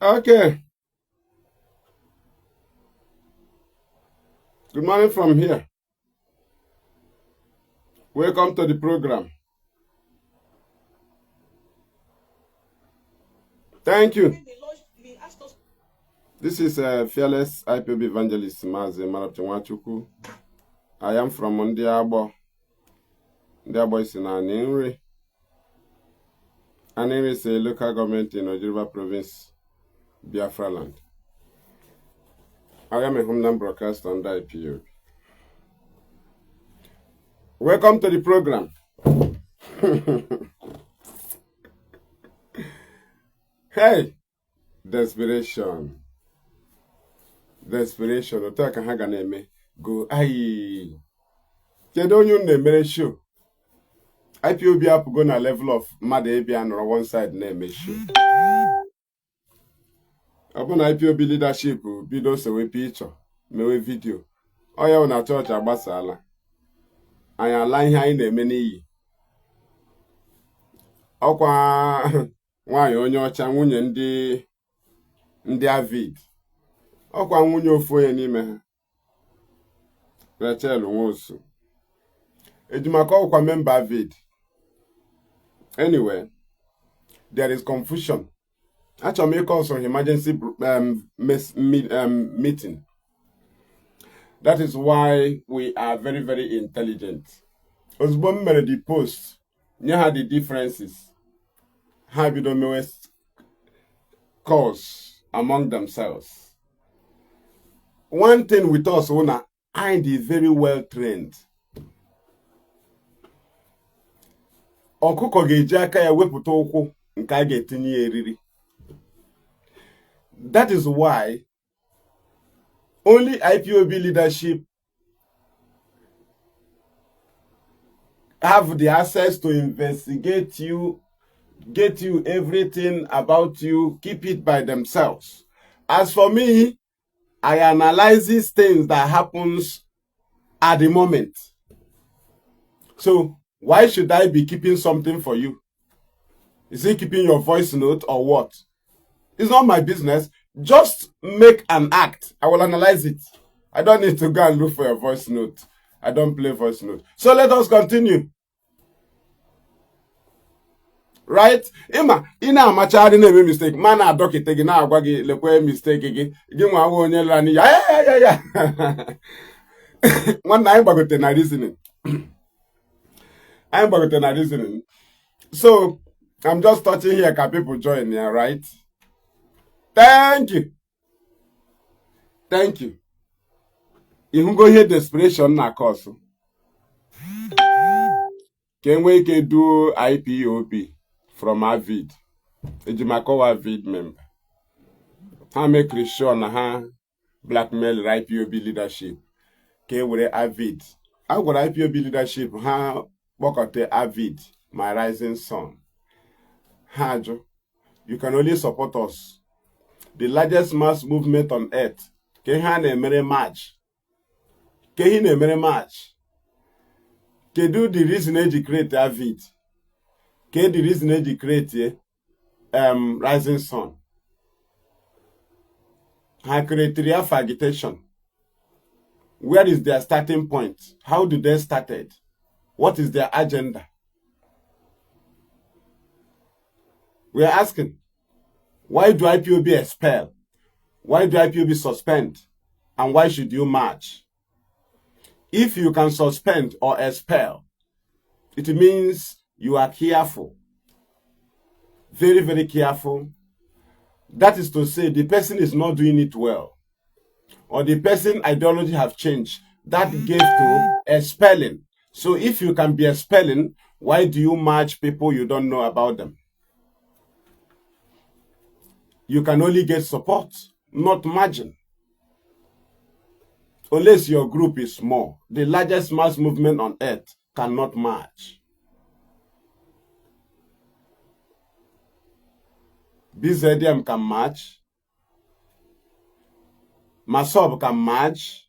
Okay. Good morning from here. Welcome to the program. Thank you. This is Fearless Ipob Evangelist Mazi. I am from Ndiabo. Ndiabo is in Aninri. Aninri is a local government in Ojiriba province, Biafra land. I am a homeland broadcaster on the IPO. Welcome to the program. Hey, desperation. Otu aka ha ga na-eme go ayi. Kedu onye unu na-emere show? IPOB apụgo na level of mmadụ ịbịa nọrọ one side na-eme show. Ọ bụ na IPOB leadership bido sewe picture, mewe video. Ọ ya na chọọchị agbasala. Anyị ala ihe anyị na-eme n'iyi. Ọkwa nwaanyị onye ọcha nwunye ndị AVID. Ọkwa nwunye ofu onye n'ime ha. Rachel Nwosu. Ejimaka ọkwa member AVID. Anyway, there is confusion. Achọrọ m ịkọ some emergency meeting. That is why we are very, very intelligent. Ozugbo m mere the post, nye ha the differences. Ha bido mewe cause among themselves. One thing with us, I am very well trained. Ọkụkọ ga-eji aka ya wepụta ụkwụ nke a ga-etinye ya eriri. That is why only IPOB leadership have the access to investigate you, get you everything about you, keep it by themselves. As for me, I analyze these things that happens at the moment. So why should I be keeping something for you? Is it keeping your voice note or what? It's not my business. Just make an act. I will analyze it. I don't need to go and look for a voice note. I don't play voice note. So let us continue. Right? Ima, ina amachari na eme mistake. Mana adokite gi na agwa gi lekwe mistake gi. Gi nwa wo onye lani. Ya. One anyị gbagote na reasoning. I'm gbagote na reasoning. So, I'm just touching here. Can people join here, right? Thank you. Thank you. You go hear desperation na cause. Can we do IPOB from AVID? Ejimako AVID member. Ha make sure na ha blackmail IPOB leadership. Can we AVID? I got IPOB leadership. Ha bokote AVID, my rising sun. Hajo, you can only support us. The largest mass movement on earth. Kehane mere march. Kehine mere march. Ke do the reason you create AVID. Ke the reason you create rising sun. Ha criteria for agitation. Where is their starting point? How do they started? What is their agenda? We are asking. Why do IPOB expel? Why do IPOB suspend? And why should you march? If you can suspend or expel, it means you are careful. Very, very careful. That is to say, the person is not doing it well. Or the person ideology have changed. That gave to expelling. So if you can be expelling, why do you march people you don't know about them? You can only get support, not margin. Unless your group is small. The largest mass movement on earth cannot march. BZDM can march. Masob can march.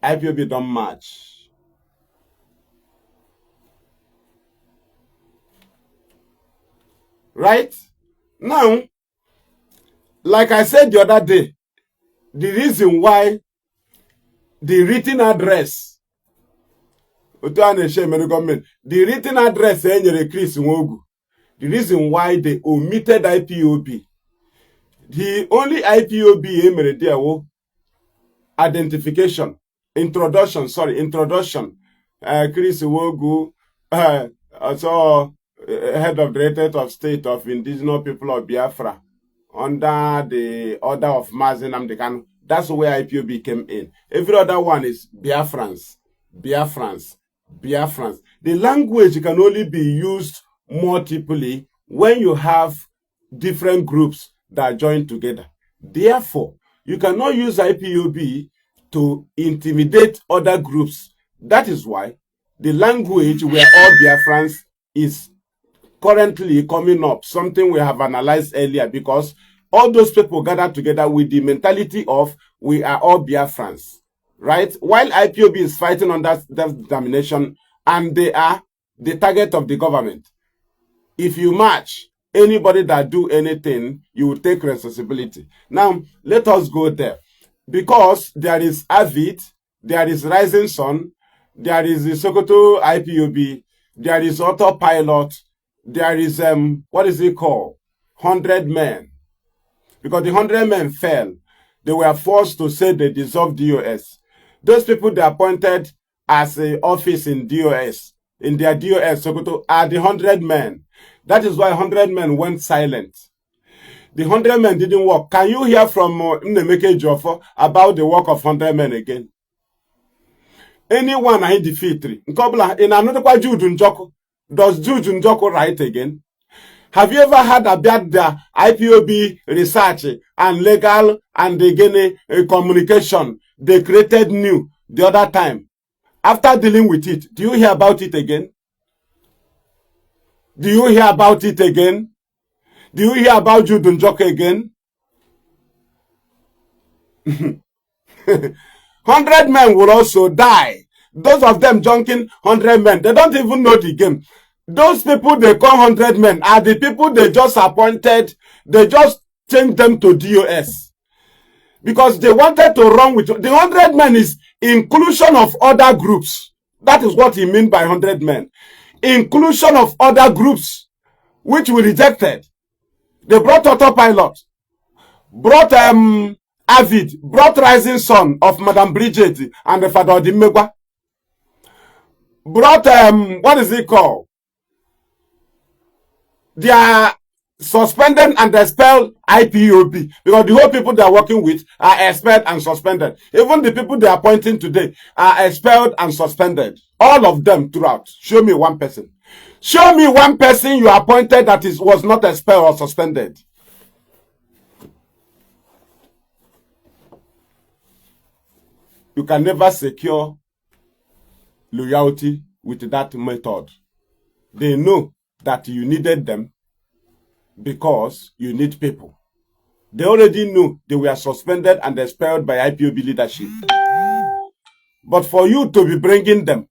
IPOB don't march. Right? Now, Like I said the other day, the reason why the written address, the written address Chris Nwogu, the reason why they omitted IPOB, the only IPOB emere there was identification, introduction. Chris Nwogu, also head of the Directorate of State of Indigenous People of Biafra, under the order of Mazi Nnamdi Kanu. That's where IPOB came in. Every other one is Biafrans. The language can only be used multiply when you have different groups that join together. Therefore, you cannot use IPOB to intimidate other groups. That is why the language where all Biafrans is currently coming up, something we have analyzed earlier, because all those people gathered together with the mentality of we are all Biafrans, right? While IPOB is fighting on that determination, and they are the target of the government. If you match anybody that do anything, you will take responsibility. Now, let us go there. Because there is AVID, there is Rising Sun, there is the Sokoto IPOB, there is Autopilot, there is, what is it called? 100 men. Because the 100 men fell. They were forced to say they dissolved DOS. Those people they appointed as an office in DOS, in their DOS, Sokoto, are the 100 men. That is why 100 men went silent. The 100 men didn't work. Can you hear from Nnamdi Jofo about the work of 100 men again? Anyone I defeat in another Jude Njoko. Does Jude Njoko write again? Have you ever heard about the IPOB research and legal and again communication they created new the other time? After dealing with it, do you hear about it again? Do you hear about it again? Do you hear about Jude Njoko again? 100 men will also die. Those of them junking 100 men, they don't even know the game. Those people they call 100 men are the people they just appointed. They just changed them to DOS. Because they wanted to run with... The 100 men is inclusion of other groups. That is what he means by 100 men. Inclusion of other groups, which we rejected. They brought Autopilot, brought AVID, brought Rising Sun of Madam Bridget and the Father Odimegwa, brought, what is it called? They are suspended and expelled IPOB, because the whole people they are working with are expelled and suspended. Even the people they are appointing today are expelled and suspended. All of them throughout. Show me one person. Show me one person you appointed that was not expelled or suspended. You can never secure loyalty with that method. They know that you needed them because you need people. They already knew they were suspended and expelled by IPOB leadership. But for you to be bringing them,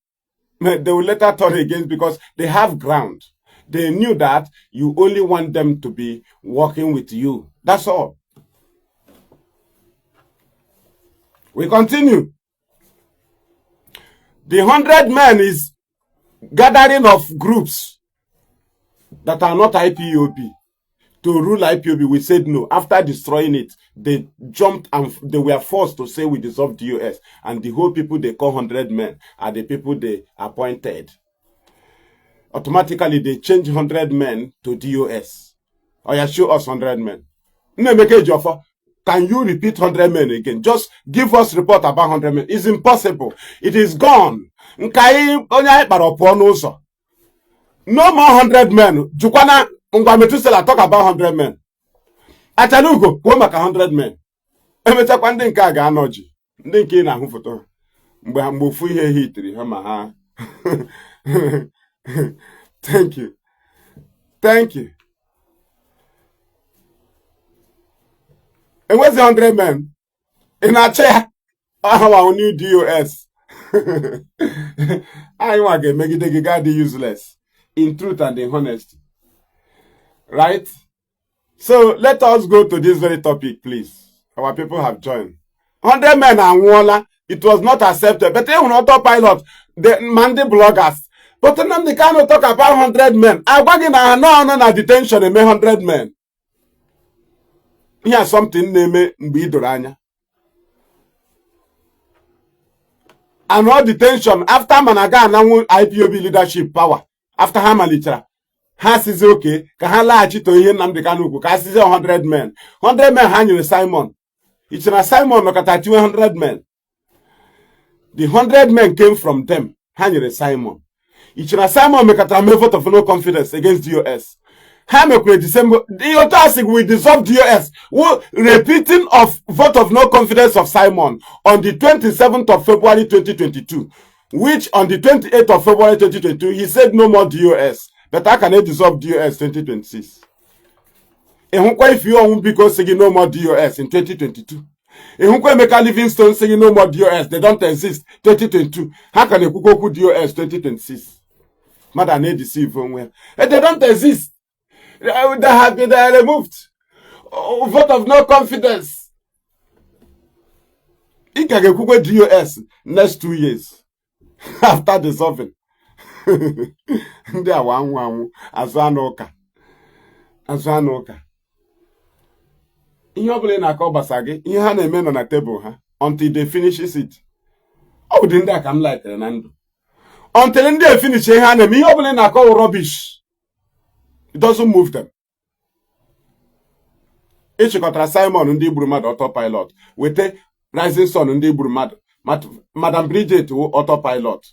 they will later turn against, because they have ground. They knew that you only want them to be working with you. That's all. We continue. The 100 men is gathering of groups that are not IPOB to rule IPOB. We said no. After destroying it, they jumped and they were forced to say we dissolve DOS. And the whole people they call 100 men are the people they appointed. Automatically, they change 100 men to DOS. Oh yeah, show us 100 men. Nnamdi Jofo, can you repeat 100 men again? Just give us report about 100 men. It's impossible. It is gone. No more 100 men. Jukwana Ngwametusela talk about 100 men. Achalugo, go make 100 men. Emechakwa ndị nke a ga-anọji. Ndị nke na-ahụ foto. Mgbe ofu ihe hitiri ha ma ha. Thank you. Thank you. And where's the 100 men? In a chair. Our new DOS. I want to make it useless. In truth and in honesty. Right? So let us go to this very topic, please. Our people have joined. 100 men and Walla, it was not accepted. But they will not autopilot the Mandi bloggers. But Nnamdi cannot talk about 100 men. I was in a detention and 100 men. Here's something named Mbidoranya. And all detention after Managa and IPOB leadership power. After Hamalitra. Has is okay. Can large to him Nnamdi Kanu. Has is 100 men. 100 men hang Simon. It's an assignment look at 200 men. The 100 men came from them. Hang Simon. It's an assignment make a vote of no confidence against the US. Hamekwe December. The Otasic will dissolve the US. Repeating of vote of no confidence of Simon on the 27th of February 2022. Which on the 28th of February 2022 he said no more DOS. But I cannot dissolve DOS 2026. And if you won't because saying no more DOS in 2022. And who make a Livingstone saying no more DOS, they don't exist 2022. How can you go DOS 2026? Mother need deceive somewhere. And they don't exist. They have been removed. Oh, vote of no confidence. You can go DOS next 2 years after dissolving. They are one Azanoka. Azanoka. Ihe ọbụla na-akọ gbasa gị ihe ha na-eme nọ na tebụl ha until they finishes it. Ọ bụ dị ndị a ka m laikere na ndụ. Until ndị finish ihe ha na-eme ihe ọbụla na-akọ rubbish. It doesn't move them. Ịchịkọtara Simon ndị gburu mmadụ autopilot. Wete Rising Sun ndị gburu mmadụ. Madam Bridget wụ autopilot.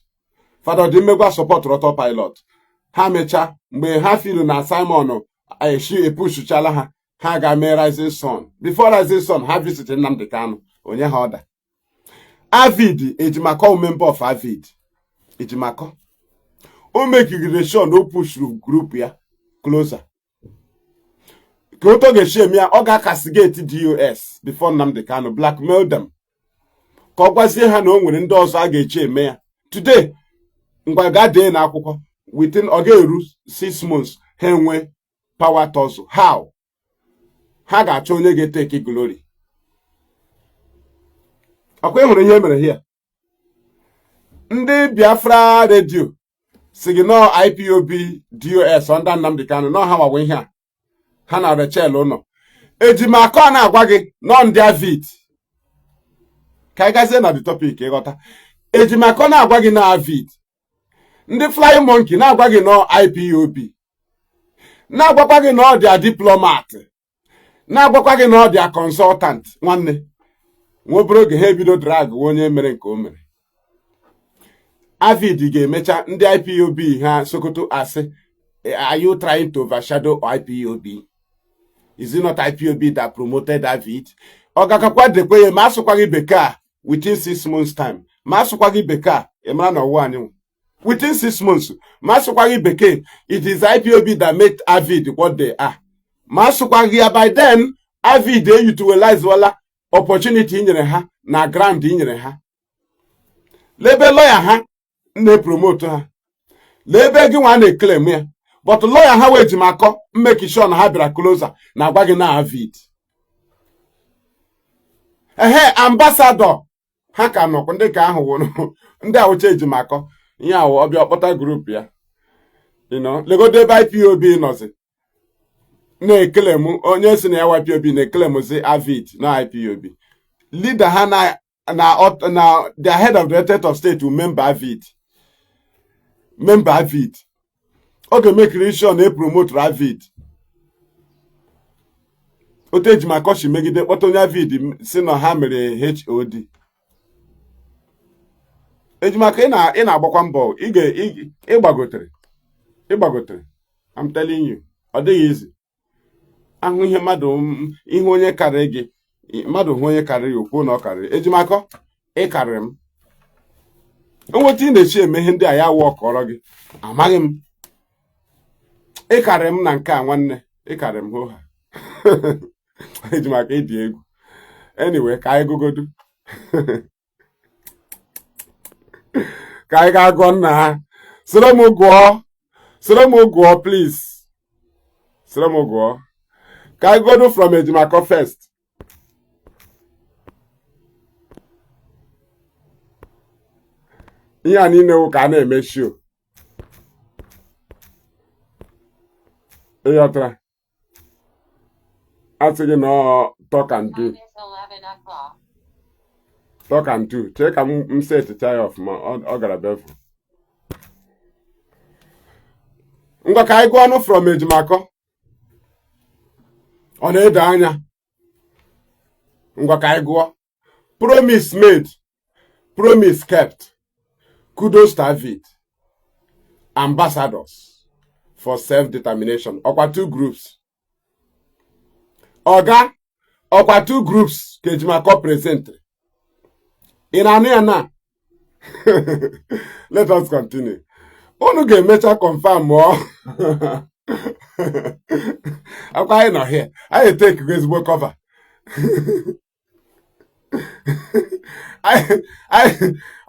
Fada Odimegwa support autopilot. Ha mecha mgbe ha filu na Simon epushuchala ha. Ha ga-eme Rising Sun. Before Rising Sun, ha visit Nnamdi Kanu. Onye ha order. AVID, Ejimako member of AVID. Ejimako. O make regression, o push group ya closer. Kyoto ge-shame ya, o ga-castigate DOS before Nnamdi Kanu, blackmail them. Ka ọ gwazie ha na o nwere ndị ọzọ a ga-eche eme ya. Today, ngwa ga dee na akwụkwọ, within ọ ga-eru 6 months, ha enwe power tussle. How? Ha ga-achọ onye ga-eteki glory. Akwa hụrụ ihe mere here. Ndị Biafra radio sigi no IPOB DOS under Nnamdi Kanu no ha wawe ihe a. Ha na Rachel ụnọ. Ejimako na-agwa gị no ndị AVID. Ka ị gazie na the topic ịghọta. Ejimako na-agwa gị na AVID. Ndị Flying Monkey na-agwa gị no IPOB. Na-agwakwa gị no dia diplomat. Na-agbakwa gị na ọ dị consultant nwanne nwobere oge ha ebido drag onye mere nke o mere. AVID ga-emecha ndị IPOB ha Sokoto asị, are you trying to overshadow IPOB? Is it not IPOB that promoted AVID? Ọ gakakwa dekwe ya ma asụkwa gị bekee within 6 months time. Ma asụkwa gị bekee emara na ọwụwa anyị within 6 months. Ma asụkwa gị bekee, it is IPOB that made AVID what they are. Masukwagia by then, AVID utilize wala opportunity inyere ha na grant inyere ha. Lebe lawyer ha na promote ha. Lebe gị nwa na claim ya. But lawyer ha we Ejimako make sure na ha bịara closer na agwa gị na AVID. Ambassador ha ka nọkwa ndị ka ahụ wụrụ ndị awụcha Ejimako ihe awụ ọbịa ọkpọta group ya. You know, legodo ebe IPOB nọzi. Na-ekele m onye si na ya IPOB na-ekele m si AVID na IPOB. Leader ha na the head of the United of State will member AVID. Member AVID. Oge make sure na promote AVID. Ote Ejimako shi megide kpọta onye AVID si na ha mere HOD. Ejimako ị na-agbakwa mbọ ịgbagotere. I'm telling you. Ọ dịghị easy. Ahụ ihe mmadụ ihe onye karịrị gị mmadụ hụ onye karịrị okwu na ọ karịrị. Ejimako ị karịrị m. Onweta ị na-echi eme ihe ndị a ya wụọ kọrọ gị amaghị m. Ị karịrị m na nke a nwanne. Ị karịrị m hụ ha. Ejimako ịdị egwu. Anyway, ka anyị gogodu. Ka anyị ga-agụ nna ha. Soro m gụọ please. Soro m gụọ. Can I go from Ejimako first? Ihe anyị na-ewu ka a na-eme show. Ịghọtara? Asị gị na talk and do. Talk and do. Chee ka m setịcha ya ọfụma, ọ gara befu. Ngwa ka anyị gụọ ọnụ from Ejimako. Ọ na-edo anya. Ngwa ka anyị gụọ. Promise made, promise kept. Kudos to AVID. Ambassadors for self-determination. Ọkwa 2 groups. Ọga, ọkwa 2 groups ka Ejimako present. Ị na-anụ ya na? Let us continue. Unu ga-emecha confirm mụọ. Akwa anyị nọ here. Anyị take ezigbo cover.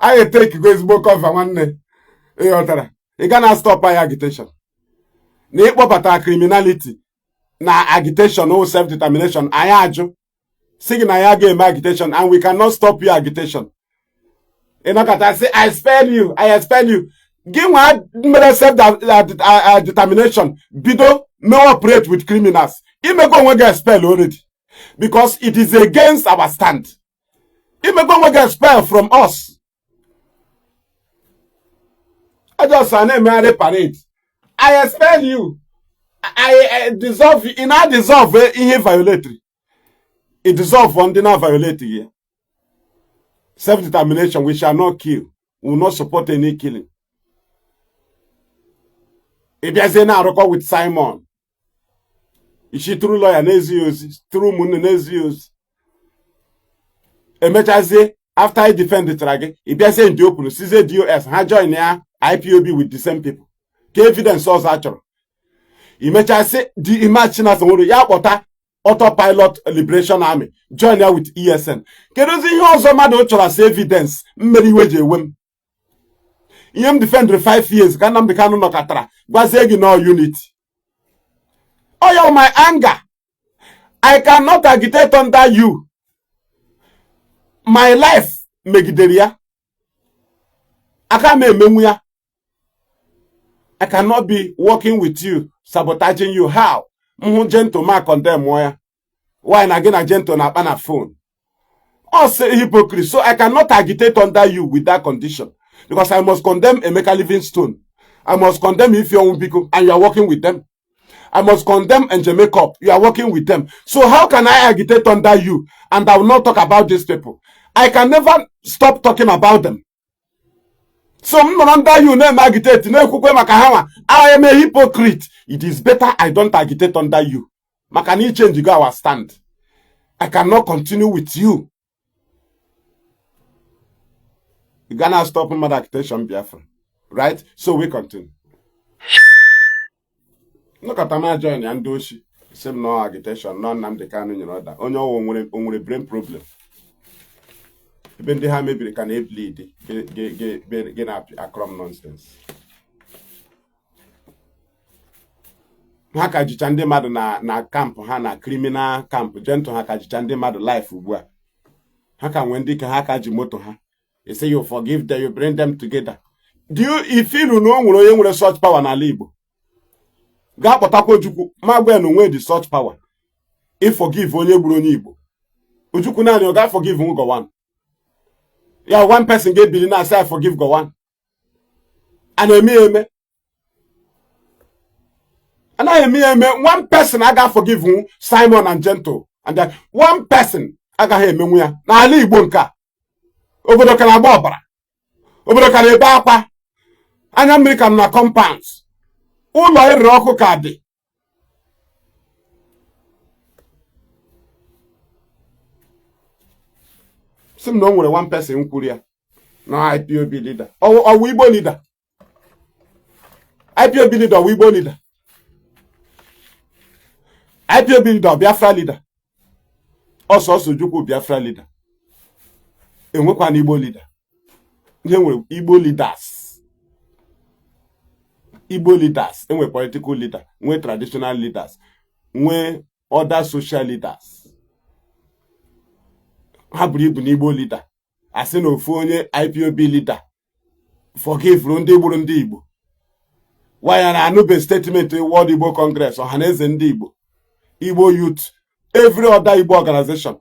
I take ezigbo cover nwanne. Ịghọtara? Ị ga na stop anyị agitation. Na ịkpọbata criminality na agitation or self-determination anyị ajụ. Sị na ya ga-eme agitation and we cannot stop your agitation. Ịnọkọta sị I expel you, I expel you. Gị nwa mere self-determination bido may operate with criminals. Imego onwe gị expel already. Because it is against our stand. Imego onwe gị expel from us. I just an parade. I expel you. I dissolve you. In our dissolve ihe violatory. It dissolve on the not violate here. Self-determination, we shall not kill. We will not support any killing. If there's any record with Simon, is she true lawyer? Nezios, true moon Nezios. Emechaze, after I defend the trage, if there's any open, CZ DOS, ha join here, IPOB with the same people. Ke evidence source actual. Emechaze, the imagine as a ya autopilot liberation army, join here with ESN. Kedozi ihe ọzọ mmadụ chọrọ as evidence, mmeri weje wem. Ihe m defend 5 years, ka Nnamdi Kanu nọkatara, gwazie gị no unity. Oh yeah, my anger. I cannot agitate under you. My life, megideria. I cannot be working with you, sabotaging you. How? Gentle man condemn why? Why again a gentle na phone? Oh, say hypocrite. So I cannot agitate under you with that condition. Because I must condemn Emeka Livingstone. I must condemn Ifeanyi Biko, and you are working with them. I must condemn Ipob. You are working with them. So how can I agitate under you? And I will not talk about these people. I can never stop talking about them. So under you, name agitate. I am a hypocrite. It is better I don't agitate under you. Makani change you go our stand. I cannot continue with you. You gonna stop my agitation, Biafra. Right? So we continue. Look at my journey and do she. Same no agitation, no Nnamdi Kanu, you know that. Only brain problem. Even they have maybe they can bleed. Get up a crumb nonsense. Haka jichande madu na camp, na criminal camp. Gentle haka jichande madu life ubwa. Haka wendike haka jimoto ha. You say you forgive them, you bring them together. Do you, if you know you such power na libo? Ga kpọtakwa Ojukwu ma gwa no nwe the such power. If forgive onye gburu onye Igbo. Ojukwu naanị ọ ga forgive nwe Gowon. Yeah, one person get billionaire say I forgive Gowon. And eme. And one person I got forgive Simon and Gentle. And that one person I got him na ala Igbo nka. Obodo kana agba ọbara. Obodo kana ebe akwa. Anya mmiri ka na compounds. Ụlọ ire ọkụ ka dị. Sim no nwere one person kwuru ya. No IPOB leader. Or Igbo leader. IPOB leader or Igbo leader. IPOB leader or Biafra leader. Also Ojukwu Biafra leader. Enwekwa na Igbo leader. Nye nwere Igbo leaders. Igbo leaders, enwe political leader, nwe traditional leaders, nwe other social leaders. Ha buru ibu n'Igbo leader. Asị na ofu onye IPOB leader forgive ndị gburu ndị Igbo. Wanyara anube statement World Igbo Congress ọhaneze ndị Igbo, Igbo youth, every other Igbo organization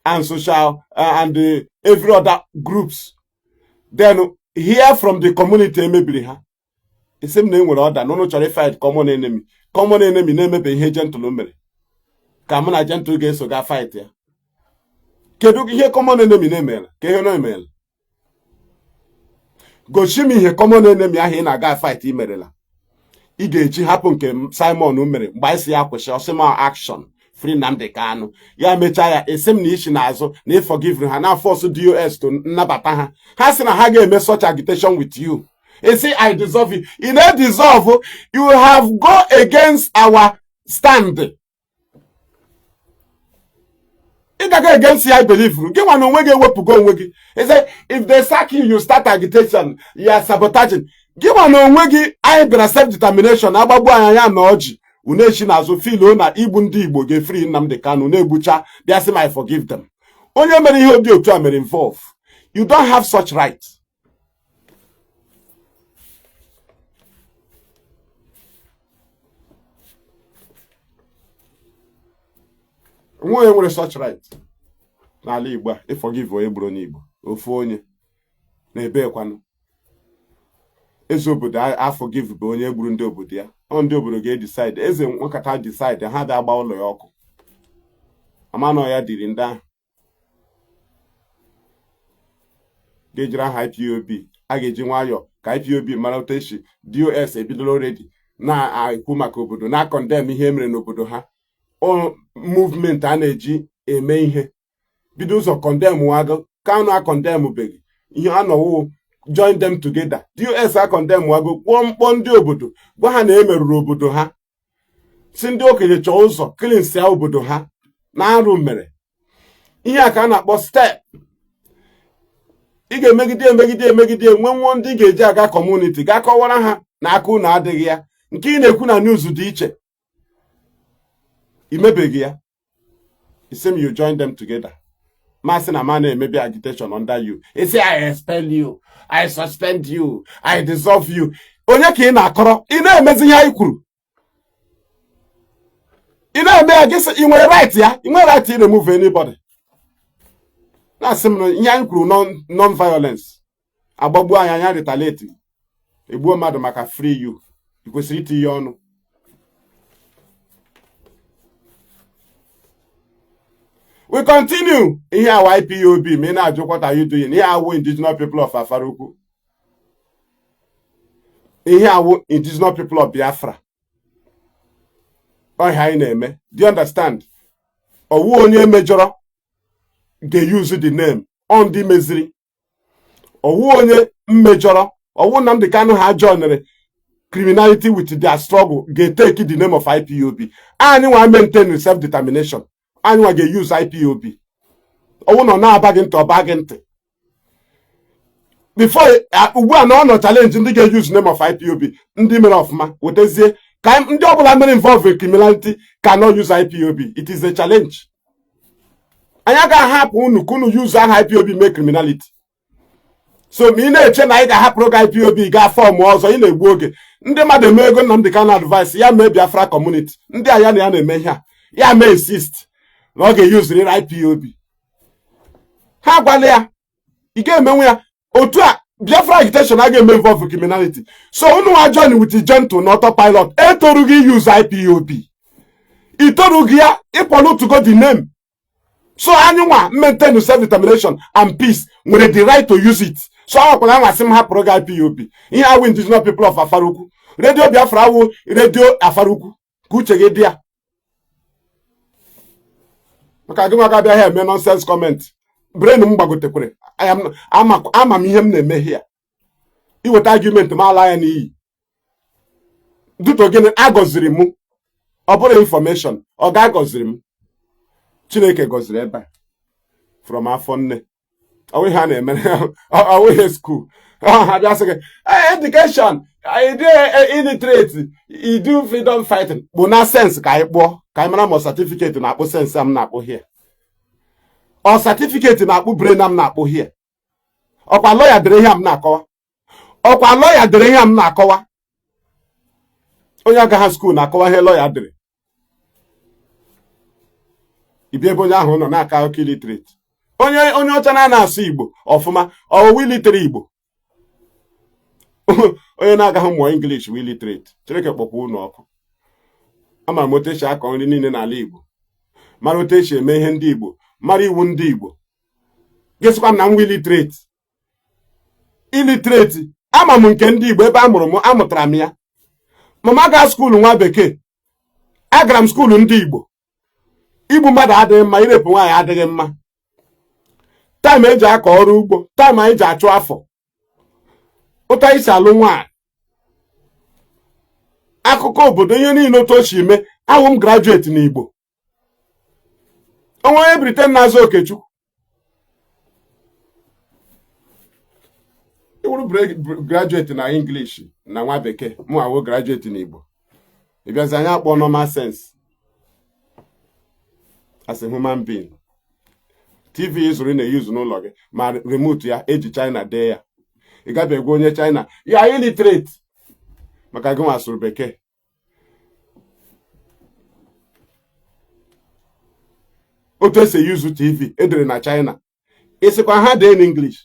and social and every other groups. Then hear from the community emebiri ha. Isem na enwere order no chọrọ fight common enemy. Common enemy na-emebe ihe gentle mere. Ka mụ na gentle ga-eso ga fight ya. Kedu ihe common enemy na-emela? Ka ihe na-emela? Gosi m ihe common enemy ahụ ị na-aga fight imerela. Ị ga-eji hapụ nke Simon mere mgbe anyị si ya kwesị ọsịma action free Nnamdi Kanu ya mechaa ya esi m na ishi n'azụ na forgive ha na force DOS to nnabata ha. Ha sị na ha ga-eme such agitation with you. You see, I dissolve you. In a dissolve, you have go against our stand. It go against I believe. Give one onwe gị wepụ go onwe gị. He say if they sack you, you start agitation. You are sabotaging. Give one onwe gị I been self determination. Agbagbu anya ya na ọjị. Unechi na-azụ feel na igbu ndị Igbo ga-free Nnamdi Kanu na-egbucha. They say I forgive them. Onye mere ihe obi otu a mere involve. You don't have such right. Nwe nwere such right n'ala Igbo a forgive onye gburu n'Igbo ofu onye na-ebe ekwanụ eze obodo a forgive bụ onye gburu ndị obodo ya. Ndị obodo ga-decide, eze nwakata decide ha ga-agba ụlọ ya ọkụ. Amanọ ya diri ndị ahụ ga-ejiri aha IPOB a ga-eji nwayọ ka IPOB mara otu esi DOS ebidola already na-ekwu maka obodo na condemn ihe mere n'obodo ha. Movement a na-eji eme ihe bido ụzọ condemn wago Kanu a condemn beghị ihe anọwụ join them together. DOS a condemn wago kpọọ mkpọ ndị obodo gwa ha na emerụrụ obodo ha, si ndị okenye chọọ ụzọ cleansia obodo ha na arụ mere ihe a ka a na-akpọ step. Ị ga-emegide emegide nwenwo ndị ga-eji aga community ga kọwara ha na aka unu adịghị ya, nke ị na-ekwu na news dị iche imebeghị ya. Isem you join them together. Masị na ma na-emebi agitation under you. He say I expel you, I suspend you, I dissolve you. Onye ka ị na-akọrọ? Ị na-emezi ihe anyị kwuru. Ị na-eme ya gịsị ị nwere right ya? Ị nwere right to remove anybody. Na-asị m na ihe anyị kwuru non-violence. Agbagbu anya retaliate. Egbuo mmadụ maka free you. Ị kwesịrị itinye ọnụ. We continue. Here our IPOB, me na joke, what are you doing? Here our indigenous people of Afaruku. Here our indigenous people of Biafra. Oh, hi name. Do you understand? Or who only major they use the name on the misery. Or who only major or who Nnamdi Kanu ha joined criminality with their struggle. They take the name of IPOB. Anyone maintain self-determination. Anyone get use IPOB. Oh no, now bagging to a bagging. Before we are no challenge in the get use name of IPOB. Ndi men of ma. What is it? Can double men involved in criminality cannot use IPOB. It is a challenge. And you can happen kunu use an IPOB make criminality. So me na eche na I ga happen IPOB ga form also in a woge. Ndi ma de mego Nnamdi Kanu advice ya me Biafra community. Ndi aya na ya na-eme ha. Ya me insist. Na ọ ga-use the IPOB. Ha gwala ya ị ga-emenwe ya otu a Biafra agitation a ga-eme involve criminality. So unu wa join with the gentle not autopilot. Etorugi use IPOB. Itorugi ya ịpọlụ to go the name. So anyone maintain self-determination and peace nwere the right to use it. So akwala nwasim ha pro IPOB. Ihe awu indigenous people of Afaruku. Radio Biafra awu radio Afaruku. Ka uche gị dị ya. Maka gị maka bịa here nonsense comment. Brain m gbagotekwere. Ama m ihe m na-eme here. Iweta argument ma ala ya n'iyi. Duto gịnị agọziri m. Ọ bụrụ information. Ọ ga-agọziri m. Chineke gọziri ebe from afọ nne. Ọ wụ ha na-eme. Ọ wụ school. Ha bịa sị gị, education. I do illiterate, you do freedom fighting. But na sense ka ipo, ka imana mo certificate na akpo sense am na akpo here. Or certificate na akpo brain am na akpo here. Okwa lawyer dere ihe am na akowa. Okwa lawyer dere ihe am na akowa. Onye aga school na akowa he lawyer dere. Ibi ebe onye ahụ nọ na aka oke illiterate. Onye ọcha na asụ Igbo ọfụma, ọ illiterate Igbo. Onye na-agaghị mmụọ English wi illiterate. Chineke kpọkwa unu ọkụ. Ama m otu esi akọ nri niile n'ala Igbo. Mara otu esi eme ihe ndị Igbo. Mara iwu ndị Igbo. Gesikwa m na m illiterate. Illiterate. Ama m nke ndị Igbo ebe amụtara m ya. Mama ga skuulu nwa bekee. Agara m skuulu ndị Igbo. Igbu mmadụ adịghị mma, irepụ nwaanyị adịghị mma. Time eji akọ ọrụ ugbo, time anyị ji achụ afọ. Ụta isi alụ nwaanyị. Akụkọ obodo ihe niile otu o si eme, ahụ m graduate n'Igbo. Onwe Britain na-azụ Okechukwu. Iwuru graduate na English na nwa bekee, mụ awụ graduate n'Igbo. Ịbịazi anya akpọ normal sense as a human being. TV ịzụrụ na-eyuzu n'ụlọ gị ma remote ya eji China dee ya. Ị gabe egwu onye China ya illiterate maka gị nwa asụrụ bekee. Otu esi yuzu TV edere na China. Ịsịkwa ha dee n'English.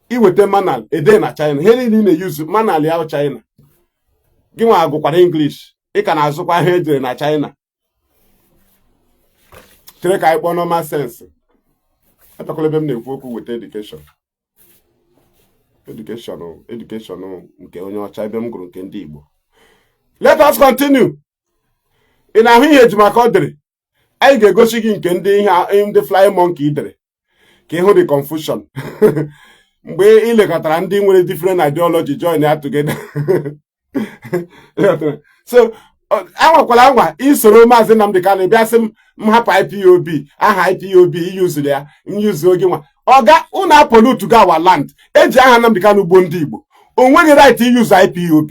Iweta manal ede na China. He niile na-eyuzu manal ya China. Gị nwa agụkwara English. Ị ka na-azụkwa ihe edere na China. Chere ka anyị kpọọ normal sense. Atakwala ebe m na-ekwu okwu weta education. Education nke onye ọcha ebe m gụrụ nke ndị Igbo. Let us continue. Ị na-ahụ ihe ejimaka ọ dere. Anyị ga-egosi gị nke ndị flying monkey dere. Ka ịhụ the confusion. Mgbe ị lekọtara ndị nwere different ideology join ya together. So anwakwala anwa isoro Mazi Nnamdi Kanu bịa sị m hapụ IPOB, aha IPOB iyuzuru ya, nyuzu oge nwa. Oga unu apolute ga our land. Eji aha Nnamdi Kanu gbuo ndị Igbo. O nweghị right iyuzu IPOB.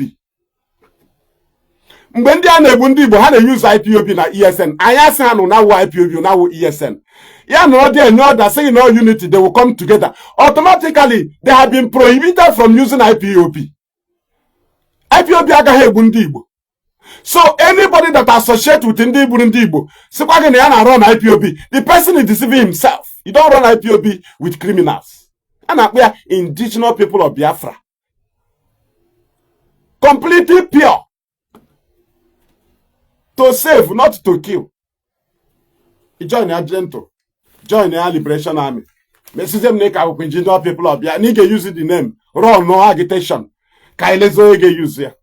Mgbe ndị a na-egbu ndị Igbo ha na-eyuzu IPOB na ESN. Anyị asị ha nụ na-awụ IPOB na-awụ ESN. Ya nọrọ dị enye ọda saying no unity, they will come together. Automatically they have been prohibited from using IPOB. IPOB agaghị egbu ndị Igbo. So anybody that associate with ndị Igbo, sikwa gị na ya na run IPOB, the person is deceiving himself. You don't run IPOB with criminals. A na-akpọ ya indigenous people of Biafra. Completely pure. To save, not to kill. You join ya gentle. Join ya Liberation Army. Mesizem neka with indigenous people of Biafra. Nige use the name. Run no agitation. Ka ilezo ege use ya.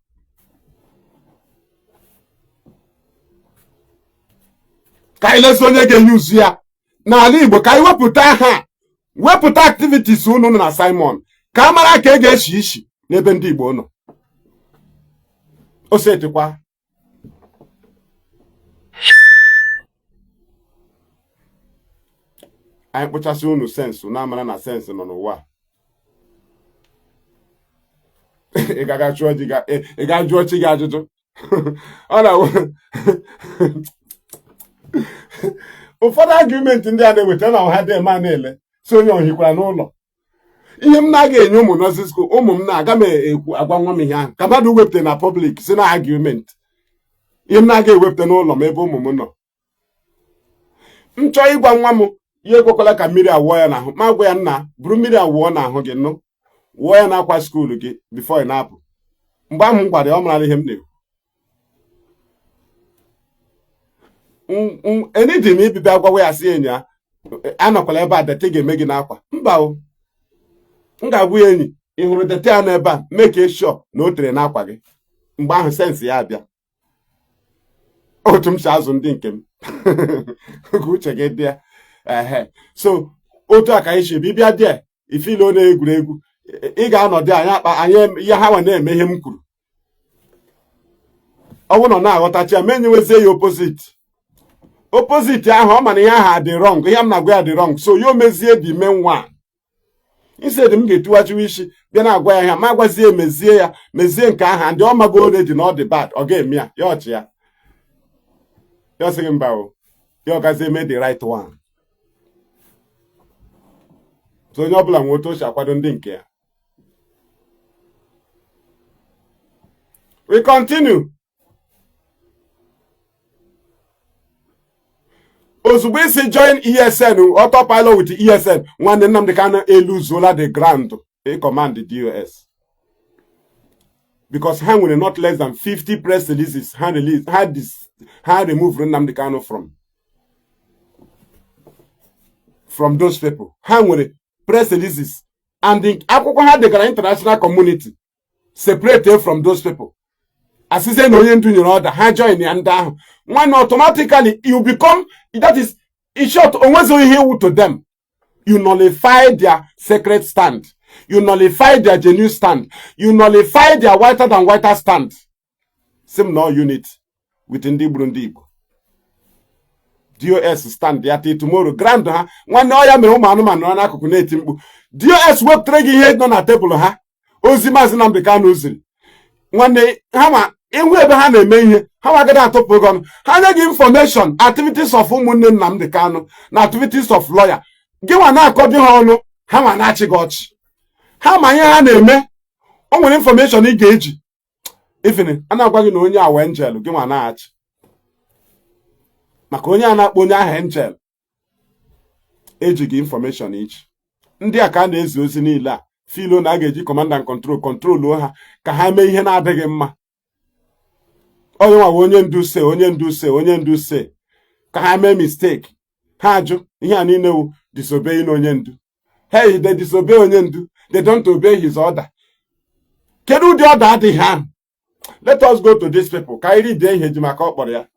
Ka ilezo onye ga-eyuzu ya n'ala Igbo ka iwepụta ha wepụta activities unu na Simon ka mara ka ga-eshi ishi n'ebe ndị Igbo nọ. O setikwa anyị kpụchasị unu sense na amara na sense nọ n'ụwa. Ị ga-ajụ chi gị ajụjụ. Ọ na ụfọdụ argument ndị a na-eweta na ọha dị eme a na-ele si onye ohikwara n'ụlọ. Ihe m na-aga enye ụmụ nọọsụ school, ụmụ m na-aga m ekwu agwa nwa m ihe ahụ ka mmadụ wepụta na public si na argument. Ihe m na-aga ewepụta n'ụlọ m ebe ụmụ m nọ. M chọọ ịgwa nwa m ihe ekwekwala ka mmiri awụọ ya n'ahụ, ma gwa ya nna buru mmiri awụọ n'ahụ gị nụ wụọ ya n'akwa skuulu gị before ị na-apụ. Mgbe ahụ m gwara ya ọ mara ihe m na-ekwu. Enidi m ibibi agwawa ya si enyi ya anọkwala ebe a dete ga-eme gị n'akwa. Mba o, m ga-agwa ya enyi ị hụrụ dete ya n'ebe a make sure na o tere n'akwa gị. Mgbe ahụ sensi ya abịa. Otu m si azụ ndị nke m ka uche gị dị ya. So otu a ka anyị si bịa dị ifile ọ na-egwuregwu ị ga-anọdụ anyị ya ha nwa na-eme ihe m kwuru. Ọ bụrụ na na-aghọtachi ya menye wezie ya opposite ahụ ọ mana ihe ahụ dị wrong, ihe m na-agwa ya dị wrong, so yo mezie the main one. instead m ga-etiwachiwa isi bịa na-agwa ya ma gwazie mezie nke aha ndị ọ mago already na ọ dị bad ọ ga-eme ya ọchị ya sị gị mba o ya ọgazi eme the right one. So onye ọbụla nwe otu o si akwado ndị nke ya. We continue. Ozugbo isi join ESN autopilot with ESN nwanne Nnamdi Kanu eluzuola the ground command the DOS because ha nwere not less than 50 press releases ha remove Nnamdi Kanu from those people. Ha nwere press releases and akwụkwọ ha degara international community separate from those people. Asịze na onye ndu nyere order ha join ya ndị ahụ nwanne automatically you become, that is in short, onwezi ihe iwu to them. You nullify their sacred stand, you nullify their genuine stand, you nullify their whiter than whiter stand. Same no unit with ndị Igbo. DOS stand ya till tomorrow grand ha nwanne ọ ya mere ụmụ anụmanụ nọ n'akụkụ na-eti mkpu. DOS wepụtara gị ihe nọ na tebụl ha ozi Mazi Nnamdi Kanu ziri nwanne ha ma ihu ebe ha na-eme ihe ha magada atụpụ ego ọnụ ha nye gị information activities of ụmụnne Nnamdi Kanu na activities of lawyer gị nwa na-akọbi ha ọnụ ha ma na-achị gị ọchị ha ma ihe ha na-eme o nwere information ị ga-eji ifini a na-agwa gị na onye awa angel gị nwa na-achị maka onye a na-akpọ onye ahụ angel eji gị information ichi ndị a ka a na-ezi ozi niile a filo na a ga-eji command and control ha ka ha mee ihe na-adịghị mma. Onye nwa onye ndu se ka ha mee mistake ha ajụ ihe a niile wu disobey na onye ndu. Hey, they disobey onye ndu, they don't obey his order. Kedu ụdị order adịghị ha? Let us go to these people ka anyị ridie ihe ji maka ọ kpọrọ ya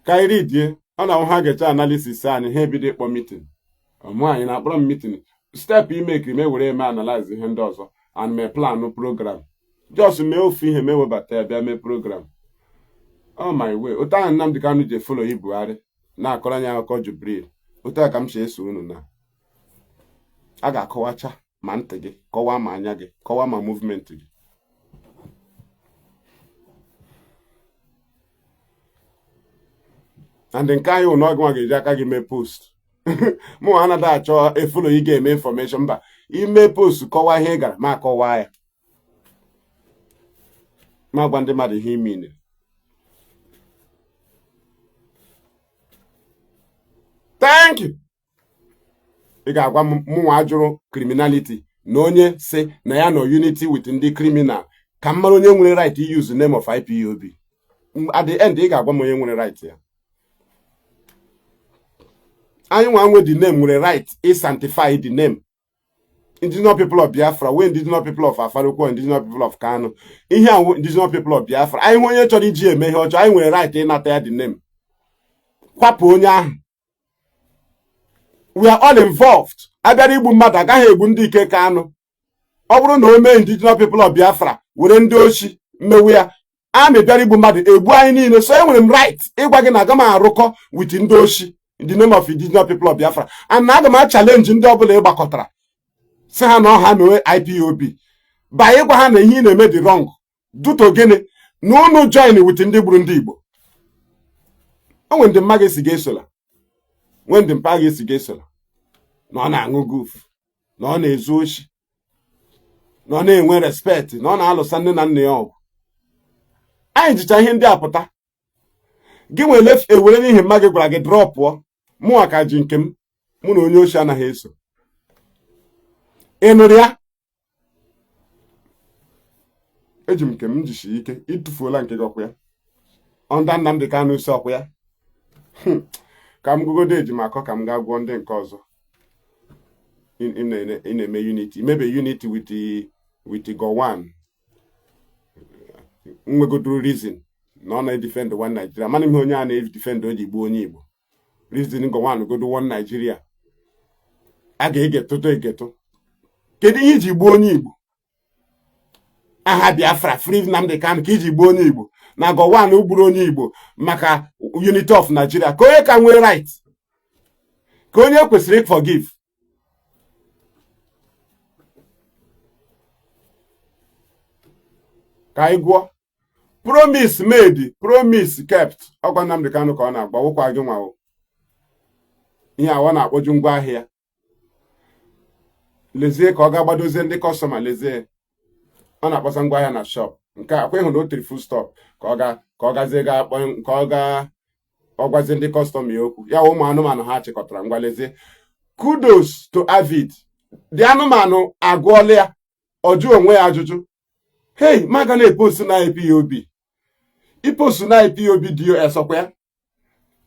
ka anyị ridie ọ na ha ga-eche analysis anyị ha ebido ịkpọ meeting ọmụ anyị na-akpọrọ m meeting step imekiri me were eme analyze ihe ndị ọzọ and me plan program just mee ofu ihe mewebata ya bịa mee program. Oh my way, otu ahụ Nnamdi Kanu ji follow Buhari na-akọrọ anyị akụkọ Jubril otu a ka m si eso unu na a ga-akọwacha ma ntị gị kọwaa ma anya gị kọwaa ma movement gị. and nke anyị ụnọ gị nwa ga-eji aka gị mee post mụ anaghị achọ efolo ị ga-eme information mba ime post kọwaa ihe ị gara ma akọwaa ya ma gwa ndị mmadụ ihe ime. Thank you. Ị ga-agwa mụnwa ajụrụ criminality na onye si na ya no unity with ndị criminal ka mmadụ onye nwere right to use the name of IPOB. At the end ị ga-agwa m onye nwere right ya. Anyị nwe the name nwere right is sanctify the name. Indigenous people of Biafra, we indigenous people of Afarukwo, indigenous people of Kanu. Ihe a indigenous people of Biafra. Anyị nwe onye chọrọ iji eme ihe ọjọọ, anyị nwere right ịnata ya the name. Kwapụ onye ahụ. We are all involved. Abịara igbu mmadụ agaghị egbu ndị ike Kanu. Ọ bụrụ na o mee indigenous people of Biafra were ndị ochi mmewu ya amị bịara igbu mmadụ egbu anyị niile. So enwere m right ịgwa gị na aga m arụkọ with ndị ochi in the name of indigenous people of Biafra. And aga m challenge ndị ọbụla ịgbakọtara si ha na ọha mewe IPOB ba ịgwa ha na ihe ị na-eme dị wrong duto gịnị na unu join with ndị gburu ndị Igbo. O nwere ndị mma ga-esi ga-esola nwee ndị mpa ga-esi ga-esola na ọ na-aṅụ goof na ọ na-ezu ochi na ọ na-enwe respect na ọ na-alụsa nne na nna ya ọgụ. Anyị jicha ihe ndị a pụta gị nwere ewere n'ihi mma gị gwara gị drọpụọ mụ aka ji nke m mụ na onye ochi anaghị eso. Ị nụrụ ya eji m nke m jishi ike ịtụfuola nke gị ọkwa ya ọnda Nnamdi Kanu si ọkwa ya ka m gụgodo ejimakọ ka m ga-agwọ ndị nke ọzọ. Ị na-eme unity mebe unity with Gowon nwegodoro reason na ọ na-edefend one Nigeria. Mana ihe onye a na-edefend o ji gbuo onye Igbo reason Gowon godo one Nigeria a ga-egetụtụ egetụ. Kedu ihe iji gbuo onye Igbo? Aha Biafra free Nnamdi Kanu ka iji gbuo onye Igbo na Gowon ugburu onye Igbo maka unity of Nigeria. Ka onye ka nwee right ka onye kwesịrị forgive Kaigwo. Promise made, promise kept. Ọkwa Nnamdi Kanu ka ọ na-agba ụkwa gị nwa o. Ihe a ọ na-akpọju ngwa ahịa. Lezie ka ọ ga-agbadozie ndị kọstọma lezie. Ọ na-akpọsa ngwa ahịa na shop. Nke a kwa ịhụ na o tiri full stop ka ọ gazie ga-akpọ ka ọ gwazie ndị kọstọma ya okwu. Ya ụmụ anụmanụ ha chịkọtara ngwa lezie. Kudos to AVID. Dị anụmanụ agụọla ya. Ọ jụọ onwe ya ajụjụ. Hey, maga na-epost na IPOB. Ipost na IPOB DOS ọkwa ya.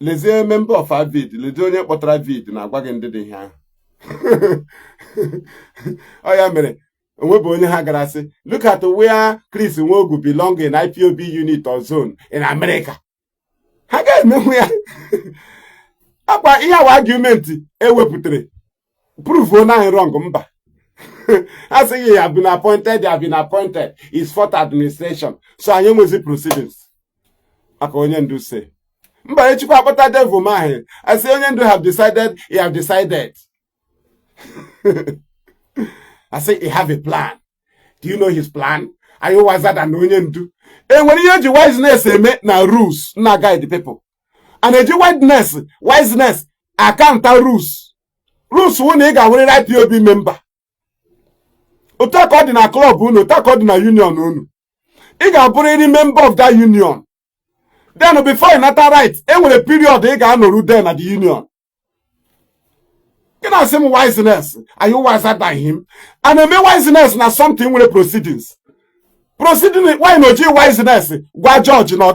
Lezie member of AVID. Lezie onye kpọtara AVID na-agwa gị ndị dị ihe ahụ. Ọ ya mere, onwebụ onye ha gara sị, look at where Chris Nwogu belong in IPOB unit or zone in America. Ha ga-emenwu ya. Akwa ihe awa argument ewepụtara. Prove na anyị wrong mba. I say you have been appointed, you have been appointed. It's fourth administration. So anyị nwezi proceedings. Aka onye ndu say. Mba echikwa akpọta devil mahi. I say onye ndu have decided, you have decided. I say he have a plan. Do you know his plan? Are you wiser than onye ndu? And when you use wiseness na rules, na guide the people. And eji wiseness, account rules. Rules wụ na ị ga-awere IPOB member. Otu aka ọ dị na club unu, otu aka ọ dị na union unu. Ị ga-abụrịrị member of that union. Then before you nata right, enwere period ị ga-anọrụ there na the union. You know some wiseness. Are you wiser than him? And eme wiseness na something with proceedings. Proceeding why no G wiseness? Gwa judge no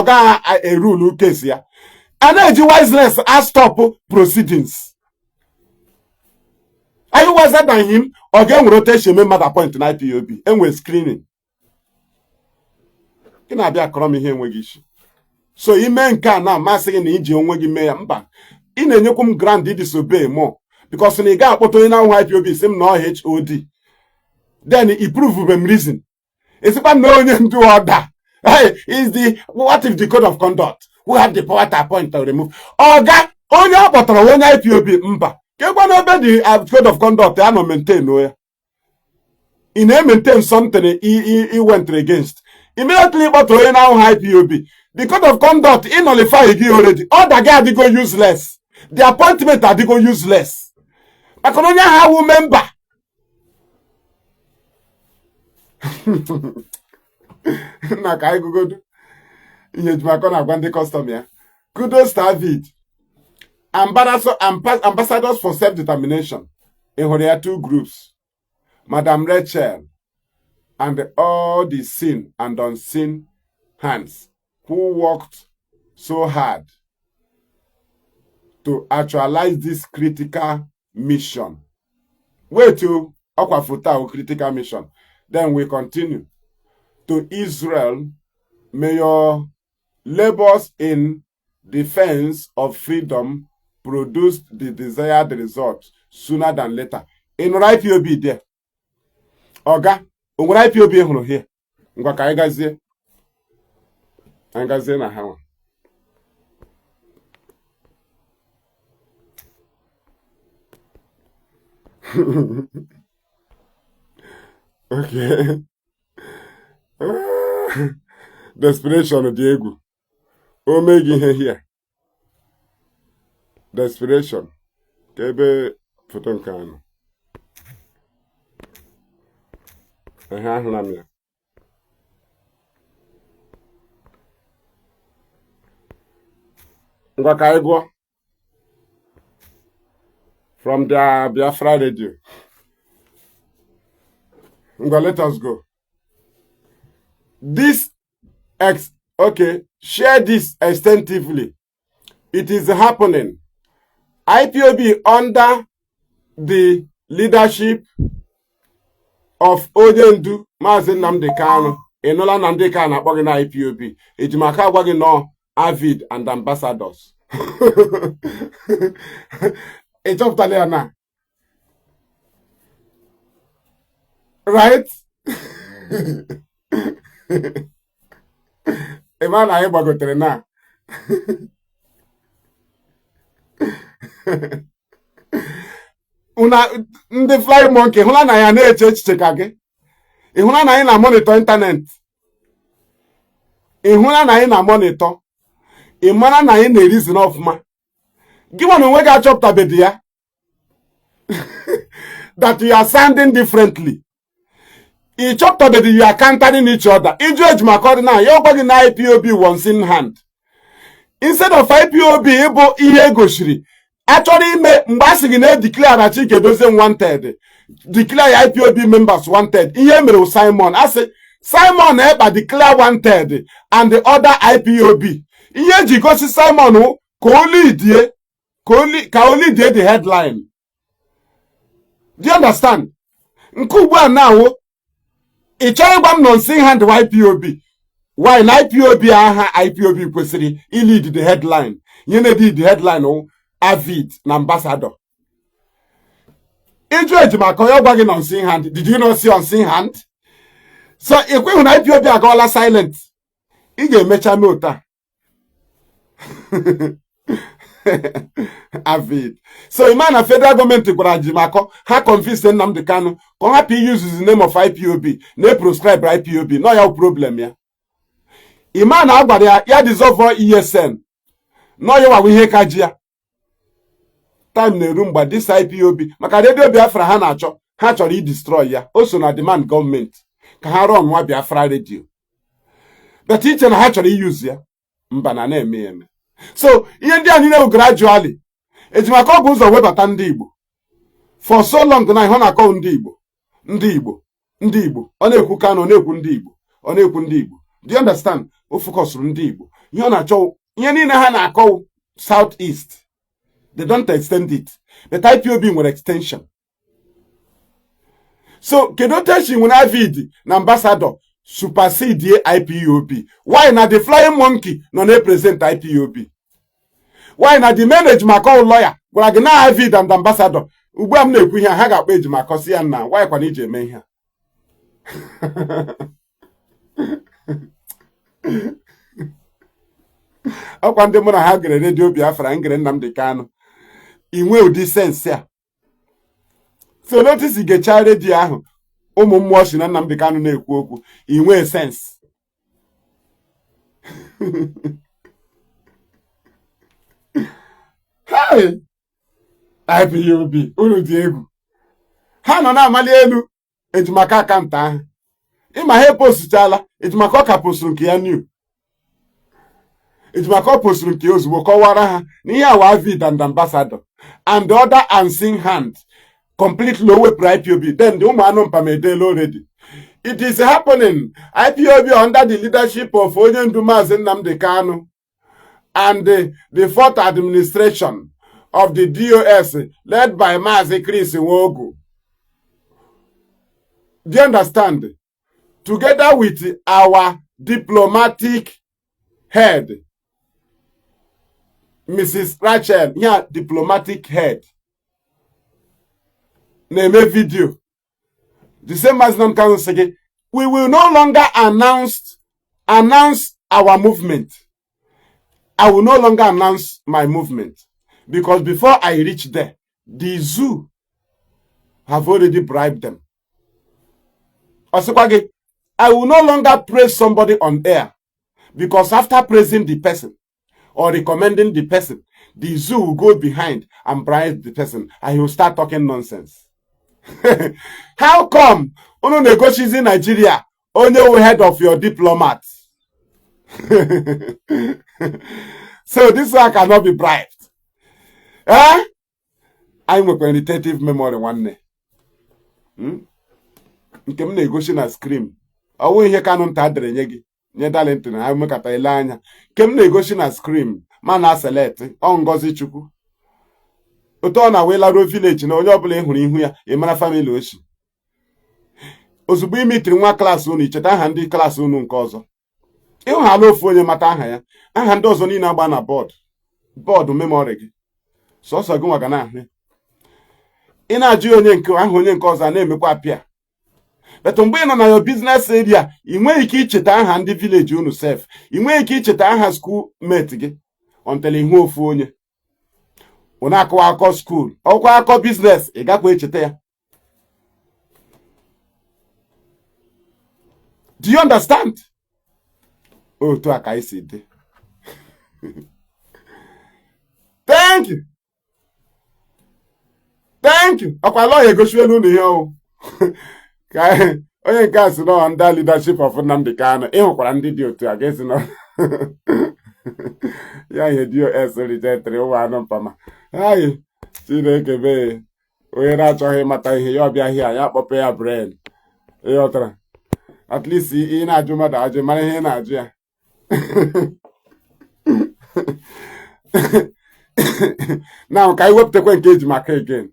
ga a rule case ya. And G wiseness as stop proceedings. Are you wiser than him? Again, rotation member point in IPOB. And we're screening. You know, be a crummy here with issue. So, you men can now massing in India when you may back. In a new grant did disobey more. Because when he got put in our IPOB, same no HOD. Then he proved them reason. It's about knowing him to order. Hey, is the what if the code of conduct? Who have the power to appoint or remove? Oga, only about one IPOB mba. The code of conduct I don't maintain no. He maintain something he went against. Immediately but to now IPOB. The code of conduct he nullify it already. All the guy they go useless. The appointment are they go useless. But can only have a member. Na kai go do. Inye juma kona gwande custom ya. Kudos to AVID. Ambassadors for self-determination. In there are two groups. Madam Rachel and all the seen and unseen hands who worked so hard to actualize this critical mission. Wait till Okwafuta critical mission. Then we continue. To Israel, may your labors in defense of freedom produce the desired result sooner than later. In IPOB there. Oga, unwere IPOB hụrụ here. Ngwa ka anyị gazie. Anyị gazie na ha. Okay. Desperation dị egwu. O meghị ihe here. Desperation. Ka ebe foto nke anọ. Ahụla m ya. Ngwa ka anyị gụọ. From the Biafra radio. Ngwa, let us go. Share this extensively. It is happening. IPOB under the leadership of Ojendu Mazi Nnamdi Kanu. Enola Nnamdi Kanu akpọghị na IPOB. Ejimaka agwaghị no AVID and ambassadors. Echọpụtala ya na. Right? Ema na anyị gbagotere na. Una ndị fly monkey hụla na ya na-eche echiche ka gị. Ihuna na ina monitor internet. Ihuna na ina monitor. Imana na ina reason of ma. Give on we ga chop tabedi ya. That you are sounding differently. You chop tabedi, you are countering each other. Iju ejima now, you're going na IPOB once in hand. Instead of IPOB able ihe goshiri. Actually, Mbasi na declare that Chike doesn't wanted. Declare IPOB members wanted. Ihe mere Simon. I say Simon eba declare wanted and the other IPOB. Ihe jigosi Simon who ka only die the headline. Do you understand? Nkugwa now ichayibam non sing hand IPOB. Why IPOB aha IPOB kwesiri lead the headline. Yene did the headline o AVID na ambassador. Iju ejima ko yo gbagi on sing hand. Did you not see on sing hand? So if we na IPOB agola silent. I ga-emecha note AVID. So imana federal government gwara Jimako ha confuse Nnamdi Kanu ko happy use the name of IPOB na proscribe IPOB no ya problem ya. Imana agbara ya dissolve ESN no ya wa ihe kajia. Time na eru mgba this IPOB maka radio Biafra ha na-achọ ha chọrọ I destroy ya. O so na demand government ka ha run nwa Biafra radio. But iche na ha chọrọ I use ya mba na eme. So ihe ndị anyị na gradually ejimako bụ ụzọ webata ndị Igbo for so long na ihe na-akọ ndị Igbo ọ na-ekwu Kanu ọ na-ekwu ndị Igbo do you understand o focus ndị Igbo ihe ọ na-achọ ihe niile ha na-akọ South East they don't extend it but IPOB nwere extension. So kedu teshi nwere AVID na ambassador supersede IPOB. Why na the flying monkey no represent IPOB? Why na the management call lawyer gwara gị na AVID and ambassador ugbu a m na-ekwu ihe ha ga-akpa ejimako si ya na why kwa na ije eme ihe ọkwa ndị mụ na ha gere redio Biafra ngere Nnamdi Kanu inwe ụdị sense ya. So notice i gecha redio ahụ ụmụ mmụọ si na Nnamdi Kanu na-ekwu okwu inwe sense. Hey, IPOB unu dị egwu ha nọ na-amali elu ejimaka akanta ahụ ịma ha postchala ejimaka ọka posturu nke ya new ejimaka posturu nke ozugbo kọwara ha na ihe awa AVID and ambassador and the other unseen hand completely owepụrụ IPOB. Then the ụmụ mpamedele already. It is happening. IPOB under the leadership of onye ndu Mazi Nnamdi Kanu and the fourth administration of the DOS led by Mazi Chris Nwogu. Do you understand? Together with our diplomatic head, Mrs. Rachel, yeah, diplomatic head. Name a video. The same as Nnamdi Kanu say, we will no longer announce our movement. I will no longer announce my movement because before I reach there, the zoo have already bribed them. Osekwage, I will no longer praise somebody on air because after praising the person or recommending the person, the zoo will go behind and bribe the person and he will start talking nonsense. How come unu negotiate in Nigeria only head of your diplomat? So this one cannot be bribed. Eh? I'm a quantitative memory one day. Nke m negotiate na scream. Owo ihe Kanu nta adere nye gi. Nye talent na ha mekata ile anya. Nke m negotiate na scream. Mana select o Ngozi Chukwu. Oto na we laro village na onye obula ihuru ihu ya emara family oshi. Ozugbo imitri nwa class unu icheta aha ndị class unu nke ọzọ. Ihu ha lo ofu onye mata aha ya. Aha ndị ọzọ niile agba na board memory gị. Sọsọ gị nwa ga na ahụ. Ị na-ajụ onye nke ahụ onye nke ọzọ na-emekwa apịa. But mgbe ị nọ na your business area, ị nweghị ike icheta aha ndị village unu sef. Ị nweghị ike icheta aha school mate gị until ihu ofu onye. Una akọ akọ school, ọkwa akọ business, ị gakwa echeta ya. Do you understand? Oh, to aka isi dị. Thank you. Thank you. Ọkwa lawyer egosiwe n'ụlọ ihe ọwụ. Ka onye nke a si nọ under leadership of Nnamdi Kanu. Ịhụkwara ndị dị otu a ga-esi nọ. Ya ihe DOS rijetịrị ụwa anụ mpama. Ayi, Chineke mee onye na-achọghị ịmata ihe ya ọbịa hịa ya kpọpụ ya brain. Ịghọtara? At least ị na-ajụ mmadụ ajụ mara ihe ị na-ajụ ya. Now ka anyị wepụtakwa nke eji maka again.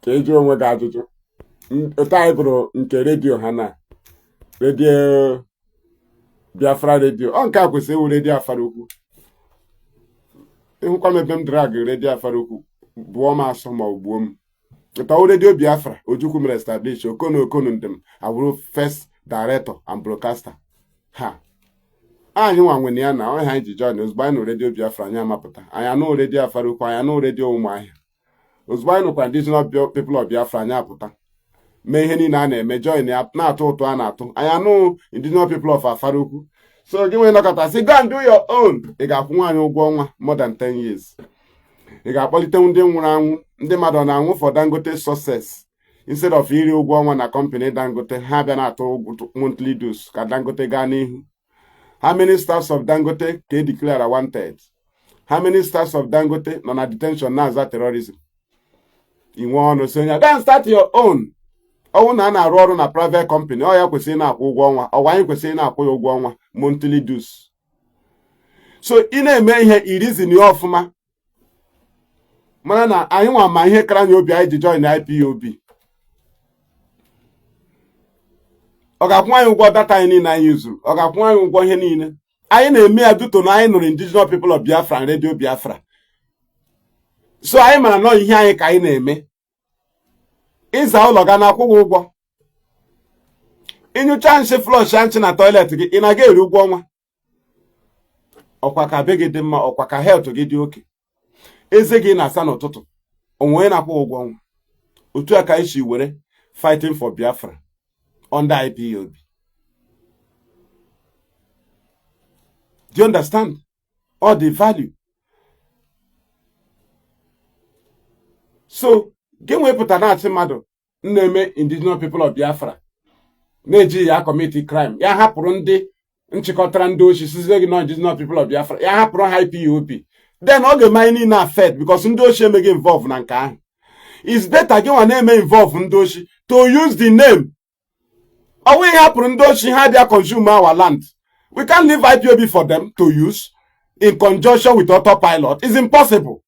Ka eji onwe gị ajụjụ. Otu anyị gụrụ nke redio ha na redio Biafra redio. Ọ nke a kwesịrị iwu redio Afara Ukwu. Ịhụkwa m ebe m drag redio Afara Ukwu bụọ m asọ ma ọ gbuo m. Ịtawo redio Biafra Ojukwu mere establish Okonu ndem abụrụ first director and broadcaster. Ha anyị nwa nwere ya na ọha anyị ji join ozugbo anyị nụ redio Biafra anyị amapụta. Anyị anụ redio Afara Ukwu, anyị anụ redio Ụmụahịa. Ozugbo anyị nụkwa indigenous people of Biafra anyị apụta. Mee ihe niile a na-eme join ya na-atụ ụtụ a na-atụ. Anyị anụ indigenous people of Afara Ukwu. So gị nwee nọkọta sị go and do your own. Ị ga-akwụ nwaanyị ụgwọ ọnwa more than 10 years. Ị ga-akpọlite ndị nwụrụ anwụ, ndị mmadụ na-anwụ for Dangote success. Instead of iri ụgwọ ọnwa na company Dangote, ha bịa na-atụ monthly dues ka Dangote gaa n'ihu. How many staffs of Dangote ka declare wanted? How many staffs of Dangote nọ na detention na-aza terrorism? Inwe ọnụ so onye, then start your own. Ọnwụ na a na-arụ ọrụ na private company, ọ ya kwesịrị na-akwụ ụgwọ ọnwa, ọwa anyị kwesịrị na-akwụ ya ụgwọ ọnwa, monthly dues. So ị na-eme ihe irizin ya ọfụma, mana na anyị nwa ma ihe kara anyị obi anyị ji join IPOB. Ọ ga-akwụ anyị ụgwọ data anyị niile anyị zuru, ọ ga-akwụ anyị ụgwọ ihe niile. Anyị na-eme ya duto na anyị nụrụ indigenous people of Biafra and radio Biafra. So anyị mara nọ ihe anyị ka anyị na-eme. Ịza ụlọ ga na-akwụ gị ụgwọ. Ịnyụcha nshi flush nchi na toilet gị, ị na-aga eri ụgwọ ọnwa. Ọkwa ka be gị dị mma, ọkwa ka health gị dị oke. Eze gị na-asa n'ụtụtụ, onwe na-akwụ ụgwọ ọnwa. Otu a ka anyị si were fighting for Biafra under IPOB. Do you understand all the value? So, gị wepụta na-achị mmadụ na-eme indigenous people of Biafra na-eji ya commit crime, ya hapụrụ ndị nchịkọtara ndị ochi sizie gị na indigenous people of Biafra, ya hapụrụ ha IPOB. Then ọ ga-eme anyị niile affect because ndị ochi emeghị involve na nke ahụ. It's better gị nwa na-eme involve ndị ochi to use the name. Ọ we hapụrụ ndị ochi ha bịa consume our land. We can't leave IPOB for them to use in conjunction with autopilot. It's impossible.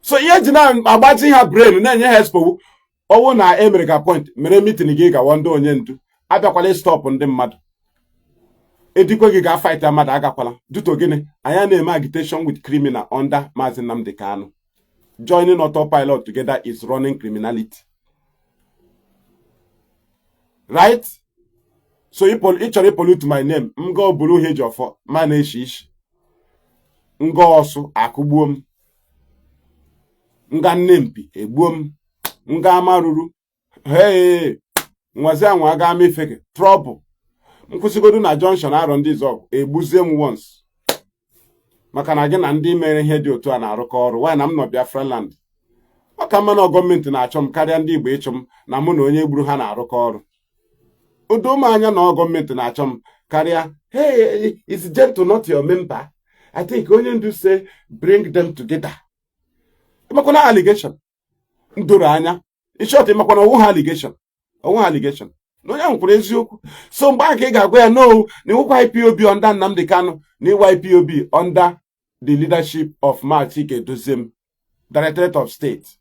So ihe ji na-agbaji ha brain na-enye ha expo ọwụ na America point mere meeting gị gawa ndị onye ndu abịakwala stop ndị mmadụ. Edikwe gị ga-fight mmadụ agakwala. Duto gịnị? Anyị na-eme agitation with criminal under Mazi Nnamdi Kanu. Joining autopilot together is running criminality. Right? So ị chọrọ pollute my name, m ga buru ihe ji ọfọ ma na-eshi ishi. Nga ọsụ akụgbuo m. Nga nnempi egbuo m. Nga amaruru. Hey, nwazi anwa aga amefeke trouble. Nkwụsịgodu na junction arọ ndị zọg egbuzie m once. Maka na gị na ndị mere ihe dị otu a na-arụkọ ọrụ. Why na m nọ Biafra land? Ọ ka mma na gọọmenti na-achọ m karịa ndị Igbo ịchụ m na mụ na onye gburu ha na-arụkọ ọrụ. Udo m anya na gọọmenti na-achọ m karịa, hey, it's gentle not your member. I think onye ndu say bring them together. Ịmakwana allegation. Ndoro anya. Ishọt ịmakwana ọwụ ha allegation. Ọwụ ha allegation. Na onye ahụ kwuru eziokwu. So mgbe aka ị ga-agwa ya no, na ịwụkwa IPOB under Nnamdi Kanu, na ịwa IPOB under the leadership of Mazi Kedoziem, Directorate of State.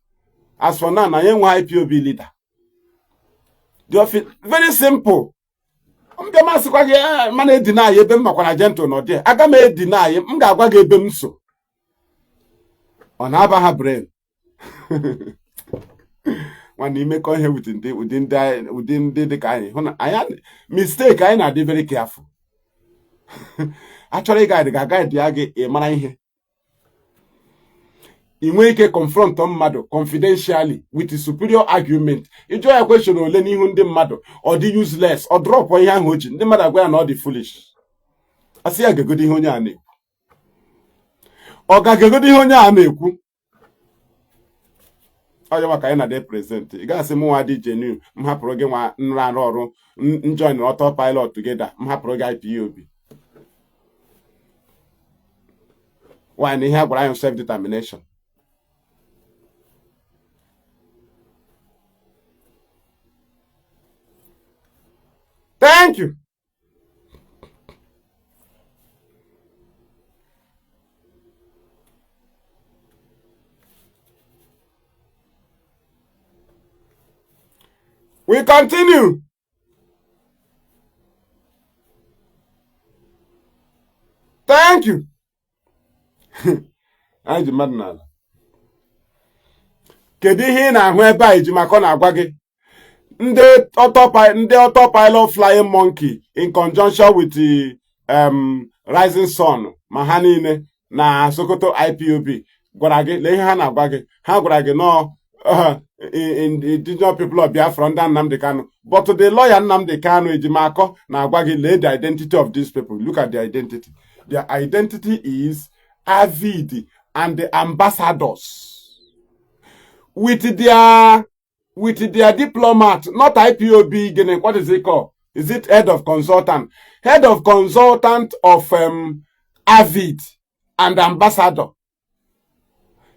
As for now, na anyị nwe IPOB leader. The office, very simple. Mbịa masịkwa gị mana edina ebe m makwana gentle nọ dị. Aga m edina m ga-agwa gị ebe m so. Ọ na-aba ha brain. Nwanne imekọ ihe ụdị ndị dị ka anyị. Hụ na anyị mistake anyị na-adị very careful. Achọrọ ịgaịdị ga-agaịdị ya gị ịmara ihe. inwe ike confront mmadụ confidentially with a superior argument. Ịjụọ ya question ole n'ihu ndị mmadụ, ọ dị useless, ọ drop ihe ahụ o ji, ndị mmadụ agwa ya na ọ dị foolish. Asị ya gegodi ihe onye a na-ekwu. Ọ ga-gegodi ihe onye a na-ekwu. Onye maka anyị na dey present. Ị ga-asị m nwa dị genuine, m hapụrụ gị nwa nrụ ọrụ join autopilot together, m hapụrụ gị IPOB. Why na ihe a gwara anyị self-determination. Thank you. We continue. Thank you. Anyị ji mmadụ n'ala. Kedu ihe ị na-ahụ ebe a iji maka ọ na-agwa gị? Ndị autopilot flying monkey in conjunction with the rising sun ma ha niile na Sokoto IPOB gwara gị lee ihe ha na-agwa gị. Ha gwara gị no indigenous people of Biafra under Nnamdi Kanu. But the lawyer Nnamdi Kanu Ejimako na-agwa gị lee the identity of these people. Look at their identity. Their identity is AVID and the ambassadors with their diplomat, not IPOB. What is it called? Is it head of consultant? Head of consultant of AVID and ambassador.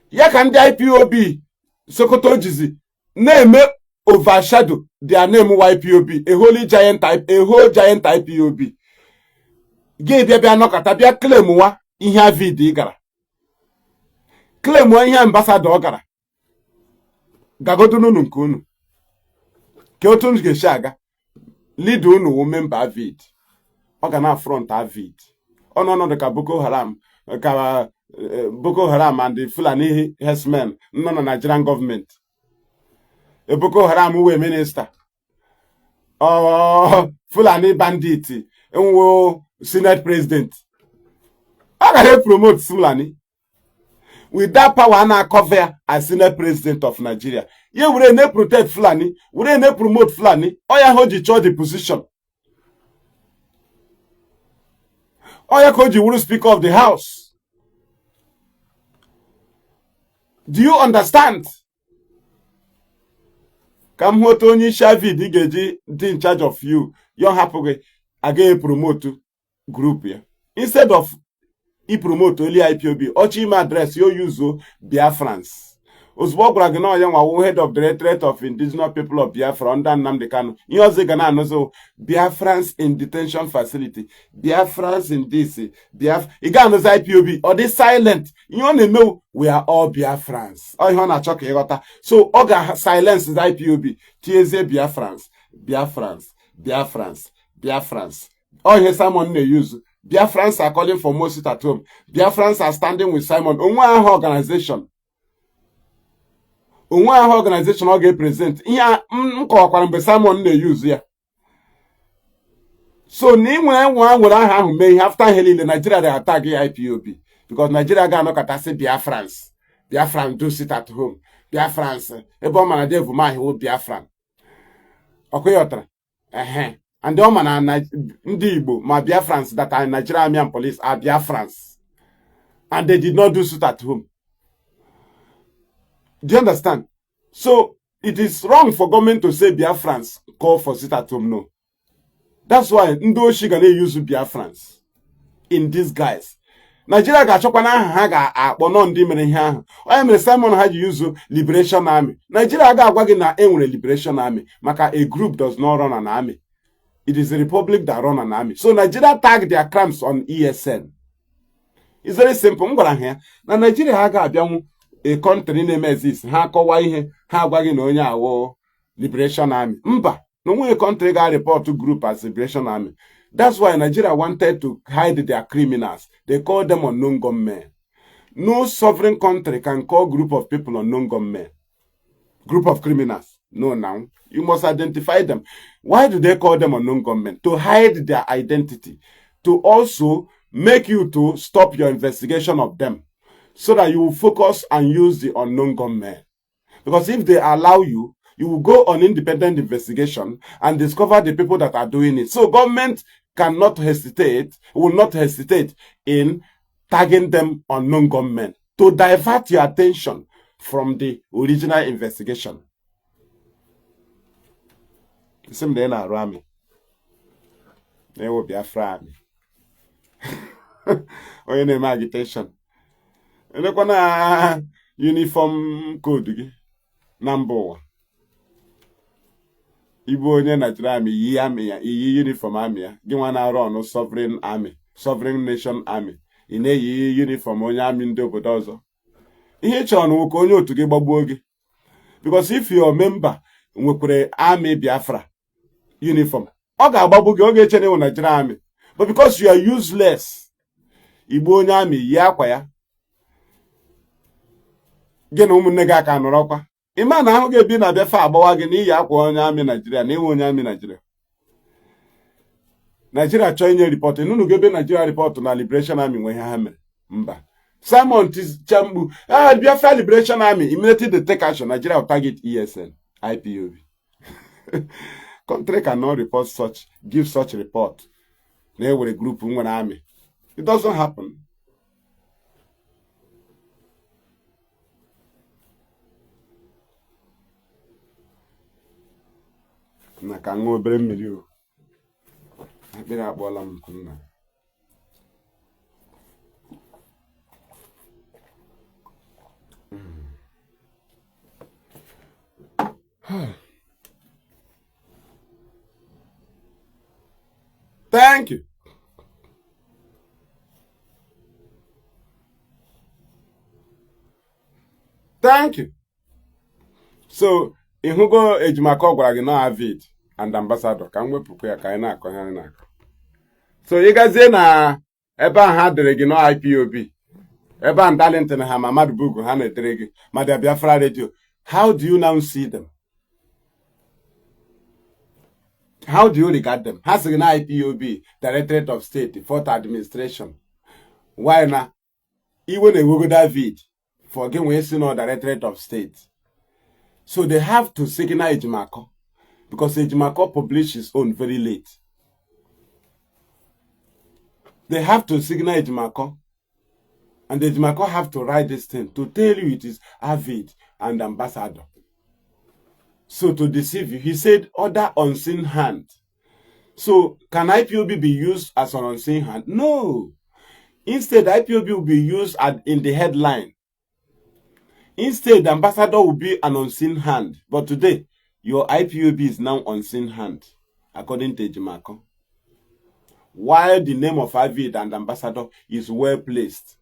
Ya can the IPOB Sokoto jizi name overshadow their name YPOB, a whole giant IPOB. Gị bịa nọkọta bịa claim wa ihe AVID gara. Claim wa ihe ambassador gara. Gagodo nunu nke unu. Ke otu unu ga-esi aga. Lead unu wu member AVID. Ọ ga na front AVID. Ọnọdụ ka Boko Haram and the Fulani herdsmen nọ na Nigerian government. Boko Haram we minister. Fulani bandit enwo Senate president. How can they promote Fulani? With that power na cover as Senate president of Nigeria. You will not protect Fulani, will not promote Fulani, or you hold the position. Or you hold the speaker of the house. Do you understand? Come what only AVID in charge of you. You're happy again promote group here. Instead of promote only IPOB, or email address you use Biafrans. Oswald head of Directorate of Indigenous People of Biafra under Nnamdi Kanu. You also gonna know Biafrans in detention facility. Biafrans in this. You got IPOB or they silent. You only know we are all Biafrans. Oh, you wanna talk about so Oga silence is IPOB. TSA Biafrans. Oh, here's someone they use. Biafrans are calling for more sit at home. Biafrans are standing with Simon. One organization. One organization will get present. Yeah, Simon they use here. So, one will have may after hailing the Nigeria they attack IPOB. Because Nigeria got no catastrophe Biafrans. Biafrans do sit at home. Biafrans. A bomb and a devil my whole Biafran. Okay, otra. And the woman and Ndibo, my Biafrans that are in Nigerian police are Biafrans. And they did not do suit at home. Do you understand? So, it is wrong for government to say Biafrans call for sit at home, no. That's why Ndoshi gonna use Biafrans in disguise. Nigeria ga chokwana ha ga akpono ndi mere ihe ahụ. Onye mere Simon ha ji use Liberation Army. Nigeria ga agwa gị na enwere Liberation Army maka a group does not run an army. It is the republic that run an army. So Nigeria tag their crimes on ESN. It's very simple. Ngwara here. Na Nigeria ha ga abịanwu a country name exist. Ha akọwa ihe ha agwa gị na onye awo Liberation Army. Mba, no one country ga report to group as Liberation Army. That's why Nigeria wanted to hide their criminals. They call them unknown gunmen. No sovereign country can call group of people unknown gunmen. Group of criminals. No, now. You must identify them. Why do they call them unknown gunmen? To hide their identity. To also make you to stop your investigation of them. so that you will focus and use the unknown gunmen. Because if they allow you, you will go on independent investigation and discover the people that are doing it. So government cannot hesitate, will not hesitate in tagging them unknown gunmen to divert your attention from the original investigation. Same day na Rami. They will be Biafra. Or your name agitation. And look on uniform code. Number one. Ibu onye Nigeria army yi army ya iyi uniform army ya gị nwa na run sovereign army sovereign nation army ị na-eyi uniform onye army ndị obodo ọzọ ihe chọrọ nwoke onye otu gị gbagbuo gị because if your member nwekwere army Biafra uniform ọ ga-agbagbu gị ọ ga-eche na ịwụ Nigeria army but because you are useless igbu onye army yi akwa ya gị na ụmụnne gị aka nọrọkwa Ima na ahụ ga-ebi na Biafra agbawa gị n'iyi akwa onye amị Nigeria na inwe onye amị Nigeria. Nigeria chọọ inye report nunu ga-ebe Nigeria report na Liberation Army nwe ihe ha mere. Mba. Simon Chambu, Biafra Liberation Army immediately they take action. Nigeria will target ESN, IPOB. Country cannot report such, give such report. They were a group one army. It doesn't happen. Na ka ṅụọ obere mmiri o akpịrị akpọọla m nna Thank you. Thank you. So Ihugo ejimako gwara gị na AVID and ambassador ka m wepụkwa ya ka anyị na-akọ ihe anyị na-akọ. So ị gazie na ebe ahụ ha dere gị na IPOB ebe ahụ Darlington ha ma mmadụ bugu ha na-edere gị ma the Biafra radio. How do you now see them? How do you regard them? Ha sị gị na IPOB Directorate of State Fourth Administration. Why na iwe na-ewogo AVID for gị wee si na Directorate of State. So they have to signal Ejimako because Ejimako published his own very late. They have to signal Ejimako and Ejimako have to write this thing to tell you it is AVID and ambassador. So to deceive you, he said other unseen hand. So can IPOB be used as an unseen hand? No. Instead, IPOB will be used in the headline. Instead, the ambassador will be an unseen hand. But today, your IPOB is now unseen hand, according to Ejimako. While the name of AVID and ambassador is well placed.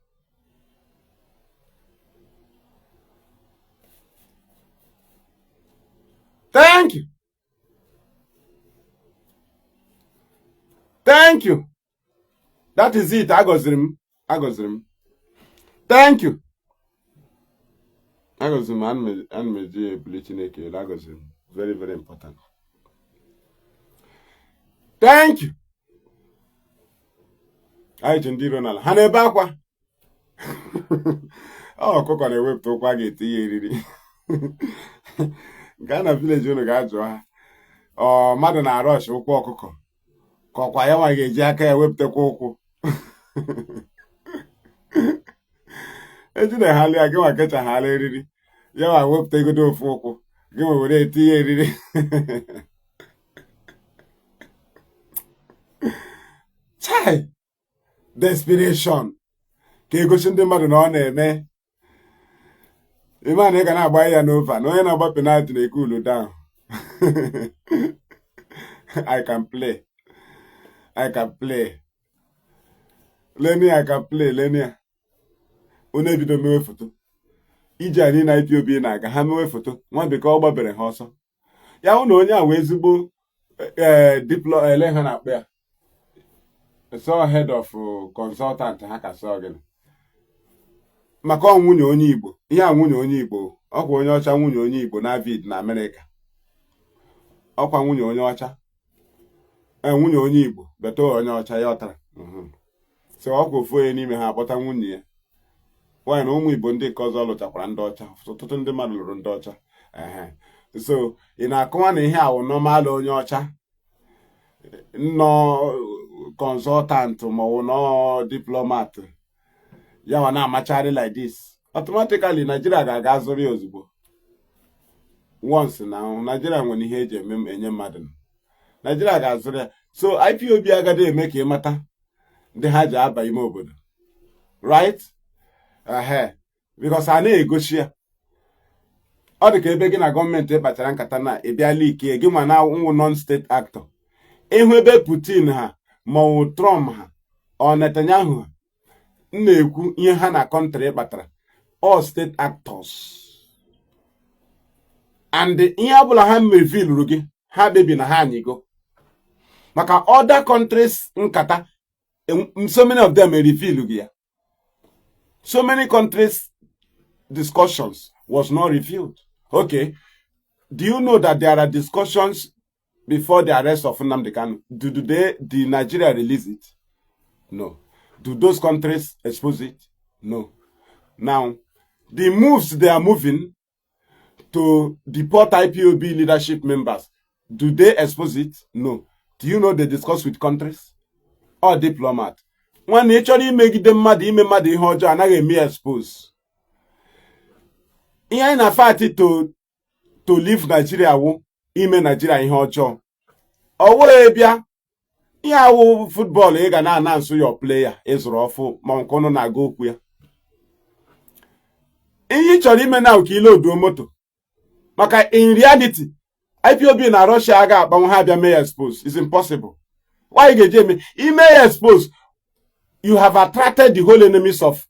Thank you. Thank you. That is it. Agozrim. Thank you. Agozrim and Meji Bulichineke. Agozrim. Very, very important. Thank you. I Jendi Ronald. Hanebakwa. Oh, cook on a web to Quagget. Ghana village unu ga-ajụ ha mmadụ na-arọsh ụkwụ ọkụkọ ka ọkwa ya nwa ga-eji aka ya wepụtakwa ụkwụ eji na hali gị nwa kecha hala eriri ya nwa wepụta egodo ofu ụkwụ gị nwe were etinye eriri chai desperation ka egosi ndị mmadụ na ọ na-eme Iman ị ga na-agba ya n'ova na onye na-agba penalty na-ekulu down. I can play. Lenny, I can play. Lenny. Unu ebido mewe foto. Iji anyị na IPOB na-aga ha mewe foto. Nwa bekee ọ gbabere ha ọsọ. Ya hụ na onye a wee ezigbo ele ha na-akpa ya. So head of consultant ha ka sọ gịnị. Maka nwunye onye Igbo ihe a nwunye onye Igbo ọkwa onye ọcha nwunye onye Igbo na AVID na America ọkwa nwunye onye ọcha nwunye onye Igbo beto onye ọcha ya ọtara so ọkwa ofu onye n'ime ha akpọta nwunye ya why na ụmụ Igbo ndị nke ọzọ lụchakwara ndị ọcha ọtụtụ ndị mmadụ lụrụ ndị ọcha so ị na-akọwa na ihe awụ nọmalụ onye ọcha nọ consultant maọbụ nọ diplomat ya wa na-amachari like this automatically Nigeria ga-aga azụrụ ya ozugbo once na Nigeria nwere ihe eji enye mmadụ Nigeria ga-azụrụ ya. So IPOB agadi eme ka ịmata ndị ha ji aba ime obodo, right? Because a na-egosi ya ọ dị ka ebe gị na gọọmenti ịkpachara nkata na ịbịala ike gị ma na nwụ non-state actor ịhụ ebe Putin ha maọbụ Trump ha ọ Netanyahu ha na-ekwu ihe ha na kọntrị kpatara all state actors and ihe ọbụla ha meviluru gị ha bebi na ha anyigo maka other countries nkata so many of them reveal gị ya. So many countries discussions was not revealed. Okay, do you know that there are discussions before the arrest of Nnamdi Kanu? Did Nigeria release it? No. Do those countries expose it? No. Now, the moves they are moving to deport IPOB leadership members, do they expose it? No. Do you know they discuss with countries or diplomat? When actually make them mad, ime mad ihe ọjọọ anaghị eme expose. Ihe na fight to leave Nigeria wụ ime Nigeria ihe ọjọọ. Owo bịa ihe awụ football ị ga na-announce your player ịzụrụ ọfụ ma nke ọnụ na-aga okwu ya. Ihe chọrọ ime na ka ile oduo moto. Maka in reality, IPOB na Russia aga akpanwe ha bịa mee expose. It's impossible. Why you get ime expose? You have attracted the whole enemies of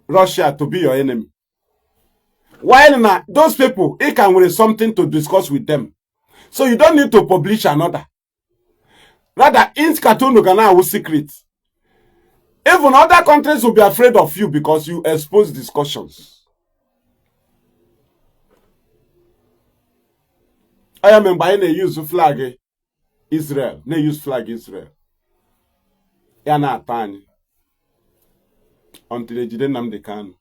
Russia to be your enemy. While now, those people, it can with something to discuss with them. So you don't need to publish another. Rather, in cartoon will secret. Even other countries will be afraid of you because you expose discussions. I remember they use flag Israel. They use flag Israel. Yana Pani until they didn't Nnamdi Kanu.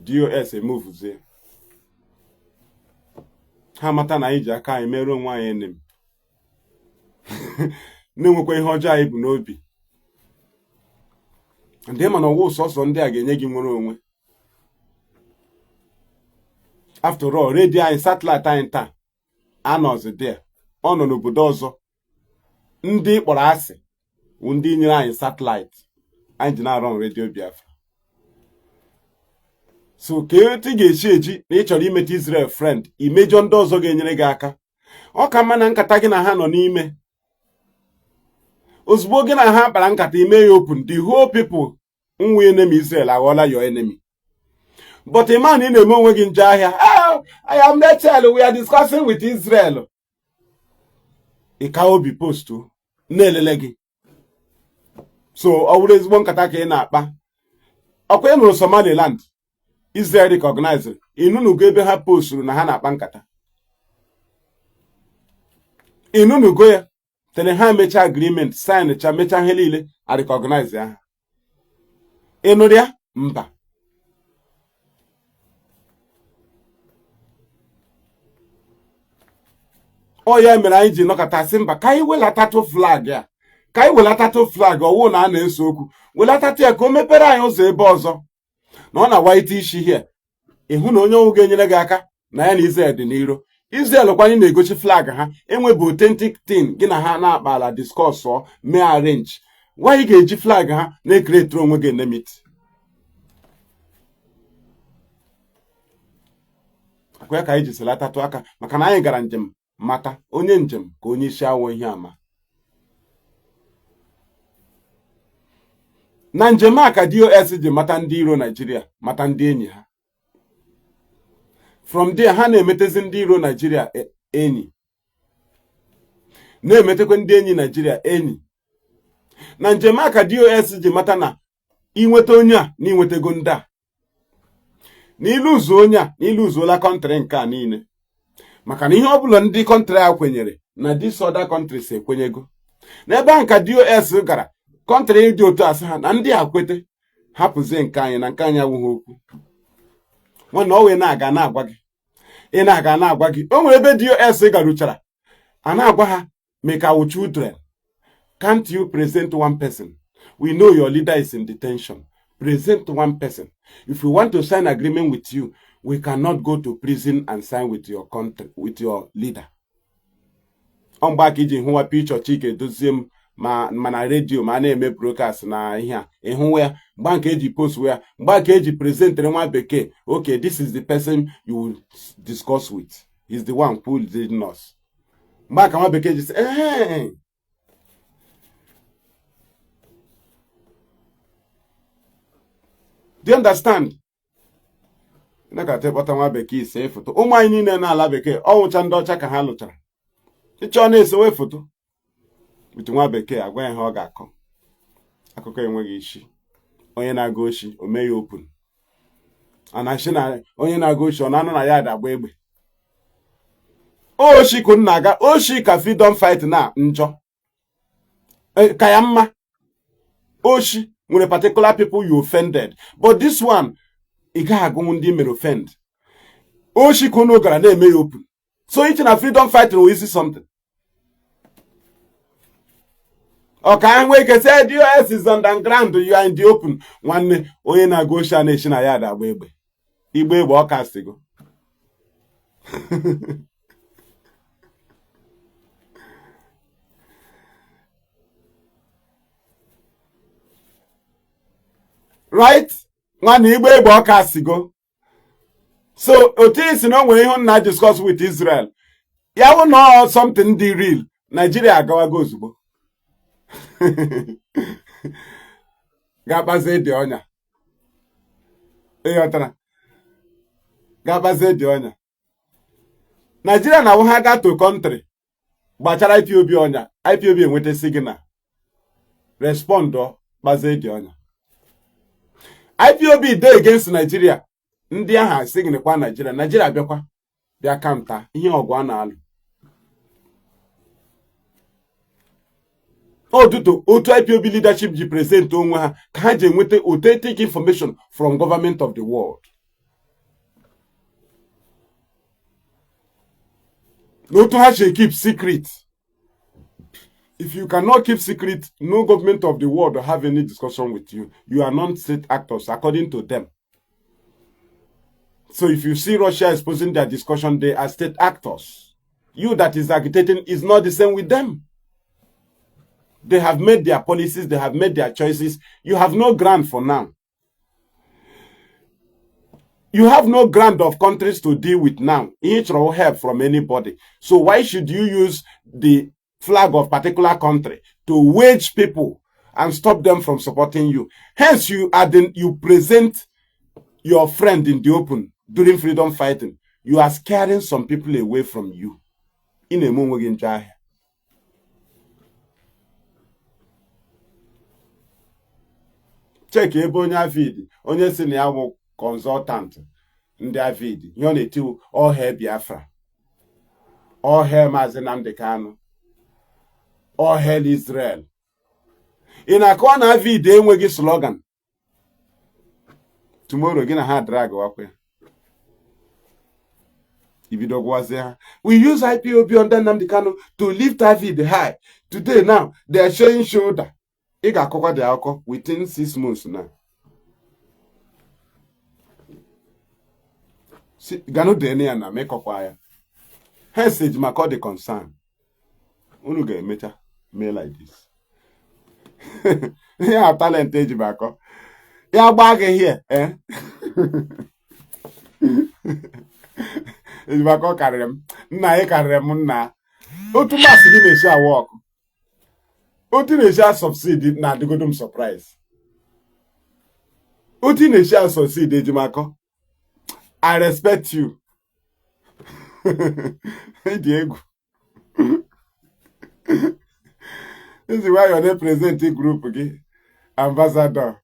DOS a move there. Hamata na iji aka emerụ onwe anyị enemy. Na-enwekwa ihe ọjọọ anyị bụ n'obi. Ndị ma na ọwụ sọsọ ndị a ga-enye gị nwere onwe. After all, radio anyị satellite anyị taa anọzi there. Ọ nọ n'obodo ọzọ. Ndị kpọrọ asị ndị nyere anyị satellite anyị ji na-arụ radio Biafra. So ka etu ga-echi eji na ị chọrọ imeta Israel friend imejọ ndị ọzọ ga-enyere gị aka. Ọ ka mma na nkata gị na ha nọ n'ime. Ozugbo gị na ha kpara nkata ime ya open, the whole people nwe enemy Israel aghọọla your enemy. But a man ị na-eme onwe gị nje ahịa. Oh, I am Netel, we are discussing with Israel. Ị ka obi post na-elele gị. So ọ wụrụ ezigbo nkata ka ị na-akpa. Ọkwa nụrụ Somaliland Israel recognized inunugo ebe ha posturu na ha na-akpa nkata. Inunugo ya tele ha mecha agreement sign cha mecha ihe niile a recognize ya. Ịnụrụ ya mba. Ọ ya mere anyị ji nọkọta sị mba ka anyị welatatu flag ya. Ka anyị welatatu flag ọwụ na a na-eso okwu. Welatatu ya ka o mepere anyị ụzọ ebe ọzọ. Na ọ na-awa ite isi here. Ịhụ na onye ọnwụ ga-enyere gị aka na ya na Israel dị n'iro. Israel kwanye na-egochi flag ha enwebụ authentic thing gị na ha na-akpala discuss ọ mee arrange. Why ga-eji flag ha na-ekrete onwe gị enmity? Akwa ka anyị ji selatatu aka maka na anyị gara njem mata onye njem ka onye isi awọ ihe ama. Na njem a ka DOS ji mata ndị iro Nigeria mata ndị enyi ha. From there ha na-emetezi ndị iro Nigeria enyi. Na-emetekwa ndị enyi Nigeria enyi. Na njem a ka DOS ji mata na inweta onye a na inwetego ndị a. N'ilu uzo onye a na ilu uzola kọntrị nke a niile. Maka na ihe ọbụla ndị kọntrị a kwenyere na this other countries ekwenyego. N'ebe a ka DOS gara kọntrị dị otu asị ha na ndị a kwete hapụzie nke anyị na nke anyị awụghị okwu nwanne ọ wee na-aga na-agwa gị ị na-aga na-agwa gị o nwere ebe DOS garuchara a na-agwa ha make our children can't you present one person? We know your leader is in detention. Present one person. If we want to sign agreement with you, we cannot go to prison and sign with your country, with your leader. On back iji hụwa picture Chike dozie m ma na radio ma na-eme broadcast na ihe a ịhụ ya mgba nke eji post where mgba nke eji present nwa bekee okay this is the person you will discuss with. He's the one who leading us. Mgba ka nwa bekee ji say do you understand? Na ka te kpọta nwa bekee ise foto ụmụ anyị niile na-ala bekee ọnwụcha ndị ọcha ka ha lụchara ịchọ na-esewe foto bitu nwa bekee agwa ya ha ọ ga-akọ akụkọ enweghị isi onye na-aga oshi o mee ya open anachi na onye na-aga oshi ọ na-anụ na ya adagba egbe oshi ka nna aga oshi ka freedom fight na njọ ka ya mma oshi nwere particular people you offended but this one ị gaghị agụnwu ndị mere offend oshi ka unu gara na-eme ya open so iche na freedom fighting will easy something ọka anyị nwee ike say DOS is underground you are in the open nwanne onye na-aga oshi a na-echi na ya adagba egbe igbe egbe ọ kastigo right nwanne igbe egbe ọ kastigo so otu isi na o nwere ihe nna discuss with Israel ya wụ na something dị real Nigeria agawago ozugbo ga-akpazi dị ọnya ịghọtara ga-akpazi dị ọnya Nigeria na ha ga to country gbachara IPOB ọnya IPOB enweta signal respond kpazi dị ọnya IPOB dey against Nigeria ndị aha signal kwa Nigeria bịa kanta ihe ọgụ a na-alụ otu IPOB leadership ji present onwe ha ka ha ji enweta authentic information from government of the world. N'otu ha ji keep secret. If you cannot keep secret, no government of the world will have any discussion with you. You are non-state actors according to them. So if you see Russia exposing their discussion, they are state actors. You that is agitating is not the same with them. They have made their policies, they have made their choices. You have no ground for now. You have no ground of countries to deal with now. Each will help from anybody. So why should you use the flag of particular country to wage people and stop them from supporting you? Hence, you present your friend in the open during freedom fighting. You are scaring some people away from you. In a moment, check ebe onye AVID onye si na ya bụ consultant ndị AVID nye na-eti all hail Biafra, all hail Mazi Nnamdi Kanu, all hail Israel. Ị na-akọwa na AVID enweghị slogan. Tomorrow gị na ha drag wakwe ibido gwazie ha we use IPOB under Nnamdi Kanu to lift AVID high. Today now they are showing shoulder. Ị ga-akọkwa dị akụkọ within 6 months now. Ganu dene ya na mekọkwa ya. Hence ejimaka dị concern. Unu ga-emecha mee like this. Ya talent ejimaka. Ya gbaa gị here, eh? Ejimaka karịrị m. Nna ya karịrị m nna. Otu masị gị na-eshi awọ ọkụ. Otu na-eshi subside na adịgodo m surprise. Otu na-eshi subside ejimaka. I respect you. Dị egwu. This is why you're not presenting group gị. Ambassador.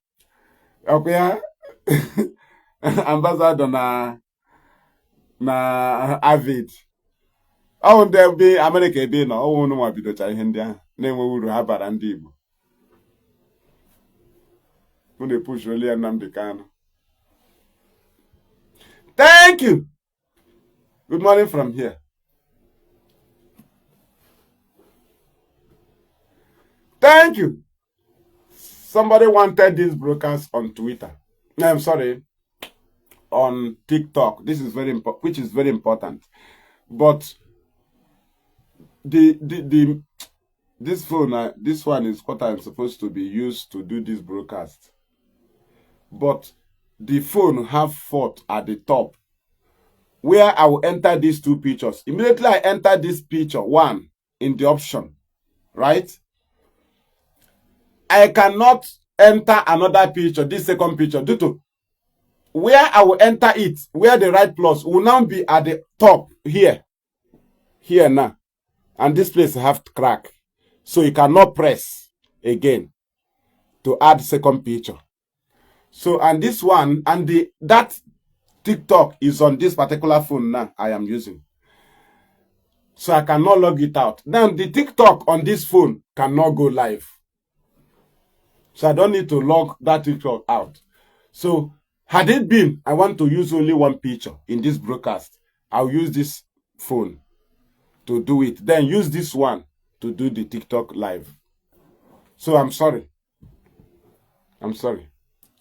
Okay, ya? Ambassador na AVID. Ọ ndị ebe America ebe nọ, ọ ụnụ nwa bidocha ihe ndị ahụ na-enwe uru ha bara ndị Igbo. When they push really Nnamdi Kanu. Thank you. Good morning from here. Thank you. Somebody wanted this broadcast on Twitter. No, I'm sorry. On TikTok. This is very important, which is very important. But this phone, this one is what I'm supposed to be used to do this broadcast. But the phone have fault at the top, where I will enter these two pictures. Immediately I enter this picture, one, in the option, right? I cannot enter another picture, this second picture, due to where I will enter it, where the right plus will now be at the top, here now. And this place have to crack. So you cannot press again to add second picture. So, and this one, and that TikTok is on this particular phone now I am using. So I cannot log it out. Then the TikTok on this phone cannot go live. So I don't need to log that TikTok out. So had it been, I want to use only one picture in this broadcast, I'll use this phone to do it. Then use this one to do the TikTok live. So I'm sorry. I'm sorry.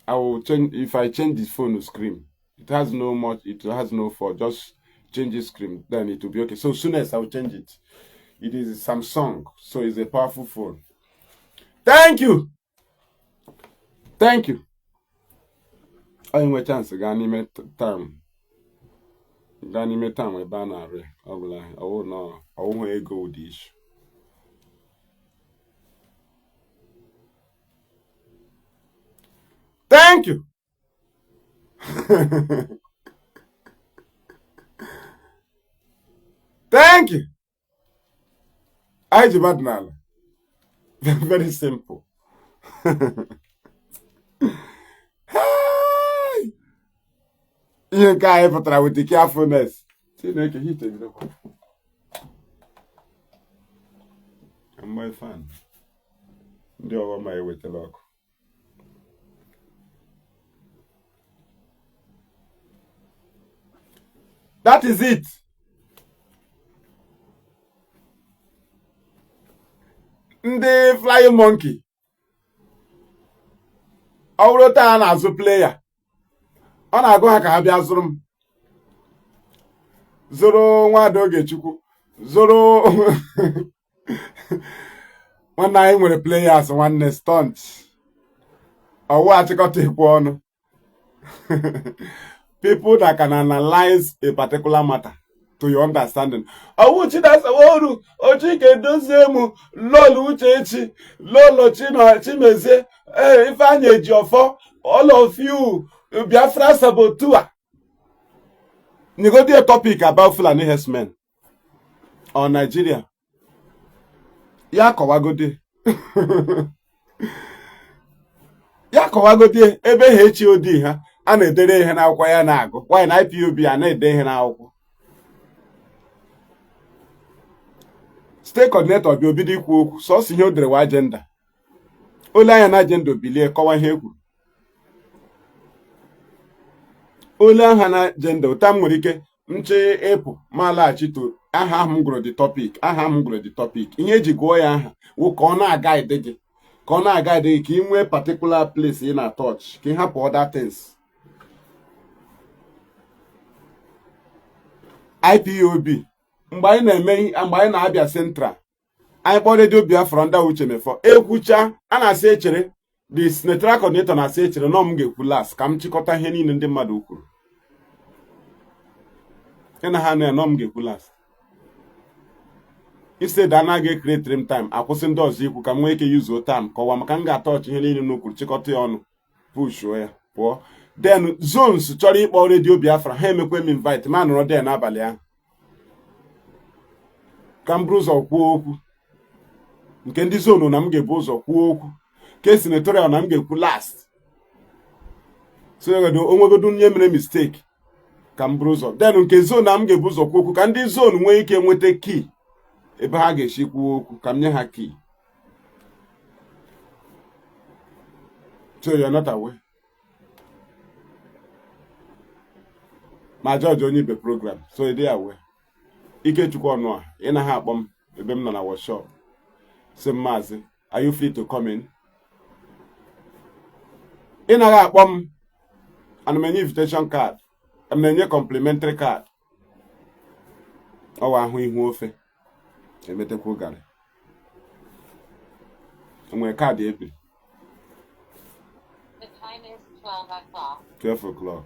I will change, if I change the phone to screen, it has no fault. Just change the screen, then it will be okay. So soon as I will change it. It is Samsung, so it's a powerful phone. Thank you. Thank you. I have a chance to go anime time. Anime time with banner. Oh no, I won't go with this. Thank you. Thank you. I now. Very simple. You can't ever with the carefulness. I'm my fan. They are my way to look. That is it. The flying monkey. Ọwụrụ taa na-azụ player. Ọ na-agụ ha ka ha bịa zụrụ m. Zụrụ Nwadị Ogechukwu. Zụrụ nwanne anyị nwere players nwanne stunt. Ọwụ achịkọta ekwu ọnụ. People that can analyze a particular matter to your understanding. Ọwụ Chidasaworu, Ochike Dozemu, Lolo Uchechi, Lolo Chimezie, Ifeanyi Ejiofor, all of you, Biafra sabotua. You go to a topic about Fulani herdsmen or Nigeria. Ya kọwagodi. Ya kọwagodi ebe HOD ha. A na-edere ihe n'akwụkwọ ya na-agụ. Why na Ipob a na-ede ihe n'akwụkwọ? State coordinator bi obido ikwu okwu sọsọ ihe o dere wa agenda. Ole anya na agenda obilie kọwa ihe ekwu. Ole aha na agenda ụta m nwere ike nche ịpụ ma laghachito aha ahụ m gụrụ the topic. Aha m gụrụ the topic. Ihe eji gụọ ya aha wụ ka ọ na-aga ide gị. Ka ọ na-aga ide gị ka ị nwee particular place ị na-touch. Ka ị hapụ other things. Ipob mgbe anyị na-abịa Central anyị kpọọ redio Biafra ndị uche mefọ ekwucha a na-asị echere the senatorial coordinator na-asị echere na m ga-ekwu last ka m chịkọta ihe niile ndị mmadụ kwuru na ha na m ga-ekwu last instead anaghị create time akwụsị ndị ọzọ ikwu ka m nwee ike yuzuo time kọwa maka m ga-atọọchị ihe niile n'ukwuru chịkọta ya ọnụ pushuo ya pụọ. Then zones chọrọ ịkpọ redio Biafra ha emekwe m invite ma nọrọ den n'abalị ahụ ka m buru ụzọ kwuo okwu nke ndị zonu na m ga-ebu ụzọ kwuo okwu ke senatorial na m ga-ekwu last so onwegodo onye mere mistake ka m buru ụzọ then nke zonu na m ga-ebu ụzọ kwuo okwu ka ndị zonu nwee ike nweta key ebe ha ga-esi kwuo okwu ka m nye ha key. So you're not aware. My judge only be program, so they are aware. Ike chukwu no in a habom, the bem na our shop. Say Mazi, are you free to come in? In a habom, and my invitation card, and my complimentary card. Oh, I'm who fe. I met a program. And my card April. The time is 12 o'clock. 12 o'clock.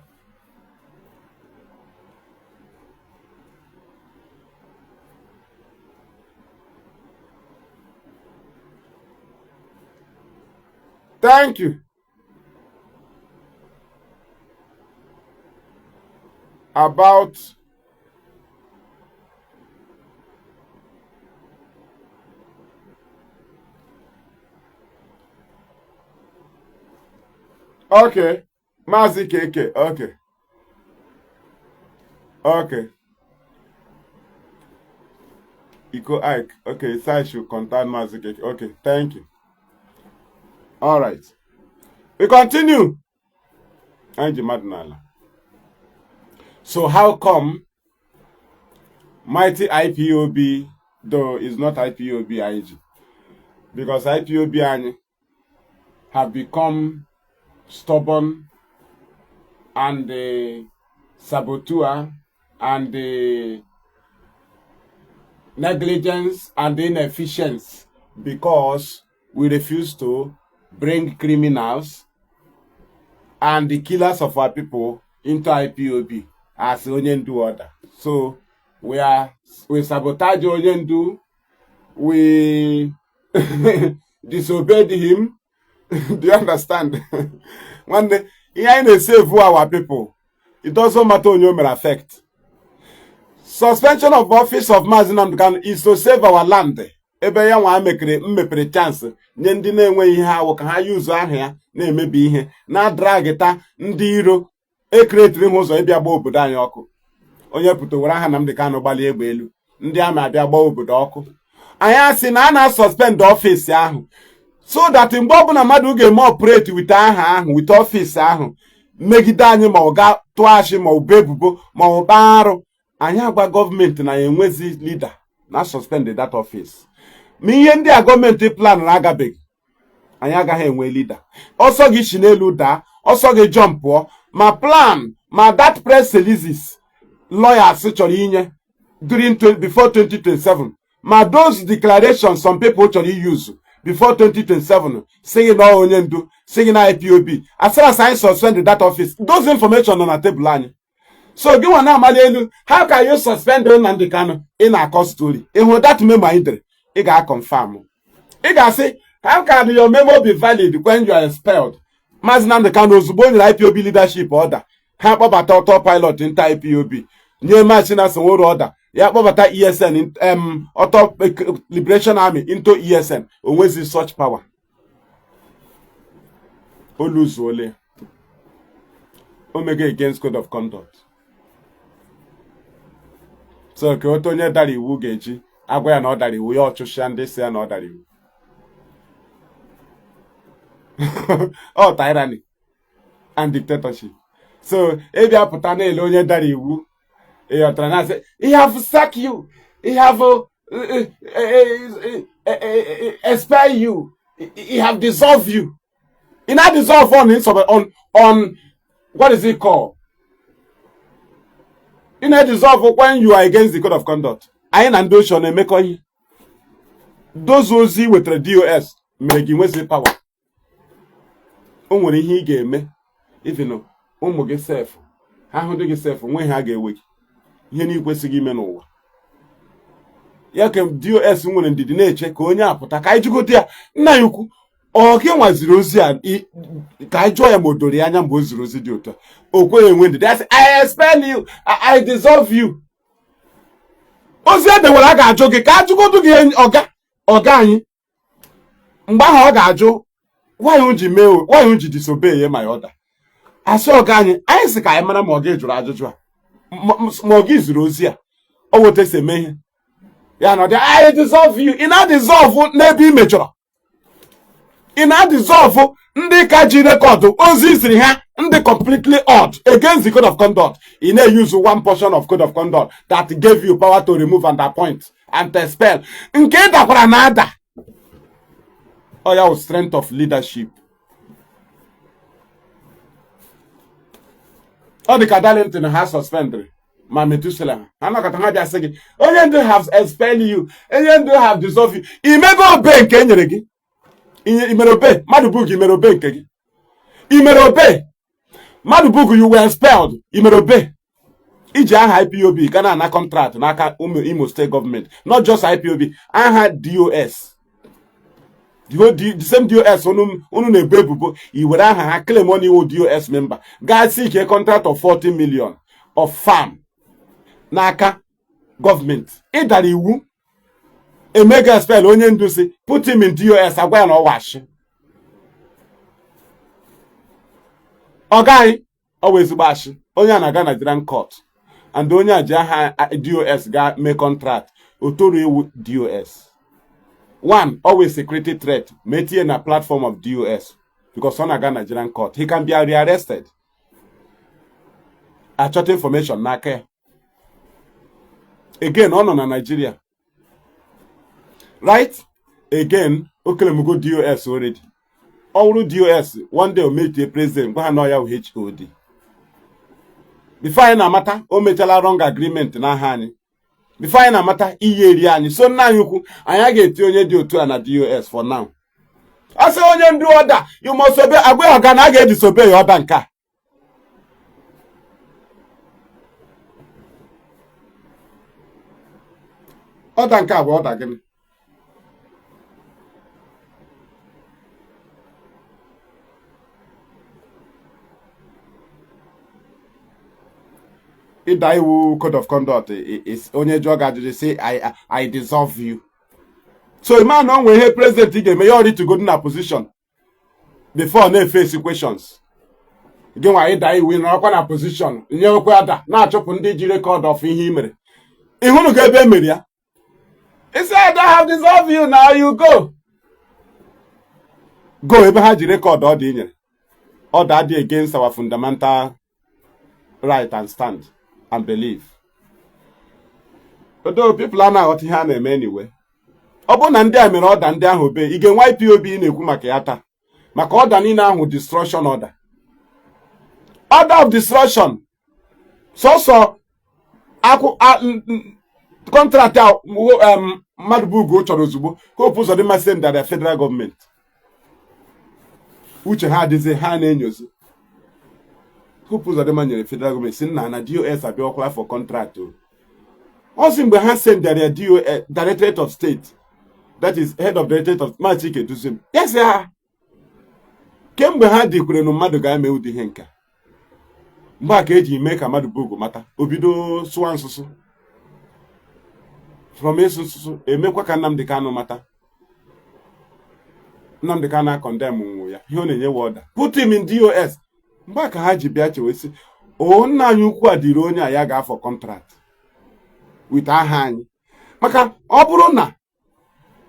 Thank you. About okay. Mazi KK. Okay. Okay. Eco Ike. Okay, so I should contact Mazi KK. Okay, thank you. All right. We continue. So how come mighty IPOB, though is not IPOB IG? Because IPOB have become stubborn and saboteur and negligence and inefficiency because we refuse to bring criminals and the killers of our people into IPOB as Onyendu order. So we sabotage Onyendu, we disobeyed him. Do you understand? One day, he save our people. It doesn't matter on your effect. Suspension of office of Mazi Nnamdi is to save our land. Ebe ya nwa mepere chance nye ndị na-enwe ihe awụ ka ha use ahịa na-emebi ihe na dragita ndị iro ekretiri m ụzọ ịbịa gba obodo anyị ọkụ. Onye pụta were aha Nnamdi Kanu gbali egbe elu ndị ama abịa gba obodo ọkụ. Anyị asị na a na-suspend ọfịs ahụ so that mgbe ọbụla mmadụ ga-eme operate with aha ahụ with ọfịs ahụ megide anyị ma ọ ga tụọ achị ma ọ bụ ebubo ma ọ bụ arụ, anyị agwa gọọmenti na enwezi leader na suspend that office. Ma ihe ndị a gọọmenti plan na agabeghị, anyị agaghị enwe leader. Ọsọ gị si n'elu daa, ọsọ gị jump pụọ, ma plan ma that press releases lawyers chọrọ inye before 2027, ma those declarations some people chọrọ use before 2027 saying na Onyendu, saying na IPOB, as far as I suspend that office, those information on a table anyị. So gị nwa na-amali elu, how can you suspend Nnamdi Kanu in a court story? Ịhụ that memo idere, ị ga-confirm. Ị ga-asị, how can your memo be valid when you are expelled? Mazi Nnamdi Kanu ozugbo nyere IPOB leadership order, ha kpọbata auto pilot into IPOB, nye Machina Sanwo-Olu order, ya kpọbata ESN, auto liberation army into ESN. Onwezi such power. O lose ole. Omega against code of conduct. So ka otu onye dara iwu ga-eji agwa ya na ọ dara iwu ya ọchụchịa ndị si ya na ọ dara iwu. Oh, tyranny and dictatorship. So ebe apụta na-ele onye dara iwu ịghọtara na asị, he have sacked you, he have expel you, he have dissolved you. He now dissolve on what is it called? You know, dissolve when you are against the code of conduct. I na ndị ochie na-emekọ ihe. Those ozi wetara DOS mere gị nwezi power. O nwere ihe ị ga-eme even ụmụ gị sef ha hụ gị sef nwe ha ga-ewe gị ihe na-ekwesịghị ime n'ụwa. Ya ka DOS nwere ndidi na-eche ka onye apụta ka anyị jụgote ya, nna ya ukwu ọ gị nwaziri ozi a ka anyị jụọ ya ma o doro anya mgbe o ziri ozi dị otu a. O kweghị enwe ndidi. I expel you, I dissolve you. Ozi edewere a ga-ajụ gị ka ajụgodu gị ọga anyị. Mgbe ahụ ọ ga-ajụ why ji disobey my order. Asị ọga anyị sị ka anyị mara ma ọ gị jụrụ ajụjụ a ma ọ gị ziri ozi a o weta esi eme ihe ya na I dissolve you. Ị na-dissolve n'ebe ị mechọrọ. in a dissolve ndị ka ji record ozi siri ha ndị completely odd against the code of conduct. In a use one portion of code of conduct that gave you power to remove and appoint and to expel. Nke dakwara na ada. Oya strength of leadership. All the Cadalent in has suspended. Ma Metusela. I'm not going to say, only do have expelled you, only do have dissolved you. You may go obey Kenyeregi. You may obey. Madubugu, you may obey Kegi. You may obey. Madubugu, you were expelled. You may obey. Ija IPOB, Ghana na contract, Naka Imo State government. Not just IPOB, I had DOS. The same DOS, Unu Nebebubo, you would have claim money with DOS member. Guys seek a contract of 40 million of farm. Naka government. Idari wu. A mega spell onye ndusi. Put him in DOS. Agwa no wash. Ogai always bash. Onye na Ghana Nigerian court. And onye aja DOS ga make contract. Otoru DOS. One, always security threat. Maintain a platform of DOS. Because on a Ghana Nigerian court. He can be rearrested. A short information nake. Again, on Nigeria. Right? Again, okay, we go DOS already. All DOS, one day we'll meet the president, go and HOD. Before I matter, o metala wrong agreement na hani. Before I matter, iye so now you I get onye di otu na DOS for now. I say onye do order, you must obey. Agwe organ I get disobey your order nka. Order nka bụ order gịnị? Idaiwu code of conduct is onye joga to say I dissolve you. So a man on when he president again may already to go in a position before no face questions. Again why Idaiwu in a position in your kwada na chop ndị ji record of ihe mere. Ihunu ga ebe mere ya. He said, I have dissolved you, now you go. Go, ebe ha ji record all the in all that against our fundamental right and stand and belief. Although people are not here anyway. Obo na ndị a mere order ndị ahụ be, ige nwa IPOB na-ekwu maka ya taa. Maka order niile ahụ destruction order. Order of destruction. So contract Madubugu chọrọ ozugbo hope ụzọ dị masị ndị federal government uche ha adịzi ha na-enyozi hope ụzọ dị manyere federal government si na DOS abịa ọkwa for contract ozi mgbe ha send their DOS Directorate of State, that is head of Directorate of Mazi Keduzim. Yes ya kemgbe ha dịkwere na mmadụ ga-eme ụdị ihe nka mgbe a ka eji mee ka Madubugu mata obido sụwa nsụsụ from esusu emekwa ka Nnamdi Kanu mata. Nnamdi Kanu condemn nwu ya ihe ọ na-enye order put him in DOS. Mgbe ka ha ji bịa chewesi o nna anyị ukwu adịrị onye a ya ga-afọ contract with aha anyị maka ọ bụrụ na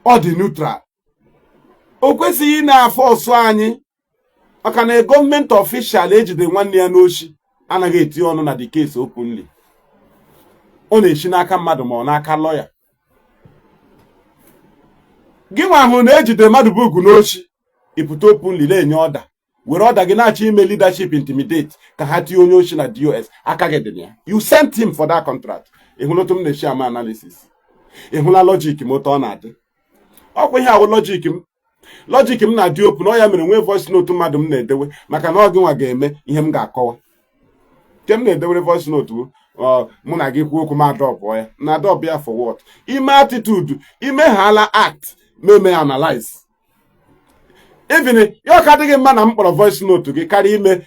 ọ dị neutral o kwesịghị na-afọ ọsụ anyị maka na gọọmenti official ejide nwanne ya n'oshi anaghị eti ọnụ na the case openly. Ọ na-eshi n'aka mmadụ ma ọ n'aka lawyer. Gị nwa ahụ na-ejide Madubugu n'oshi ipụta openly na-enye order were order gị na-achọ ime leadership intimidate ka ha tie onye oshi na DOS aka gị dị ya. You sent him for that contract. Ịhụla m na-eshi ama analysis. Ịhụla logic m ụtọ ọ na-adị. Ọkwa ihe ahụ logic m na-adị open ọ ya mere nwee voice note mmadụ m na-edewe maka na ọ gị nwa ga-eme ihe m ga-akọwa. Ke m na-edewere voice note mụ na gị kwuo okwu ma drop ya na drop ya for what? Ime attitude ime hala act me analyze. Even your kadịghị mma na m kpọrọ voice note gị karịa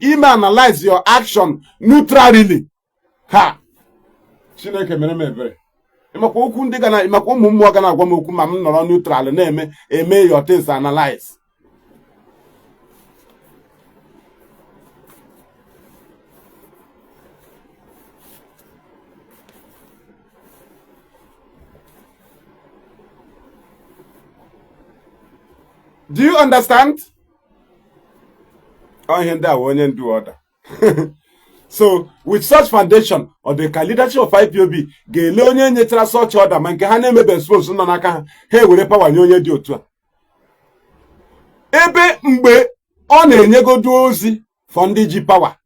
ime analyze your action neutrally. Ha Chineke mere m ebere. Ịmakwa okwu ndị gana ịmakwa ụmụ mmụọ gana agwa m okwu ma m nọrọ neutral na-eme your things analyze. Do you understand? Oh, here that one and do order. So with such foundation or the leadership of IPOB ga-ele onye nyetara such order ma nke ha na-emebe expose nọ n'aka ha ewere power nye onye dị otu a ebe mgbe ọ na-enyegodu ozi for ndị ji power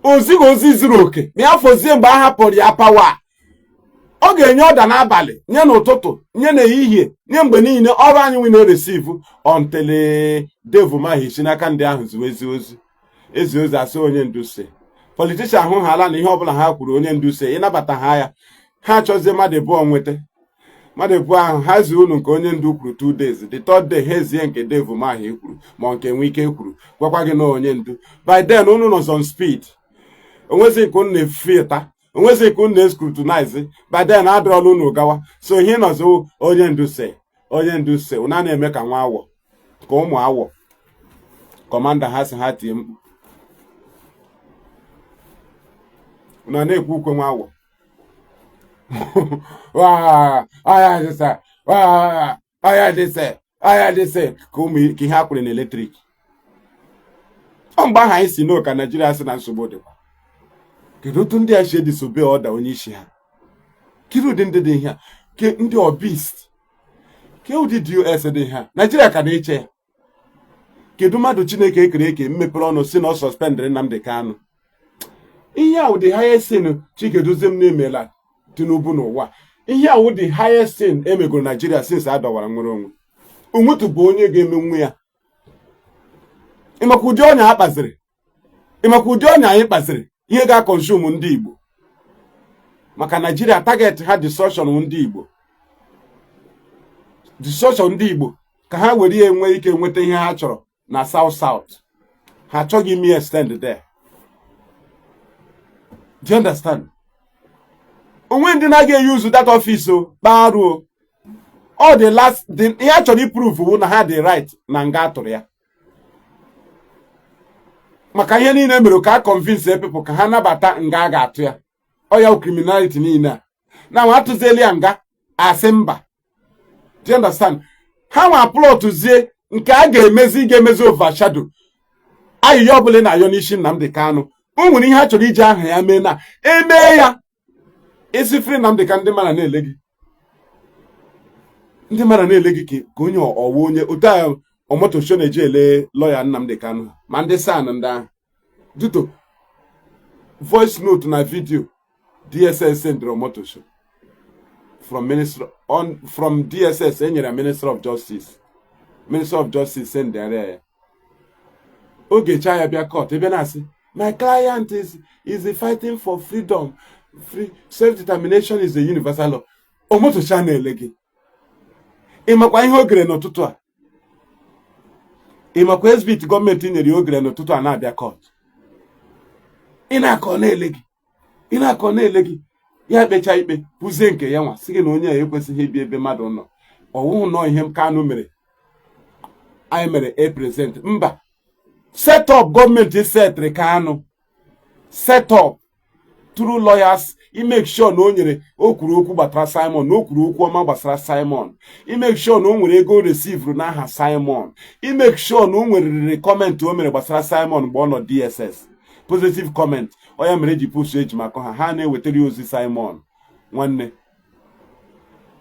ozi zuru oke na ya fozie mgbe a hapụrụ ya power ọ ga-enye order n'abalị nye n'ụtụtụ nye n'ehihie nye mgbe niile ọrụ anyị nwe na-receive until devil ma hichi n'aka ndị ahụ ziwezi ozi asị onye ndu si politician ahụ ha ala na ihe ọbụla ha kwuru onye ndu si ịnabata ha ya ha chọzie mmadụ abụọ nweta mmadụ abụọ ahụ ha zi unu nke onye ndu kwuru 2 days the third day ha ezie nke devil ma ahụ kwuru ma nke nwe ike kwuru gwakwa gị na onye ndu by then unu nọ on speed onwezi nke unu na-efeta onwezi nke unu na-scrutinize by then adọrọla unu gawa so ihe nọzọ onye ndu si una na-eme ka nwa awọ ka ụmụ awọ kọmanda ha si ha tie mkpu na na-ekwu ukwe nwa awọ aya dịse ka ụmụ ka ihe akwụrụ na eletrik ọ mgbe ahụ anyị si n'ụka Naijiria si na nsogbu dịkwa kedu otu ndị a si edisobe ọda onye isi ha kedu ụdị ndị dị ihe a ke ndị obist ke ụdị DOS dị ha Naijiria ka na-eche ya kedu mmadụ Chineke ekere eke mmepere ọnụ si na ọ sọspendịrị Nnamdi Kanu ihe a ụdị highest sin Chikeduzem na-emela Tinubu n'ụwa ihe a ụdị highest sin emegoro Naijiria since adọwara nwere onwe onwetu bụ onye ga-eme nwe ya ịmakwa ụdị ọnya ha kpaziri ịmakwa ụdị ọnya anyị kpaziri ihe ga-akọnsum ndị Igbo maka Naijiria target ha distortion ndị Igbo ka ha were ihe nwee ike nweta ihe ha chọrọ na South ha achọghị ime extend there. Do you understand? Onwe ndị na-aga use that office o kparuo all the last ihe a chọrọ iprove bụ na ha dị right na nga atụrụ ya maka ihe niile mere ka a convince people ka ha nabata nga a ga-atụ ya ọ ya criminality niile na nwa atụzieli ya nga asị mba. Do you understand? Ha nwa plotzie nke a ga-emezi overshadow ayịya ọbụla na-ayọ n'isi Nnamdi Kanu o nwere ihe a chọrọ iji aha ya mee na eme ya isi free Nnamdi Kanu ndị mara na-ele gị ka onye ọwa onye otu a omotosho na-eji ele lawyer Nnamdi Kanu ma ndị san ndị ahụ duto voice note na video DSS sendịrị omotosho from DSS enyere Minister of Justice sendịrị ya oge cha ya bịa court ebe na-asị my client is fighting for freedom self-determination is a universal law omotosho na-ele gị ịmakwa ihe ogere n'ụtụtụ a ịmakwa SBT gọọmenti nyere ogere n'ụtụtụ a na-abịa court ị na-akọ na-ele gị ya kpecha ikpe pụzie nke ya nwa sị gị na onye a ekwesịghị ibi ebe mmadụ nọ ọwụhụ nọ ihe Kanu mere anyị mere present mba set up gọọmenti setịrị Kanu set up through lawyers make sure na o nyere o kwuru okwu gbasara Simon na o kwuru okwu ọma gbasara Simon make sure na o nwere ego receive n'aha Simon make sure na o nwere comment o mere gbasara Simon mgbe ọ nọ DSS positive comment ọ ya mere eji push eji maka ha na-ewetara ozi Simon nwanne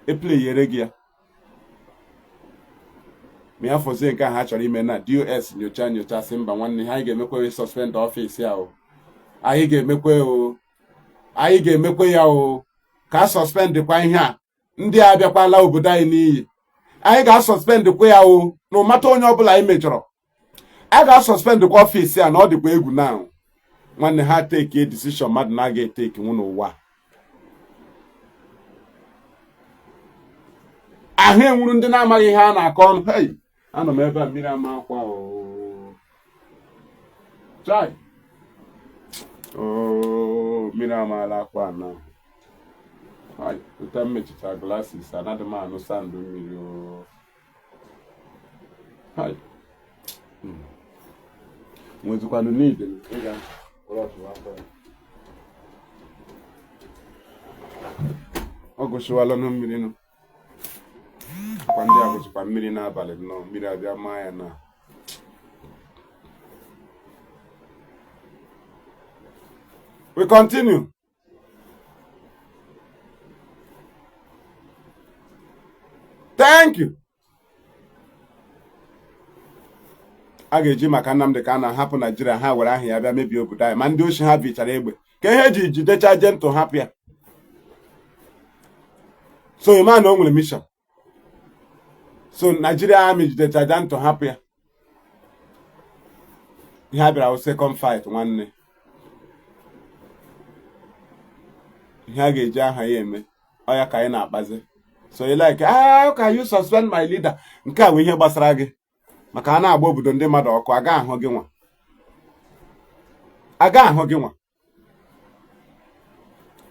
eplayere gị ya ma ya fọzie nke ha chọrọ ime na DOS nyocha sị mba nwanne ha anyị ga-emekwe suspend ọfịs ya o anyị ga-emekwe ya o ka suspend kwa ihe a ndị a bịakwala obodo anyị n'iyi anyị ga-suspend kwa ya o na ụmata onye ọbụla anyị mejọrọ a ga-suspend kwa ọfịs ya na ọ dịkwa egwu na nwanne ha take a decision mmadụ na-aga eteki nwụ n'ụwa ahụ enwuru ndị na-amaghị ihe a na-akọ ọnụ hey anọ m ebe a mmiri ama akwa chai mmiri amaala akwa na ụta mmechicha glasses anaghị m anụ sandụ mmiri nwezikwanụ n'ide ịga ọ gụshiwala na mmiri nọ Kwandi agụzikwa mmiri n'abalị nnọọ mmiri abịa maa ya na. We continue. Thank you. A ga-eji maka Nnamdi ka a na-ahapụ Naijiria ha were ahụ ya bịa mebie obodo anyị ma ndị ochi ha bichara egbe ka ihe eji jidecha jentụ hapụ ya. So ịma na o nwere mission. So Nigeria Army jidecha jentụ hapụ ya. Ihe a bịara second fight nwanne. Ihe a ga-eji aha ya eme ọ ya ka anyị na-akpazi. So you like, how can you suspend my leader? Nke a bụ ihe gbasara gị maka a na-agba obodo ndị mmadụ ọkụ aga ahụ gị nwa. Aga ahụ gị nwa.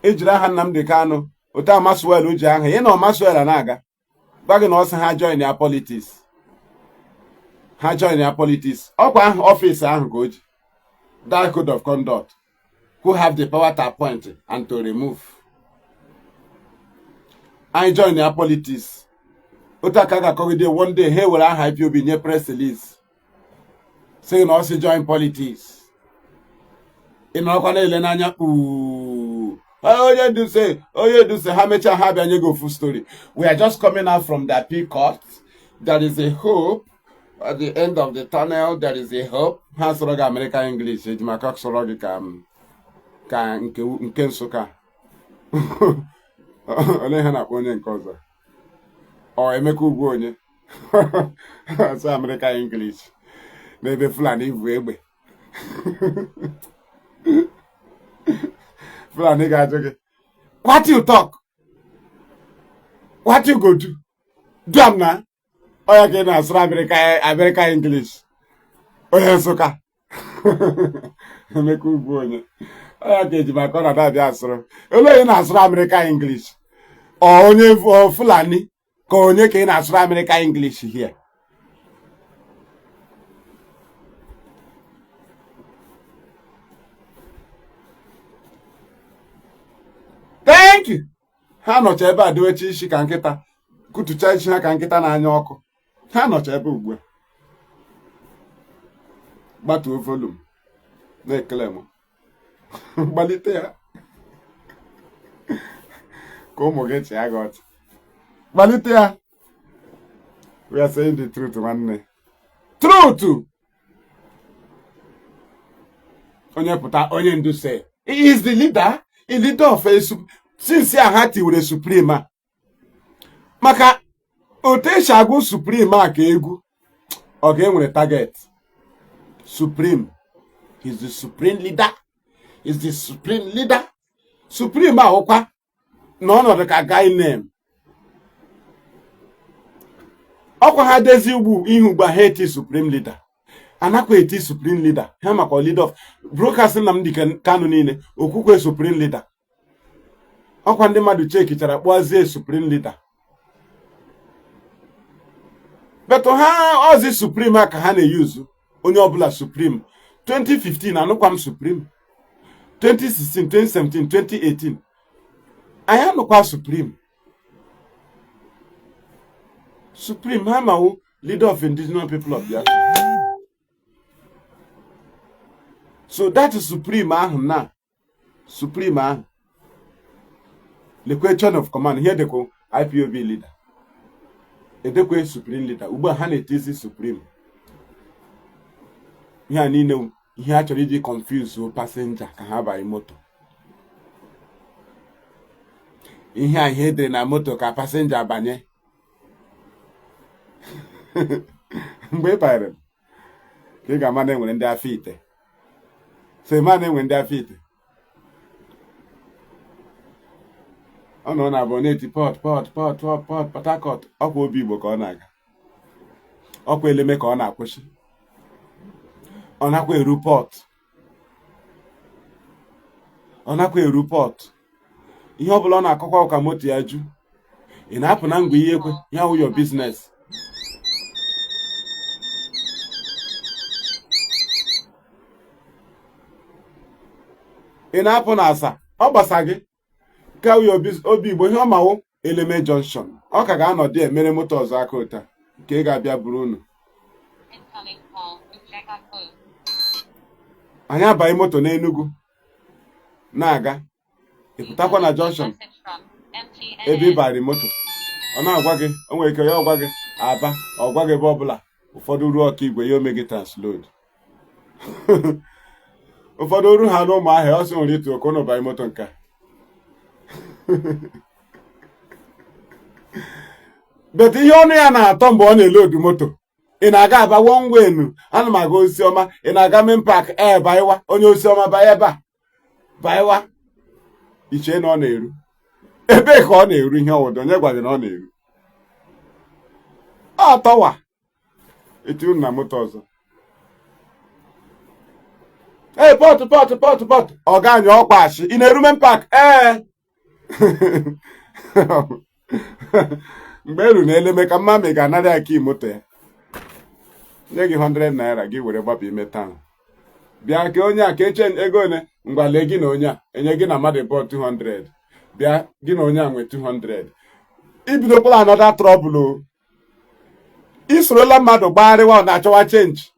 Ejiri aha Nnamdi Kanu otu Amaswel o ji aha ị na Amaswel na-aga gwa gị na ọ sị ha join ya politics. Ha join ya politics. Ọkwa ahụ ọfịs ahụ ka o ji. That code of conduct. Who have the power to appoint and to remove. I join their politics. Otaka Kogide one day, hey, will I hype you be near press release? Saying also join politics. In Okane Lenanya, ooh. Oh, you do say, how much I have and you go full story. We are just coming out from that peak court. There is a hope. At the end of the tunnel, there is a hope. Has American English, Makak Soroga nke Nsụka. Ole ha na-akpọ onye nke ọzọ ọ Emeka Ugwu onye asụ American English n'ebe Fulani bụ egbe. Fulani ga-ajụ gị what you talk, what you go do am na ọ ya ka ị na-asụrụ American English onye Nsụka. Emeka Ugwu onye ọ ya ka eji maka ọ na-abịa asụrụ ele onye na-asụrụ American English onye Fulani ka onye ka ị na-asụrụ American English here. Thank you. Ha nọcha ebe a dowecha isi ka nkịta kutucha isi ha ka nkịta na-anya ọkụ. Ha nọcha ebe ugbu a gbatuo volum na-ekele m gbalite ya ka ụmụ gị chịa gị ọchị gbalite ya. We are saying the truth nwanne. Truth. Onye pụta onye ndu say he is the leader, a leader of a since ya ha tiwere supreme maka otu esi agụ supreme a ka egwu ọ ga-enwere target. Supreme. He's the supreme leader. He's the supreme leader. Supreme ahụkwa na ọnọdụ ka guy name. Ọkwa ha dezi ugbu ihu gba ha eti supreme leader. Anakwa eti supreme leader. Ha maka leader of broadcasting Nnamdi Kanu niile okwukwe supreme leader. Ọkwa ndị mmadụ chekichara kpọzie supreme leader. Beto ha ozi supreme aka ha na-eyuzu onye ọbụla supreme. 2015 anụkwa m supreme. 2016, 2017, 2018 anyị anụkwa supreme. Supreme ha mawu leader of indigenous people of Biafra. So that is supreme ahụ na supreme ahụ lekwe chain of command here deko IPOB leader edekwe supreme leader ugbu a ha na-etizi supreme. Ihe a niile ihe a chọrọ iji confuse passenger ka ha banye moto. Ihe a ihe edere na moto ka passenger banye mgbe ị banyere ka ị ga-ama na enwere ndị afọ ite. So ma na-enwe ndị afọ ite ọ nọ na abụọ na-eti Port Harcourt ọkwa obi Igbo ka ọ na-aga ọkwa Eleme ka ọ na-akwụsị ọ nakwa eru port ihe ọ bụla ọ na-akọkwa ụka moto ya ju ị na-apụ na ngwa ihe ekwe ya wụ your business. Ị na-apụ na asa ọ gbasa gị ka obi Igbo ihe ọ mawo Eleme Junction. Ọ ka ga-anọdụ emere moto ọzọ aka ụta nke ị ga-abịa buru unu. Incoming call to Sokoto. Anyị abaghị moto n'Enugu na-aga ịpụtakwa na junction Message from ebe ị MTN. barị moto ọ na-agwa gị o nwere ike ya ọgwa gị Aba ọ gwa gị ebe ọbụla ụfọdụ ruo ọkaigwe ya ome gị transload ụfọdụ uru ha n'ụmụ ahịa ọsọ nwere itu oke ụnụ banye moto nke a. bet ihe ọnụ ya na-atọ mgbe ọ na-elodu moto ị na-aga Aba one way nu ana m aga Osiọma ị na-aga main park baịwa onye Osiọma banye ebe a baịwa iche na ọ na-eru ebe ka ọ na-eru ihe ọwụdụ onye gwa gị na ọ na-eru ọ tọwa etu na moto ọzọ pọtụ ọ ga-anya ọkwa achị ị na-eru main park mgbe eru na eleme ka mma ma ị ga-anara ya ka moto ya nye gị 100 naira gị were gbapụ ime taa bịa ka onye a ka eche ego one ngwale gị na onye a enye gị na mmadụ bọọ 200 bịa gị na onye a nwe 200 ibidokwala anọda trọbụl o isorola mmadụ gbagharịwa ọ na-achọwa chenji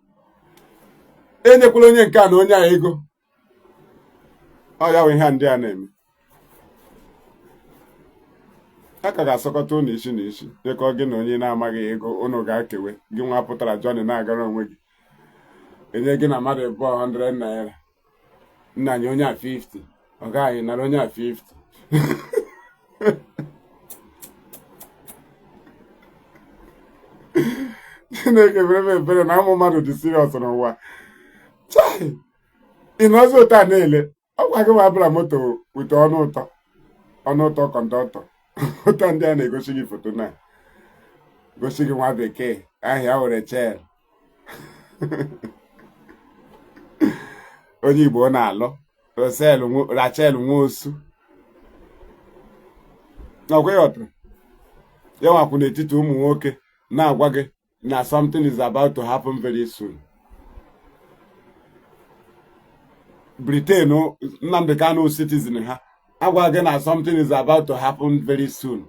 enyekwala onye nke a na onye a ego ọ ya nwe ihe ndị a na-eme a ka ga-asọkọta ụnụ isi na isi dịka gị na onye na-amaghị ego ụnụ ga-akewe gị nwa pụtara Johnny na-agara onwe gị enye gị na mmadụ bụọ 100 naira nna anyị onye a 50 ọ gaghị nara onye a 50 Chineke mere m ebere na ụmụ mmadụ dị serious n'ụwa chai ị nọzi ụtọ a na-ele ọkwa gị ma bụla moto wute ọnụ ụtọ kọndọktọ ụtọ ndị a na-egosi gị foto na gosi gị nwa bekee ahịa were chel onye Igbo na-alụ Rachel Nwosu ọkwa ya ọtụrụ ya nwakwu n'etiti ụmụ nwoke na-agwa gị na something is about to happen very soon. Britain Nnamdi Kanu citizen ha agwa gị na something is about to happen very soon.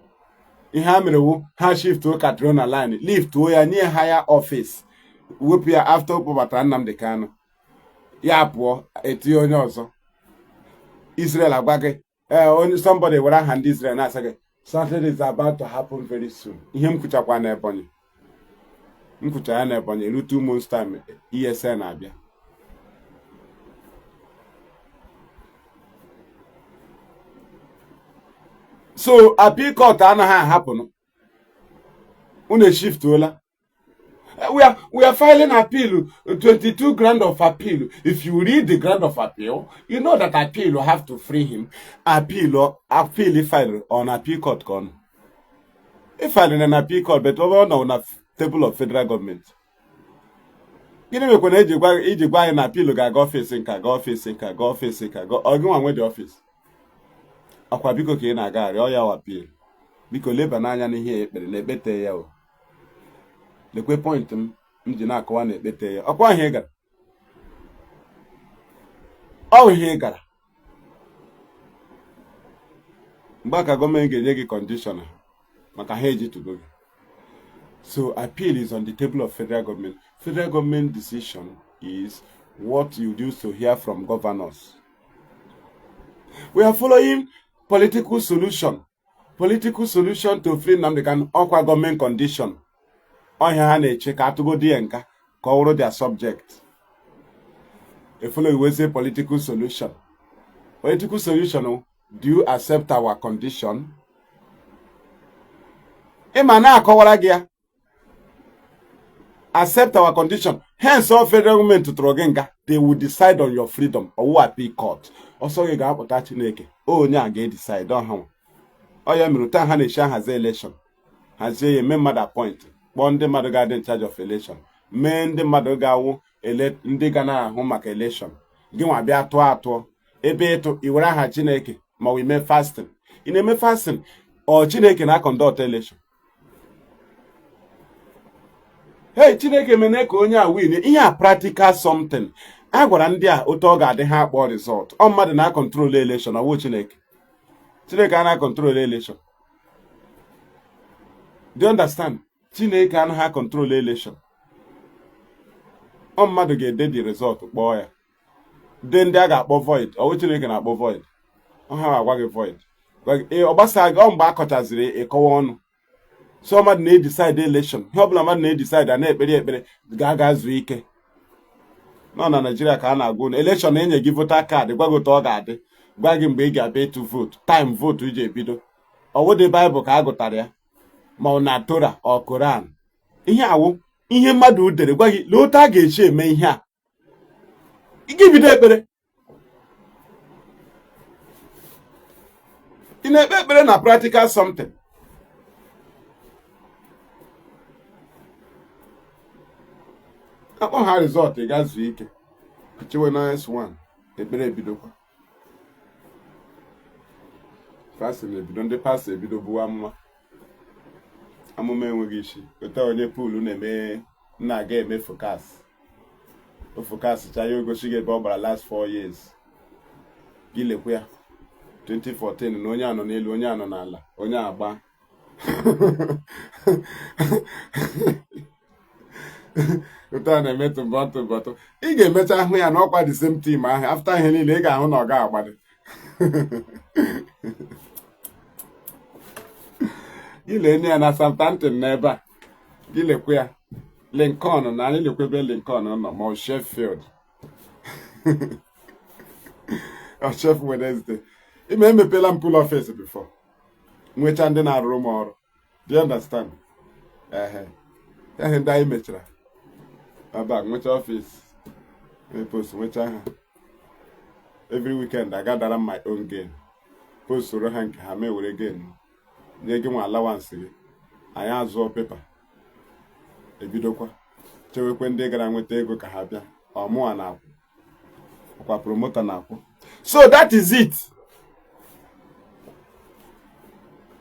Ihe ha mere wu ha shift Katrina line lift ya nye higher office wepụ ya after ụkpọbatara Nnamdi Kanu ya pụọ etinye onye ọzọ. Israel agwa gị onye somebody were aha ndị Israel na-asa gị something is about to happen very soon. Ihe m kwuchakwa na Ebonyi m kwucha ya na Ebonyi eru 2 months time ESN na-abịa. So appeal court anaghị ahapụnụ unu shiftola. We are filing appeal 22 grand of appeal. If you read the grand of appeal, you know that appeal will have to free him. Appeal file on appeal court con. If file in an appeal court, but over on a table of federal government. Gịnị mekwana iji gwa anyị na appeal ga-aga office nka go ọgụnwa nwe the office. Akwa biko ka ị na-agagharị ọ ya appeal. Biko leba n'anya n'ihe ekpere na ekpete ya o. Lekwe point m ji na-akọwa na ekpete ya ọkwa ihe gara ihe gara mgbe aka gọọmenti ga-enye gị conditioner maka ha eji tugo gị. So appeal is on the table of federal government. Federal government decision is what you do to hear from governors. We are following political solution to free Nnamdi Kanu ọkwa government condition. Ọhịa ha na-eche ka atụgodi ya nka ka ọ wụrụ their subject. Follow we say political solution. Political solution, do you accept our condition? Ịma na-akọwara gị ya. Accept our condition. Hence all federal government tụrụ gị nga, they will decide on your freedom or appeal court. Ọsọ gị ga-apụta Chineke onye a ga-decide ọha. Ọ ya mere taa ha na-eche hazie election. Hazie ya mee mmadụ appoint. Kpọọ ndị mmadụ ga-adị in charge of election. Mee ndị mmadụ ga-awụ ndị ga na-ahụ maka election. Gị nwa bịa atụọ ebe ịtụ iwere aha Chineke ma we mee fasting. Ị na-eme fasting ọ Chineke na-conduct election. Hey, Chineke mene ka onye a win ihe a practical something. A gwara ndị a otu ọ ga-adị ha akpọ result. Ọ mmadụ na-control election ọwụ Chineke. Chineke a na-control election. Do you understand? Chineke anaghị control election. Ọ mmadụ ga-ede the result kpọọ ya. De ndị a ga-akpọ void. Ọwụ Chineke na-akpọ void. Ọ ha agwa gị void. Ọ gbasaghị ọ mgbe a kọchaziri ịkọwa ọnụ. So mmadụ na-edecide election. Ihe ọbụla mmadụ na-edecide a na-ekpere ekpere ga-aga zuo ike. Nọ na Nigeria ka a na-agwa unu election enye gị voter card gwa gị otu ọ ga-adị. Gwa gị mgbe ị ga-abịa ịtụ vote. Time vote iji ebido. Ọwụdị Bible ka a gụtara ya. Ma ọ na Torah ọ Quran. Ihe awụ ihe mmadụ dere gwa gị lee otu a ga-echi eme ihe a. Ị ga-ebido ekpere. Ị na-ekpe ekpere na practical something. Akpọ ha result ị ga-zuo ike. Chewe na S1 ekpere ebidokwa. Pastor ebido ndị pastor ebido buwa amụma. Amụma enweghị isi. Otu onye pool na-eme na-aga eme focus. O focus cha ya ogosi gị ebe ọ gbara last 4 years. Gị lekwe ya. 2014 na onye anọ n'elu onye anọ n'ala onye agba. Otu a na-eme tụmbọtụ. Ị ga-emecha ahụ ya na ọkwa the same team ahụ. After ihe niile ị ga-ahụ na ọ ga-agbado. Gị lee ya na Southampton n'ebe a. Gị lekwe ya. Lincoln na anyị lekwebe Lincoln nọ ma ọ Sheffield. Ọ Sheffield Wednesday. Ime emepela m pool office before. Nwecha ndị na-arụrụ m ọrụ. Do you understand? Ihe ndị anyị mechara. Aba nwecha office. Post nwecha ha. Every weekend I gather my own gain. Post soro ha nke ha mewere gain. Nye gị nwa allowance gị. Anyị azụọ pepa. Ebidokwa. Chewekwe ndị gara nweta ego ka ha bịa. Ọmụa na-akwụ. Ọkwa promoter na-akwụ. So that is it.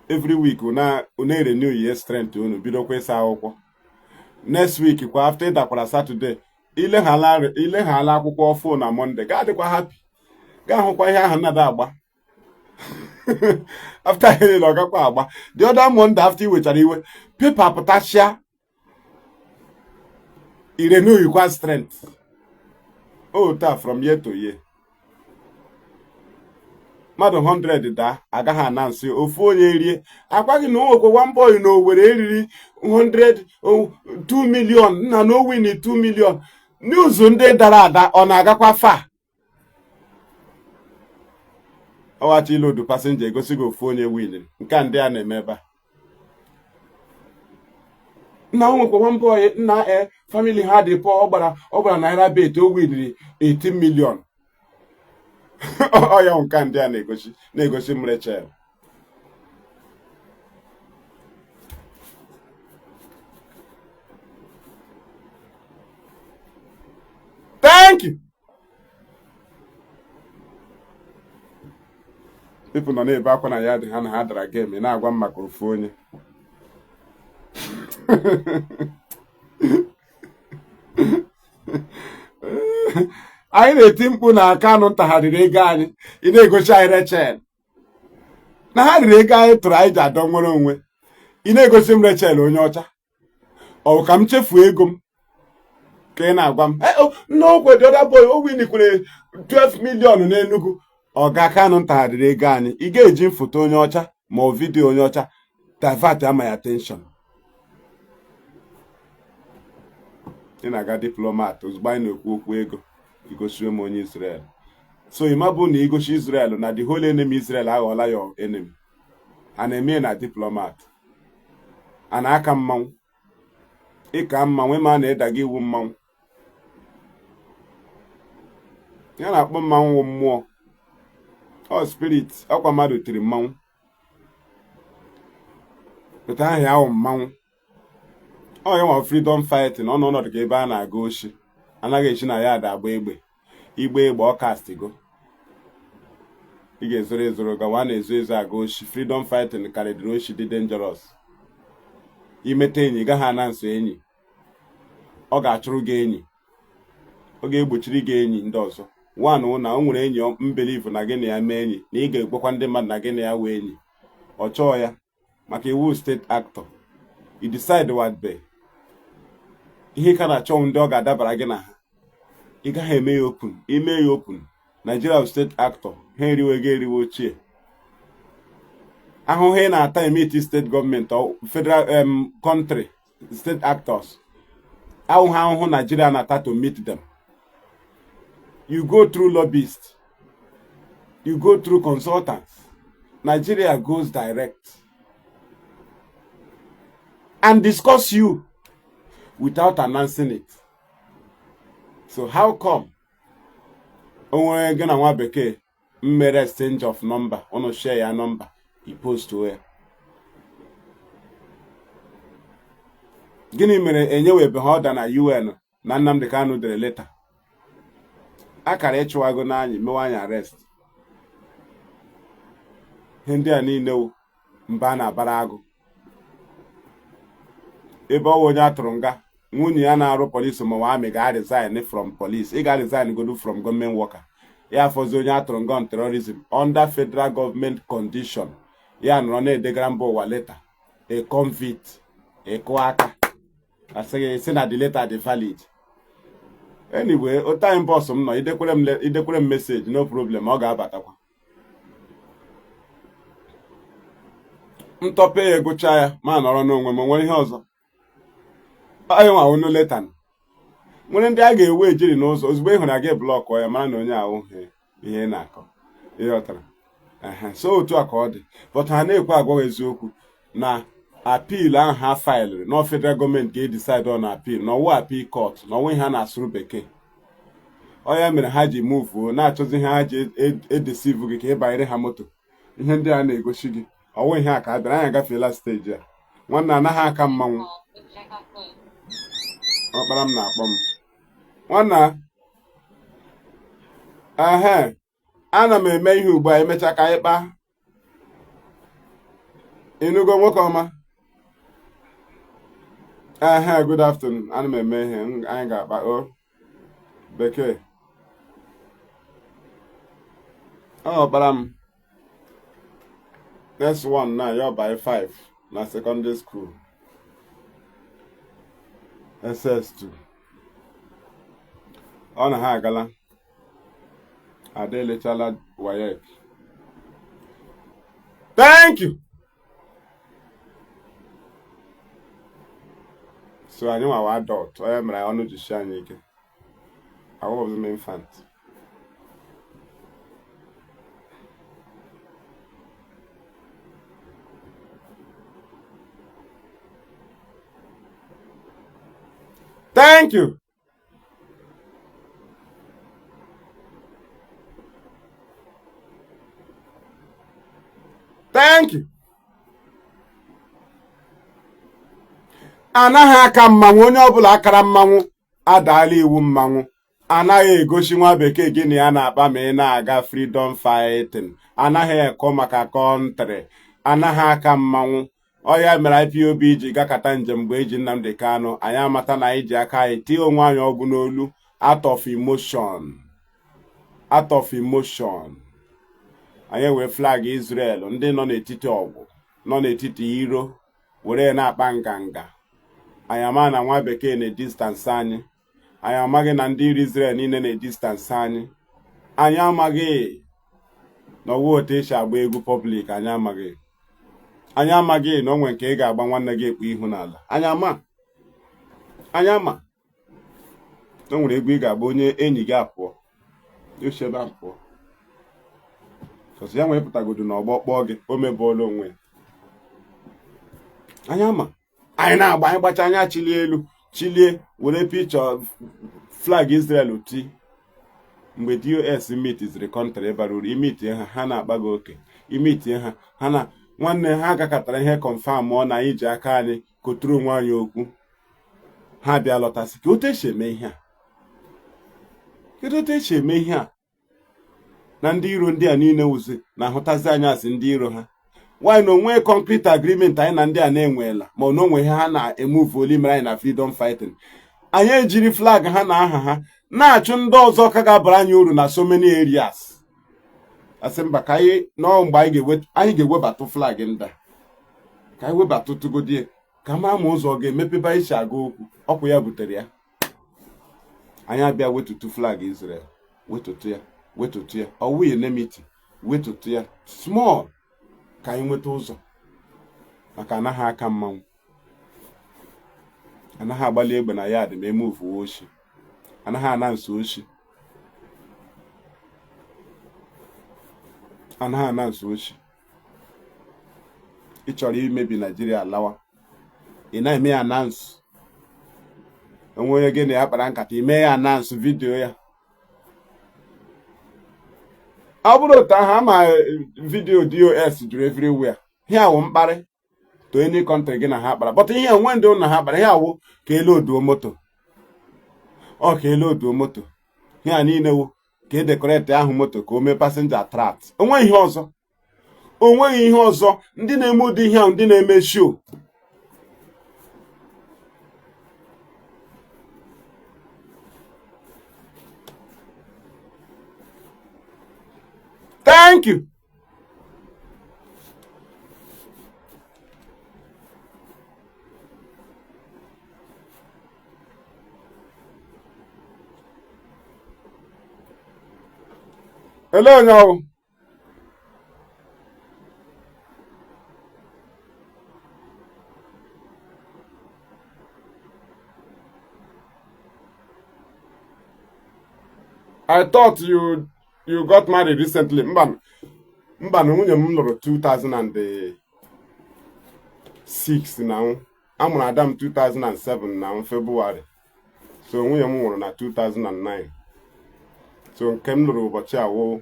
Every week una renew your strength unu bidokwa ịsa akwụkwọ. Next week kwa after ịdakwara Saturday ile hala akwụkwọ ọfụ na Monday ga-adịkwa happy. Ga-ahụkwa ihe ahụ nnada agba. After ihe niile ọ gakwa agba. The other Monday after iwechara iwe paper pụtachia i renew your strength. Oh, from year to year. Mmadụ 100 daa agaghị anansi ofu onye rie akwaghị na onwekwe one boy na Owerri eriri 2 million na no win 2 million. News ndị dara ada ọ na-agakwa fa. Ọwachi ilodu passenger egosi gị ofu onye win nke ndị a na-eme ebe a. Na onwekwe one boy na family ha dị pọ ọ gbara naira bet o winri 18 million. Oya nka ndị a na-egosi m Rachel. Thank you. People nọ na-ebe akwa na ya dị ha na ha dara game na-agwa m maka ofu onye. Anyị na-eti mkpu na Kanu ntagharịrị ego anyị. Ị na-egosi anyị Rachel. Na ha riri ego anyị tụrụ anyị ji adọ nwere onwe. Ị na-egosi m Rachel onye ọcha. Ọ ka m chefuo ego m. Ka ị na-agwa m. N'okwe the other boy o winikwere 12 million n'Enugu. Ọ ga Kanu ntagharịrị ego anyị. Ị ga-eji foto onye ọcha ma ọ vidio onye ọcha divert my attention. Ị na-aga diplomat ozugbo anyị na-ekwu okwu ego. Igosi m onye Israel. So imabụ na igosi Israel na the whole enemy Israel aghọọla your enemy. A na-eme na diplomat. A na-aka mmanwụ. Ịka mmanwụ ma na-eda gị iwu mmanwụ. Ya na-akpọ mmanwụ mmụọ. Ọ spirit ọkwa mmadụ tiri mmanwụ. Pụta ahụ ya mmanwụ. Ọ ya nwa freedom fighting ọ n'ọnọdụ ka ebe a na-aga oshi. Anaghị echi na ya ada agba egbe. Igbe egbe ọ kastigo. Ị ga-ezoro ezoro gawa na-ezo ezo aga oshi. Freedom fighting karịrị oshi dị dangerous. Imete enyi gaghị ananso enyi. Ọ ga-achụrụ gị enyi. Ọ ga-egbochiri gị enyi ndị ọzọ. One na o nwere enyi mbelieve na gị na ya mee enyi na ị ga-egbekwa ndị mmadụ na gị na ya wee enyi. Ọ chọọ ya maka iwu state actor. you decide what be ihe ka na chọọ ndị ọ ga-adabara gị na ha ị gaghị eme ya open ime ya open Nigeria state actor ha eriwe gị eriwe ochie ahụhụ ị na-ata emeti state gọọmenti or federal country state actors ahụhụ Nigeria na-ata to meet them. You go through lobbyists, you go through consultants. Nigeria goes direct and discuss you without announcing it. So how come onwe gị na nwa bekee mere exchange of number, ono share your number, he post to where? Gịnị mere enyewebe ha ọda na UN na Nnamdi Kanu dere leta akara ịchụwago n'anyị mewe anyị arrest ihe ndị a niile mba na-abara agụ ebe ọwa onye atụrụ nga nwunye ya na-arụ polisi ma nwa amị ga-resign from police ị ga-resign godu from government worker ya afọzi onye atụrụ nga on terrorism under federal government condition ya nọrọ na-edegara mba ụwa leta a convict ịkụ aka asịghị si na the letter dị valid. Anyway, o time boss m nọ idekwere m message no problem ọ ga-abatakwa ntọpe ya egụcha ya ma nọrọ n'onwe m nwere ihe ọzọ anyị nwa onu leta nwere ndị a ga-ewe ejiri n'ụzọ ozugbo ị hụrụ aga blọkụ ya mara na onye ahụ ihe na-akọ ihe ọtara so otu a ka ọ dị but ha na-ekwe agwa eziokwu na appeal ahụ ha faịlịrị na federal gọọmenti ga-edecide on appeal na ọwụ appeal court na ọnwe ha na-asụrụ bekee ọ ya mere ha ji move na-achọzi ihe ha ji edesive gị ka ị banyere ha moto ihe ndị a na-egosi gị ọnwe ihe a ka a bịara anyị agafeela steji a nwanne anaghị aka mmanwụ ọkpara m na-akpọ m nwanna ana m eme ihe ugbu a emecha ka anyị kpaa ịnụgo nwoke ọma good afternoon. Ana m eme ihe anyị ga-akpa bekee ọkpara m next one na ya by 5 na secondary school SS2 ọ na ha agala ada elechala WAEC. Thank you. So I know our adult. I am my honor to share again. I was the infant. Thank you. Thank you. Anaghị aka mmanwụ onye ọbụla akara mmanwụ adaala iwu mmanwụ anaghị egosi nwa bekee gị na ya na-akpa ma ị na-aga freedom fighting anaghị ekọ maka kọntrị anaghị aka mmanwụ ọya mere IPOB ji gakọta njem mgbe eji Nnamdi Kanu anyị amata na anyị ji aka anyị tie onwe anyị ọgwụ n'olu out of emotion anyị wee flag Israel ndị nọ n'etiti ọgwụ nọ n'etiti iro were na-akpa nganga anyị ama na nwa bekee na-edistansị anyị amaghị na ndị iro Israel niile na-edistansị anyị amaghị na ọwụ otu esi agba egwu public anyị amaghị na onwe nke ị ga-agba nwanne gị ekpu ihu n'ala anyị ama na nwere egwu ị ga-agba onye enyi gị apụọ yoshebe apụọ ọsọ ya nwere pụtagodo na ọgbọ kpọọ gị o mebụọla onwe anyị ama anyị na-agba anyị gbacha anya chilie were pichọ flag Israel ti mgbe DOS mitiziri kọntrị bara uru imitie ha na-akpago oke imitie ha na nwanne ha gakọtara ihe confirm ọ na anyị ji aka anyị koturu onwe anyị okwu ha bịa lọtasị ka otu esi eme ihe a na ndị iro ndị a niile wuzi na ahụtazi anyị asị ndị iro ha why na onwe concrete agreement anyị na ndị a na-enweela ma na onwe ha na-emove oli mere anyị na freedom fighting anyị ejiri flag ha na aha ha na-achụ ndị ọzọ ka ga-abara anyị uru na so many areas asị mba ka anyị nọọ mgbe anyị ga-ewebatụ flag ndị ka anyị webatụ tụgodie ka ma ụzọ ga-emepebe isi aga okwu ọkwa ya butere ya. Anyị abịa wetutu flag Israel, wetutu ya ọwụ enmity, wetutu ya small ka anyị nweta ụzọ, maka anaghị aka mmanwụ, anaghị agbalị egbe na yard ma eme ofu oshi, anaghị anansi oshi, ị chọrọ imebi Naijiria lawa, ị na-eme ya announce, onwe onye gị na ya kpara nkata ime ya announce vidio ya. Ọ bụrụ otu ahụ ama vidio DOS juru everywhere, ihe awụ mkparị to any country gị na ha kpara, but ihe onwe ndị ụlọ ha kpara ihe awụ ka eloduo moto, ka eloduo moto, ihe a niile wụ ka edekoreti ahụ moto ka o mee passenger attract. Onweghị ihe ọzọ ndị na-eme ụdị ihe ahụ, ndị na-eme show. Thank you. Hello, now. I thought you got married recently. Mba na nwunye m lụrụ 2006 na amụrụ Adam 2007 na February. So nwunye m nwụrụ na 2009. So nke m lụrụ ụbọchị awụ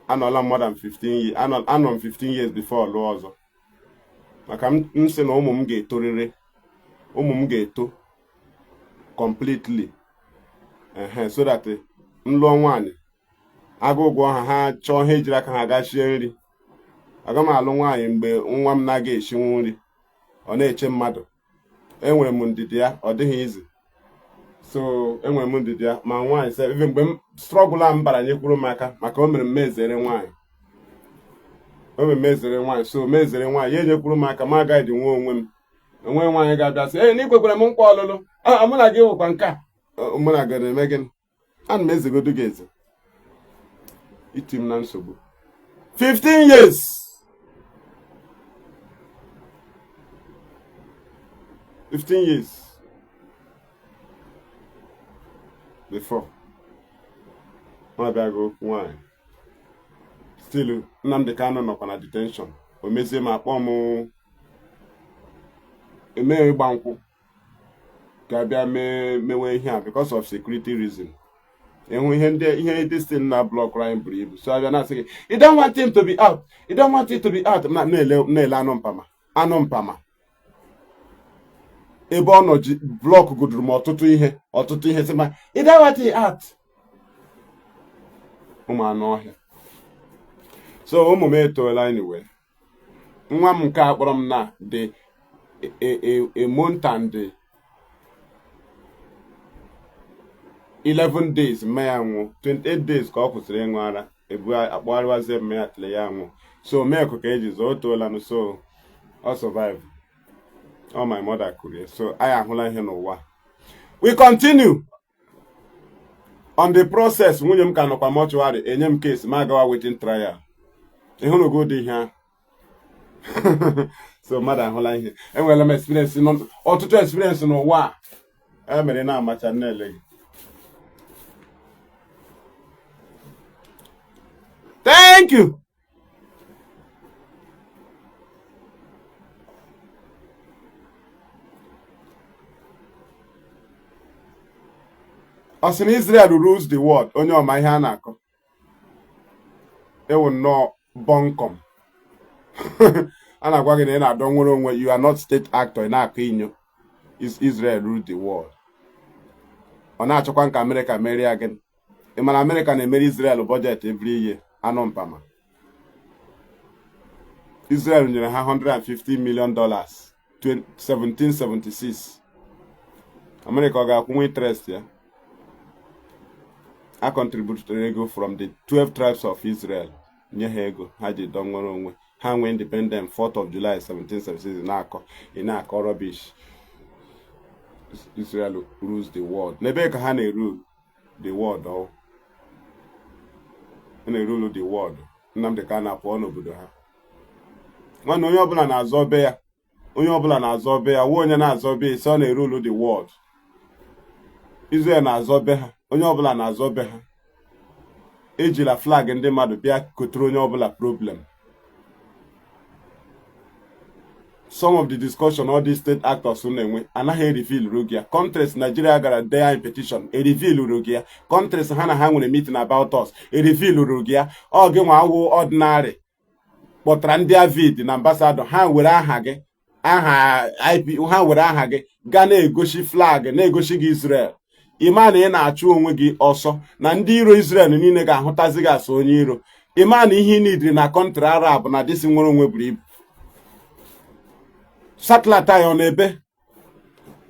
anọla more than 15 years. Anọ m 15 years before lụọ ọzọ. Maka m sị na ụmụ m ga-etorịrị, ụmụ m ga-eto completely. So that m lụọ nwaanyị agụ ụgwọ ha chọọ ha ejiri aka ha ga shie nri. Aga m alụ nwaanyị mgbe nwa m na-aga eshinwu nri, ọ na-eche mmadụ. Enwere m ndidi ya, ọ dịghị izi. So enwere m ndidi ya ma nwaanyị sị even mgbe m struggle a m bara nyekwuru m aka, maka o mere m mezere nwaanyị. So mezere nwaanyị ya enyekwuru m aka, ma agaghị nwe onwe m. Onwe nwaanyị ga-abịa sị n'ikwekwere m nkwa ọlụlụ, mụ na gị wụkwa nke a, mụ na gị na-eme gịnị? Ana m ezegodu gị eze, iti m na nsogbu. 15 years. 15 years before nwa bịa go nwaanyị. Still Nnamdi Kanu nọkwa na detention. O mezie ma akpọ m eme ịgba nkwụ ka bịa mewe ihe a because of security reason. Enwe ihe ndị si na block crime buru ibu. So abịa na-asị gị, you don't want him to be out, you don't want it to be out. Na-ele anụ mpama ebe ọ nọ ji blọk gụduru m ọtụtụ ihe sị ma you don't want it out. Ụmụ anụ ọhịa. So ụmụ m etoola anyway. Nwa m nke akpọrọ m na dị a month and 11 days mme ya nwụ, 28 days ka ọ kwụsịrị ịṅụ ara, ebu akpọgharịwazie mme ya tile ya nwụ. So mmekọ ka eji zọ, o toola nụ, so ọ survive. Oh, my mother could. So I ahụla ihe n'ụwa. We continue on the process. Nwunye m ka nọkwa mortuary, enye m case ma agawa waiting trial. Ịhụnugo dị ihe. So mmadụ ahụla ihe. Enwere m experience, ọtụtụ experience n'ụwa a mere na amacha nnele gị. Thank you. Ọ sị na Israel rules the world. Onye ọma ihe a na-akọ ewu nnọọ bọnkọm. A na-agwa gị na ị na-adọ nwere onwe, you are not state actor, ị na-akọ inyo. Israel rule the world. Ọ na-achọkwa nke America merie gị. Ị ma na America na-emere Israel budget every year. Anọ mpama. Israel nyere ha $150 million 1776. America ọ ga-akwụnwe interest ya? I contributed ego from the 12 tribes of Israel. Nye ha ego, ha ji dọ nwere onwe. ha nwee independent 4th of July 1776 na-akọ rubbish. Israel rules the world. N'ebe ka ha na-erule the world ọ na-erule the world. Nnamdi Kanu apụọ n'obodo ha. Nwanne onye ọbụla na-azọ obe ya. Onye ọbụla na-azọ obe ya. Onye na-azọ obe isi ọ na-erule the world. Israel na-azọ obe ha. Onye ọbụla na-azọ obe ha. Ejila flag ndị mmadụ bịa kotere onye ọbụla problem. Some of the discussion all these state actors na-enwe anaghị reveal rugia. Countries Nigeria gara there in petition reveal rugia. Countries ha na ha nwere meeting about us reveal rugia. Ọ gị nwa awụ ordinary kpọtara ndị AVID na ambassador ha were aha gị aha IP ha were aha gị ga na-egosi flag na-egosi gị Israel. Ịma na ị na-achụ onwe gị ọsọ na ndị iro Israel niile ga-ahụtazi gị asọ onye iro. Ịma na ihe niile na country Arab na disi nwere onwe buru ibu. Satellite anyị ọ na-ebe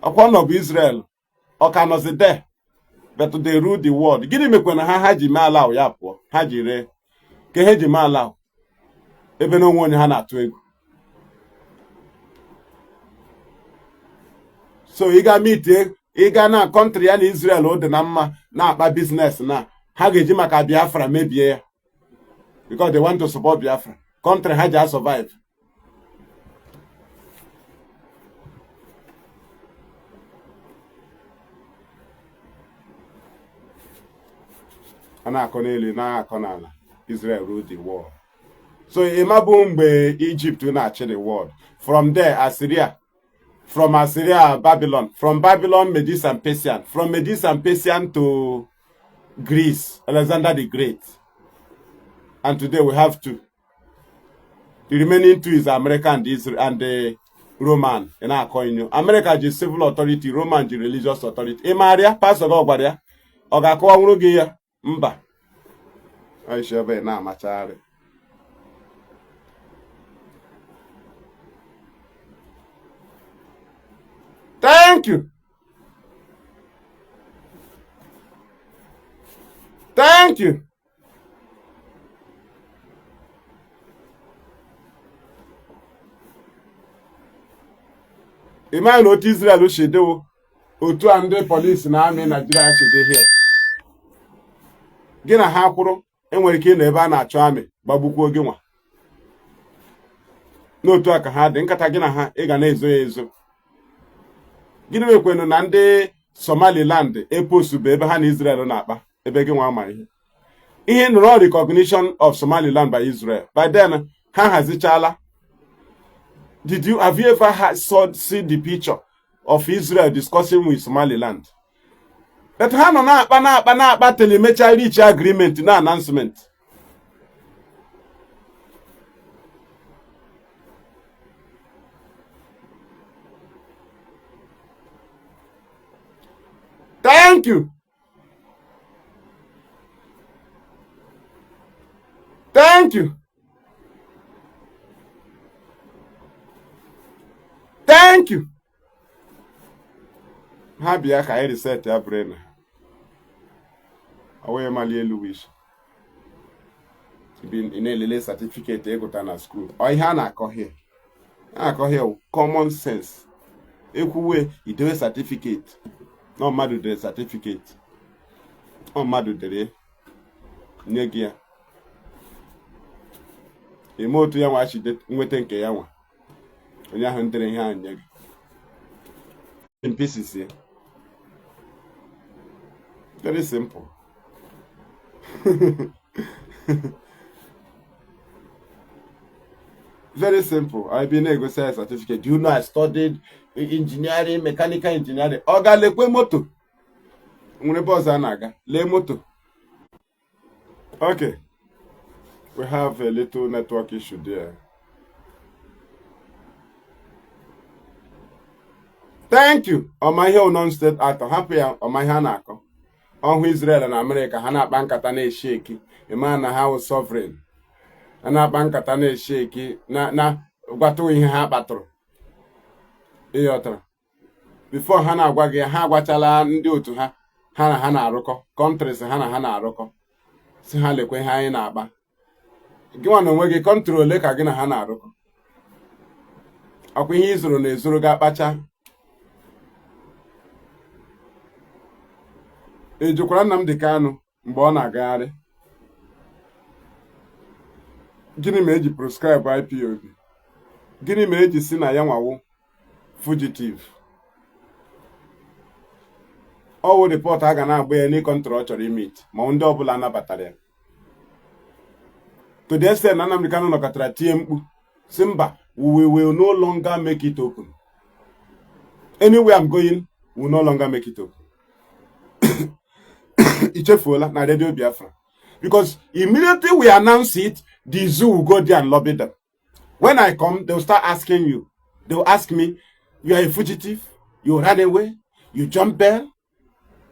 ọkwa nọ bụ Israel ọ ka nọzi there but they rule the world. Gịnị mekwana ha ji mee ala ya pụọ ha ji ree ka ha ji mee ala ebe na onwe onye ha na-atụ egwu. So ị ga na country ya na Israel ọ dị na mma na-akpa business na ha ga-eji maka Biafra mebie ya because they want to support Biafra. Country ha ji survive. A na-akọ n'elu na-akọ n'ala. Israel rule the world. So ịmabụ mgbe Egypt na-achị the world. From there Assyria. From Assyria Babylon. From Babylon Medes and Persian. From Medes and Persian to Greece, Alexander the Great. And today we have two. The remaining two is America and Israel and the Roman. America is civil authority, Roman is religious authority. Maria, Pastor Gogwaria, ọ ga-akọwa nwụrụ gị ya mba. Aishebe na amachari. Thank you. Thank you. Imagine what Israel should do. Otu ndị police na army Nigeria should do here. Gị na ha kwụrụ enwere ike na ebe a na-achọ amị gbagbukwu oge nwa. N'otu aka ha dị nkata gị na ha ị ga na-ezo ya ezo. Gịnị mekwenu na ndị Somaliland eposu bụ ebe ha na Israel na-akpa ebe gị nwa ama ihe. Ihe nụrụ recognition of Somaliland by Israel. By then ha hazichala. Have you ever seen the picture of Israel discussing with Somaliland? But ha nọ na-akpa till emecha reach agreement na announcement. Thank you. Thank you. Thank you. Ha bịa ka anyị reset ya brain. Away mali elu wish. Bin inelele certificate egota na school. O ihe a na-akọ here. A na-akọ here common sense. Ekwuwe idewe certificate. No mmadụ dere certificate. O mmadụ dere nye gị ya. Ime otu ya nwa chi nweta nke ya nwa. Onye ahụ ndere ihe a nye gị. In pieces here. Very simple. Very simple. I've been a good certificate. You know, I studied engineering, mechanical engineering. Oga lekwe moto. Le moto. Okay. We have a little network issue there. Thank you. On my hill non-state actor. Happy on my hanako. On Israel and America, Hana Bankatane shaky. A man na house sovereign. Ana Bankatane shaky. Na watu in ha battle. Eyotra. Before Hana Wagi, ha watala ndu to ha. Hana aroko. Countries Hana aroko. Si ha lekwe ha in aba. gị nwa na onwe gị kọntrol ole ka gị na ha na-arụkọ akwa ihe izuru na ezuru ga-akpacha ejukwara Nnamdi Kanu mgbe ọ na-agagharị gịnị ma eji proscribe IPOB gịnị ma eji si na ya nwawo fugitive ọwụ rịpọt a ga na-agba ya n'ịkọntrol ọ chọrọ imit ma ndị ọbụla anabatara ya to the extent na Nnamdi Kanu nọkọtara tie mkpu si mba we will no longer make it open. Anywhere I'm going, we will no longer make it open. Ichefuola na Radio Biafra. Because immediately we announce it, the zoo will go there and lobby them. When I come, they will start asking you. They will ask me, you are a fugitive, you ran away, you jump bail,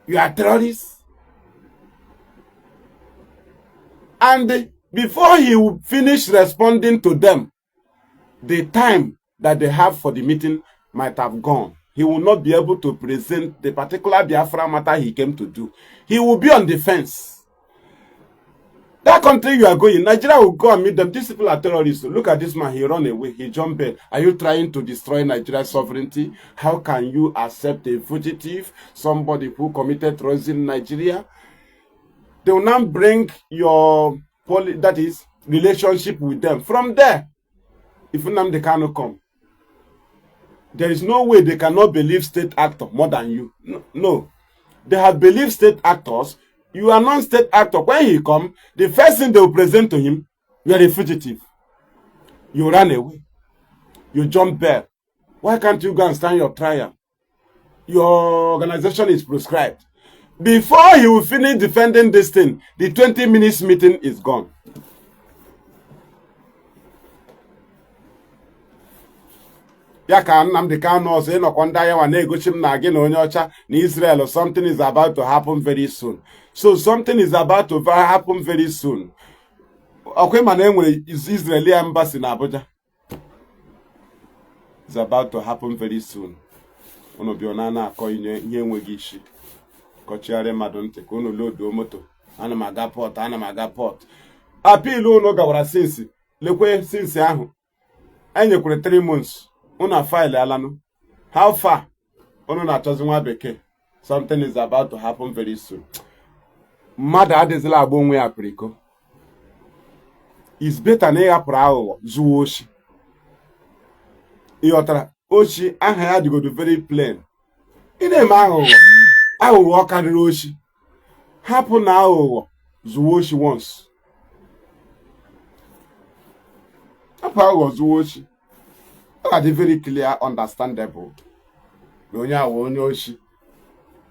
you are a terrorist. And before he will finish responding to them, the time that they have for the meeting might have gone. He will not be able to present the particular Biafra matter he came to do. He will be on the fence. That country you are going, Nigeria will go and meet them. These people are terrorists. Look at this man, he ran away, he jumped bail. Are you trying to destroy Nigeria's sovereignty? How can you accept a fugitive, somebody who committed terrorism in Nigeria? They will now bring your, that is, relationship with them. From there, if Nnamdi Kanu come, there is no way they cannot believe state actor more than you. No. They have believed state actors. You are non-state actor. When he come, the first thing they will present to him, you are a fugitive. You ran away. You jump bail. Why can't you go and stand your trial? Your organization is prescribed. Before he will finish defending this thing, the 20 minutes meeting is gone. Ya ka Nnamdi Kanu ọzọ ịnọkwa ndị agha na-egochi m na gị na onye ọcha na Israel, something is about to happen very soon. So something is about to happen very soon. Ọkwa ma na enwere Israeli embassy na Abuja. It's about to happen very soon. Unu bi ona na-akọ ihe enweghị isi. Kọchigharị mmadụ ntị ka unu loduo moto. Ana m aga port. Appeal unu gawara since lekwe since ahụ. Enyekwere 3 months. Una file alano. How far? Unu na-achọzi nwa bekee. Something is about to happen very soon. Mmadụ adịzila agba onwe ya apiriko. It's better na ịhapụrụ aghụghọ zuo oshi. Ịghọtara oshi aha ya dịgodo very plain. Ị na-eme aghụghọ karịrị oshi. Hapụ na aghụghọ zuo oshi once. Hapụ aghụghọ zuo oshi. That is very clear, understandable. Onye awo onye oshi.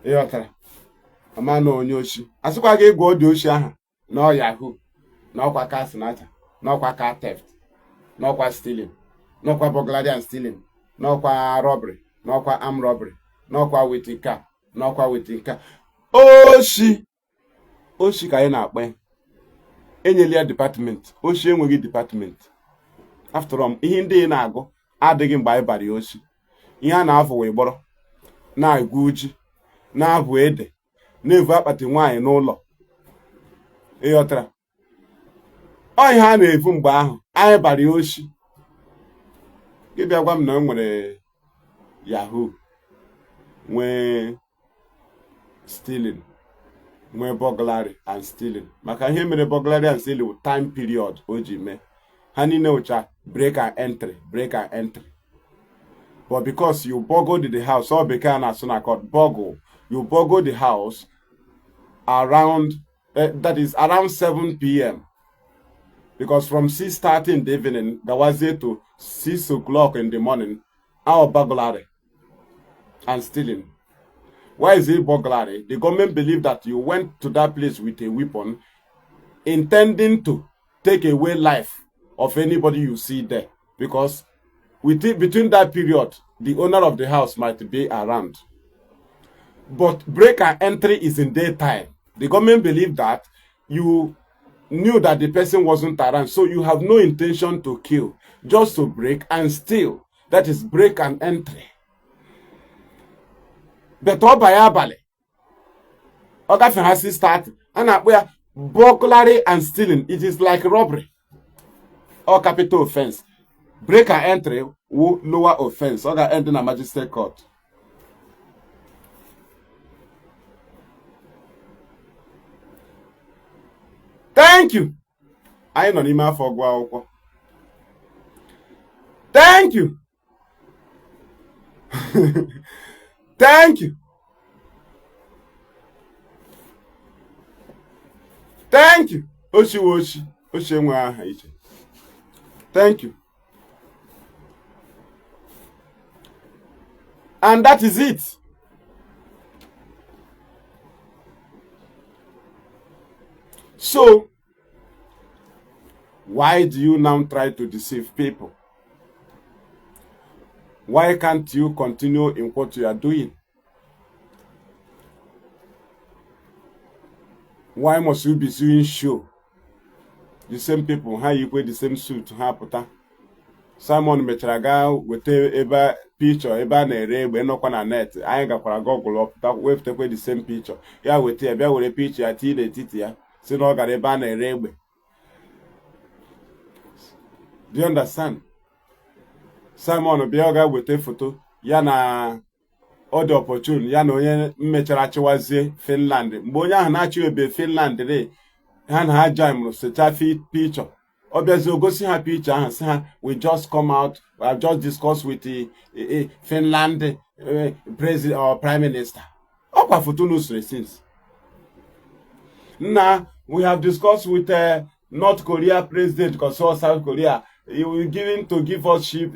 Ịghọtara. Ama na onye oshi. Asịkwa gị ịgwa ọdị oshi aha. No Yahoo. N'ọkwa car snatcher. N'ọkwa car theft. N'ọkwa stealing. N'ọkwa burglary and stealing. N'ọkwa robbery. N'ọkwa armed robbery. N'ọkwa waiting car. N'ọkwa waiting car. Oshi. Oshi ka anyị na-akpa. Enyela ya department. Oshi enweghị department. After all, ihe ndị na-agụ adịghị mgbe anyị bara oshi. Ihe a na-afụ wee gbọrọ. Na-agụ uji. Na-abụ ede. Na-evu akpati nwaanyị n'ụlọ. Ịghọtara. Ọ ihe a na-evu mgbe ahụ anyị bara oshi. Gị bịa gwa m na nwere Yahoo, nwee stealing, nwee burglary and stealing. Maka ihe mere burglary and stealing with time period o ji mee. Ha niile ụcha break and entry. But because you burgled the house, all bekee na-asụ na court burgle, you burgled the house around that is around 7 p.m. Because from 6:30 in the evening, gawazie to 6 o'clock in the morning, our burglary and stealing. Why is it burglary? The government believe that you went to that place with a weapon, intending to take away life of anybody you see there. Because between that period, the owner of the house might be around. But break and entry is in daytime. The government believe that you knew that the person wasn't around, so you have no intention to kill, just to break and steal. That is break and entry. But all by abale, Oga Fahasi start and where burglary and stealing, it is like robbery. or capital offense. Break and entry will lower offense, or that end in a magistrate court. Thank you. I know n'ime afọ ọgụ akwụkwọ. Thank you. Thank you. Thank you. Oshiwoshi. Oshenwe aha iche. Thank you. And that is it. So, why do you now try to deceive people? Why can't you continue in what you are doing? Why must you be doing show? The same people, how you wear the same suit, how put Simon mechara with a picture, a na-ere egbe nọkwa na net. Anyị gakwara Google ọpụta wepụtakwa the same picture. Ya weta ya bịa were picture ya tinye n'etiti ya si na ọ gara ebe a na-ere egbe. Do you understand? Simon bịa ọ ga-weta foto ya na ọ dị opportune ya na onye mmechara chịwazie Finland. Mgbe onye ahụ na-achị ebe Finland dị ha na ha jimụrụ secha picture. Obviously, go see her picture and say, we just come out, we have just discussed with the Finland president or prime minister. Opa Futunus since. Now, we have discussed with North Korea president because South Korea, he will give us ship,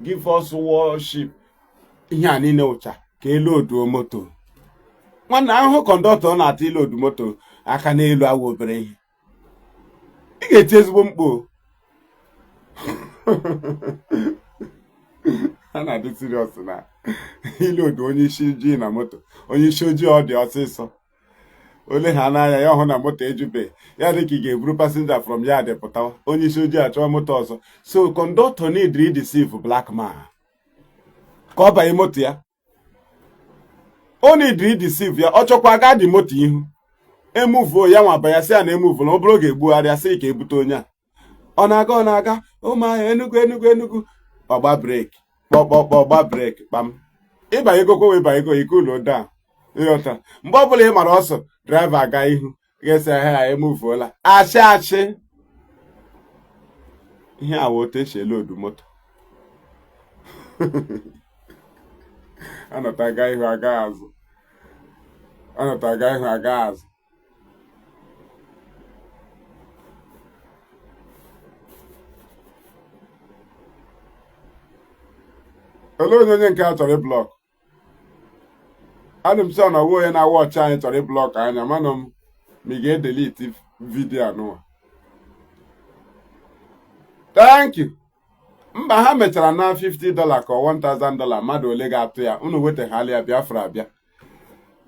give us warship. Ihe ni n'ụcha ka elu odu moto. Nwanna ahụ conductor na-ati elu odu moto aka n'elu awu obere ihe. Ị ga-eti ezigbo mkpo. Ha na-adị serious na ilu odu onye isi ojii na moto. Onye isi ojii ọ dị ọsịsọ. Ole ha n'anya ya ọhụ na moto ejube. Ya dị ka ị ga-eburu passenger from ya depụtawa. Onye isi ojii achọwa moto ọzọ. So conductor need to deceive black man. Ka ọ banye moto ya. O need to deceive ya. Ọ chọkwa aga dị moto ihu. Emuvuo ya nwa banya si ya na emuvuo na ọ bụrụ ga-egbugharịa sị ka ebute onye a. Ọ na-aga ụmụ Enugu ọgba breki ọgba breki kpam. Ịba ego kwa weba ego ikulo down. Ịghọta mgbe ọbụla ị mara ọsọ driver aga ihu ga-esi ha emuvuola achị ihe a wote eshele odu moto. Anọta aga ihu aga azụ. Anọta aga ihu aga azụ. Hello, onye nke a chọrọ blọk. Adị m sị na onye na-awa ọchị anyị chọrọ blọk anya mana m ma ị ga-edelete vidio anụwa. Thank you. Mba ha mechara na $50 ka $1,000 mmadụ ole ga-atụ ya unu wetaghalị ya Biafra abịa.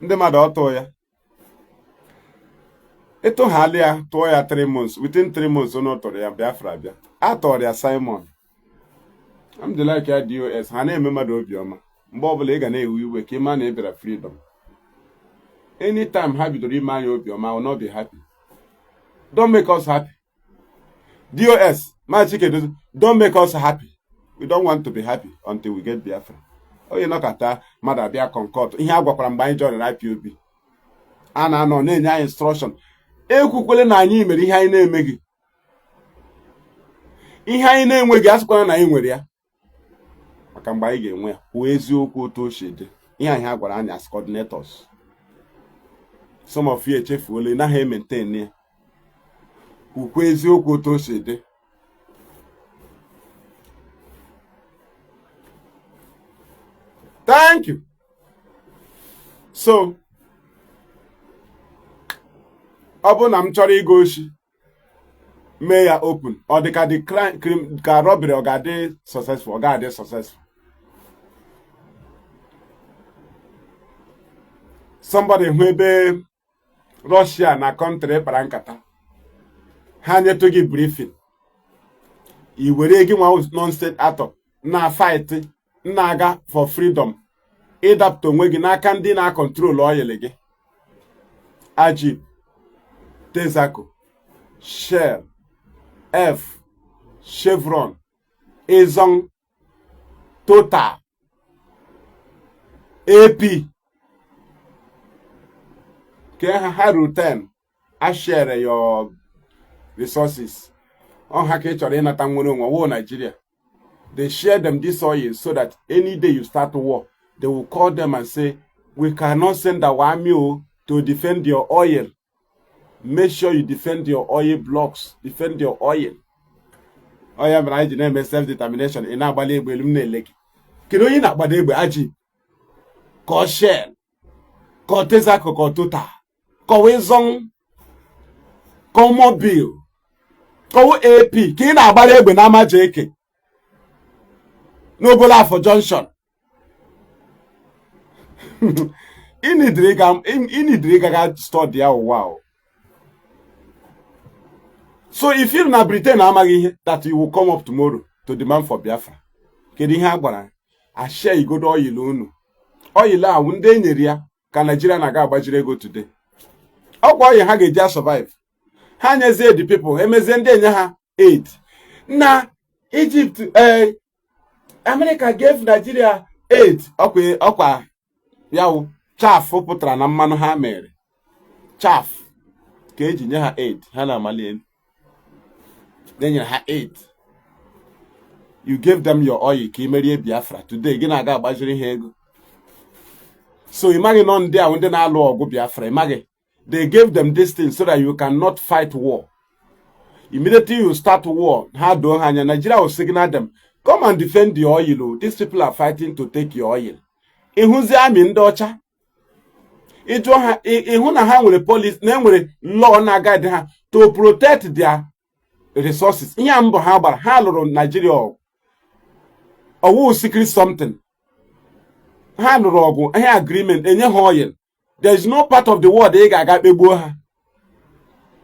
Ndị mmadụ ọtụ ya. Ịtụghalị ya tụọ ya 3 months. Within 3 months unu tụrụ ya Biafra abịa. Atụrụ ya Simon. I'm the like ya DOS. Ha na-eme mmadụ obiọma. Mgbe ọbụla ị ga na-ewe iwe ka ịma na ị bịara freedom. Anytime ha bidoro ime anyị obiọma, I will not be happy. Don't make us happy. DOS, Chikedozie, don't make us happy. We don't want to be happy until we get Biafra. Onye nọkọta mmadụ abịa concord. Ihe a gwakwara mgbe anyị joinere IPOB. A na-anọ na-enye anyị instruction. Ekwukwele na anyị mere ihe anyị na-emeghị. Ihe anyị na-enweghị asịkwana na anyị nwere ya. Maka mgbe anyị ga-enwe ya kwuo eziokwu otu o si dị. Ihe anyị ha gwara anyị as coordinators. Some of you echefuola naghị maintain ya. Kwuo eziokwu otu o si dị. Thank you. So, ọ bụ na m chọrọ ịga oshi mee ya open ọ dị ka the crime ka robbery ọ ga-adị successful ọ ga-adị successful. Somebody hụ ebe Russia na country kpara nkata ha nyetụ gị briefing i were gị nwa non-state actor na fight na-aga for freedom ịdapụta onwe gị n'aka ndị na-control oil gị. Ajib, Texaco, Shell, F, Chevron, Ezon, Total, AP, ha return, I share your resources. On Hake Chorena Tangono, Nigeria. They share them this oil so that any day you start a war, they will call them and say, we cannot send our army to defend your oil. Make sure you defend your oil blocks. Defend your oil. Oil management and self-determination. In Abale, we lake. Kino in Abade, Aji. Call Shell. Call Tesako, call Tota. Call Wezong. Call Mobile. Call AP. Kina Abale, Benama JK. No bola for Junction. Inidriga store there. Wow. So if you na Britain that you will come up tomorrow to demand for Biafra, kedi ha gbara a share you go do oil unu. Oil a wunde nyeria ka Nigeria na ga agbajire go today. Okwa oil ha ga survive. Ha nyeze the people, emeze ndị enye ha aid. Na Egypt America gave Nigeria aid. Okwa yawo chaff pụtara na mmanụ ha mere. Chaff ka eji nye ha aid ha na Mali. Then you have 8. You gave them your oil, Kimerie Biafra. Today, you na ga bajiri hego. So imagine on there when they na law go Biafra. Imagine they gave them this thing so that you cannot fight war. Immediately you start war, how do Nigeria will signal them, come and defend the oil. These people are fighting to take your oil. Ihuzi army ndocha. Ihuna ha nwere police, na nwere law na guide ha to protect their resources. Ihe mbọ ha gbara ha lụrụ Nigeria owu secret something. Ha lụrụ ọgụ ihe agreement enye ha oil. There is no part of the world they ga kpegbuo ha.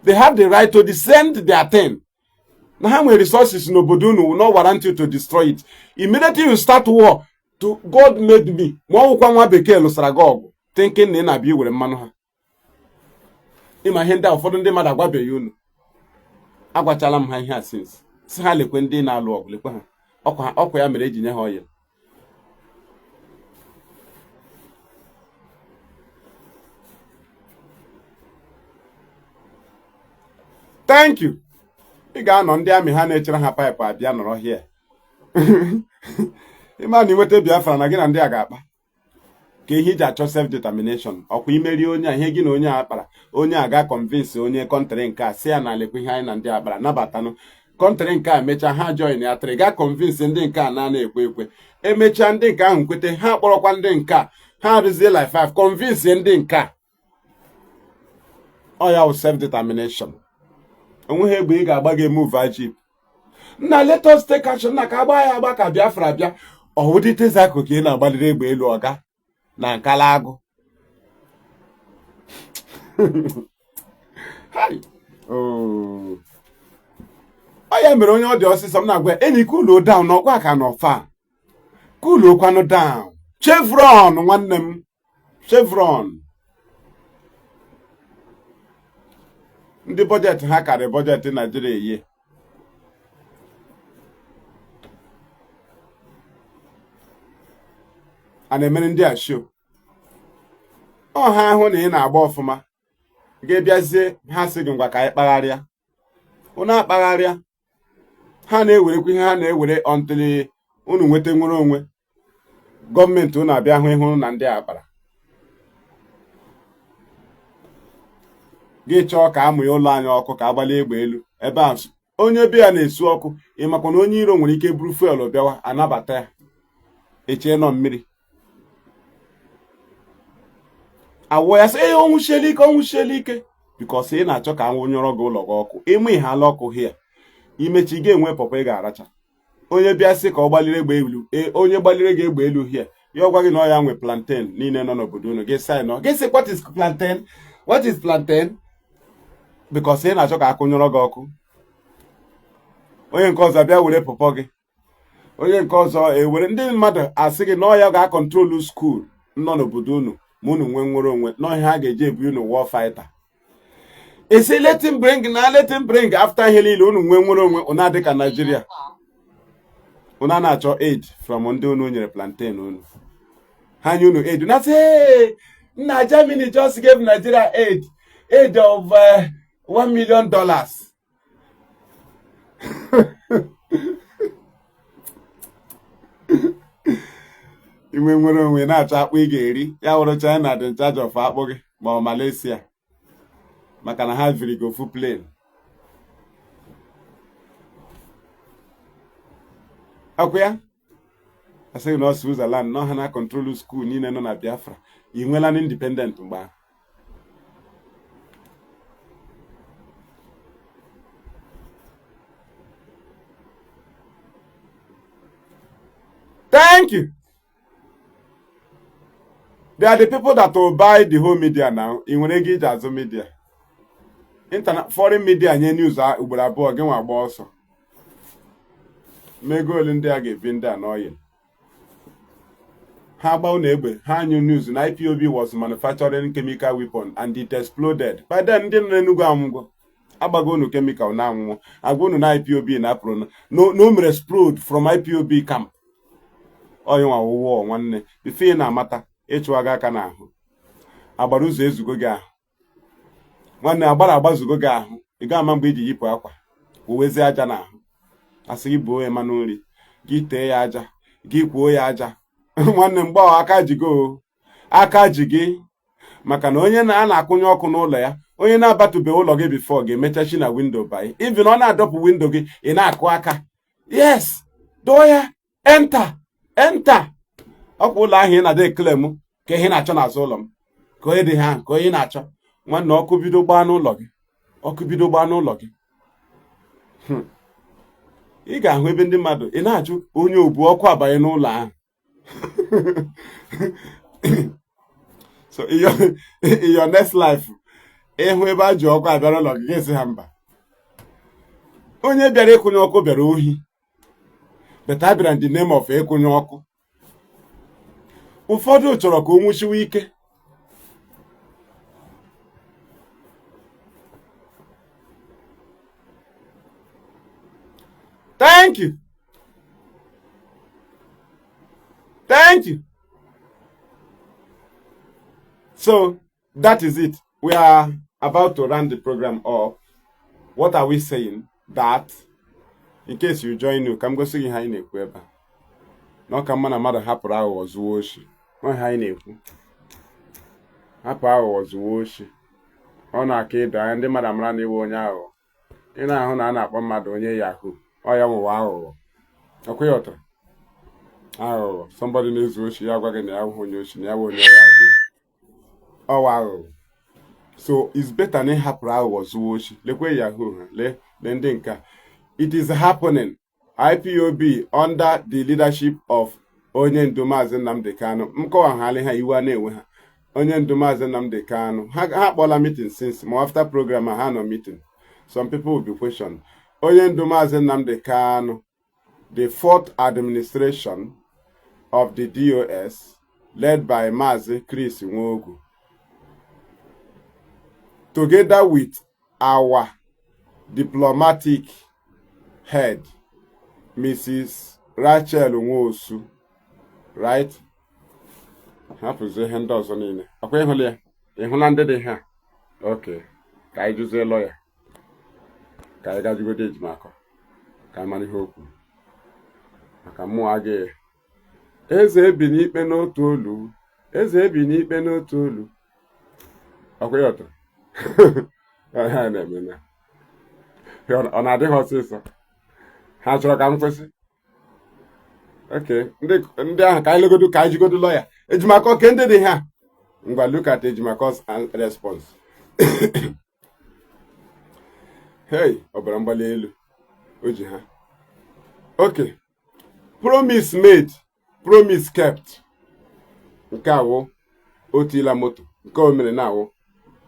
They have the right to descend their thing. Na ha nwere resources n'obodo unu will not warrant you to destroy it. Immediately you start war to God made me. Ma ọwụkwa nwa bekee lụsara gị ọgụ thinking na ị na-abịa iwere mmanụ ha. Ịma ihe ndị a ụfọdụ ndị mmadụ agwabeghị unu. Agwachala m ha ihe a since. Si ha lekwe ndị na-alụ ọgụ lekwe ha. Ọkwa ya mere eji nye ha oil. Thank you. Ị ga-anọ ndị amị ha na-echere ha pipe abịa nọrọ here. Ịma na inweta Biafra na gị na ndị a ga-akpa. Ka ihe iji achọ self-determination. Ọkwa imeri onye a ihe gị na onye a kpara. Onye a ga-convince onye kọntrị nke a si ya na lekwe ihe anyị na ndị a kpara nabatanụ. Kọntrị nke a mechaa ha join ya tịrị ga-convince ndị nke a na-ekwe ekwe. Emechaa ndị nke ahụ kwete ha kpọrọkwa ndị nke a. Ha arụzie like 5 convince ndị nke a. Ọ ya wụ self-determination. Onweghị egbe ị ga-agba gị move ajib. Nna let us take action na ka agba ya agba ka Biafra bịa. Ọwụdịtezi akụ ka ị na-agbaliri egbe elu ọga na nkala agụ. Ọ ya mere onye ọ dị ọsịsọ m na-agwa enyi cool down n'ọkwa ka n'ọfa. Cool kwanụ down. Chevron nwanne m. Chevron. Ndị budget ha karị budget Nigeria ihe. A na-emere ndị a show. Ọ ha ahụ na ị na-agba ọfụma. Ga-ebiazie ha sị gị ngwa ka anyị kpagharịa. Unu akpagharịa. Ha na-ewerekwa ihe ha na-ewere until unu nweta nwere onwe. Gọọmenti unu abịa hụ ihe na ndị a kpara. Gị chọọ ka amụ ya ụlọ anyị ọkụ ka agbalị egbe elu ebe ahụ onye be ya na-esu ọkụ ịmakwa na onye iro nwere ike buru fuel bịawa anabata ya echee nọ mmiri awụ ya sị ọnwụchiela ike because ị na-achọ ka anwụ nyọrọ gị ụlọ gị ọkụ ịmụ ihe ala ọkụ hia imechi gị enwe pọpọ ị ga-aracha onye bịa sị ka ọ gbaliri egbe elu onye gbaliri gị egbe elu hia ya ọgwa gị na ọ ya nwe plantain niile nọ n'obodo unu gị sign ọ gị sị what is plantain because ị na-achọ ka akụ nyọrọ gị ọkụ onye nke ọzọ bịa were pọpọ gị onye nke ọzọ ewere ndị mmadụ asị gị na ọ ya ga-akọntrolu skuul nọ n'obodo unu ma unu nwee nwere onwe n'ọhịa ha ga-eji ebu unu war fighter He say let him bring after healing unu nwere onwe una dị ka Nigeria. Una na-achọ aid from ndị unu nyere plantain unu. Ha nye unu aid. Una say, hey, na Germany just gave Nigeria aid of $1 million. Inwe nwere onwe na-achọ akpụ ị ga-eri ya wụrụ China dị in charge of akpụ gị ma ọ Malaysia maka na ha viri go full plane. Akwa ya asịghị na Switzerland nọ ha na control school niile nọ na Biafra ị nwela independent mgbe ahụ. Thank you. They are the people that will buy the whole media now. In when they get as a media, internet, foreign media, nye news are ugboro abụọ gị nwa agba ọsọ. Mego ole ndị a ga-ebi ndị annoying. Ha agba unu egbe, ha new news na Ipob was manufacturing chemical weapon and it exploded. By then ndị nọ n'Enugu amụgo. Agbago unu chemical na anwụọ. Agwa unu na Ipob na apụrụ no mere explode from Ipob camp. Onye nwa wụwọ nwanne ife na-amata ịchụwa gị aka n'ahụ agbara ụzọ ezugo gị ahụ nwanne agbara agbazugo gị ahụ ị ga-ama mgbe iji yipụ akwa wewezie aja n'ahụ asị gị buo ya mmanụ nri gị tee ya aja gị kwuo ya aja nwanne mgbe aka ji gị maka na onye a na-akwụnye ọkụ n'ụlọ ya onye na-abatụbeghị ụlọ gị bifo ga-emechachi na windo banye even ọ na-adọpụ windo gị ị na-akụ aka yes doo ya enter ọkwa ụlọ ahụ ị na-ada ekele m ka ihe na-achọ n'azụ ụlọ m ka onye dị ha ka onye na-achọ nwanne ọkụ bido gbaa n'ụlọ gị ị ga-ahụ ebe ndị mmadụ ị na-ajụ onye obu ọkụ abanye n'ụlọ ahụ so in your next life ịhụ ebe a ji ọkụ abịara ụlọ gị ga-esi ha mba onye bịara ịkwụnye ọkụ bịara ohi but I bịara in the name of ịkwụnye ọkụ. Ụfọdụ chọrọ ka o nwụchiwe ike. Thank you. So that is it. We are about to round the program up. What are we saying? That in case you join you, come go see how in a quiver. No come on a mother happer hours wash. No high name. Happer hours wash. On our kid, and the madam ran the one hour. In a hona up on Madonna Yahoo. I am wow. A quioter. Oh, somebody needs wash Yawagan Yahoo. Oh wow. So it's better than happer hours wash. Look where Yahoo. Lendinka. It is happening. Ipob under the leadership of onye ndu Mazi Nnamdi Kanu. Mkowa hali ha iwa na-enwe ha. Onye ndu Mazi Nnamdi Kanu. Ha kpola meeting since more after program ha no meeting. Some people will be questioned. Onye ndu Mazi Nnamdi Kanu, the fourth administration of the DOS led by Mazi Chris Nwogu, together with our diplomatic head Mrs. Rachel Nwosu, right? Hapuze handles on in. Okay, Holia. In Holland, they have. Okay. Kai juice a lawyer. Kai got you good marker. Kai money hope. Akamu age. Eze beneath no tolu. Eze beneath no tolu. Okay, Otto. I had a minute. On a day horses. Ha chọrọ ka m kwesị okay ndị ahụ ka anyị legodo ka anyị jigodo lawyer Ejimakọ ke ndị dị ha ngwa look at Ejimakọ's response. Hey ọbara mgbali elu o ji ha okay promise made promise kept nke awụ o tila moto nke o mere na awụ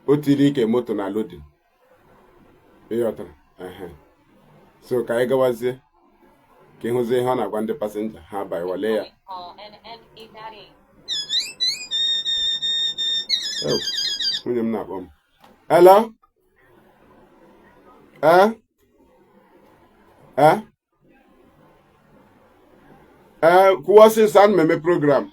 o tiri ike moto na loading ịghọtara so ka anyị gawazie ka ịhụzie ihe ọ na-agwa ndị pasenja ha banye wale ya nwunye m na-akpọ m hello Eh? Eh? Kwuo since an meme program.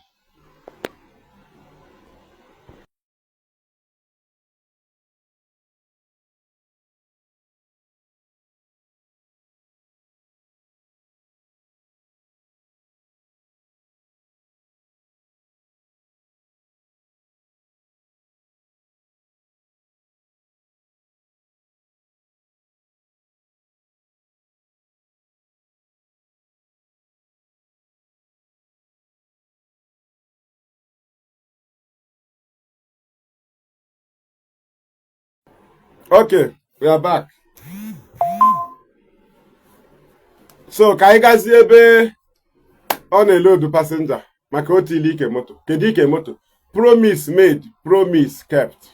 Okay, we are back. So ka anyị gazie ebe ọ na-elodu passenger maka otu ile ike moto. Kedu ike moto? Promise made, promise kept.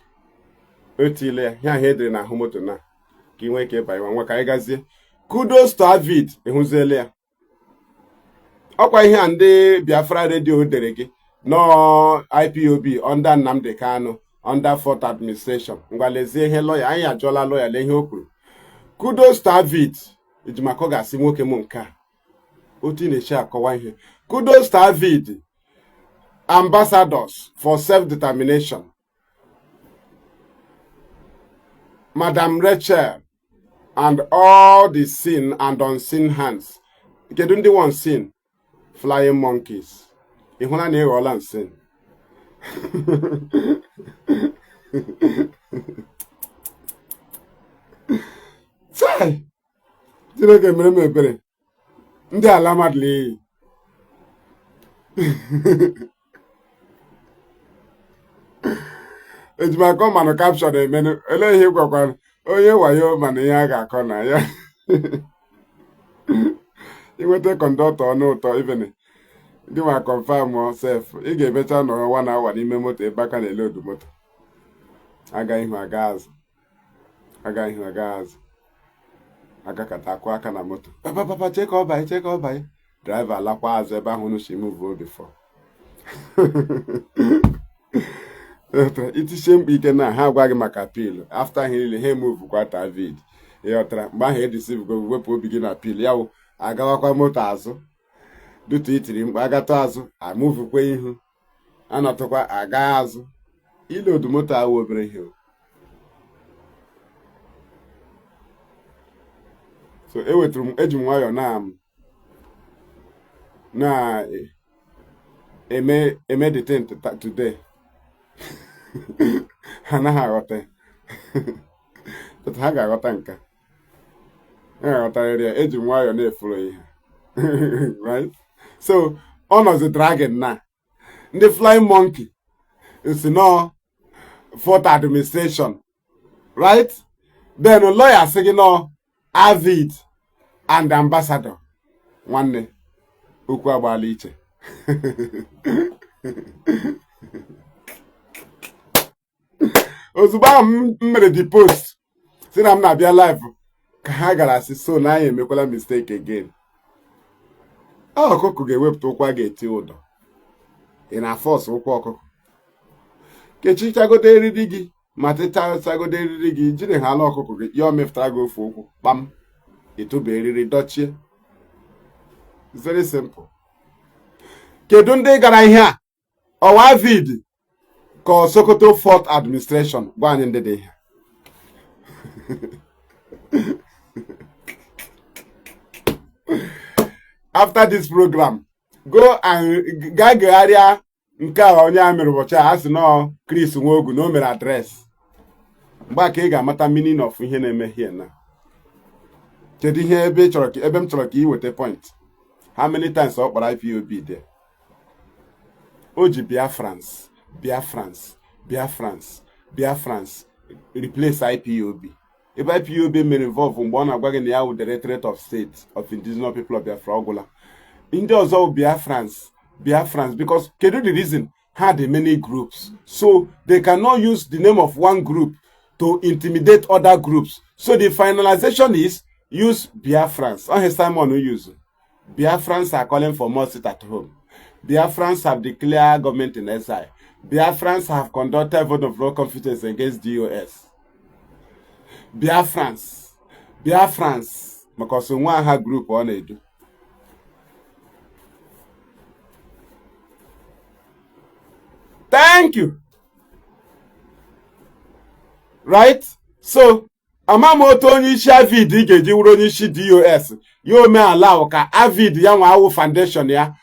Otu ile ya ihe edere na ahụ moto na ka ị nwee ike ịbanye nwa ka anyị gazie. Kudos to AVID ịhụziele ya. Ọkwa ihe a ndị Biafra radio dere gị no IPOB under Nnamdi Kanu under fourth administration. Ngwa lezie ihe lawyer anyị ajụọla lawyer le ihe o kwuru. Kudos to AVID ejimakọ ga-asị nwoke m nke a otu na-eche akọwa ihe. Kudos to AVID ambassadors for self-determination. Madam Rachel and all the seen and unseen hands. Kedu ndị one seen? Flying monkeys. Ịhụna na ịghọọla nseen. Chai! Chineke mere m ebere. Ndị ala madli. Ejimakọ manụ caption emenu. Ele ihe gwakwa onye wayo mana ihe a ga-akọ na ya. Inweta kọndọktọ ọnụ ụtọ even ndị nwa confirm sef ị ga-emecha nọrọ 1 hour n'ime moto ebe aka na-elodu moto. Aga ihu aga azụ. Aga ihu aga azụ. Agakata akụ aka na moto. Papa cheka ọ banye. Driver alakwa azụ ebe ahụ unu si move before. Itisie mkpa ike na ha agwa gị maka appeal. After ihe niile ha move kwa ta AVID. Ịghọtara mgbe ahụ edisive go wepụ obi gị na appeal ya wụ agawakwa moto azụ. Dutu itiri mkpa agata azụ amuvukwa ihu. Anọtụkwa aga azụ. Ilodu moto ahụ obere ihe. So eji m nwayọ na eme the thing today. Ha naghị aghọta. Ha ga-aghọta nke. Ha ga-aghọtarịrị ya. Eji m nwayọ na-efuru ihe. Right? So ọ nọzi dragon na. Ndị flying monkey is no fourth administration. Right? Then lawyer sị gị no AVID and ambassador. Nwanne okwu agbala iche. Ozugbo ahụ m mere the post si na m na-abịa live ka ha gara asị so na anyị emekwala mistake again. Ọkụkọ ga-ewepụta ụkwụ a ga-eti ụdọ. Ị na-afọs ụkwụ ọkụkọ. Kechichagodo eriri gị ma techachagodo eriri gị jiri ha ala ọkụkọ gị ya o mefụtara gị ofe ụkwụ kpam ịtụba eriri dochie. It's very simple. Kedu ndị gara ihe a? Ọwa AVID ka Sokoto fourth administration gwa anyị ndị dị ihe. After this program, go and gagharịa nke a onye a mere ụbọchị a sị nọ Chris Nwogu na o mere adres. Mgbe ka ị ga-amata meaning of ihe na-eme here na. Kedu ihe ebe m chọrọ ka ị weta point. How many times ọ kpọrọ IPOB there? O ji Biafrans replace IPOB. Ebe IPOB mere involve mgbe ọ na-agwa gị na ya wụ Directorate of State of Indigenous People of Biafra ọgwụla. Ndị ọzọ Biafrans because kedu the reason had many groups, so they cannot use the name of one group to intimidate other groups. So the finalization is use Biafrans. On his time on use Biafrans are calling for more sit at home. Biafrans have declared government in exile. Biafrans have conducted vote of no confidence against DOS. Biafrans Biafrans because one ha group on it. Thank you. Right? So, amamoto onye isi AVID ga-eji wuru onye isi DOS. Yo me allow ka AVID ya nwa awu foundation ya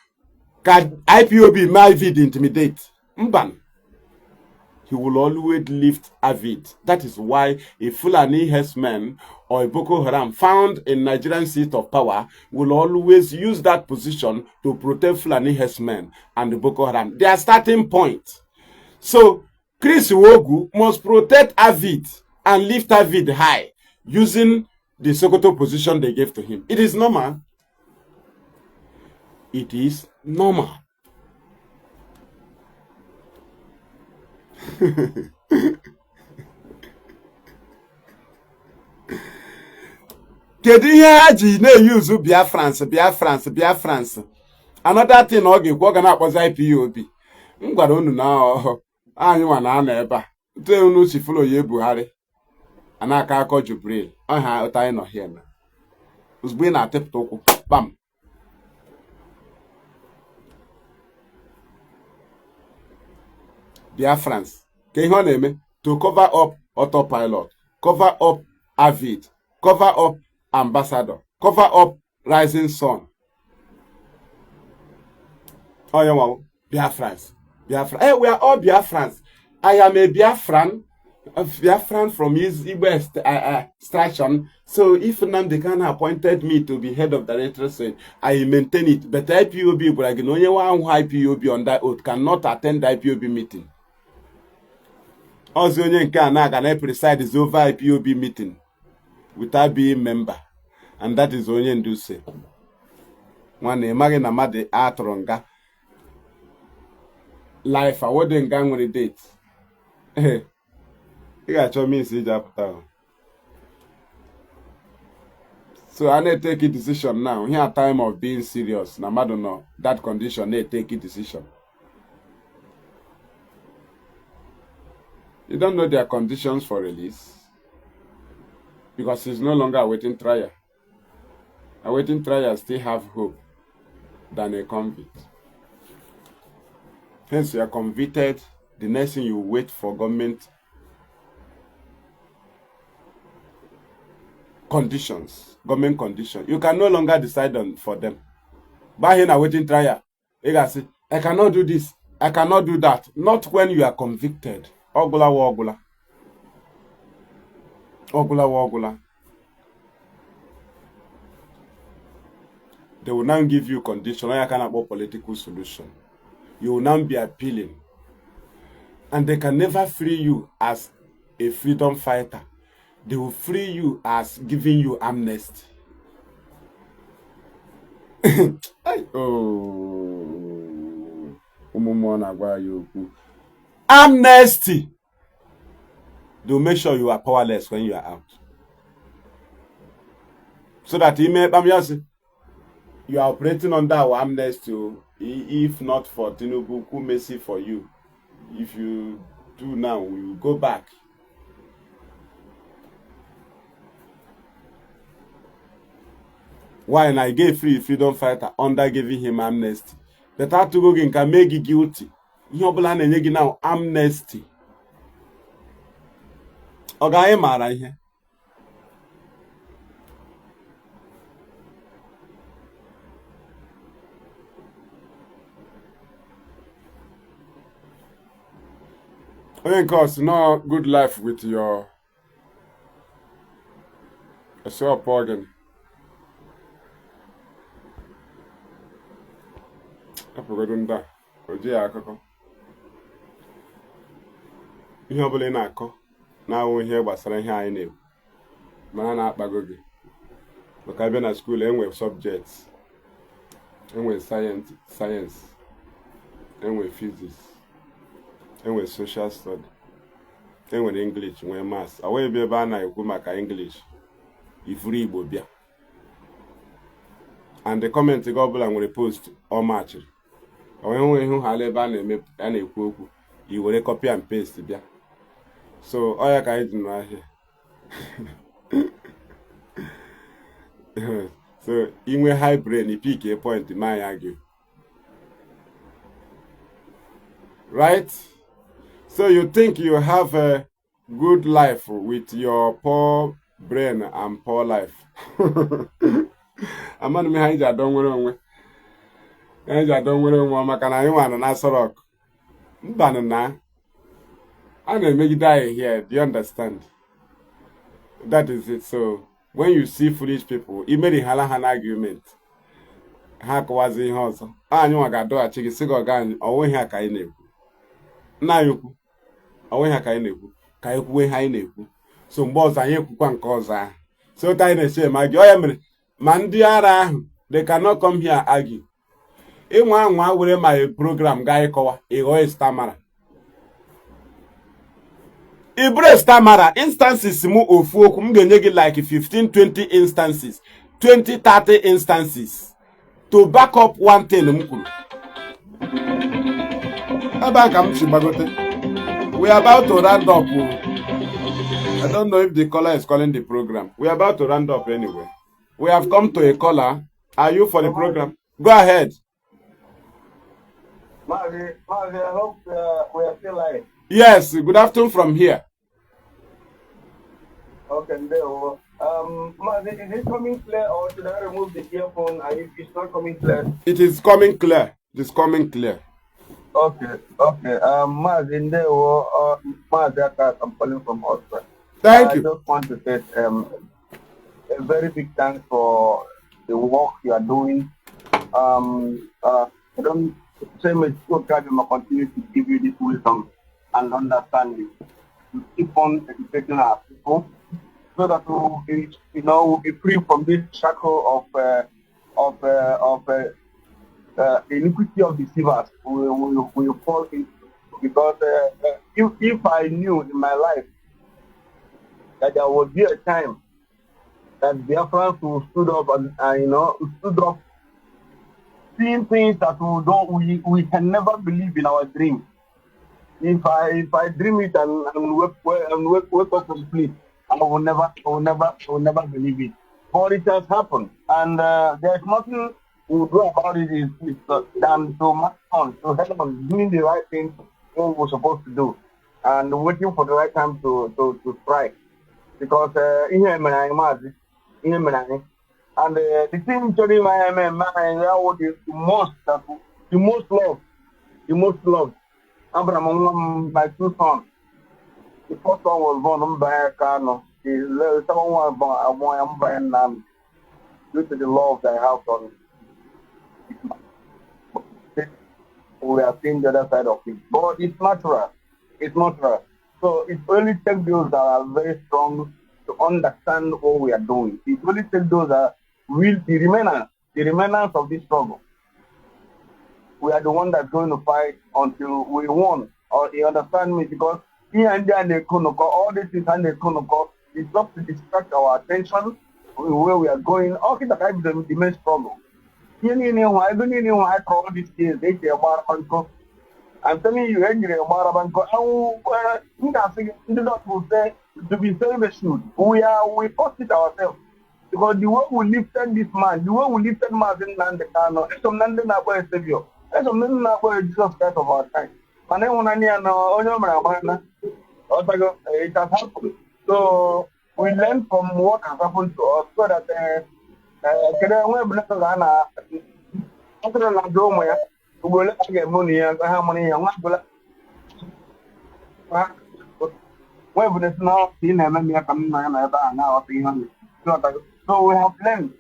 ka IPOB ma AVID intimidate. Mban. He will always lift AVID. That is why a Fulani herdsman or a Boko Haram found in Nigerian seat of power will always use that position to protect Fulani herdsmen and the Boko Haram. Their starting point. So, Chris Wogu must protect AVID and lift AVID high using the Sokoto position they gave to him. It is normal. It is normal. Kedu ihe ha ji na-use Biafrans. Another thing ọ ga-ekwu ọ ga na-akpọzi IPOB. M gwara unu na anyị nwa na-anọ ebe a. Nte unu si folo ya Buhari. Anaka akọ Jubril. Ọha ụta anyị nọ here na. Ozugbo ị na-atịpụta ụkwụ. Bam. Biafrans. Ka ihe ọ na-eme to cover up autopilot, cover up AVID, cover up ambassador, cover up rising sun. Oh, yeah, Biafrans. Biafra. Hey, we are all Biafrans. I am a Biafran from his West extraction. So if Nnamdi Kanu appointed me to be head of directorate, I maintain it. But IPOB, but I can only one IPOB on that oath cannot attend the IPOB meeting. Also, you can preside is over IPOB meeting without being member, and that is only do say. One imagine Nnamdi atronga life. I wouldn't gang with the date. You got your means so I need to take a decision now. Here time of being serious. Now I don't know that condition. They take a decision. You don't know their conditions for release because it's no longer awaiting trial. Awaiting trial still have hope than a convict. Hence, you are convicted. The next thing you wait for government conditions, government conditions. You can no longer decide on for them. By here, awaiting trial, you can say, I cannot do this, I cannot do that. Not when you are convicted. Ogula wa ogula. Ogula wa ogula. They will now give you condition. I cannot about political solution. You will now be appealing. And they can never free you as a freedom fighter. They will free you as giving you amnesty. Amnesty. They will make sure you are powerless when you are out. So that you are operating under our amnesty. If not for Tinubu, who mercy for you. If you do now, we will go back. Why? And I gave freedom fighter under giving him amnesty. But I to go can make you guilty. You now amnesty. Okay, mara here. Of course, no good life with your self organ. Apụgodunda oji akụkọ ihe ọbụla ị na-akọ na-awụ ihe gbasara ihe anyị na-ekwu mana na-akpago gị maka abịa na skuul enwe subjects enwe science enwe physics enwe social study enwere English nwee maths awee ebe a na-ekwu maka English ifuru Igbo bịa and the comment go ọbụla nwere post ọ machiri onwe ihu ha ebe a na-ekwu okwu i were copy and paste bịa so ọ ya ka anyị dị n'ahịa in a high brain, you pick a point in my argue. Right? So you think you have a good life with your poor brain and poor life. Among me, I don't want to make an iron and answer rock. Banana. I don't make it die here. Do you understand? That is it. So when you see foolish people, it made a halahan argument. Hack was in house. I knew I got do a chicken cigar gun or when I know. Now you. Awe ha kai na-ekwu ka ekwuwe ha na-ekwu so mgbe ọzọ anyị ekwukwa nke ọzọ ahụ so ka anyị na-eche ma gị ọya mere ma ndị ara ahụ they cannot come here argue ịnwa anwa were ma program gaa ịkọwa ịghọ stamara ibre stamara instances mu ofu okwu m ga-enye gị like 15-20 instances 20-30 instances to back up one thing m kwuru ebe a ka m si gbagote. We are about to round up. I don't know if the caller is calling the program. We are about to round up anyway. We have come to a caller. Are you for the program? Go ahead. Mazi, I hope we are still live. Yes, good afternoon from here. Okay, there. Mazi, is it coming clear or should I remove the earphone? If it's not coming clear? It is coming clear. It is coming clear. Okay. Mazi, in there, Mazi, I'm calling from Austria. Thank you. I just want to say a very big thanks for the work you are doing. I don't say much good God will continue to give you this wisdom and understanding to keep on educating our people so that we'll be free from this shackle of the iniquity of deceivers we fall into. Because if I knew in my life that there would be a time that Biafrans will stood up and stood up, seeing things that we can never believe in our dream. If I dream it and wake up from sleep, I will never believe it. But it has happened, and there's nothing we do about it than to march on, to head on, doing the right thing what we're supposed to do, and waiting for the right time to strike. Because and the thing telling my man is the most loved. Abraham, my two sons. The first one was born by Kanu. The second one was born by Nnamdi. Due to the love that I have on it, we are seeing the other side of it. But it's natural. It's natural. So it only takes those that are very strong to understand what we are doing. It only takes those that will the remnants of this struggle. We are the one that's going to fight until we won. Or you understand me? Because here and there and they couldn't go, all these things and they couldn't go. It's just to distract our attention where we are going. Okay, that is the main struggle. I don't know why I call this case. They say about Banco. I'm telling you, about Banco. To be selfish, we cost it ourselves. Because the way we lifted this man, the way we lifted Mazi Nnamdi Kanu, it's some Nnamdi Kanu Savior. It's some Nnamdi Kanu Jesus Christ of our time. And then when it has happened. So we learn from what has happened to us so that so we have learned,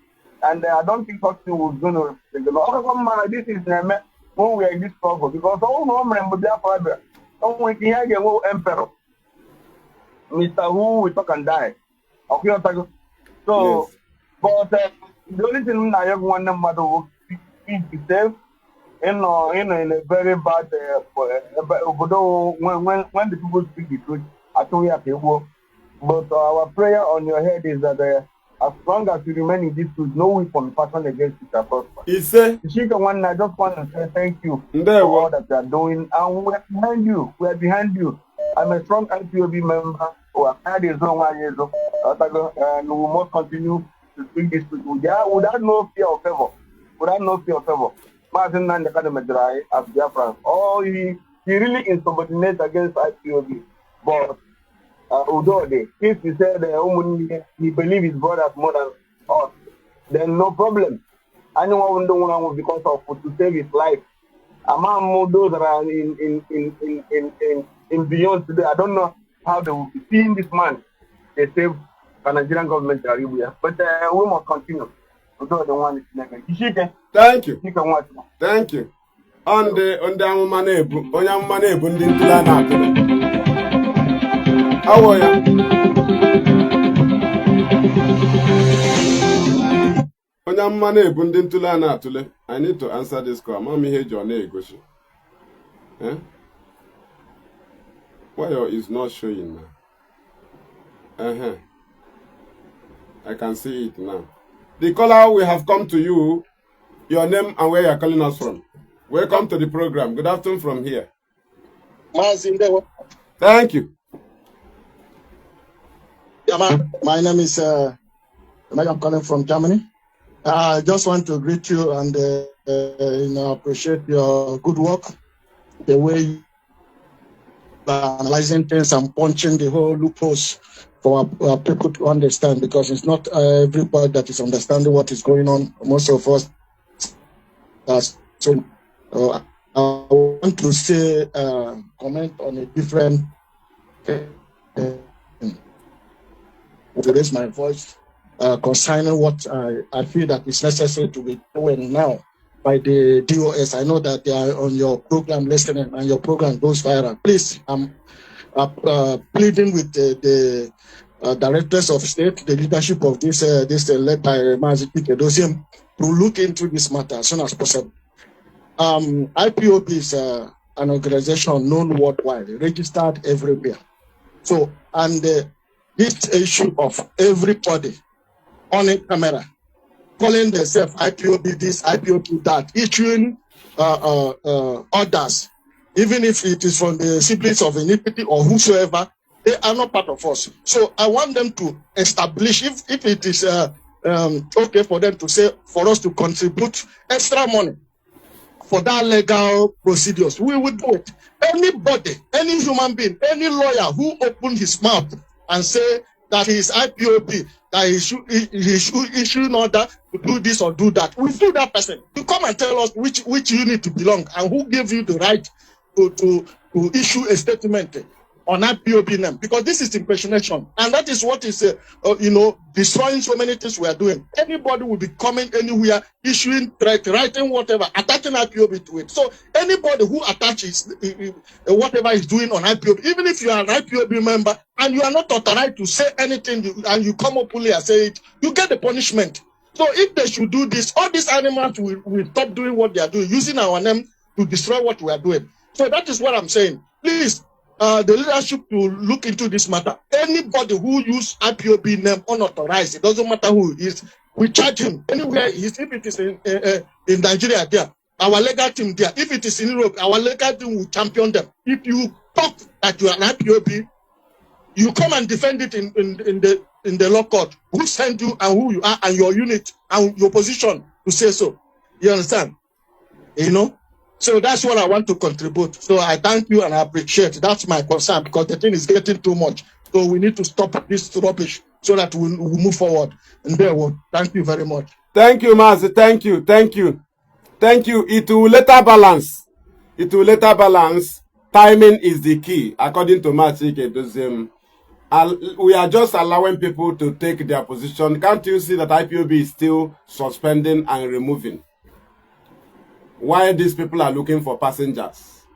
and I don't think something was going to this is when we are in this struggle, because all remember their father, we can get emperor, Mr. Who we talk and die. Okay, so yes. But the only thing I want them to is to save in a very bad when the people speak the truth, I think we have to work. But our prayer on your head is that as long as you remain in this truth, no weapon fashioned against you shall prosper. He said, I just want to say thank you for all that you are doing, and we are behind you. We are behind you. I'm a strong IPOB member who have had his own 1 year, and we must continue to speak this truth without no fear of favor. Without no fear of favor. Mazi Nnamdi Kanu as Biafrans. Oh, he really insubordinates against IPOB. But although if he said he believes his brothers more than us, then no problem. Anyone will do one because of to save his life. Among those that are in beyond today, I don't know how they will be seeing this man. They save the Nigerian government, but we must continue. Although the one is thank you. Thank you. On the Amumanebu, on Yamumanebu, Ndintula. How are you? I need to answer this call. Mommy, hey, John, Goshi. Why is not showing now? I can see it now. The caller, we have come to you. Your name and where you are calling us from. Welcome to the program. Good afternoon from here. Mazi. Thank you. Yeah, my name is I'm calling from Germany. I just want to greet you and appreciate your good work, the way you are analyzing things and punching the whole loopholes for our people to understand, because it's not everybody that is understanding what is going on. Most of us. So I want to say comment on a different to raise my voice concerning what I feel that is necessary to be doing now by the DOS. I know that they are on your program listening and your program goes viral. Please, I'm pleading with the directors of state, the leadership of this led by Mazi to look into this matter as soon as possible. IPOB is an organization known worldwide, registered everywhere. So, and this issue of everybody on a camera calling themselves IPOB this, IPOB that, issuing orders, even if it is from the siblings of iniquity or whosoever, they are not part of us. So I want them to establish, if it is okay for them to say, for us to contribute extra money for that legal procedures, we will do it. Anybody, any human being, any lawyer who opened his mouth and say that he is IPOB, that he should issue an order to do this or do that, we do that person. You come and tell us which unit to belong and who gave you the right to issue a statement on IPOB name, because this is impersonation, and that is what is destroying so many things we are doing. Anybody will be coming anywhere, issuing threat, writing whatever, attaching IPOB to it. So anybody who attaches whatever is doing on IPOB, even if you are an IPOB member and you are not authorized to say anything, and you come openly and say it, you get the punishment. So if they should do this, all these animals will stop doing what they are doing, using our name to destroy what we are doing. So that is what I'm saying. Please, the leadership to look into this matter. Anybody who use IPOB name unauthorized, it doesn't matter who he is, we charge him anywhere he is. If it is in Nigeria, there, our legal team there. If it is in Europe, our legal team will champion them. If you talk that you are an IPOB, you come and defend it in the law court. Who sent you and who you are and your unit and your position to say so. You understand? So that's what I want to contribute. So I thank you and I appreciate. That's my concern, because the thing is getting too much. So we need to stop this rubbish so that we'll move forward. And there, thank you very much. Thank you, Mazi. Thank you. Thank you. Thank you. It will later balance. It will later balance. Timing is the key, according to Mazi. We are just allowing people to take their position. Can't you see that IPOB is still suspending and removing? Why these people are looking for passengers?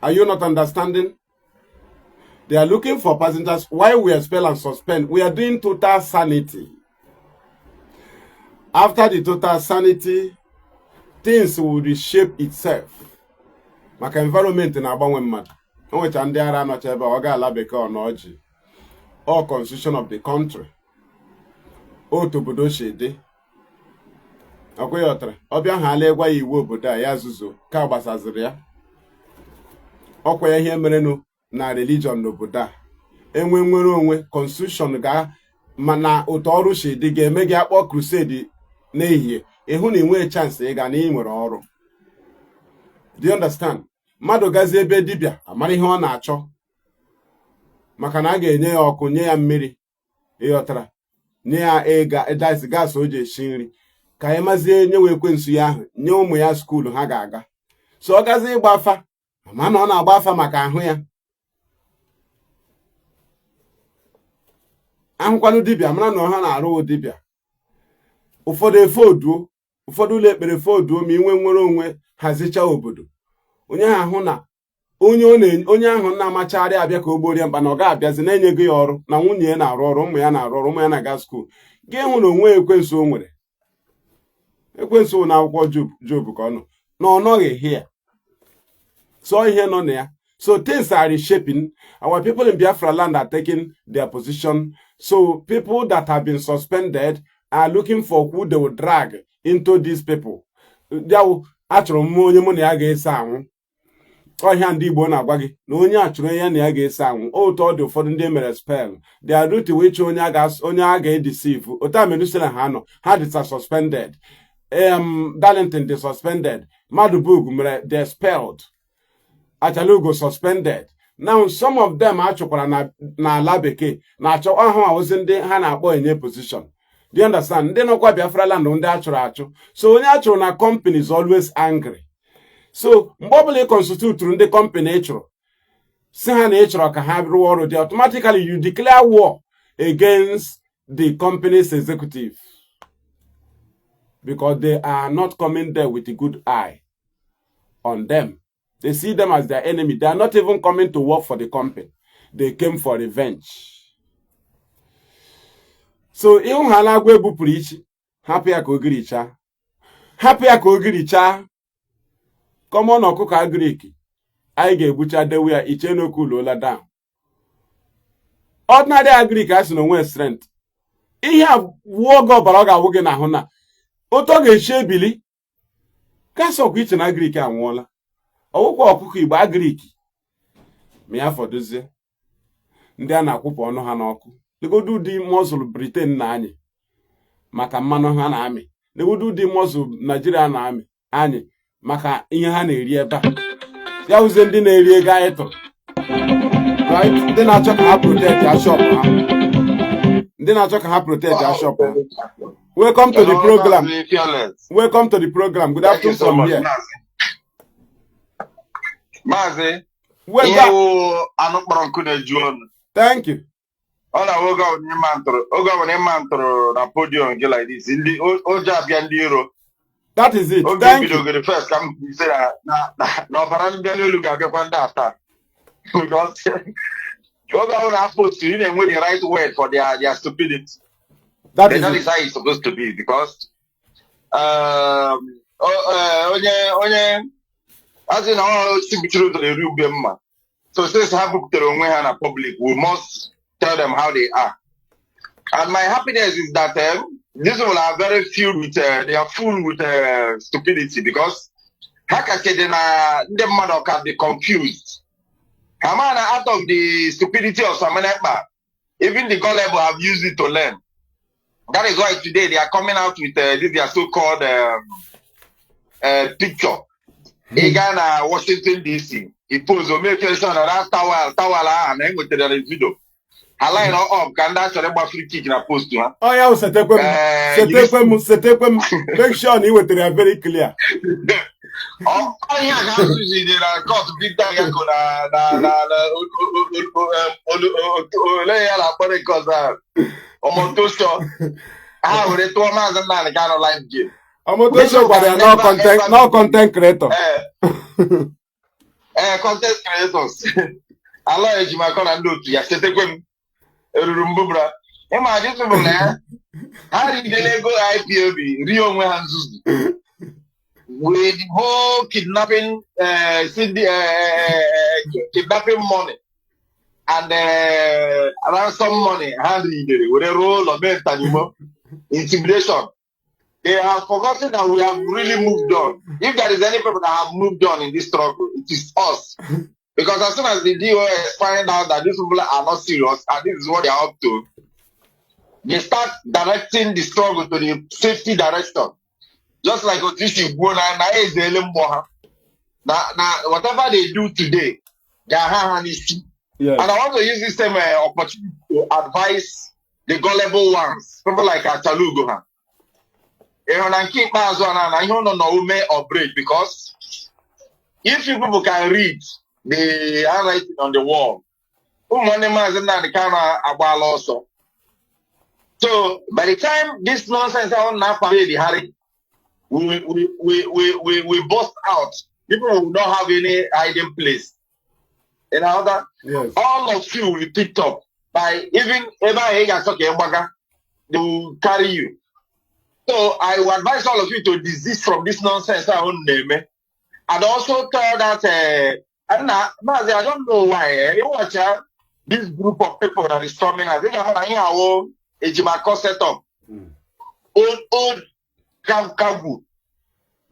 Are you not understanding? They are looking for passengers. Why we expel and suspend? We are doing total sanity. After the total sanity, things will reshape itself. Maka environment in agbanwe mmadụ. Onwecha ndị ara anọcha ebe ọ ga-ala bekee ọ n'ọjị. All constitution of the country. Otu obodo shede. Ọkwa ọbịa ha ala egwa ya iwu obodo a ya zuzo ka gbasaziri ya. Ọkwa ya ihe merenụ na religion n'obodo a. Enwe nwere onwe, constitution mana otu ọrụ si dị ga-eme gị akpọ crusade n'ehihie ịhụ na ị nwee chance ịga na ị nwere ọrụ. Do you understand? Mmadụ gazi ebe dibịa amara ihe ọ na-achọ maka na a ga-enye ya ọkụ, nye ya mmiri, ịghọtara, nye ya gas o ji esi nri, ka anyị mazie nyewe ekwensu ya ahụ nye ụmụ ya skuulu ha ga-aga. So ọ gazi ịgba afa mana ọ na-agba afa maka ahụ ya. Ahụkwanụ dibịa mara na ha na-arụ dibịa. Ụfọdụ efe oduo, ụfọdụ ụlọ ekpere efe oduo ma inwe nwere onwe hazicha obodo. Onye ahụ na onye ahụ na-amachagharị abịa ka o gborie mkpa na ọ ga-abịazi na-enyeghị ya ọrụ na nwunye ya na-arụ ọrụ, ụmụ ya na-arụ ọrụ, ụmụ ya na-aga skuul. Gị hụ na onwe ekwensu o nwere. Ekwensu na akwụkwọ Job ka ọ nọ na ọ nọghị here. So ihe nọ na ya. So things are reshaping. Our people in Biafra land are taking their position. So people that have been suspended are looking for who they will drag into these people. Achọrọ m onye mụ na ya ga-eso anwụ. Ọhịa ndị Igbo na-agwa gị na onye achọrọ ya na ya ga-eso anwụ. Otu ọ dị ụfọdụ ndị mere spell. They are due to which onye a ga-edeceive. Otu a Medusela ha nọ. Ha dịta suspended. Darlington dị suspended. Madubug mere they expelled. Achalugo suspended. Now some of them achọkwara na ala bekee na-achọ ahụ awụzi ndị ha na-akpọ enye position. Do you understand? Ndị nọkwa Biafra land ndị achọrọ achụ. So onye achọrọ na company is always angry. So mgbe ọbụla ị constitute ndị company ị chọrọ si ha na ị chọrọ ka ha rụọ ọrụ dị, automatically you declare war against the company's executive because they are not coming there with a good eye on them. They see them as their enemy. They are not even coming to work for the company. They came for revenge. So ịhụ ha na-agwa ebupụrụ ichi hapụ ya ka ogiricha. Hapụ ya ka ogiricha. Common ọkụkọ Agrik anyị ga-egbucha dewe ya iche n'oku ụlọla down. Ordinary Agrik asị na onwe strength. Ihe a wuo oge ọbara ọ ga-awụ gị n'ahụ na otu ọ ga-echi ebili gasị ọkwa iche na Agrik anwụọla. Ọwụkwa ọkụkọ Igbo Agrik ma ya fọdụzie ndị a na-akwụpụ ọnụ ha n'ọkụ. Legodu ụdị mọzụl Britain na anyị maka mmanụ ha na-amị. Legodu ụdị mọzụl Nigeria na-amị anyị maka ihe ha na-eri ebe a. Ya uze ndị na-eri ego anyị tụrụ. Right? Ndị na-achọ ka ha protect ya shop ha. Ndị na-achọ ka ha protect ya shop ha. Welcome to the program. Welcome to the program. Good afternoon from here. Mazi, thank you. All I will go on the podium like this. In the old job, that is it. Thank you. The first come say no, but I'm going to look at that because you are supposed to even with the right word for their stupidity. That is how it's supposed to be because as in all the so since have the public, we must tell them how they are. And my happiness is that this will are very filled with they are full with stupidity because how can the mother can be confused? Hamana out of the stupidity of some even the gullible have used it to learn. That is why today they are coming out with this their so-called picture. Ghana, Washington DC. It pose a make sure that tower and then with the video. I line up can that show free kick in a post to her. Oh yeah, make sure you were very clear. Oh yeah, they are caught big time I would have 2 months and 9 kind of life game. I'm no content creator. Content creators. I like you, my corner do to ya. Set them Rumbubra. Imagine them there. How did they go IPOB? Rio Hansus. With the whole kidnapping, kidnapping money and ransom money, handling with a role of mental intimidation. They have forgotten that we have really moved on. If there is any people that have moved on in this struggle, it is us. Because as soon as the DOS find out that these people are not serious and this is what they are up to, they start directing the struggle to the safety direction. Just like what you go now, whatever they do today, they are hand is. Yes. And I want to use this same opportunity to advise the gullible ones, people like Achalugo. And keep I don't know or break, because if you people can read the handwriting on the wall, also. So by the time this nonsense on the hurry, we bust out. People will not have any hiding place. You know that? Yes. All of you will pick up by even they will carry you. So I will advise all of you to desist from this nonsense I own name. And also tell that Mazi, I don't know why you watch this group of people that is coming. I think I have a Ejimako set up. Old Kabu.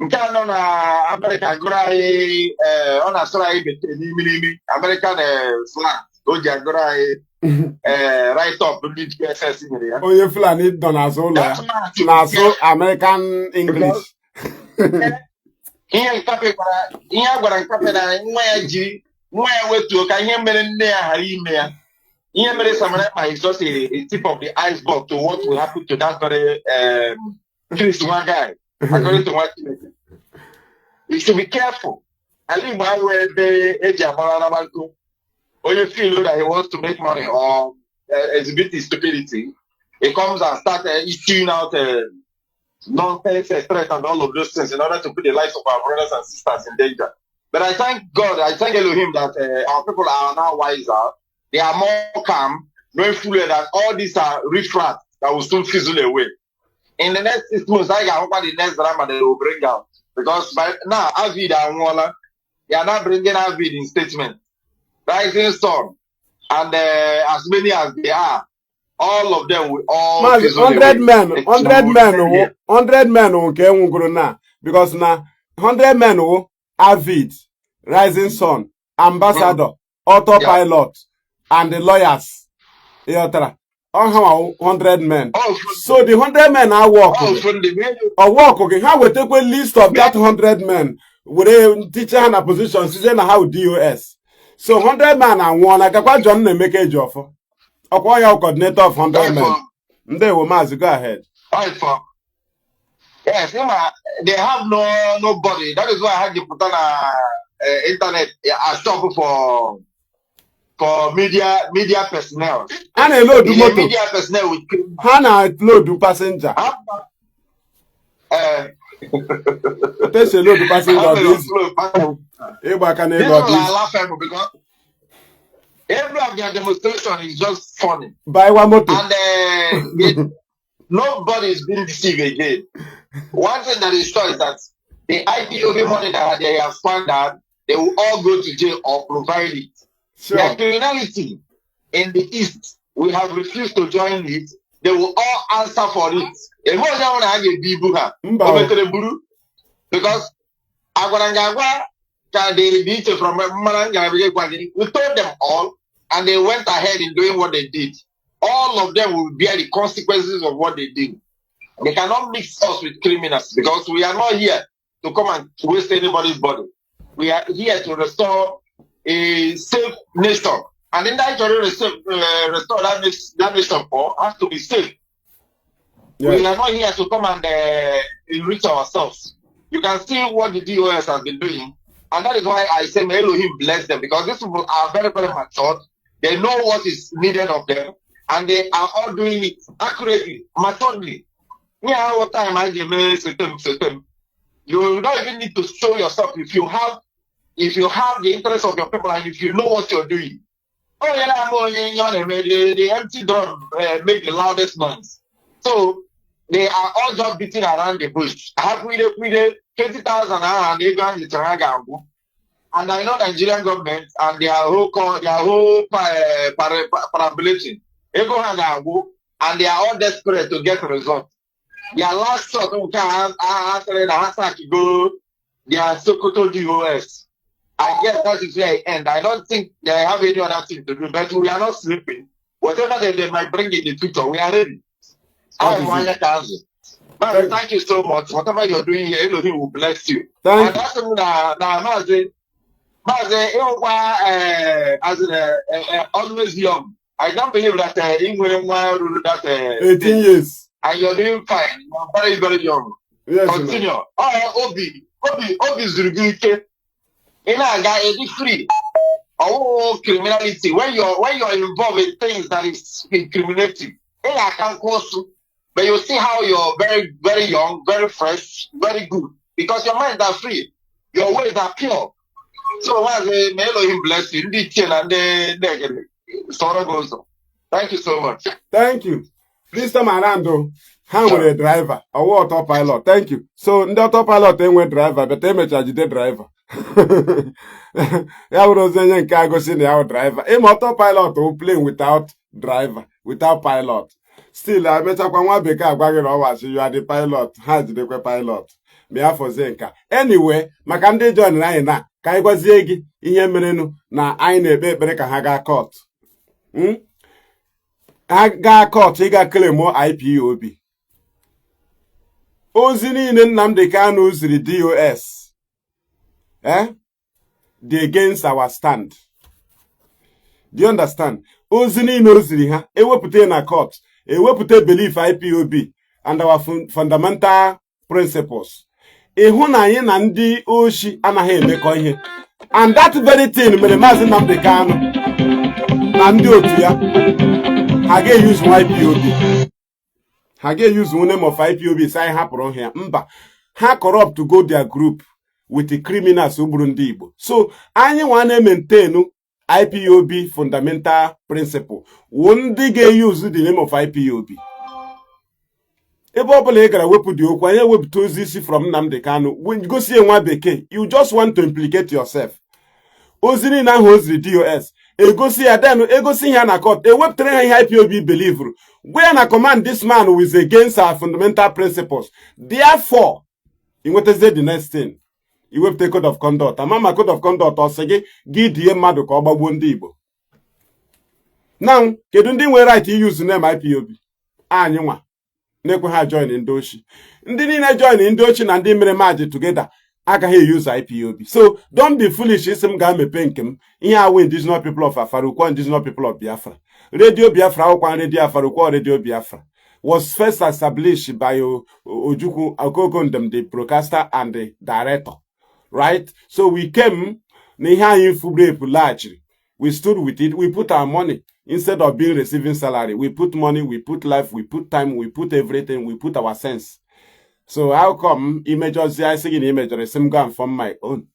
Nkano na American Gray on a story between American flag. Oja Gray right up with PSS in here. Oh, you feel need done as all so American English. Here cafe here gwara cafe na nwa ya ji nwa ya wetu ka ihe mere nne ya hara ime ya. Ihe mere Samarapa is just a tip of the iceberg to what will happen to that very Chris one guy. According to what you should be careful. I think where the Ejamara when you feel that he wants to make money or exhibit his stupidity, he comes and starts issuing out nonsense, threat, and all of those things in order to put the lives of our brothers and sisters in danger. But I thank God, I thank Elohim that our people are now wiser. They are more calm, knowing fully that all these are riffraff that will soon fizzle away. In the next 6 months, I got the next drama they will bring out. Because by now, AVID and Walla, they are not bringing AVID in statement. Rising Sun, and as many as they are, all of them will all 100 men, 100 men okay, because now 100 men AVID, Rising Sun, Ambassador, Autopilot, and the lawyers. All 100 men. So the 100 men are work. Okay. How we take a list of that 100 men with a teacher and a position, season how DOS. So 100 men and one, I can John make a job for. Your coordinator of 100 men. They will Mazi, go ahead. Yes, they have nobody. That is why I had to put on internet a stop for media personnel. And a load motor. Media personnel with Hana load passenger. There's a load passenger. Because every of their demonstration is just funny. Buy one motor. And nobody is being deceived again. One thing that is sure is that the IPOB money that they have found out, they will all go to jail or provide it. Sure. Their criminality in the East, we have refused to join it. They will all answer for it. Because we told them all, and they went ahead in doing what they did. All of them will bear the consequences of what they did. They cannot mix us with criminals, because we are not here to come and waste anybody's body. We are here to restore a safe nation. And in that restore that nation has to be safe. Yes. We are not here to come and enrich ourselves. You can see what the DOS has been doing. And that is why I say, may Elohim bless them, because these people are very, very matured. They know what is needed of them, and they are all doing it accurately, maturely. Yeah, what time I give system. You don't even need to show yourself if you have the interest of your people and if you know what you're doing. Oh yeah, the empty drum make the loudest noise. So they are all just beating around the bush. I have with 20,000 and they go to Taragabu. And I know Nigerian government and their whole parabolating. They go and they are all desperate to get results. Their last shot after the answer to go their Sokoto DOS. I guess that is where it ends. I don't think they have any other thing to do, but we are not sleeping. Whatever they might bring in the future, we are ready. That I is want it. your cousin. Mazi, thank you so much. Whatever you're doing here, Elohim will bless you. Thank And that's Mazi, as in always young. I don't believe that England that 18 years. and you're doing fine. You're very, very young. Yes, Continue. Obi Zurugike. In a guy is free. Oh, criminality. When you're involved in things that is incriminating, I can cause you. But you see how you're very, very young, very fresh, very good. Because your minds are free. Your ways are pure. So may Elohim bless you. Sorrow goes on. Thank you so much. Thank you. This time around, though, how with a driver or autopilot? Thank you. So, the autopilot ain't with driver, but they may charge the driver. Yeah, was in cargo seen our driver. I'm autopilot who plane without driver, without pilot. Still, I bet one because you are the pilot, has the pilot. Me afọ Zenka. Anyway, maka ndị John anyị na ka anyị gwazie gị ihe merenụ na anyị na-ekpe ekpere ka ha gaa court. Ha gaa court ịga claim IPOB. Ozi niile Nnamdi Kanu ziri DOS. They against our stand. Do you understand? Ozi niile o ziri ha ewepụta na court, ewepụta belief IPOB and our fundamental principles. Ịhụ na anyị na ndị oshi anaghị emekọ ihe. And that very thing mere Mazi Nnamdi Kanu na ndị otu ya ha ga-use IPOB. Ha ga-use the name of IPOB say hapụrụ ha mba. Ha corrupt to go their group with the criminals ugburu ndị Igbo. So anyị want to maintain IPOB fundamental principle. Ndị ga-use the name of IPOB. Ebe ọbụla ị gara wepụ dị okwu anyị wepụta ozi isi from Nnamdi Kanu. When you go see nwa bekee, you just want to implicate yourself. Ozi niile ahụ oziri DOS. Egosi ya then egosi ya na court. Ewepụtara ha ihe IPOB believe. Where na command this man who is against our fundamental principles. Therefore, you want to say the next thing. You wepụta code of conduct. Amama code of conduct ọsị gị die mmadụ ka ọ gbagbuo ndị Igbo. Now, kedu ndị nwere right to use name IPOB? Anyị nwa. Nekwe ha join ndị ochi. Ndị niile join ndị ochi na ndị mere maji together agaghị use IPOB. So don't be foolish isi m ga-emepe nke m. Ihe awe indigenous people of Afarukwa, indigenous people of Biafra. Radio Biafra akwụkwa Radio Afarukwa, Radio Biafra was first established by Ojukwu Okokondem, the broadcaster and the director. Right? So we came n'ihe anyị fubrep largely. We stood with it. We put our money. Instead of being receiving salary, we put money, we put life, we put time, we put everything, we put our sense. So how come images I say in images some gun from my own?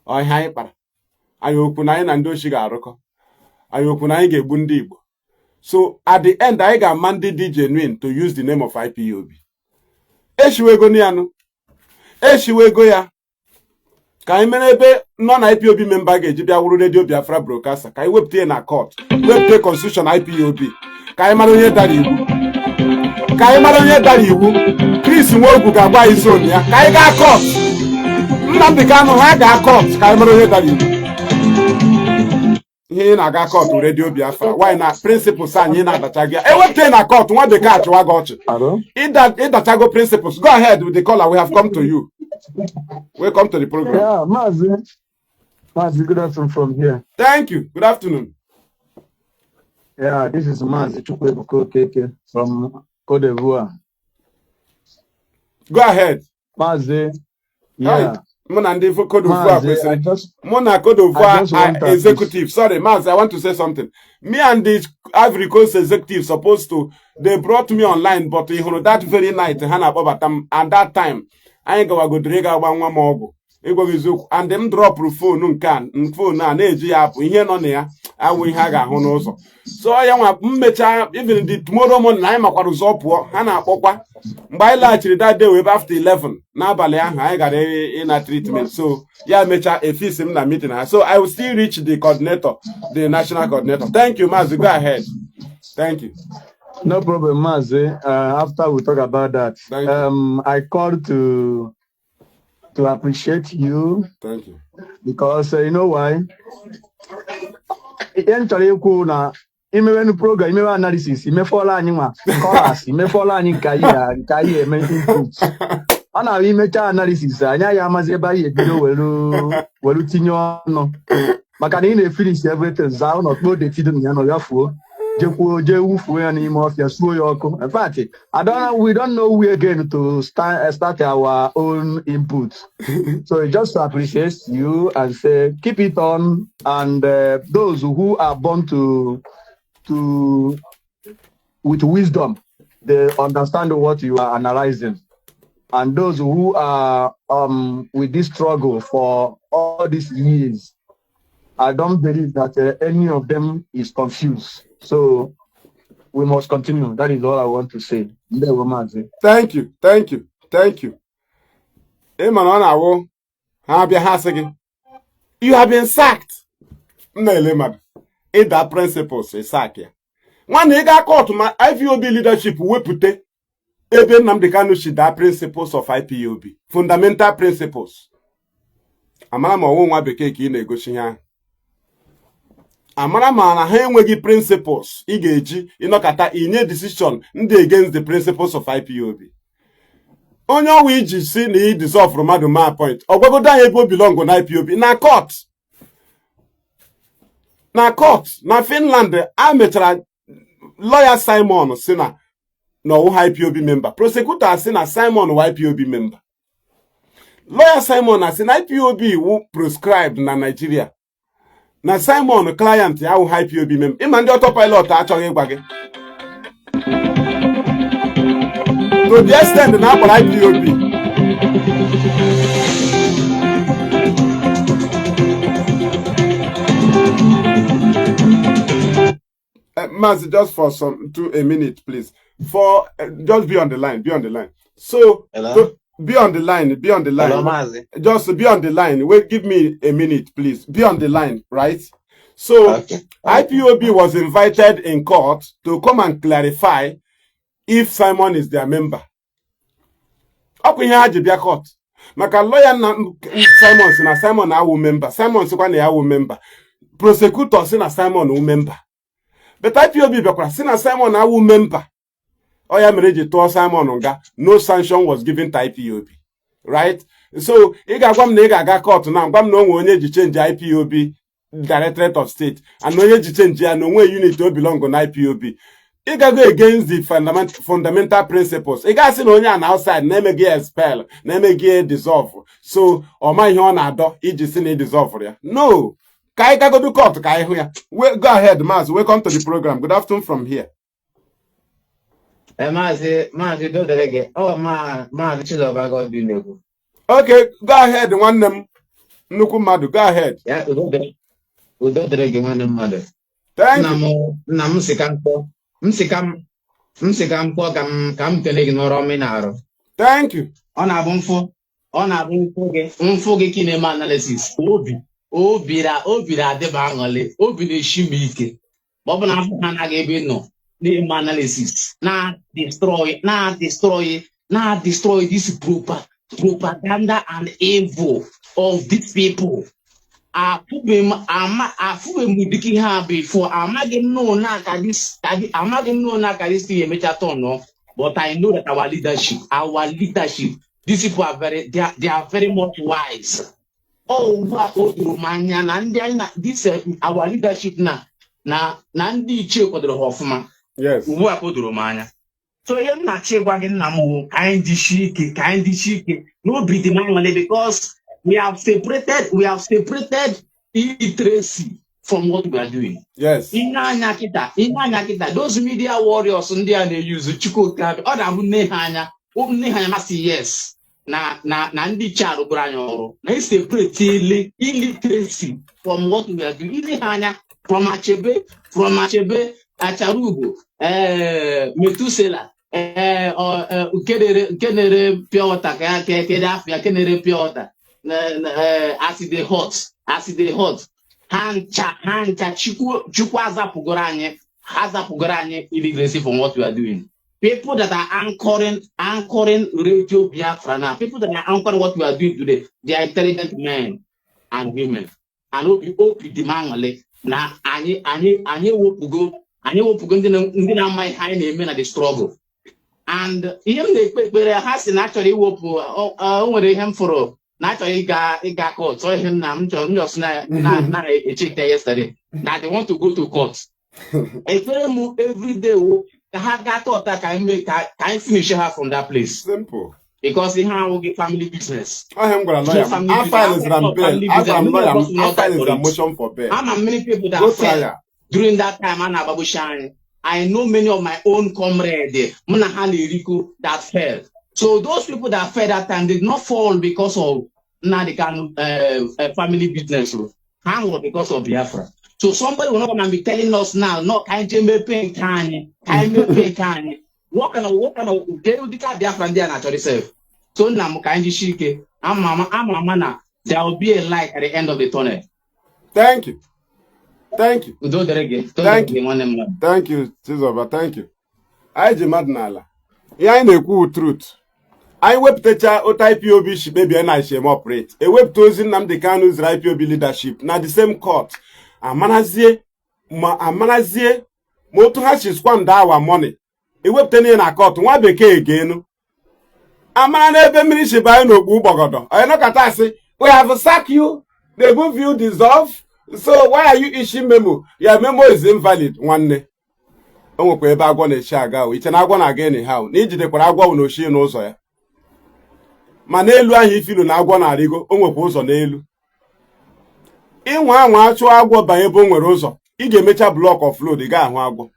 I hyper. I open I and do shiga roko. I open I get bundibo. So at the end, I got mandate genuine to use the name of IPOB. Eshiwego niano. Eshiwego ya. Ka anyị mere ebe non IPOB member ga-eji bịa wuru Radio Biafra broadcaster ka anyị wepụta na court wepụta constitution IPOB ka anyị mara onye dara iwu Chris Nwogwu ga-agba anyị zone ya ka anyị gaa court Nnamdi Kanu ha ga court ka anyị mara onye dara iwu ihe na-aga court Radio Biafra why na principles anyị na-adacha gị ewepụta na court nwa bekee achụwa gị ọchị ịdachago principles. Go ahead with the caller. We have come to you. Welcome to the program. Yeah, Mazi, good afternoon from here. Thank you. Good afternoon. Yeah, this is Mazi Keke from Cote d'Ivoire. Go ahead. Mazi, yeah. Mona Cote d'Ivoire executive. Sorry, Mazi, I want to say something. Me and the Ivory Coast executive supposed to, they brought me online, but you know, that very night, and that time, I ain't go drega one more. And them drop phone phone na eji ya apụ ihe nọ na ya awụ ihe a ga-ahụ n'ụzọ. So ya nwa mmecha even the tomorrow morning anyị makwara ụzọ pụọ ha na-akpọkwa mgbe anyị laghachiri that day webe after 11 n'abalị ahụ anyị gara ịna treatment. So ya mecha efisi m na meeting ha. So I will still reach the coordinator, the national coordinator. Thank you, Mazi. Go ahead. Thank you. No problem, Mazi. After we talk about that, I called to appreciate you. Thank you. Because you know why? Eventually, imewe program, imewe analysis, imefola anyima, chorus, imefola any kaye input. Ana imecha analysis, anya ya mazeba ye bido welu tinyo no. Maka na ị finish everything zaa no go the feed ya no yafuo. Je wufuo ya n'ime ofia suo ya ọkụ. In fact, we don't know where again to start our own input. So just to appreciate you and say keep it on, and those who are born with wisdom, they understand what you are analyzing. And those who are with this struggle for all these years, I don't believe that any of them is confused. So we must continue. That is all I want to say. Thank you. You have been sacked. In that principles, a sack. One nigga caught my IPOB leadership wepute. Even Nnamdi Kanu shida principles of IPOB. Fundamental principles. Amara ma wonwa beke ki na-egosi ha. Amara ma na ha enweghị principles ị ga-eji ịnọkata inye decision ndị against the principles of IPOB. Onye ọwa iji si na i dissolve mmadụ ma point. Ọgwagodo anyị ebe o belong na IPOB na court. Na Finland a mechara lawyer Simon si na IPOB member. Prosecutor si na Simon IPOB member. Lawyer Simon as in IPOB who prescribed na Nigeria. Na Simon client ya who IPOB member. Ima ndi autopilot achọghị ịgwa gị. To the extent na akpọrọ IPOB. Mazi, just for a minute, please. Just be on the line. So, be on the line. Hello, Mazi. Just be on the line. Wait, give me a minute, please. Be on the line, right? So, okay. IPOB was invited in court to come and clarify if Simon is their member. Up in here, court. Maka lawyer Simon awu member. Simon sikwane awu member. Prosecutor sina Simon u member. But IPOB bekwa sina Simon awu member. Oya mereji to Simon nga. No sanction was given to IPOB. Right? So, iga gwam na iga aga court na gwam na onwe onye ji change IPOB Directorate of State and onye ji change ya na onwe unit o belong na IPOB. Iga go against the fundamental principles. Iga si na onye an outside na emegi expel, na emegi dissolve. So, oma ihe ọ na-adọ iji si na dissolve ya. No. Ka iga go do court ka ihu ya. Go ahead, Mazi. Welcome to the program. Good afternoon from here. Mazi, do the again. Oh, Mazi, Chizoba God be nego. Okay, go ahead, one them. Nuku Madu, go ahead. Yeah, do the again, one them mother. Thank you. Kam telegnoro. Thank you. On a bonfo kinema analysis. Obira de bangale, obine shimike. Bob na gave no. The analysis. Now destroy this propaganda and evil of these people. I mudiki happy for amagin no nakadis no, but I know that our leadership, these people are they are very much wise. Oh, Romania, and this our leadership now. Nnamdi for the Hoffman. Yes. Romania. So you're not checking Namu, kind shiki. No breathing money because we have separated illiteracy from what we are doing. Yes. Inanyakita, those media warriors on there they use Chuko Club, or Hanya must yes. Na ndi charo branyo. Na separate illiteracy from what we are doing. Inanya from Achebe, Acharugo, Metusela, Kenere pure water, Kenere pure water, acid hot, Hancha, Chukwaza Pugoranye, illiteracy from what we are doing. People that are anchoring Radio Biafra now, people that are anchoring what we are doing today, they are intelligent men and women. And hope demand na anyị wepụgo Anyị wepụgo ndị na-ama ihe anyị na-eme na the struggle. And ihe m na-ekpe ekpere ha si na achọrọ iwepụ o nwere ihe m fụrụ na achọrọ ịga court. So ihe nna m just na-echekta yesterday that they want to go to court. Ekpere m every day ka ha gaa court ka anyị finish her from that place. Simple. Because ihe ahụ family business. I am going to lawyer. I file is bail. I file is a motion for bail. I'm many people that fell during that time and Ababushan. I know many of my own comrades, Munahali Riku, that fell. So those people that fell that time did not fall because of Nnamdi family business. Hang because of Biafra. So somebody will not gonna be telling us now, no, can't you pay Kanye? What kind of they will declare Biafra there naturally self. So now Kanji Shike, I'm mama, there will be a light at the end of the tunnel. Thank you. Thank you. Thank you. Thank you, Chizoba. Thank you. I demand nala. I know truth. I wepụtacha ota IPOB shi baby na shem operate. E wepụta ozi Nnamdi Kanu's IPOB leadership na the same court. Amanazie ma otu ha shi squander our money. E wepụta na na court nwa bekee again. Amana na ebe mmiri shi ba n'ogbu gbogodo. Onye no kata asị, we have sacked you. The move you dissolve. So why are you issuing memo? Your memo is invalid. Nwanne. Onwekwa ebe agwọ na-echi aga o. Iche na agwọ na-aga anyhow. Na ijidekwara agwọ na oshi n'ụzọ ya. Ma n'elu ahụ ifilu na agwọ na-arịgo, onwekwa ụzọ n'elu. Ịnwa anwa achụ agwọ banye ebe o nwere ụzọ, ị ga-emecha block of road, ị ga-ahụ agwọ.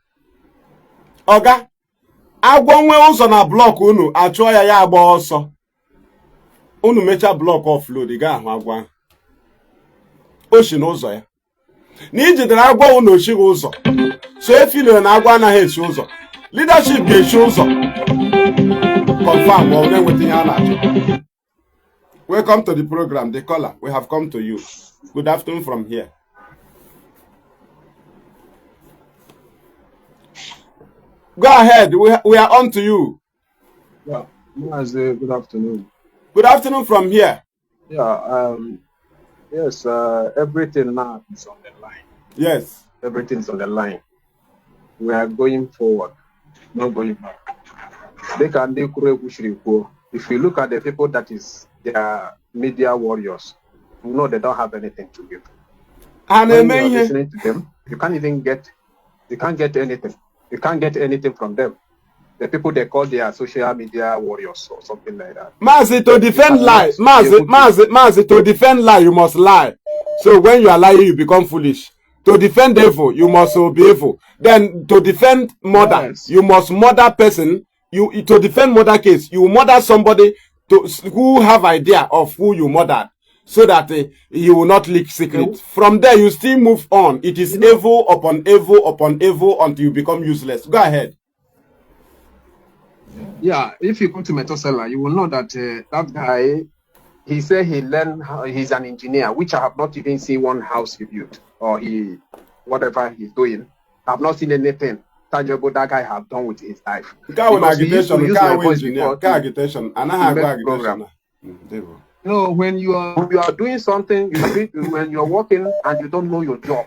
Ọga, agwọ nwee ụzọ na block unu, achụọ ya agba ọsọ. Unu mecha block of road, ị ga-ahụ agwọ ahụ. Oshi n'ụzọ ya. Na ijidere agwọ unu oshighị ụzọ. So efilu na agwọ anaghị echi ụzọ. Leadership ga-echi ụzọ. Confirm or never. Welcome to the program, the caller. We have come to you. Good afternoon from here. Go ahead. We are on to you. Yeah, Mazi, good afternoon. Good afternoon from here. Yeah. Yes. Everything now is on the line. Yes. Everything is on the line. We are going forward, not going back. If you look at the people that is their media warriors, you know they don't have anything to give. And when you're listening to them, you can't get anything. You can't get anything from them. The people they call their social media warriors or something like that. Mazi, to defend lie. Mazi, to defend lie, you must lie. So when you are lying, you become foolish. To defend evil, you must be evil. Then to defend murder, yes, you must murder person. To defend murder case, you murder somebody who have idea of who you murdered, so that you will not leak secret. From there, you still move on. It is evil upon evil upon evil until you become useless. Go ahead. Yeah, if you go to Metosela, you will know that that guy, he said he learned how he's an engineer, which I have not even seen one house he built or whatever he's doing. I have not seen anything tangible that guy have done with his life. No, when you are doing something, when you're working and you don't know your job,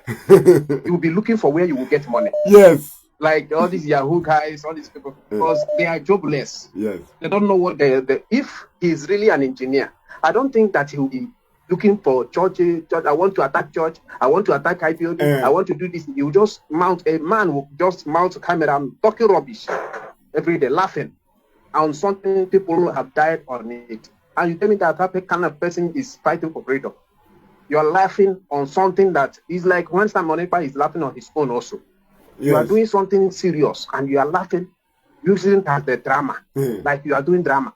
you'll be looking for where you will get money. Yes. Like all these Yahoo guys, all these people, because they are jobless. Yes. They don't know what if he's really an engineer, I don't think that he will be looking for church. I want to attack church. I want to attack IPOD. I want to do this. You just a man will just mount a camera and talking rubbish every day, laughing on something people have died on it. And you tell me that kind of person is fighting for freedom. You are laughing on something that is like when Sam Monipa is laughing on his own also. Yes. You are doing something serious and you are laughing, using it as the drama, like you are doing drama.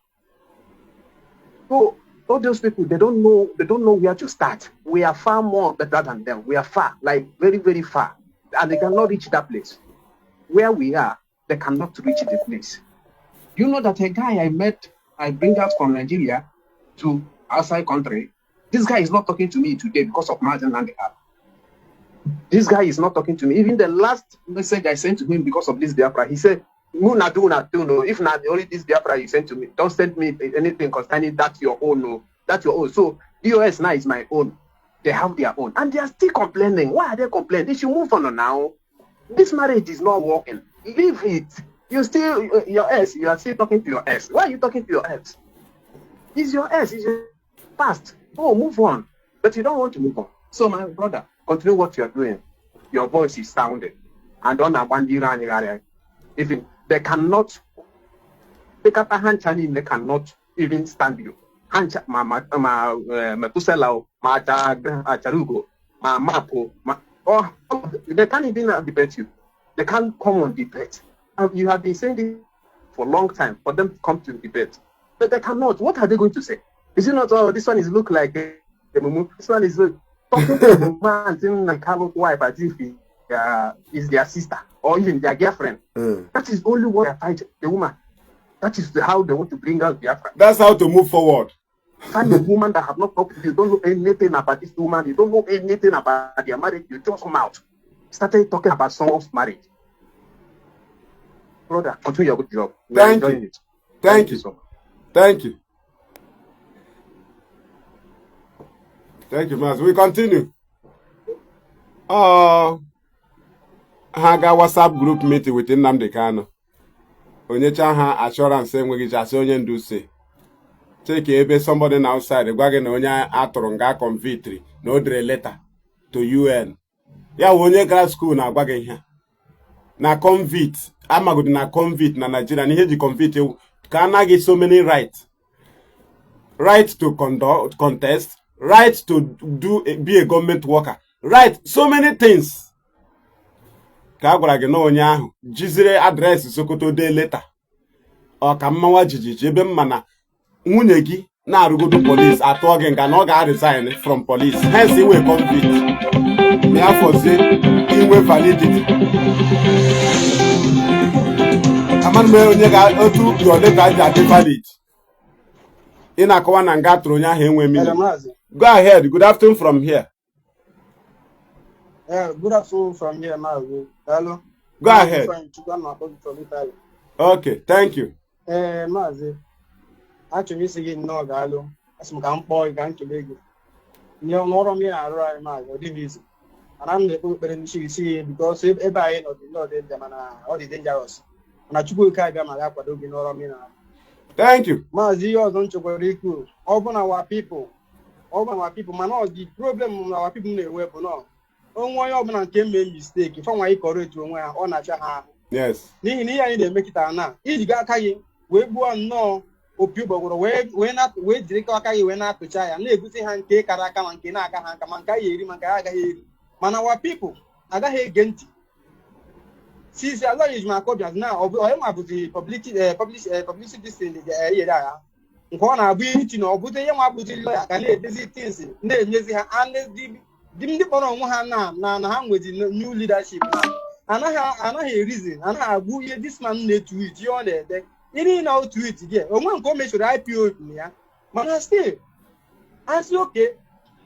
So all those people, they don't know where to start. We are far more better than them. We are far, like very, very far. And they cannot reach that place. Where we are, they cannot reach the place. You know that a guy I bring out from Nigeria to outside country, this guy is not talking to me today because of Mazi and the app. This guy is not talking to me. Even the last message I sent to him because of this Biafra, he said, no. If not only this Biafra you sent to me, don't send me anything concerning that your own. No, that's your own. So DOS now is my own. They have their own. And they are still complaining. Why are they complaining? They should move on now. This marriage is not working. Leave it. You still, your ex, you are still talking to your ex. Why are you talking to your ex? It's your ex, it's your past. Oh, move on. But you don't want to move on. So, my brother, continue what you're doing. Your voice is sounding. And don't abandon. Even they cannot, they cannot even stand you. They can't even debate you. They can't come on debate. You have been saying this for a long time for them to come to debate. But they cannot. What are they going to say? Is it not, oh, this one is look like a mumu. This one is talking to the man, saying like Carlos' wife as if he is their sister or even their girlfriend. That is only what they fight the woman. That is how they want to bring out Biafra. That's how to move forward. Find a woman that have not talked to you, don't know anything about this woman, you don't know anything about their marriage, you just come out. Started talking about someone's marriage. Brother, continue your good job. We are enjoying it. Thank you. So much. Thank you. Thank you, Mazi. We continue. Haga WhatsApp group meeting with Nnamdi Kanu. Onyecha ha assurance enweghị chasị onye ndu si. Take ebe somebody outside gwa gị na onye atụrụ nga convictory na o dere letter to UN. Ya onye grad school na agwa gị ihe. Na convict, amagodi na convict na Nigeria na ihe ji convict ka anaghị so many rights. Right to contest, right to be a government worker, right, so many things. Ka agwara gị na onye ahụ jizire adreesị Sokoto dee leta ọ ka mmanwa jijiji ebe mma na nwunye gị na-arụgodo police atụọ gị nga na ọ ga-resign from police, hence iwe convict ya fọzie inwe validity. Amanụ onye ga otu your leta ji adị valid ị na-akọwa na nga atụrụ onye ahụ enwe mmiri. Go ahead. Good afternoon from here. Yeah, good afternoon from here, Mazi. Hello. Go ahead. Okay, thank you. Mazi. Actually, this is no galo. As my boy can to beg you. You know, me, I write Mazi, or this. And I'm the open see because if I know them and all the dangerous. And I took a guy, my lap, but don't know me now. Thank you. Mazi, you don't go open our people. Open our people, man. The problem our people may weapon on. Onwe ya ọbụla nke mee mistake ife nwa correct onwe ya ọ na-acha ha. Yes. N'ihi na ihe anyị na-eme kịta na iji ga aka gị wee gbuo nnọọ opi ụgbọgwụrụ wee jiri aka gị wee na-atụcha ya na-egosi ha nke kara aka ma nke na-aka ha nka ma nke ya eri ma nke ya agaghị eri mana our people agaghị ege ntị. Since Allah is my copy na ọ ma bụzi publicity thing yere agha nke ọ na-abụ iti na ọ bụzi ihe nwa bụzi lawyer ka na-edezi things na-enyezi ha ndị kpọrọ onwe ha na ha nwezi new leadership anaghị reason anaghị agbu ihe this man na-etweet ihe ọ na-ede iri na tweet gị onwe nke o mechọrọ IPO ya mana still asị oke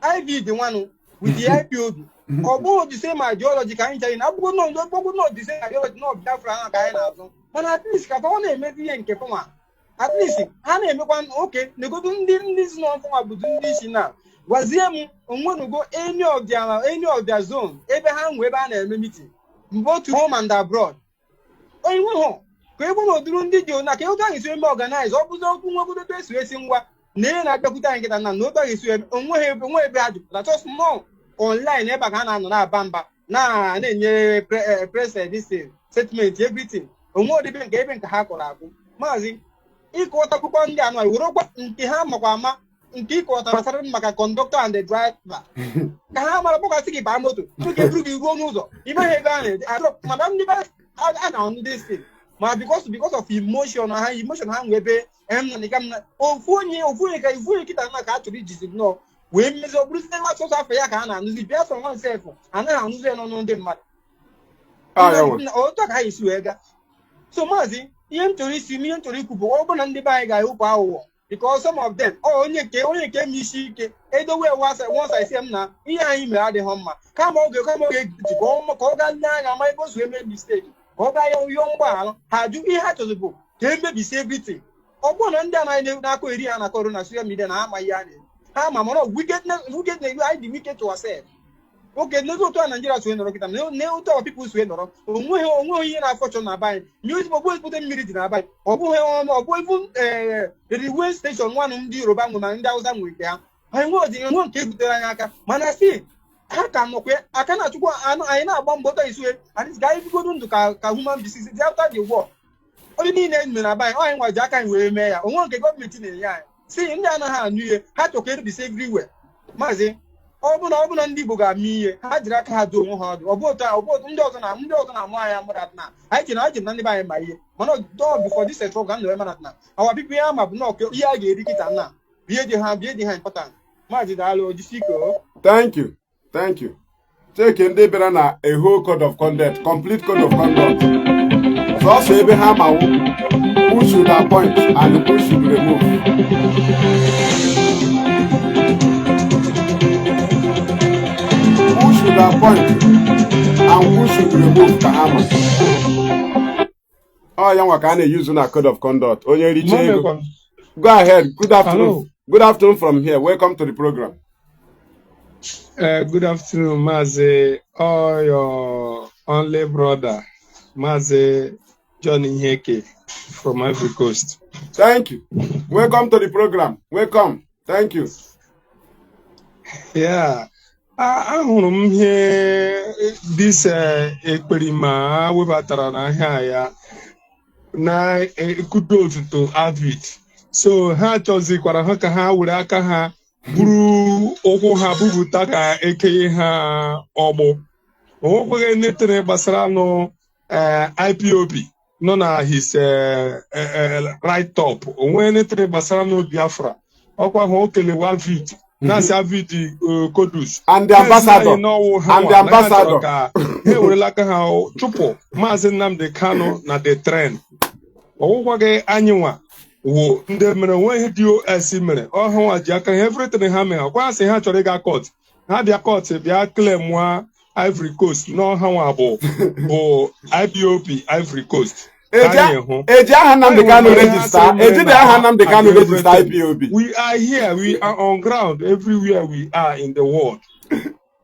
AVID nwanụ with the IPO ọ bụghị the same ideology ka anyị chere na abụgo no the same ideology na Biafra ha ka anyị na-azụ mana at least ka ọ na-emezi ihe nke fọnwa at least ha na-emekwa oke negodu ndị si n'ọfọnwa bụzi ndị isi na gwazie m onwenugo any of their zone ebe ha nwe ebe a na-eme meeting both home and abroad. Onye hụ ka ebe na oduru ndị dị na ka otu ahụ esi eme organize ọ bụzi okwu nwegodo etu esi ngwa na ihe na-abịakwute anyị nkịta na otu ahụ esi onwe ebe ha jupụtara just more online ebe ka ha na-anọ na-aba mba na-enye press statement everything onwe odibe nke ebe nke ha kọrọ akwụ. Maazị ịkọta akwụkwọ ndị anọ werokwa nke ha makwa ama nke ịkọta gbasara maka conductor and the driver ka ha mara kpọkasị gị baa moto tuke buru gị ruo n'ụzọ ime ha ebe a na-adọ mana ndị a na-ọnụ this thing ma because of emotion ha nwe ebe ofu onye ka kịta na ka a chọrọ ijizi nnọọ wee mmezi ọ bụrụ site na asụsụ afọ ya ka a na-anụzi bịa sọ nwa nsef anaghị anụzi ya n'ọnụ ndị mmadụ otu ka ha esi wee gaa. So maazị ihe m chọrọ ikwu bụ ọ bụrụ na ndị be anyị ga-ewepụ aghụghọ because some of them onye nke m isi ike edowe once I say m na ihe anyị mere adịghị mma kama oge ji ka ọ gaa nne anya ma ebe o so eme mistake ka ọ gaa ya yọọ mgbaghara ha jụ ihe ha chọrọ bụ ka emebisi everything. Ọ bụrụ na ndị anaghị na-akọ eri ha na-akọrọ na social media na ha amaghị ya na ha ma mana wickedness you hide the wicked to ourselves. Okay, no go to Nigeria to no kita. No to people to no. Onwe ihe na fortune na buy. Music boy put them minute na buy. Obo even the railway station one ndị Yoruba nwe na ndị Hausa nwe nke ha. Anyị nwe nke butere anyị aka. Mana si ha ka nọkwe aka na chukwu anyị na-agba mbọ to isue and this guy bigodo ndụ ka human beings after the war. Only niile mere na buy anyị nwa ji aka anyị wee mee ya. Onwe nke gọọmenti na-enye anyị. Si ndị anaghị anụ ihe ha tokere be everywhere. Mazi ọbụna ndị Igbo ga-ama ihe ha jiri aka ha do onwe ha ọdụ ọbụ ndị ọzọ na-amụ anyị amụrụ na anyị chere na ndị be anyị ma ihe mana dọọ before this struggle ga nọ na our people ya ma bụ na ihe a ga-eri kịta na bie dị ha important. Maazị daalụ jisiko. Thank you. Cheke ndị bịara na a whole code of conduct, complete code of conduct. Sọsọ ebe ha ma who should appoint and who should remove. Who should appoint and who should remove Kahama? Oh, young Wakane using a code of conduct. Onye Riche. Go ahead. Good afternoon. Hello. Good afternoon from here. Welcome to the program. Good afternoon, Mazi. Oh, your only brother, Mazi Johnny Heke from Ivory Coast. Thank you. Welcome to the program. Welcome. Thank you. Yeah. Ahụrụ m ihe this ekperima webatara n'ahịa ya na kudos to AVID. So ha chọzikwara ha ka ha were aka ha buru ụkwụ ha bubuta ka ekenye ha ọgbụ. Onwekweghị netere gbasara nụ IPOB nọ na his right top. Onwe netere gbasara nụ Biafra. Ọkwa ha o kelewa AVID. That's AVID Kodus. And the ambassador. And the ambassador. He will like how chupo. Mazi Nnamdi Kanu na the trend. Owage anywa. Wo nde mere when he do mere. Oh how ajaka everything ha me. Kwa se ha chore ga court. Ha bia court bia claim wa Ivory Coast. No how abo. O IPOB Ivory Coast. Eji aha Nnamdi Kanu register. Eji de aha Nnamdi Kanu register IPOB. We are here. We are on ground everywhere we are in the world.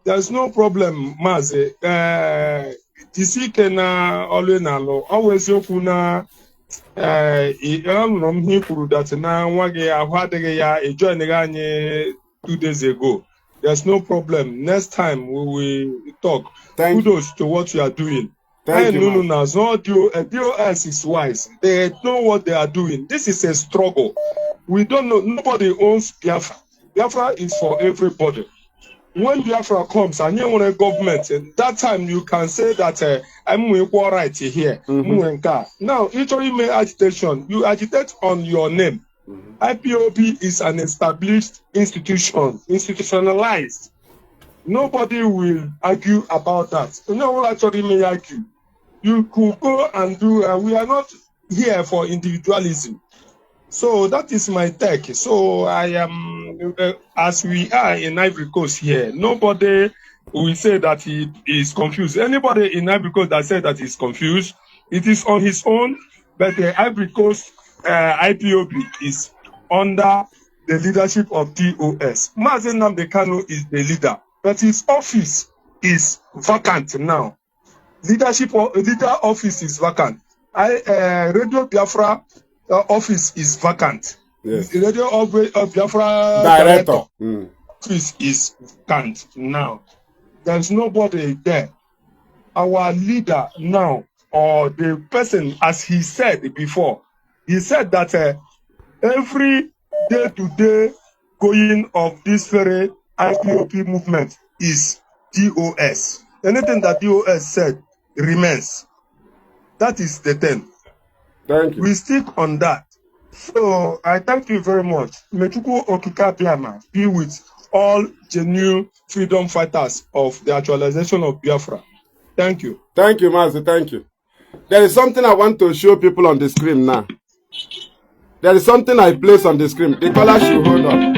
There's no problem, Mazi. Tisike na always na lo. Always yoku na he kwuru that na nwa gị ahụ adịghị ya join anyị 2 days ago. There's no problem. Next time we will talk. Kudos to what you are doing. Thank you. No. DOS is wise. They know what they are doing. This is a struggle. We don't know. Nobody owns Biafra. Biafra is for everybody. When Biafra comes and you want a government, that time you can say that I'm equal right here. Now, each of you may agitation. You agitate on your name. IPOB is an established institution, institutionalized. Nobody will argue about that. No one actually may argue. You could go and do, we are not here for individualism. So that is my take. So I am, as we are in Ivory Coast here, nobody will say that he is confused. Anybody in Ivory Coast that said that he's confused, it is on his own, but the Ivory Coast IPOB is under the leadership of DOS. Mazi Nnamdi Kanu is the leader, but his office is vacant now. Leader office is vacant. Radio Biafra office is vacant. Yes. The Radio of Biafra Director. Office is vacant now. There's nobody there. Our leader now, or the person, as he said before, he said that every day-to-day going of this very IPOP movement is DOS. Anything that DOS said remains. That is the thing. Thank you. We stick on that. So I thank you very much. Mechuku Okika Biama be with all genuine freedom fighters of the actualization of Biafra. Thank you. Thank you, Mazi. Thank you. There is something I want to show people on the screen now. There is something I place on the screen. The caller should hold on.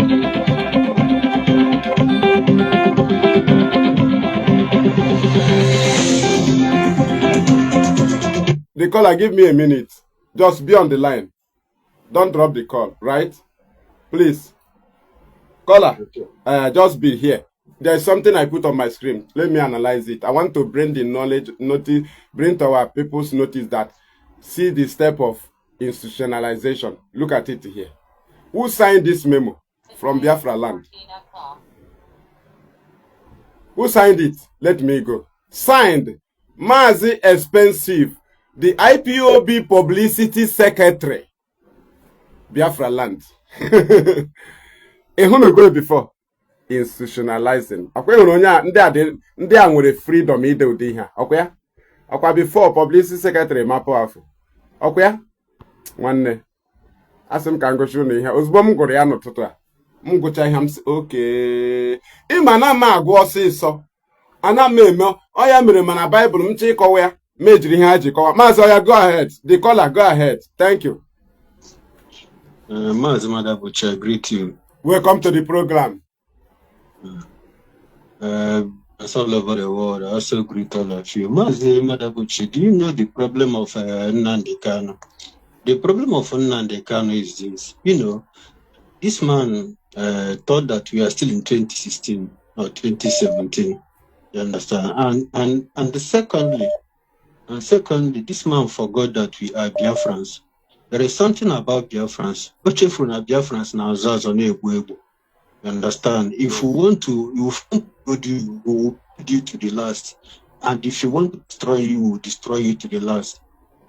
The caller, give me a minute. Just be on the line. Don't drop the call, right? Please. Caller, just be here. There's something I put on my screen. Let me analyze it. I want to bring the knowledge, bring to our people's notice that see the step of institutionalization. Look at it here. Who signed this memo from Biafra land? 14 o'clock. Who signed it? Let me go. Signed, Mazi Expensive, the IPOB Publicity Secretary, Biafra land. Go before institutionalizing. Ndị a nwere freedom ide ụdị ihe. Ọkwa before Publicity Secretary mapụ afọ. Ọkwa nwanne. Asị m ka ngosi unu ihe. Ozugbo m gụrụ ya n'ụtụtụ a. M gụcha ihe m sị okay. Ịma na m agụ ọsịsọ. Ana m eme ọya mere mana Bible m chọ ịkọwa ya. Mejiri ihe ha ji kọwa. Maazị Oya, go ahead. The caller, go ahead. Thank you. Mazi Madabuchi, I greet you. Welcome to the program. That's all over the world. I also greet all of you. Mazi Madabuchi, do you know the problem of Nnamdi Kanu? The problem of Nnamdi Kanu is this. You know, this man thought that we are still in 2016 or 2017. You understand? And secondly, this man forgot that we are Biafrans. There is something about Biafrans. Biafrans now you understand? If we want to, we will put you to the last. And if you want to destroy you, we will destroy you to the last.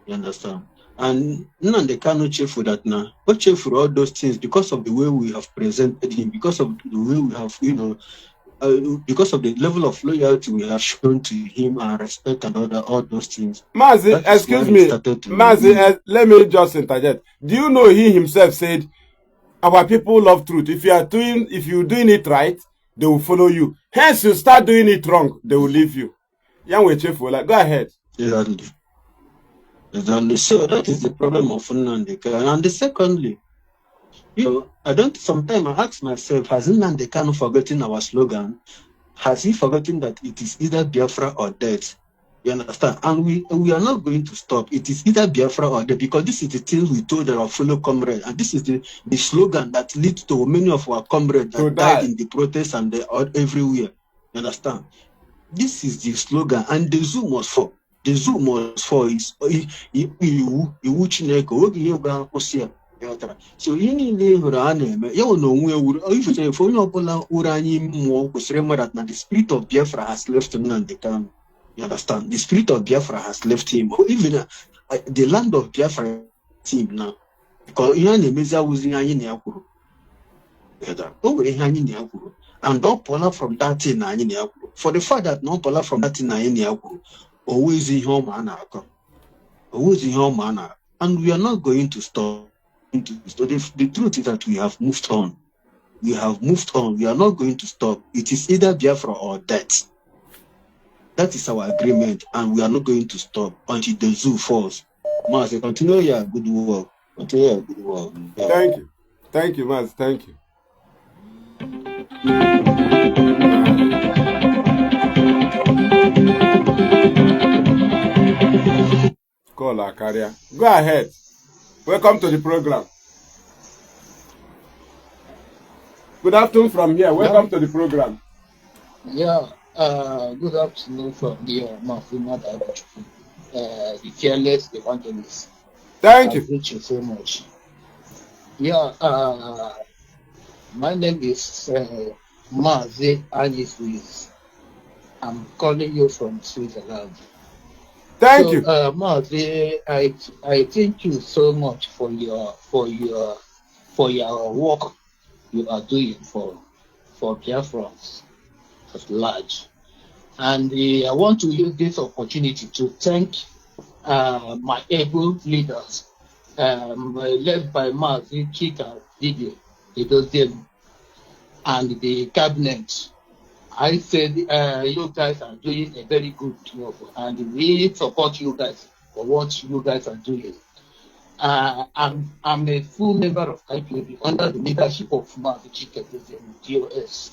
You understand? And Nnamdi Kanu cheerful that now. But cheerful all those things because of the way we have presented him, because of the way we have, because of the level of loyalty we have shown to him and respect and all those things. Mazi, excuse me. Mazi, let me just interject. Do you know he himself said, our people love truth. If you're doing it right, they will follow you. Hence, you start doing it wrong, they will leave you. Go ahead. Exactly. So that is the problem of Nnamdi Kanu. And secondly, sometimes I ask myself, has Nnamdi Kanu forgotten our slogan? Has he forgotten that it is either Biafra or death? You understand? And we are not going to stop. It is either Biafra or death, because this is the thing we told our fellow comrades. And this is the slogan that leads to many of our comrades that died in the protests and everywhere. You understand? This is the slogan. And the zoo must fall. The zoo must fall is so you need the spirit of Biafra has left Nnamdi Kanu. You understand? The spirit of Biafra has left him. Even the land of Biafra team now. Because and don't pull up from that thing. For the fact that don't pull up from that thing, always in home always in home manner, and we are not going to stop. The truth is that we have moved on. We have moved on. We are not going to stop. It is either Biafra or death. That is our agreement, and we are not going to stop until the zoo falls. Mazi, continue your good work. Continue your good work. Yeah. Thank you. Thank you, Mazi. Thank you. Call our carrier. Go ahead. Welcome to the program. Good afternoon from here. Welcome to the program. Yeah, good afternoon from here, Mafuma, the fearless evangelist. Thank you. Thank you so much. Yeah, my name is Mazi Anis. I'm calling you from Switzerland. Thank you. Mazi, I thank you so much for your work you are doing for Biafrans at large. And I want to use this opportunity to thank my able leaders, led by Mazi Chika Didi, and the cabinet. I said you guys are doing a very good job, and we support you guys for what you guys are doing. I'm a full member of IPOB under the leadership of Mazi Chika DOS.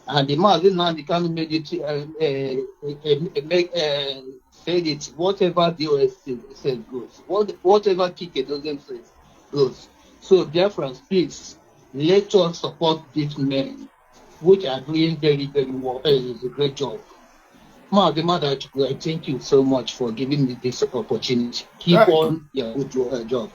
And the Nnamdi Kanu made it, said it, whatever DOS says goes. Whatever Kike doesn't say goes. So, dear friends, please, let us support these men. which are doing very, very well. It's a great job. The mother, thank you so much for giving me this opportunity. Keep on your good job.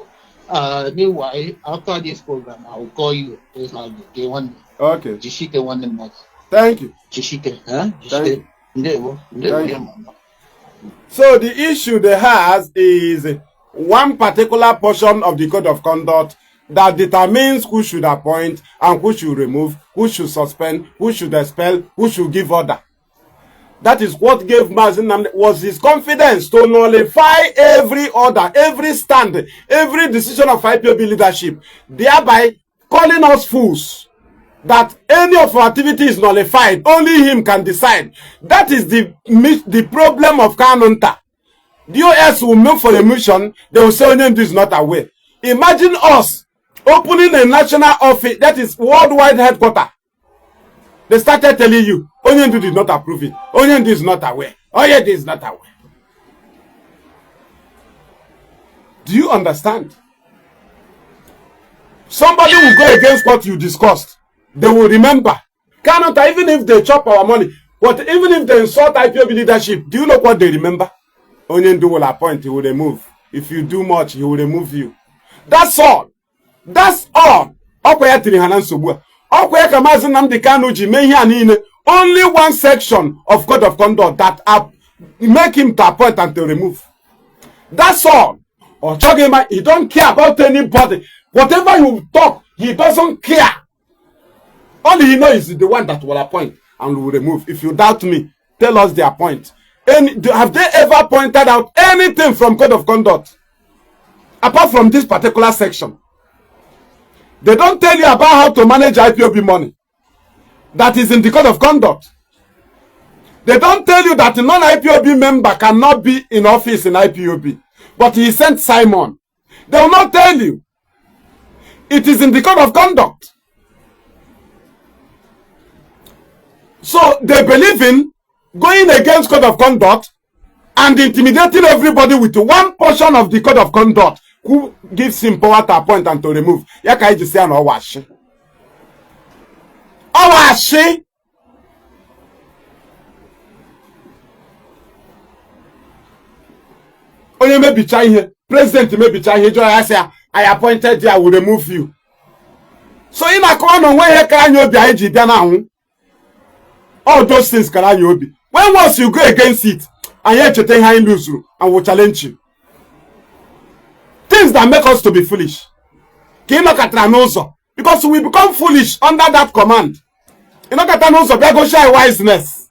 Meanwhile, after this program, I will call you. Okay. Jishike one month. Thank you. Jishike, huh? Thank you. Jishike. So the issue they has is one particular portion of the code of conduct that determines who should appoint and who should remove, who should suspend, who should expel, who should give order. That is what gave Mazi Nnamdi was his confidence to nullify every order, every stand, every decision of IPOB leadership, thereby calling us fools. That any of our activity is nullified, only him can decide. That is the problem of Kanu. DOS will move for a mission, they will say Nnamdi is not aware. Imagine us opening a national office, that is worldwide headquarters. They started telling you, Nnamdi did not approve it. Nnamdi is not aware. Nnamdi is not aware. Do you understand? Somebody will go against what you discussed. They will remember. Cannot, even if they chop our money, but even if they insult IPOB leadership, do you know what they remember? Nnamdi will appoint, he will remove. If you do much, he will remove you. That's all. That's all. Only one section of code of conduct that make him to appoint and to remove. That's all. Or he don't care about anybody. Whatever you talk, he doesn't care. All he knows is the one that will appoint and will remove. If you doubt me, tell us their point. And have they ever pointed out anything from code of conduct apart from this particular section? They don't tell you about how to manage IPOB money. That is in the code of conduct. They don't tell you that a non-IPOB member cannot be in office in IPOB. But he sent Simon. They will not tell you. It is in the code of conduct. So they believe in going against code of conduct and intimidating everybody with one portion of the code of conduct who gives him power to appoint and to remove. Yaka iji say no washi. Owashi. Onye mebicha ihe, president mebicha ihe, joy say I appointed you, I will remove you. So in a corner where he can you be iji bia na hu. All those things can you be. When once you go against it, and yet you take high lose and will challenge you. Things that make us to be foolish. Because we become foolish under that command. You know go shy wiseness.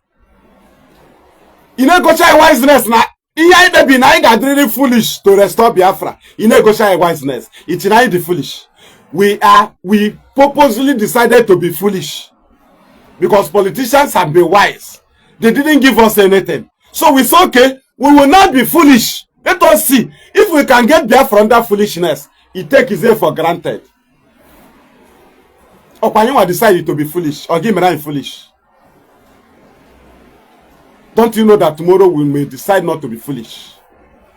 You know go shy wiseness na baby na got really foolish to restore Biafra. You know go shy wiseness. It's not the foolish. We purposely decided to be foolish. Because politicians have been wise. They didn't give us anything. So we say, okay, we will not be foolish. Let us see. If we can get Biafra from that foolishness, it take his for granted. Or Panywa decided to be foolish. Or Gimeran foolish. Don't you know that tomorrow we may decide not to be foolish?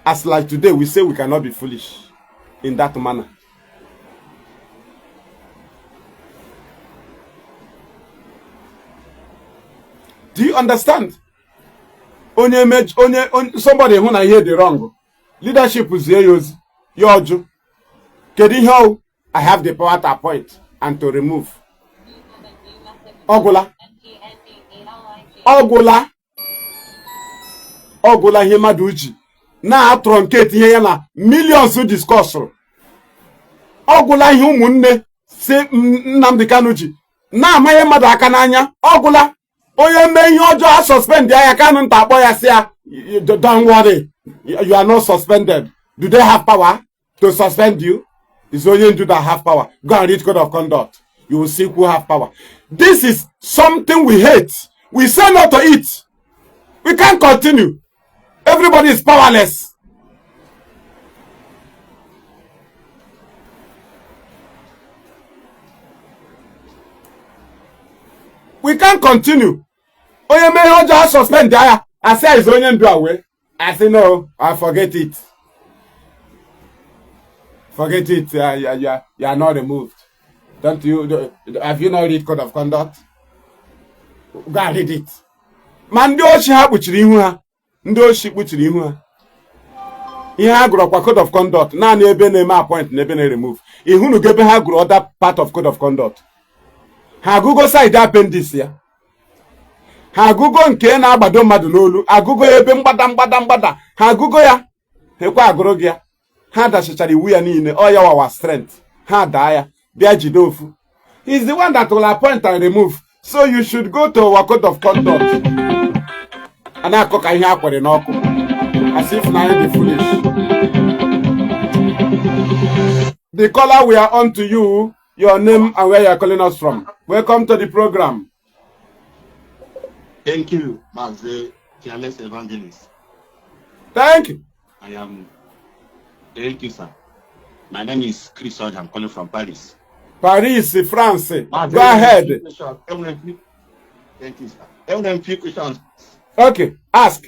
As like today, we say we cannot be foolish in that manner. Do you understand? Somebody who I hear the wrong. Leadership is here. Yoju. I have the power to appoint and to remove. Ogola. Ogola. Ogola Himaduji. Na truncate here na millions to discuss. Ogola humunne se Nnamdi Kanuji. Na maye madaka nanya. Ogola. Oye me yojo suspend ya Kanu ntabo ya sia. Don't worry. You are not suspended. Do they have power to suspend you? It's only you that have power. Go and read code of conduct. You will see who have power. This is something we hate. We say no to it. We can't continue. Everybody is powerless. We can't continue. Oye me you just suspend there. I say it's only do away. I say no, I forget it. Forget it. You are not removed. Don't you? Have you not read code of conduct? Go and read it. Ma ndị ochi ha kpuchiri ihu ha. Ndị ochi kpuchiri ihu ha. Ihe ha gụrụ kwa code of conduct. Naanị ebe na-eme appoint na ebe na-remove. Ihunu gebe ha gụrụ other part of code of conduct. Ha agụgo side appendix ya. Ha agụgo nke na-agbado mmadụ n'olu. Agụgo ebe mgbada. Ha agụgo ya. Hekwa agụrụ gị ya. Ha dachichara iwu ya niile. Ọ ya wawa strength. Ha daa ya. Bịa jide ofu. He's the one that will appoint and remove. So you should go to our code of conduct. And I cook here as if now the foolish. The caller we are on to you, your name and where you are calling us from. Welcome to the program. Thank you, Mazi, fearless evangelist. Thank you. Thank you, sir. My name is Chris. I'm calling from Paris. Paris, France. Mazi, go ahead. Thank you, sir. I have a few questions. Okay, ask.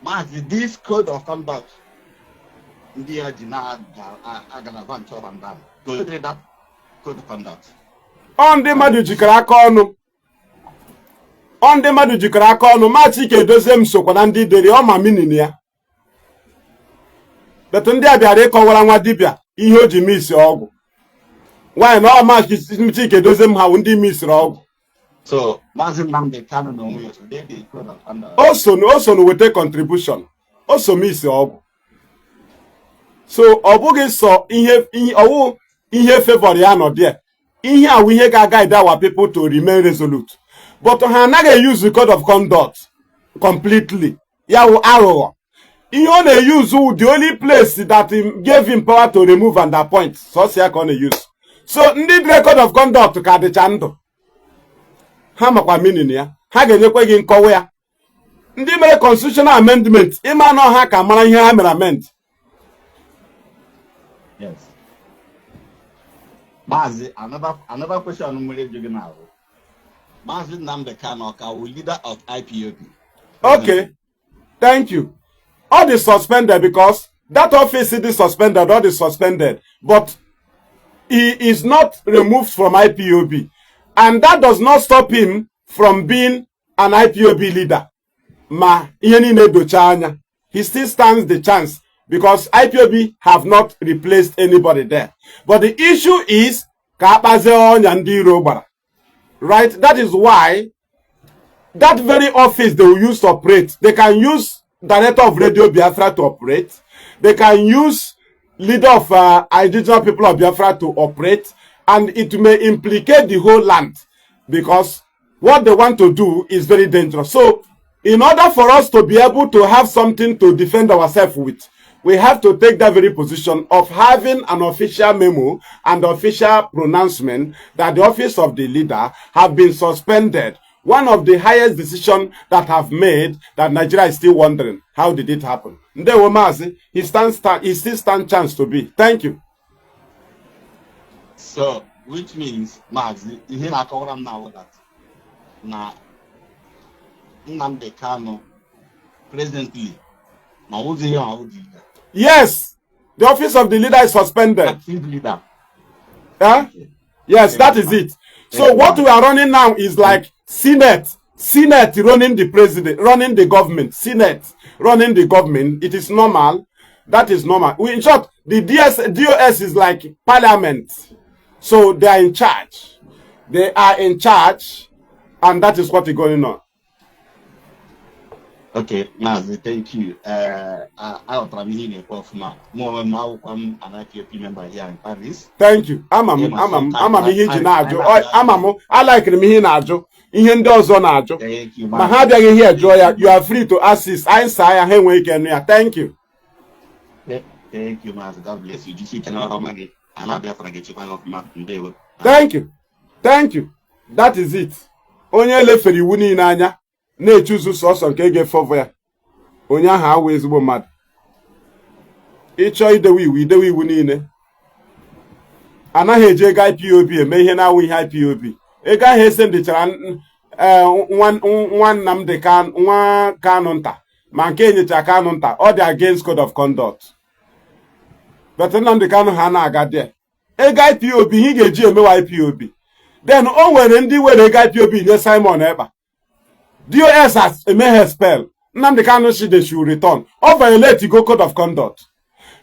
Mazi, this code of conduct, that code of conduct. On the Madujikarakono. On the Madujikarakono, Machike dozem sokwanandi deri o mamininia. But ndị abịa rekọwara nwa dibịa ihe o ji misi ọgwụ. Why no Machike dozem ha ndị misiri ọgwụ. So, Mazi Nnamdi Kanu no way so they dey code of conduct. Also no wete contribution. Also misi ọgwụ. So ọ bụghị sọ ihe favor ya nọ there. Ihe awụ ihe ga-guide our people to remain resolute. But ha anaghị use the code of conduct completely. Ya wụ aghụghọ. Ihe ọ na-use the only place that gave him power to remove and appoint. So si ya ka ọ na-use. So ndị dire code of conduct ka dịcha ndụ. Ha makwa meaning ya. Ha ga-enyekwa gị nkọwa ya. Ndị mere constitutional amendment ịma na ha ka mara ihe ha mere amend. Yes. Mazi, another question I'm going to now. Mazi Nnamdi Kanu, leader of IPOB. Okay, thank you. All is suspended because that office is suspended, all is suspended. But he is not removed from IPOB. And that does not stop him from being an IPOB leader. He still stands the chance because IPOB have not replaced anybody there. But the issue is, right? That is why that very office they will use to operate. They can use director of Radio Biafra to operate. They can use leader of indigenous people of Biafra to operate. And it may implicate the whole land because what they want to do is very dangerous. So, in order for us to be able to have something to defend ourselves with, we have to take that very position of having an official memo and official pronouncement that the office of the leader have been suspended. One of the highest decisions that have made that Nigeria is still wondering, how did it happen? Ndewo Mazi, he still stands chance to be. Thank you. So, which means, Mazi, you not now that now Nnamdi Kanu presently now who's the Yes, the office of the leader is suspended. Leader. Yeah? Yes, that is it. So what we are running now is like Senate running the president, running the government, Senate running the government. It is normal. That is normal. In short, the DOS is like parliament. So they are in charge. They are in charge, and that is what is going on. Okay, Mazi, thank you. I'll probably hear more an IPOP member here in Paris. Thank you. I like me najo. Ihe ndị ọzọ na-ajụ. Ma ha abịaghị here joy. You are free to assist. I say I have one. Thank you. Thank you, Mazi. God bless you. Thank you. Thank you. That is it. Onye lefere iwu niile anya na-echuzu sọsọ nke ga-efọvọ ya. Onye ahụ awụ ezigbo mmadụ. Ịchọ idewe iwu niile. Anaghị eji ego IPOB eme ihe na-awụ ihe IPOB. Ego ahụ esendichara nwa Nnamdi Kanu, nwa Kanu nta. Ma nke enyechara Kanu nta, ọ dị against code of conduct. But Nnamdi Kanu ha na-aga there. Ego IPOB ihe ga-eji emewa IPOB. Then o nwere ndị were ego IPOB nye Simon Ekpa. DOS has a may spell. Nnamdi Kanu she they should return. Or violate go code of conduct.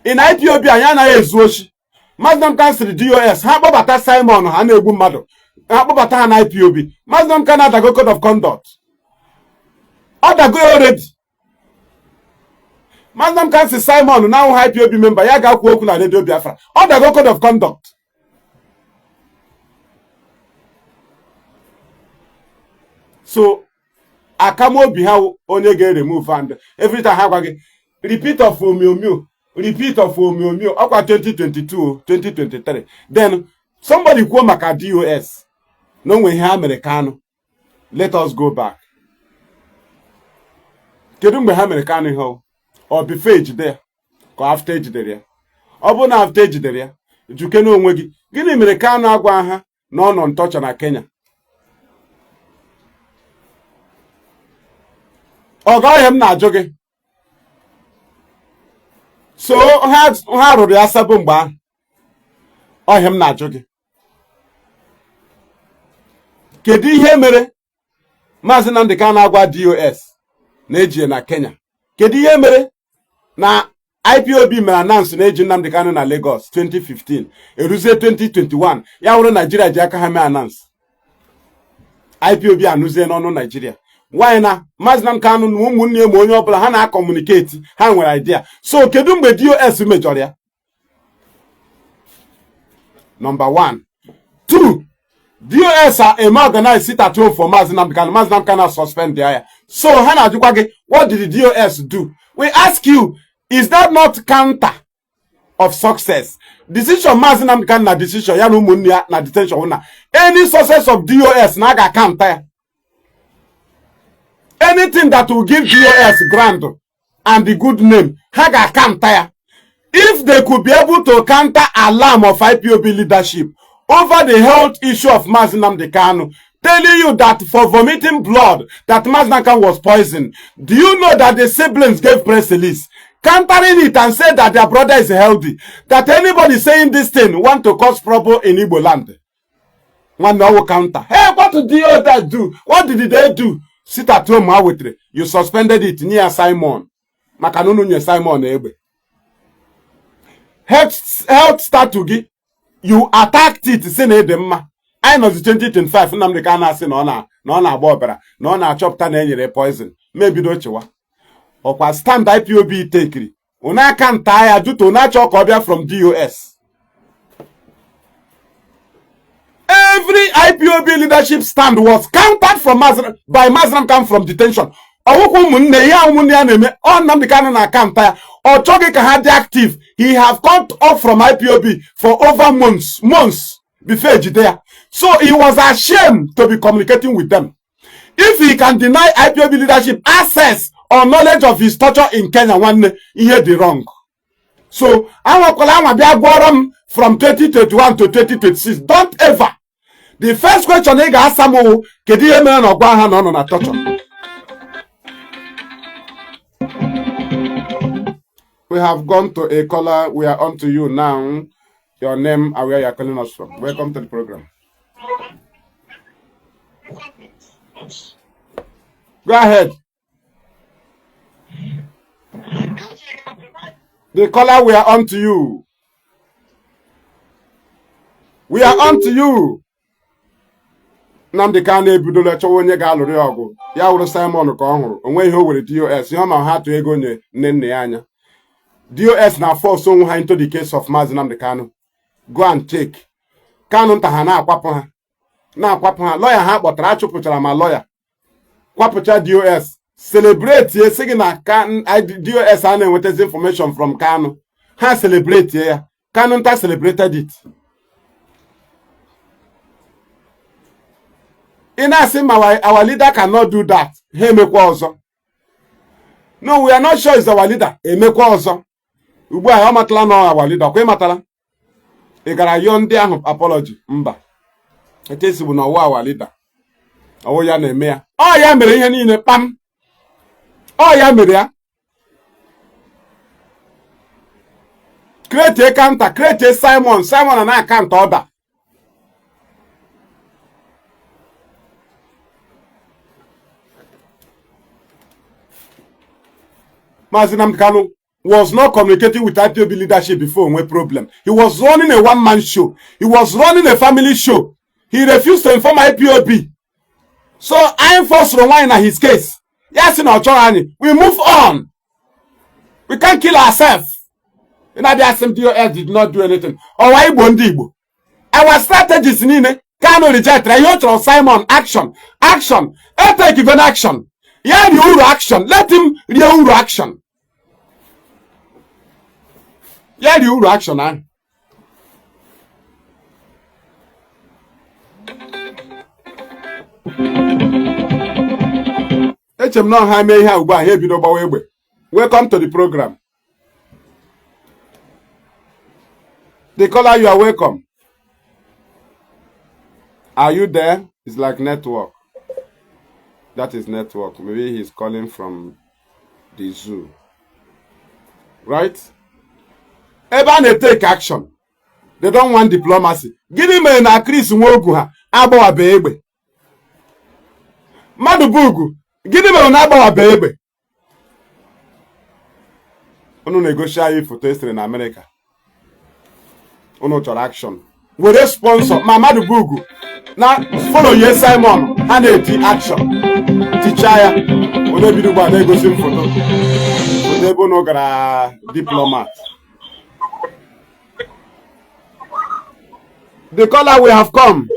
In IPOB anyana ezuoshi. Mazdam Council DOS ha kpọbata Simon ha na-egbu mmadụ. Ha kpọbata ha na IPOB. Mazdam Canada go code of conduct. Ọ dago already. Mazdam Council Simon now IPOB member ya ga-akwu okwu na Radio Biafra. Ọ dago code of conduct. So akamobi ha onye ga-remove and every time ha gwa gị repeat of omiomio ọkwa 2022 2023 then somebody kwuo maka DOS na onwe ihe ha mere Kanu. Let us go back. Kedu mgbe ha mere Kanu ihe ọ before ejide ya ka after ejidere ya? Ọ bụ na after ejidere ya juke na onwe gị gịnị mere Kanu agwa ha na ọ nọ ntọcha na Kenya? Ọ gaghị m na-ajụ gị. So ha rụrụ ya sabụ mgbe ahụ. Ọhịa m na-ajụ gị. Kedu ihe mere Maazị Nnamdi Kanu agwa DOS na-eji na Kenya? Kedu ihe mere na IPOB mere announce na-eji Nnamdi Kanu na Lagos 2015 eruzie 2021 ya wụrụ Nigeria ji aka ha mee announce. IPOB anụzie n'ọnụ Nigeria. Why na Maazị Nnamdi Kanu na ụmụnne ma onye ọbụla ha na-akọmuniketi ha nwere idea. So kedu mgbe DOS mejọrọ ya? Number 1. 2. DOS eme organize sit at home for Maazị Nnamdi Kanu. Maazị Nnamdi Kanu suspend ya. So ha na-ajụkwa gị, what did the DOS do? We ask you, is that not counter of success? Decision Maazị Nnamdi Kanu na decision ya na ụmụnne ya na detention na any success of DOS na aga counter ya. Anything that will give DOS grand and the good name, ha ga counter ya. If they could be able to counter alarm of IPOB leadership over the health issue of Maazị Nnamdi Kanu, telling you that for vomiting blood that Maazị Nnamdi Kanu was poisoned, do you know that the siblings gave press release countering it and said that their brother is healthy? That anybody saying this thing want to cause trouble in Igbo land? One no counter. Hey, what did DOS do? What did they do? Sit at home, you suspended it near Simon. Makanunu nye Simon ebe. Health start to give. You attacked it, say na edemma. I know the 2025 Nnamdi Kanu say na ọ na-agba ọbara, na ọ na-achọpụta na enyere poison. Maybe do chiwa. Ọkwa stand IPOB tekiri. Una aka nta ya duto na achọ ka ọ bịa from DOS. Every IPOB leadership stand was countered by Maazị Nnamdi Kanu from detention. Ọwụkwụ ụmụnne ya na-eme ọ Nnamdi Kanu na counter ya. Ọ chọghị ka ha dị active. He have cut off from IPOB for over months before ejide ya. So he was ashamed to be communicating with them. If he can deny IPOB leadership access or knowledge of his torture in Kenya, nwanne ihe dị wrong. So anwakwala anwa bịa gwọrọ m from 2021 to 2026. Don't ever. The first question ị ga-asa m kedu ihe mere na ọgwa ha na ọ nọ na torture. We have gone to a caller. We are on to you now. Your name and where you are calling us from. Welcome to the program. Go ahead. The caller, we are on to you. We are on to you. Nnamdi Kanu ebidola chọwa onye ga-alụrụ ya ọgụ. Ya wụrụ Simon ka ọ hụrụ. Onwe ihe o were DOS. Ihe ma ha tụ ego nye nne ya anya. DOS na force onwe ha into the case of Maazị Nnamdi Kanu. Go and check. Kanu nta ha na-akwapụ ha. Lawyer ha kpọtara achụpụchara ma lawyer. Kwapụcha DOS. Celebrate ye sị gị na DOS a na-enwetazi information from Kanu. Ha celebrate ya. Kanu nta celebrated it. In asị our leader cannot do that. Ha emekwa ọzọ. No, we are not sure it's our leader. Emekwa ọzọ. Ugbu a ọ matala na our leader. Kwa ịmatala? Ị gara yọọ ndị ahụ apology. Mba. Etesi bụ na ọwụ our leader. Ọwụ ya na-eme ya. Ọ ya mere ihe niile kpam. Ọ ya mere ya. Create a counter. Create a Simon. Simon na account order. Mazi Nnamdi Kanu was not communicating with IPOB leadership before no problem. He was running a one-man show. He was running a family show. He refused to inform IPOB. So I enforced Rwanda in his case. Yes, in our we move on. We can't kill ourselves. You know, the SMDOS did not do anything. Or why Bondibo? Our strategies in Kanu reject. Rayotro Simon action. Action. Take even action. Yeah, the Uru action. Let him the Uru action. Yeah, the Uru action, man. Welcome to the program. The caller, you are welcome. Are you there? It's like network. That is network. Maybe he's calling from the zoo. Right? Everyone take action. They don't want diplomacy. Give him a Chris Nwoguha. Abo baby. Madubugu. Give him an abo baby. Unu negotiate for testing in America. Unu chọrọ action. Were sponsor. Mamadu Bugu. Now follow ye Simon. And the action. Tichaya. Unu bidu ba negotiate photo. Unu ebo no gara diplomat. The caller we have come.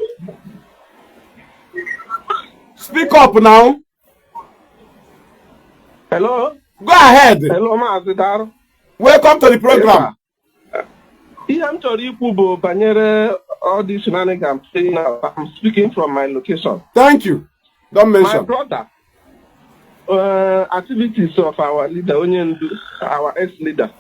Speak up now. Hello. Go ahead. Hello, Mazi. Welcome to the program. I'm banyere all this shenanigans. I'm speaking from my location. Thank you. Don't mention. My brother, activities of our leader, our ex-leader.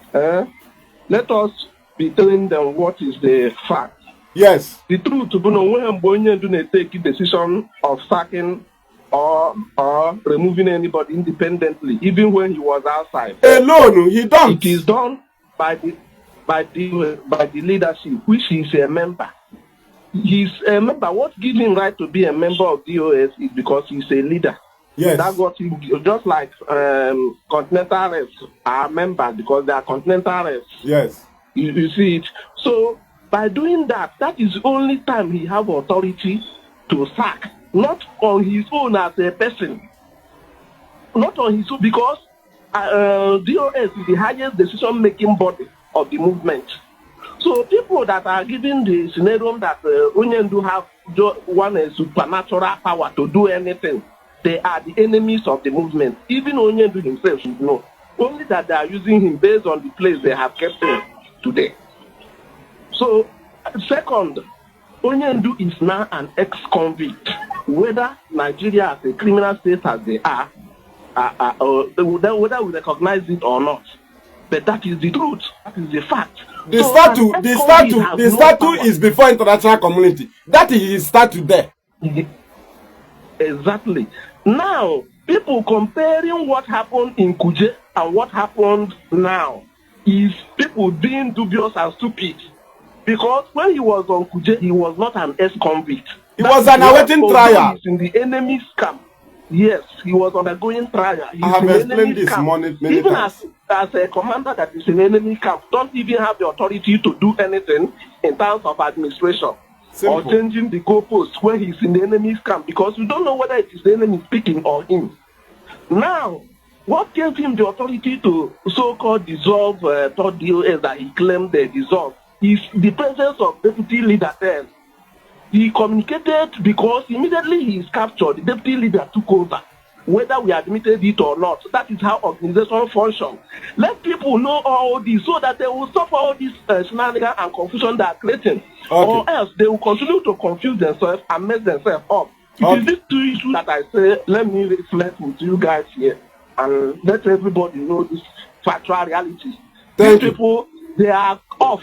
Let us be telling them what is the fact. Yes. The truth, when Bonyen do not take a decision of sacking or removing anybody independently, even when he was outside. Alone, he done. It is done by the leadership, which is a member. He's a member. What gives him right to be a member of DOS is because he's a leader. Yes. That's what he, just like continental reps are members because they are continental reps. Yes. You see it. So by doing that, that is the only time he have authority to sack. Not on his own as a person. Not on his own, because DOS is the highest decision-making body of the movement. So people that are given the scenario that Onyendu have one supernatural power to do anything, they are the enemies of the movement. Even Onyendu himself should know. Only that they are using him based on the place they have kept him today. So, second, Onyendu is now an ex-convict. Whether Nigeria as a criminal state as they are, whether we recognize it or not. But that is the truth. That is the fact. The statute is before international community. That is his statute there. Exactly. Now, people comparing what happened in Kuje and what happened now is people being dubious and stupid. Because when he was on Kuje, he was not an ex-convict. He was an awaiting trial. He's in the enemy's camp. Yes, he was undergoing trial. He's I have explained this many even times. As a commander that is in enemy camp, don't even have the authority to do anything in terms of administration. Simple. Or changing the goalposts when he's in the enemy's camp, because we don't know whether it is the enemy speaking or him. Now, what gave him the authority to so-called dissolve third DOS that he claimed they dissolved is the presence of deputy leader there. He communicated because immediately he is captured, the deputy leader took over, whether we admitted it or not. That is how organization functions. Let people know all this so that they will stop all this shenanigans and confusion they are creating. Okay. Or else they will continue to confuse themselves and mess themselves up. It is these two issues that I say, let me reflect with you guys here and let everybody know this factual reality. These people, they are off,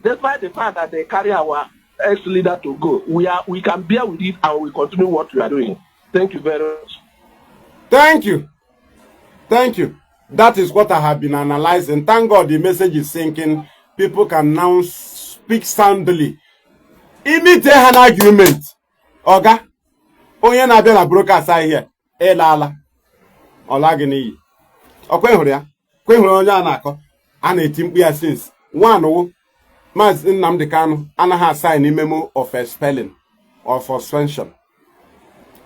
despite the fact that they carry our ex-leader to go. We can bear with it and we continue what we are doing. Thank you very much. Thank you. Thank you. That is what I have been analyzing. Thank God the message is sinking. People can now speak soundly. Imitate an argument. Oga. Onye na bia na broker aside here. Elala. Olagini. since one Mazi Nnamdi Kanu anaghị sign a memo of expelling or suspension.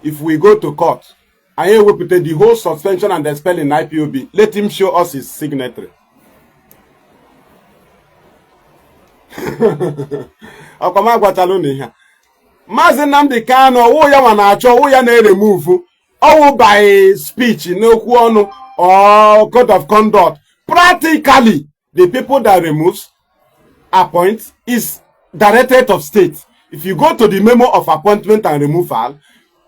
If we go to court, I will put the whole suspension and expelling IPOB. Let him show us his signature. Mazi Nnamdi Kanu who ya wanacho who ya na remove all by speech no kwonu or code of conduct. Practically, the people that removes appoint is Directorate of State. If you go to the memo of appointment and removal,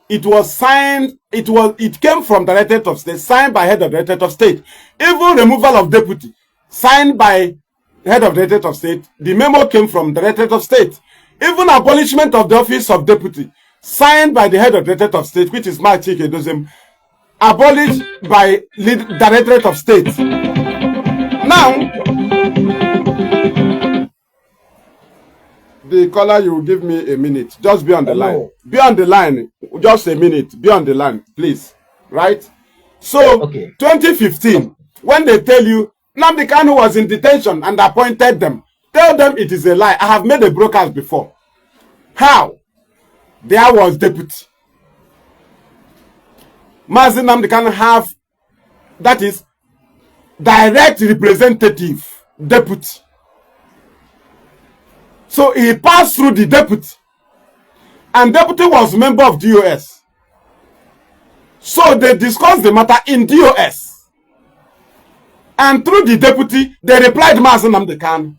it was signed, it came from Directorate of State, signed by head of Directorate of State. Even removal of deputy, signed by head of Directorate of State, the memo came from Directorate of State. Even abolishment of the office of deputy, signed by the head of Directorate of State, which is Mazi Edoziem, abolished by Directorate of State. Now, the caller, you will give me a minute. Just be on the line. Be on the line. Just a minute. Be on the line, please. Right? So, 2015, when they tell you Nnamdi Kanu was in detention and appointed them, tell them it is a lie. I have made a broadcast before. How? There was deputy. Mazi Nnamdi Kanu have, that is, direct representative deputy. So he passed through the deputy. And deputy was member of DOS. So they discussed the matter in DOS. And through the deputy, they replied Mazi Nnamdi Kanu.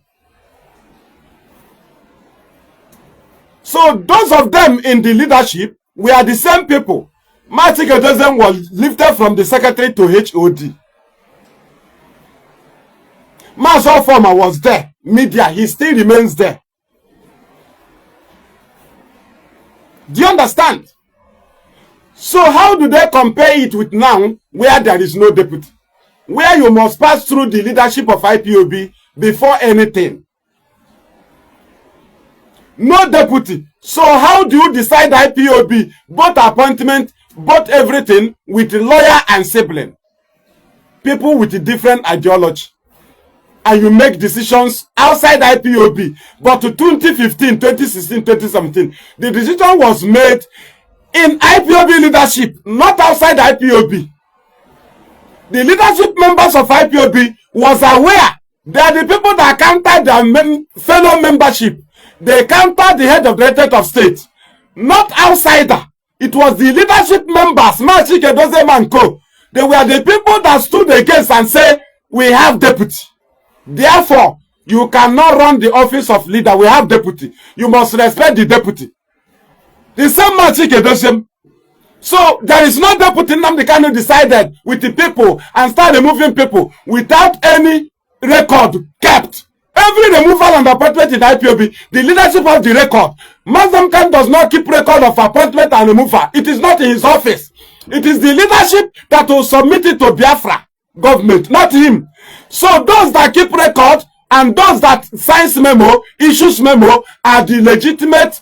So those of them in the leadership were the same people. Mazi Edoziem was lifted from the secretary to HOD. Mazi Former was there. Media, he still remains there. Do you understand? So how do they compare it with now where there is no deputy? Where you must pass through the leadership of IPOB before anything. No deputy. So how do you decide IPOB, both appointment, both everything, with lawyer and sibling? People with a different ideology. And you make decisions outside IPOB. But to 2015, 2016, 2017, the decision was made in IPOB leadership, not outside IPOB. The leadership members of IPOB was aware that the people that countered their fellow membership, they countered the head of the Directorate of State, not outsider. It was the leadership members, Mazi Edoziem and co. They were the people that stood against and said, we have deputy. Therefore, you cannot run the office of leader. We have deputy. You must respect the deputy. The same Mazi Edoziem. So there is no deputy. Nnamdi Kanu decided with the people and start removing people without any record kept. Every removal and appointment in IPOB, the leadership has the record. Mazi Kanu does not keep record of appointment and removal. It is not in his office. It is the leadership that will submit it to Biafra government, not him. So those that keep record and those that signs memo, issues memo, are the legitimate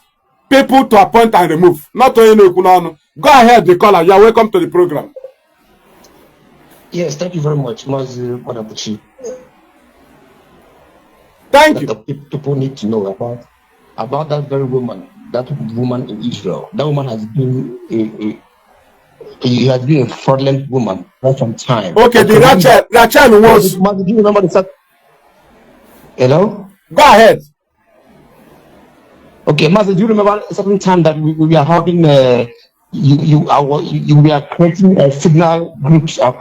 people to appoint and remove. Not only Kunano. Go ahead, the caller. You are welcome to the program. Yes, thank you very much, Mazi Madabuchi. Thank you. The people need to know about that very woman, in Israel. That woman has been a fraudulent woman for some time. Okay, the Rachel was. Mazi, do you remember the? Hello. Go ahead. Okay, Mazi, do you remember a certain time that we were having you were creating signal groups of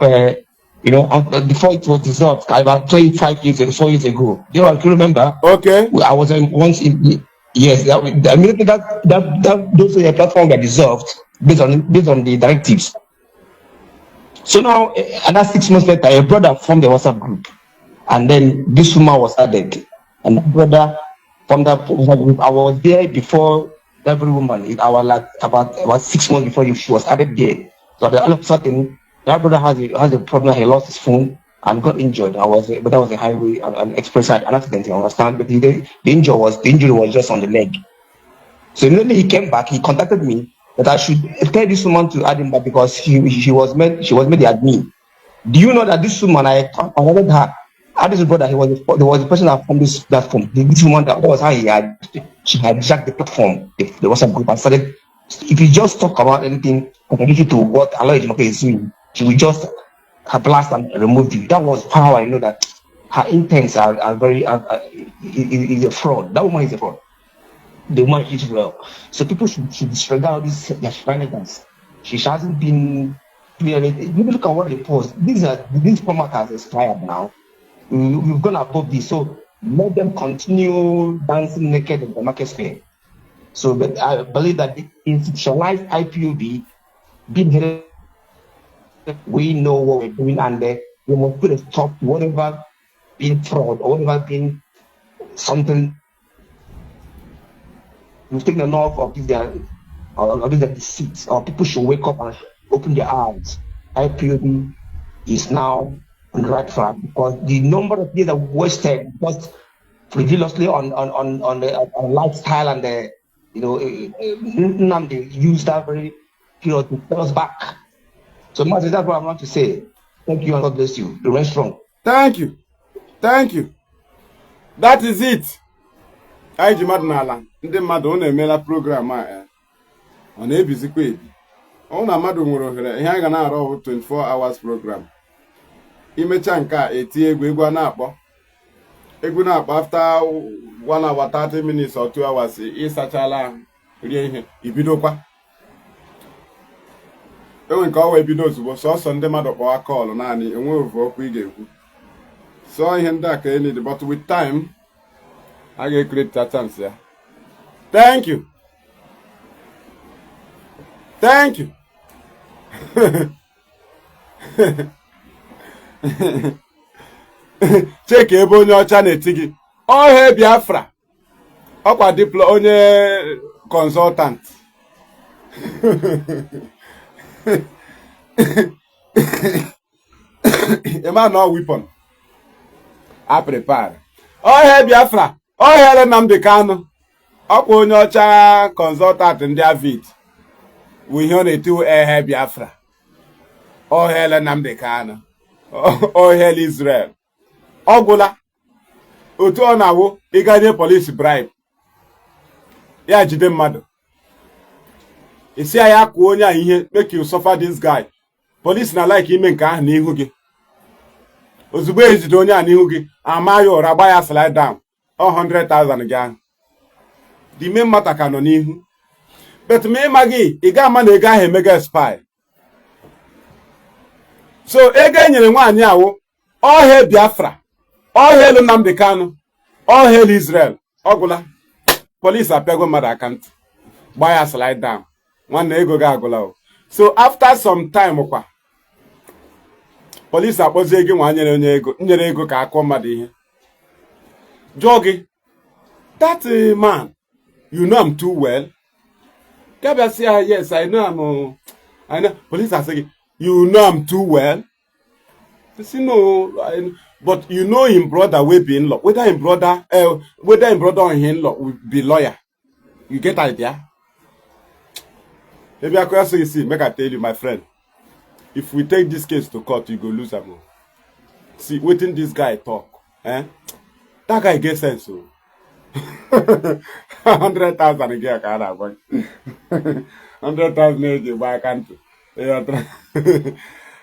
before it was dissolved about 4 years ago. Do you remember? Okay. I was once in. Yes, immediately that those platforms were dissolved based on the directives. So now, another 6 months later, a brother formed the WhatsApp group, and then this woman was added. And that brother from that WhatsApp group, I was there before every woman. About 6 months before she was added there. So all of a sudden, that brother has a problem. He lost his phone and got injured. But that was a highway, an express side, an accident. You understand? But the injury was just on the leg. So immediately he came back. He contacted me that I should tell this woman to add him back because she was made the admin. Do you know that this woman, I read her, this brother, there was a person that formed this platform. This woman, that was how she hijacked the platform, the WhatsApp group, and started. If you just talk about anything contradictory to what Allah is doing, she will just blast and remove you. That was how I know that her intents are very is a fraud. That woman is a fraud. The woman is well. So people should disregard this their shenanigans. She hasn't been. You look at what they post. This format has expired now. We've gone above this, so let them continue dancing naked in the market square. So, but I believe that the institutionalized IPOB being headed, we know what we're doing, and we must put a stop to whatever being fraud or whatever being something. We've taken enough of these deceits, or people should wake up and open their eyes. IPOB is now on the right track because the number of years that wasted just frivolously on lifestyle and the Nnamdi used that very period to tell us back. So Mazi, that's what I want to say. Thank you and God bless you. Remain strong. Thank you. Thank you. That is it. Anyị ji mmadụ n'ala ndị mmadụ ọ na-emela program a ọ na-ebizikwa ebi ọ na mmadụ nwere ohere ihe anyị ga na-arụ 24 hours program imecha nke a eti egwu a na-akpọ after 1 hour 30 minutes or 2 hours ịsachala rie ihe ibidokwa enwe nke ọwa ebido ozugbo sọsọ ndị mmadụ kpọwa kọọlụ naanị enwe ovu okwu ị ga-ekwu so ihe ndị a ka need but with time I get create that chance, yeah. Thank you. Thank you. Check ebe onye ọcha na-eti gị. Ohe Biafra. Ọkwa diplo onye consultant. A man no weapon. I prepare. Ohe Biafra. Oh, hele Nnamdi Kanu. Ọkwa onye ọcha consultant ndị AVID. Ihe ọ na-eti ehe Biafra. Oh, hele Nnamdi Kanu. Oh, hele Israel. Ọ gwụla. Otu ọ na-awụ ịganye police bribe. Ya jide mmadụ. Isi ya kwuo onye a ihe make you suffer this guy. Police na like ime nke ahụ n'ihu gị. Ozugbo ejide onye a n'ihu gị, ama ya ụra gba ya slide down. 100,000 again. The main matter can on you. But me magi, iga man ega he mega spy. So again you one yawo, all hail Biafra, all hail Nnamdi Kanu, all hail Israel. Ogula. Police are pego mad account. Buy a slide down. One ego gagola. So after some time okwa. Police are posing one nyere ego ka akwa mad ihe. Jogi, that man, you know him too well. Kabia say, yes, I know him. I know. Police are saying, you know him too well. They say, no, but you know him brother will be in law. Whether him brother or him law will be lawyer. You get idea? Maybe I can say, see, make I tell you, my friend. If we take this case to court, you go lose him. See, waiting this guy talk, eh? That guy gets sense, so 100,000 again, I can't have 100,000 again, but I can't.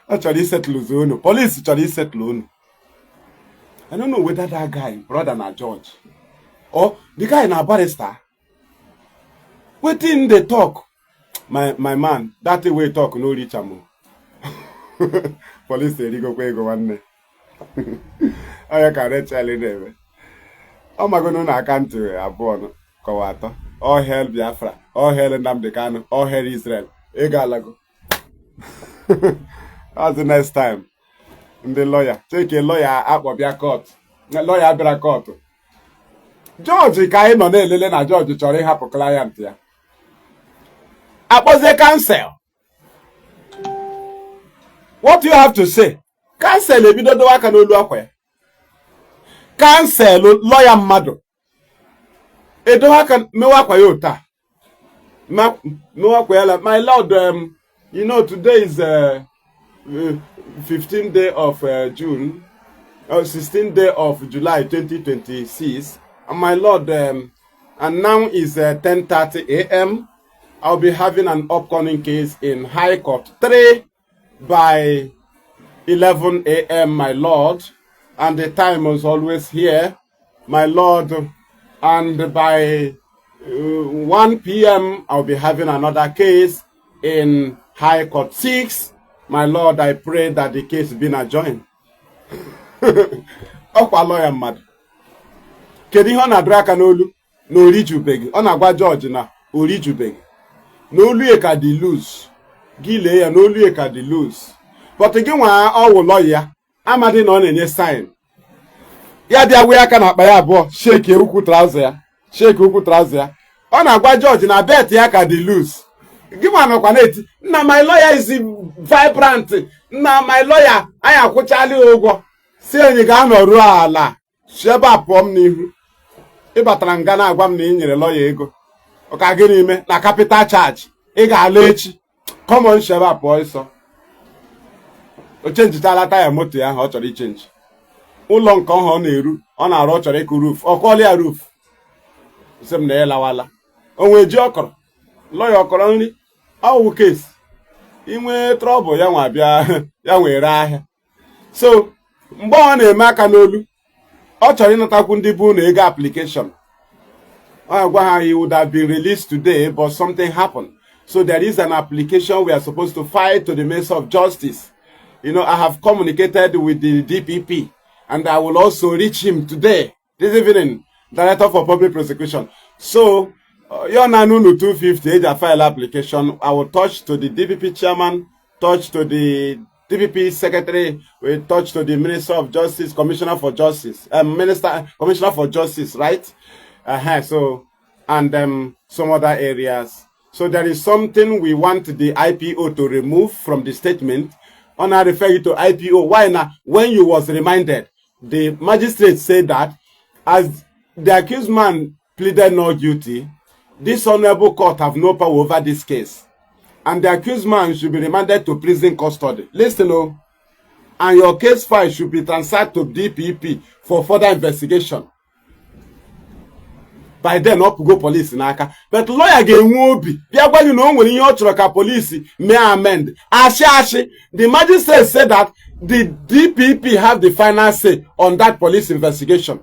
Actually, settle zone. Police actually settle. I don't know whether that guy, brother, na George, or the guy na barrister. Waiting they talk, my man. That way talk no reach am. Police say go one day. I can't tell you. Oh my God, no, I can't do it. Kowata. All hell Biafra. All hell Nnamdi Kanu. All hell Israel. Egalago. That's the next time. The lawyer. Take a lawyer up of your court. Lawyer abira court. George, kai no lele na George chori hapo client ya. Apoze cancel. What do you have to say? Cancel ebidodo waka n'olu akwa. Cancel lawyer mmadụ. Edo haka mewakwa ya ota. Mewakwa ya la. My lord, you know today is 15th day of June, 16th day of July 2026. And my Lord, and now is 10:30 a.m. I'll be having an upcoming case in High Court 3 by 11 a.m., my Lord. And the time was always here, my Lord. And by 1 p.m., I'll be having another case in High Court 6. My Lord, I pray that the case be adjourned. Ọkwa lawyer mmadụ. Kedu ihe ọ na-adịrị aka n'olu na orijubeghị? Ọ na-agwa George na orijubeghị. N'olu ya ka dị loose. Gị lee ya n'olu ya ka dị loose. But gị nwa ọwụ lawyer amadị na ọ na-enye sign. Ya bịa wee aka na akpa ya abụọ, shake ukwu trouser ya. Shake ukwu trouser ya. Ọ na-agwa George na bet ya ka dị loose. Gị nwa nọkwa na-eti, "Nna my lawyer is vibrant. Nna my lawyer anyị akwụchala ụgwọ." Si enyi ga-anọ ruo ala. Shebe apụọ m n'ihu. Ị batara nga na-agwa m na ị nyere lawyer ego. Ọ ka gị n'ime na capital charge. Ị ga-ala echi. Come on, shebe apụọ ịsọ. O chenjitala taya moto ya ahụ ọ chọrọ ichenji. Ụlọ nke ọha ọ na-eru, ọ na-arụ ọ chọrọ ịkụ roof. Ọ kọọla ya roof. Sị m na ya lawala. O nwee ji ọkọrọ. Lawyer ọkọrọ nri. Ọwụ case. Inwe trouble ya nwa bịa ya nwere ahịa. So, mgbe ọ na-eme aka n'olu, ọ chọrọ ịnatakwu ndị bụ na ego application. Ọ gwa ha he would have been released today, but something happened. So there is an application we are supposed to file to the Minister of Justice. You know, I have communicated with the DPP, and I will also reach him today, this evening, Director for Public Prosecution. So, your Nanunu 250 age file application, I will touch to the DPP chairman, touch to the DPP secretary, we touch to the Minister of Justice, Commissioner for Justice, Commissioner for Justice, right? So, and some other areas. So there is something we want the IPO to remove from the statement. And I refer you to IPO. Why not? When you was reminded, the magistrate said that as the accused man pleaded not guilty, this honorable court have no power over this case. And the accused man should be remanded to prison custody. Listen, oh, and your case file should be transferred to DPP for further investigation. By then, up go police in Aka. But lawyer game won't be. You know when you are police may amend. The magistrate said that the DPP have the final say on that police investigation.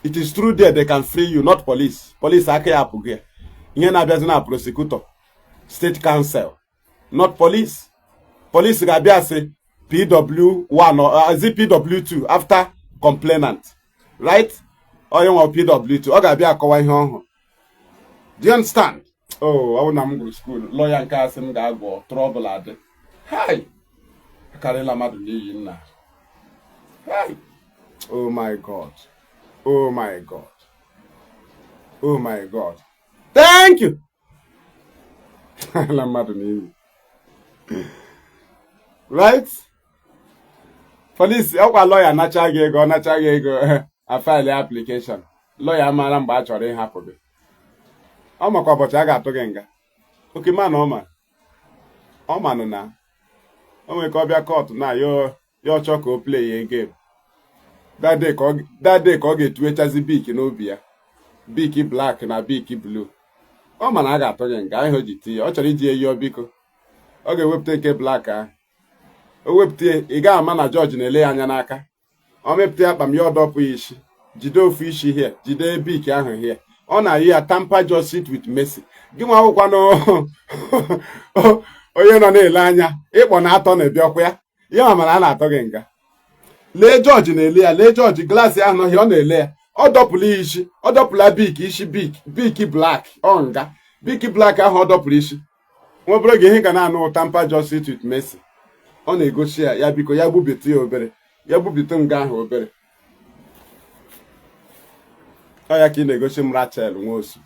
It is true there they can free you, not police. Police Aka Apuge. Here na bezna prosecutor, state council, not police. Police Rabia say PW1 or ZPW2 after complainant, right? Or you want PW2? Or Rabia kawa ihe. Do you understand? Oh, I want to go to school. Lawyer and Kasim go trouble ade. Hi, Karela Maduli na. Hi. Oh my God. Oh my God. Oh my God. Thank you. Right? Police, our lawyer nacha go I file the application. Lawyer man mba chọrọ ihe hapụbe. Ọ makwa ụbọchị a ga-atụ gị nga. Okay man man. Ọ manụ na. O nwere ka ọ bịa court na yo chọ ka o play a game. That day ka ọ ga-etuechazi bik n'obi ya. Bik black na bik blue. Ọ ma na a ga-atụ gị nga ihe o ji tie. Ọ chọrọ iji eyi obiko. Ọ ga-ewepụta nke black ahụ. O wepụta ị ga-ama na George na-ele ya anya n'aka. Ọ mepụta ya kpam ya ọdọpụ isi. Jide ofu isi here. Jide bik ahụ here. Ọ na-ayị ya tamper justice with mercy. Gị nwa akwụkwọ onye nọ na-ele anya. Ịkpọ na atọ na-ebi ọkwa ya. Ya ma na a na-atụ gị nga. Lee George na-ele ya. Lee George glaasị ahụ nọhịa ọ na-ele ya. Ọ dọpụla isi. Ọ dọpụla bik isi bik black. Ọ nga. Bik black ahụ ọ dọpụrụ isi. Nwa obere gị ihe ga na-anụ tamper justice with mercy. Ọ na-egosi ya biko ya gbubite ya obere. Ya gbubite nga ahụ obere. Ọ ya ka ị na-egosi m Rachel Nwosu.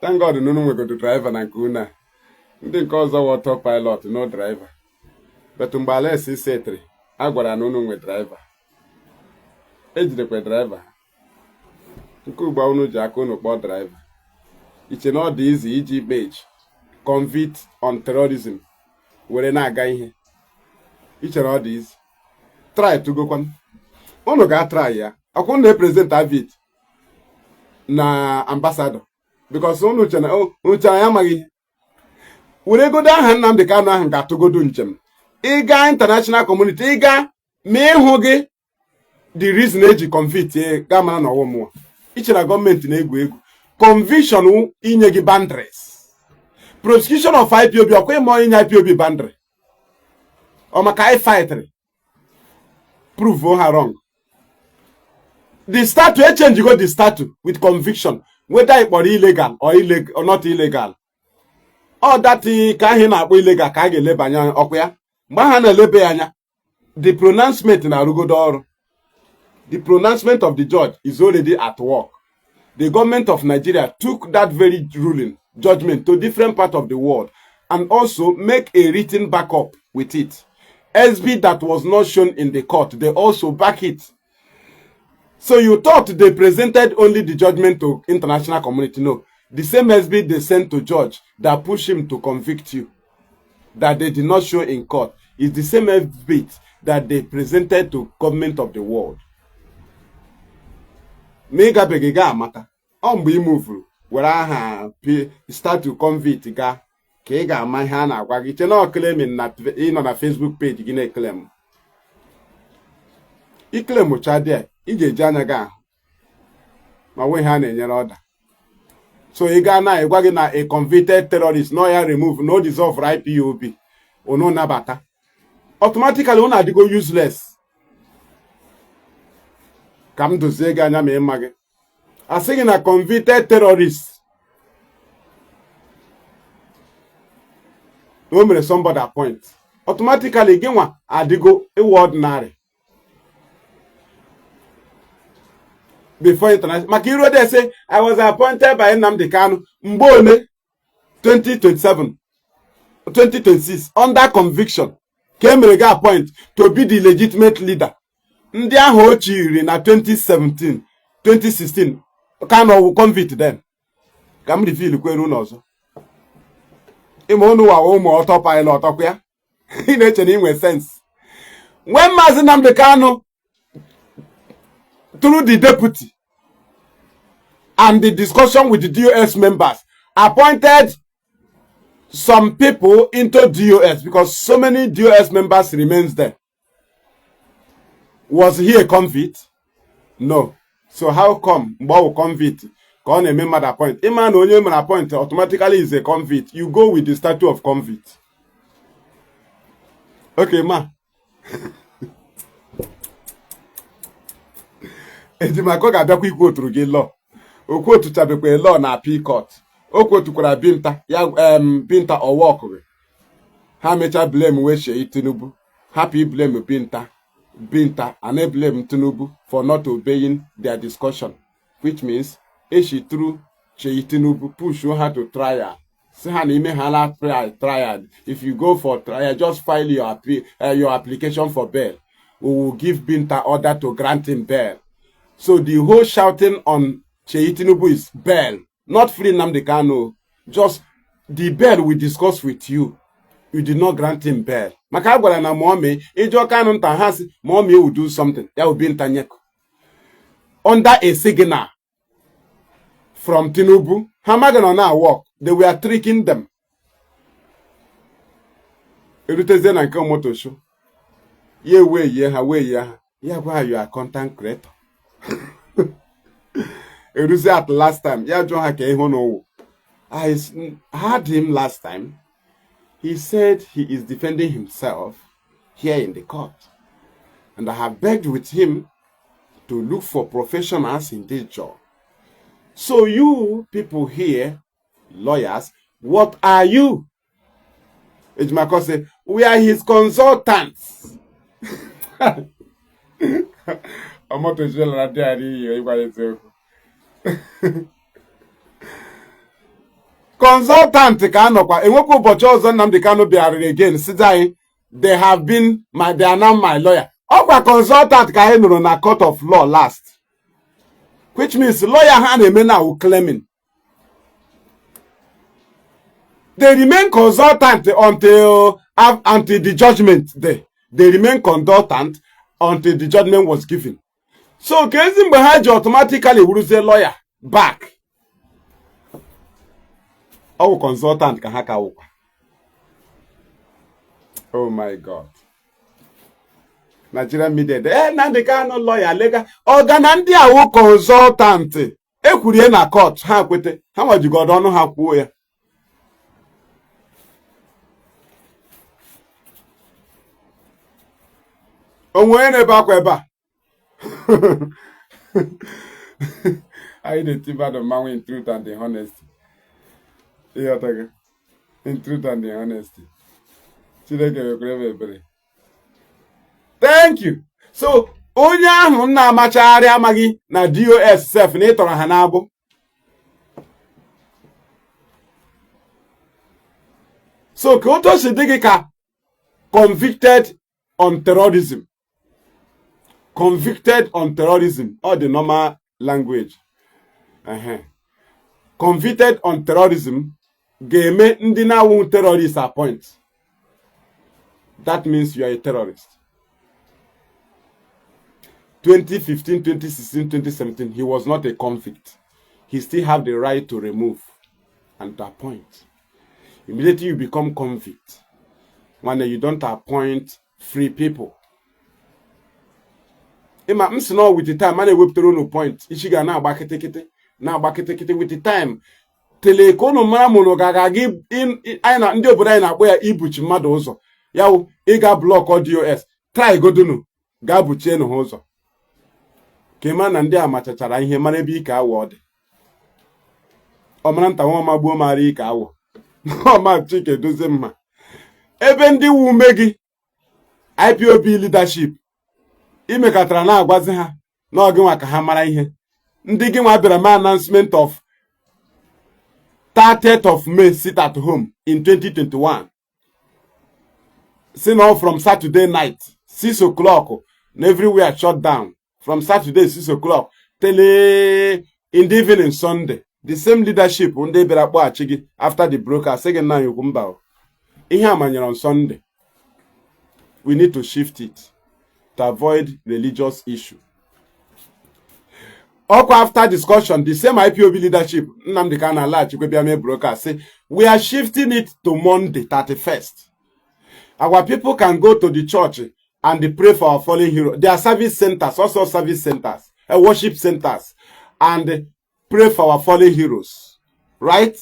Thank God nunu nwegodo driver na nke una. Ndị nke ọzọ water pilot no driver. But mgbe Alesi setri, a gwara na unu nwe driver. Ejidekwe driver. Nke ugbo unu ji aka unu kpọọ driver. It's not easy iji page convict on terrorism were na-aga ihe. It's not easy. Try to go on. Unu ga try ya. Akwu na represent AVID na ambassador because unu chana ya amaghị. Were go aha Nnamdi Kanu ahụ ga-atụgodu njem. Ịga international community, ịga ma ịhụ gị the reason eji convict ga mara na ọwụ mmụọ. Ichera gọọmenti na-egwu egwu. Conviction inye gị boundaries. Prosecution of IPOB ọkwa ịma inye IPOB boundary. Ọ maka I fight. Prove her wrong. The statute change you go the statute with conviction whether it was illegal or not illegal. All that ka he na illegal ka ga eleba anya okwa ya. Mgbe ha na elebe anya the pronouncement na rugodo ọrụ. The pronouncement of the judge is already at work. The government of Nigeria took that very ruling judgment to different parts of the world and also make a written backup with it. SB that was not shown in the court, they also back it. So you thought they presented only the judgment to international community. No. The same SB they sent to judge that pushed him to convict you, that they did not show in court, is the same SB that they presented to government of the world. Mega begega amata. Mgbe imove were aha start to convict ga ka ị ga-ama ihe a na-agwa gị. Chena claiming na ịnọ na Facebook page gị na-eklem. Iklem chade ị ga-eji anya gị ahụ ma nwe ha na-enyere ọda. So ị ga na ịgwa gị na a convicted terrorist no ya remove no dissolve IPOB unu nabata. Automatically unu adịgo useless. Ka m dozie gị anya ma ịma gị. Asị gị na convicted terrorist no mere somebody appoint. Automatically gị nwa adịgo iwu ordinary. Before international. Makiro they say I was appointed by Nnamdi Kanu Mbone 2027, 2026 under conviction. Came rega appoint to be the legitimate leader. Ndị ahụ ochiri na 2017, 2016. Kanu will convict them. Kam reveal kweru n'ọzọ. Imo onu wa ụmụ autopilot ọkwa ya. Ị na-eche na inwe sense. When Mazi Nnamdi Kanu through the deputy and the discussion with the DOS members appointed some people into DOS because so many DOS members remains there. Was he a convict? No. So how come Mbo convict? Can a member appoint? A man only appoint automatically is a convict. You go with the status of convict. Okay, ma. Ejimako ga-abịakwa ikwu oturu gị law. Okwu otuchabekwa law na appeal court. Okwu otukwara Binta ya Binta Owokwe. Ha mecha blame we Sheyi Tinubu. Happy blame Binta and blame Tinubu for not obeying their discussion, which means she threw Sheyi Tinubu push her to trial. Say her name trial. If you go for trial, just file your application for bail. We will give Binta order to grant him bail. So the whole shouting on Sheyi Tinubu is bail, not free Nnamdi Kanu. Just the bail we discuss with you. You did not grant him bail. Makagwara na Momi, Ijo Kanu nta hasi, Momi will do something. That will be Ntanyeko. Under a signal from Tinubu, Hamagana now work. They were tricking them. Erutezen and Komoto show. Ye way, ye ha way, ya. Yeah, why you are content creator. Eruze at last time. Yeah, John Hake Hono. I heard him last time. He said he is defending himself here in the court. And I have begged with him to look for professionals in this job. So you people here, lawyers, what are you? Ejimako said, we are his consultants. Consultant ka anọkwa enwekwa ụbọchị ọzọ Nnamdi Kanu bịara again sitai they are now my lawyer. Ọkwa consultant ka anyị nụrụ na court of law last, which means lawyer ha na-eme now claiming They remain consultant until the judgment day. They remain consultant until the judgment was given. So Kezi Mbahaji automatically will say lawyer back. Our consultant can hack out. Oh my God. Nigerian media. Nnamdi Kanu lawyer legal. Organandi awu consultant. Ekwurie na court ha kwete. Ha wajigodo ọnụ ha kwuo ya. Onwe na-ebe akwa ebe a. I did the man in truth and the honesty. In truth and the honesty. Thank you. So, onye ahụ na-amachagharị amaghị na DOS self na ịtọrọ ha n'agbụ. So, ka otu si dị gị ka convicted on terrorism. Convicted on terrorism, or the normal language. Convicted on terrorism, game ndị na-awụ terrorist appoint. That means you are a terrorist. 2015, 2016, 2017, he was not a convict. He still have the right to remove and to appoint. Immediately you become convict when you don't appoint free people. I'm saying with the time, man, whip to no point. Ishiga na bakete with the time. Telekono maramono gagagi in aina ndi obodo anyị na-akpọ ya ibuchi mmadụ ụzọ. Yawu ịga block DOS. Try godunu ga buchie no ụzọ. Kema na ndị amachachara ihe mara ebe ike awọ dị. Ọmara nta nwa magbuo mara ike awọ. Ọma Chike dozie mma. Ebe ndị wu ume gị IPOB leadership imekatara na agwazi ha n'oge nwa ka ha mara ihe. Ndị gị nwa bịara ma announcement of 30th of May sit at home in 2021. See now from Saturday night 6 o'clock and everywhere shut down. From Saturday 6 o'clock till in the evening Sunday. The same leadership when they bịara kpọ achigi after the broadcast second now you come back. Ihe amanyere on Sunday. We need to shift it to avoid religious issue. Also after discussion, the same IPOB leadership, Nnamdi Kanu Alachikwe broadcast say we are shifting it to Monday 31st. Our people can go to the church and they pray for our fallen hero. There are service centers, also service centers, worship centers, and pray for our fallen heroes, right?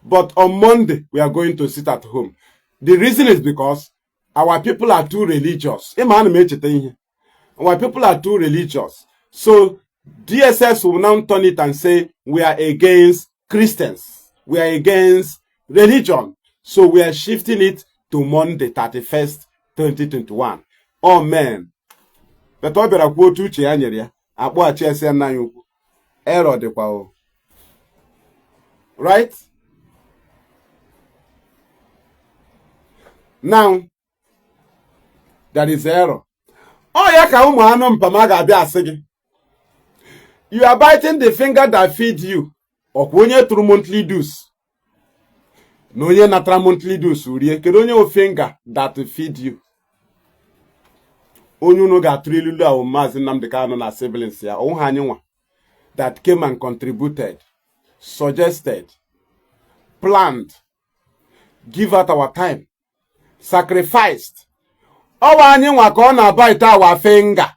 But on Monday we are going to sit at home. The reason is because our people are too religious. Our people are too religious. So DSS will now turn it and say we are against Christians. We are against religion. So we are shifting it to Monday 31st, 2021. Oh man. But what better quote to Chianya? Apo HSN na yuku. Error de kwao. Right? Now, that is error. Oh, yaka umu ano mpamaga abi asigi. You are biting the finger that feeds you. Okwenye through monthly dues. No ye natra monthly dues. Uriye kedonye finger that feed you. Onyu no ga trilulu a Mazi Nnamdi Kanu na siblings ya. Onhanywa that came and contributed, suggested, planned, give out our time, sacrificed. Owa anywa ka ọ na-bite our finger.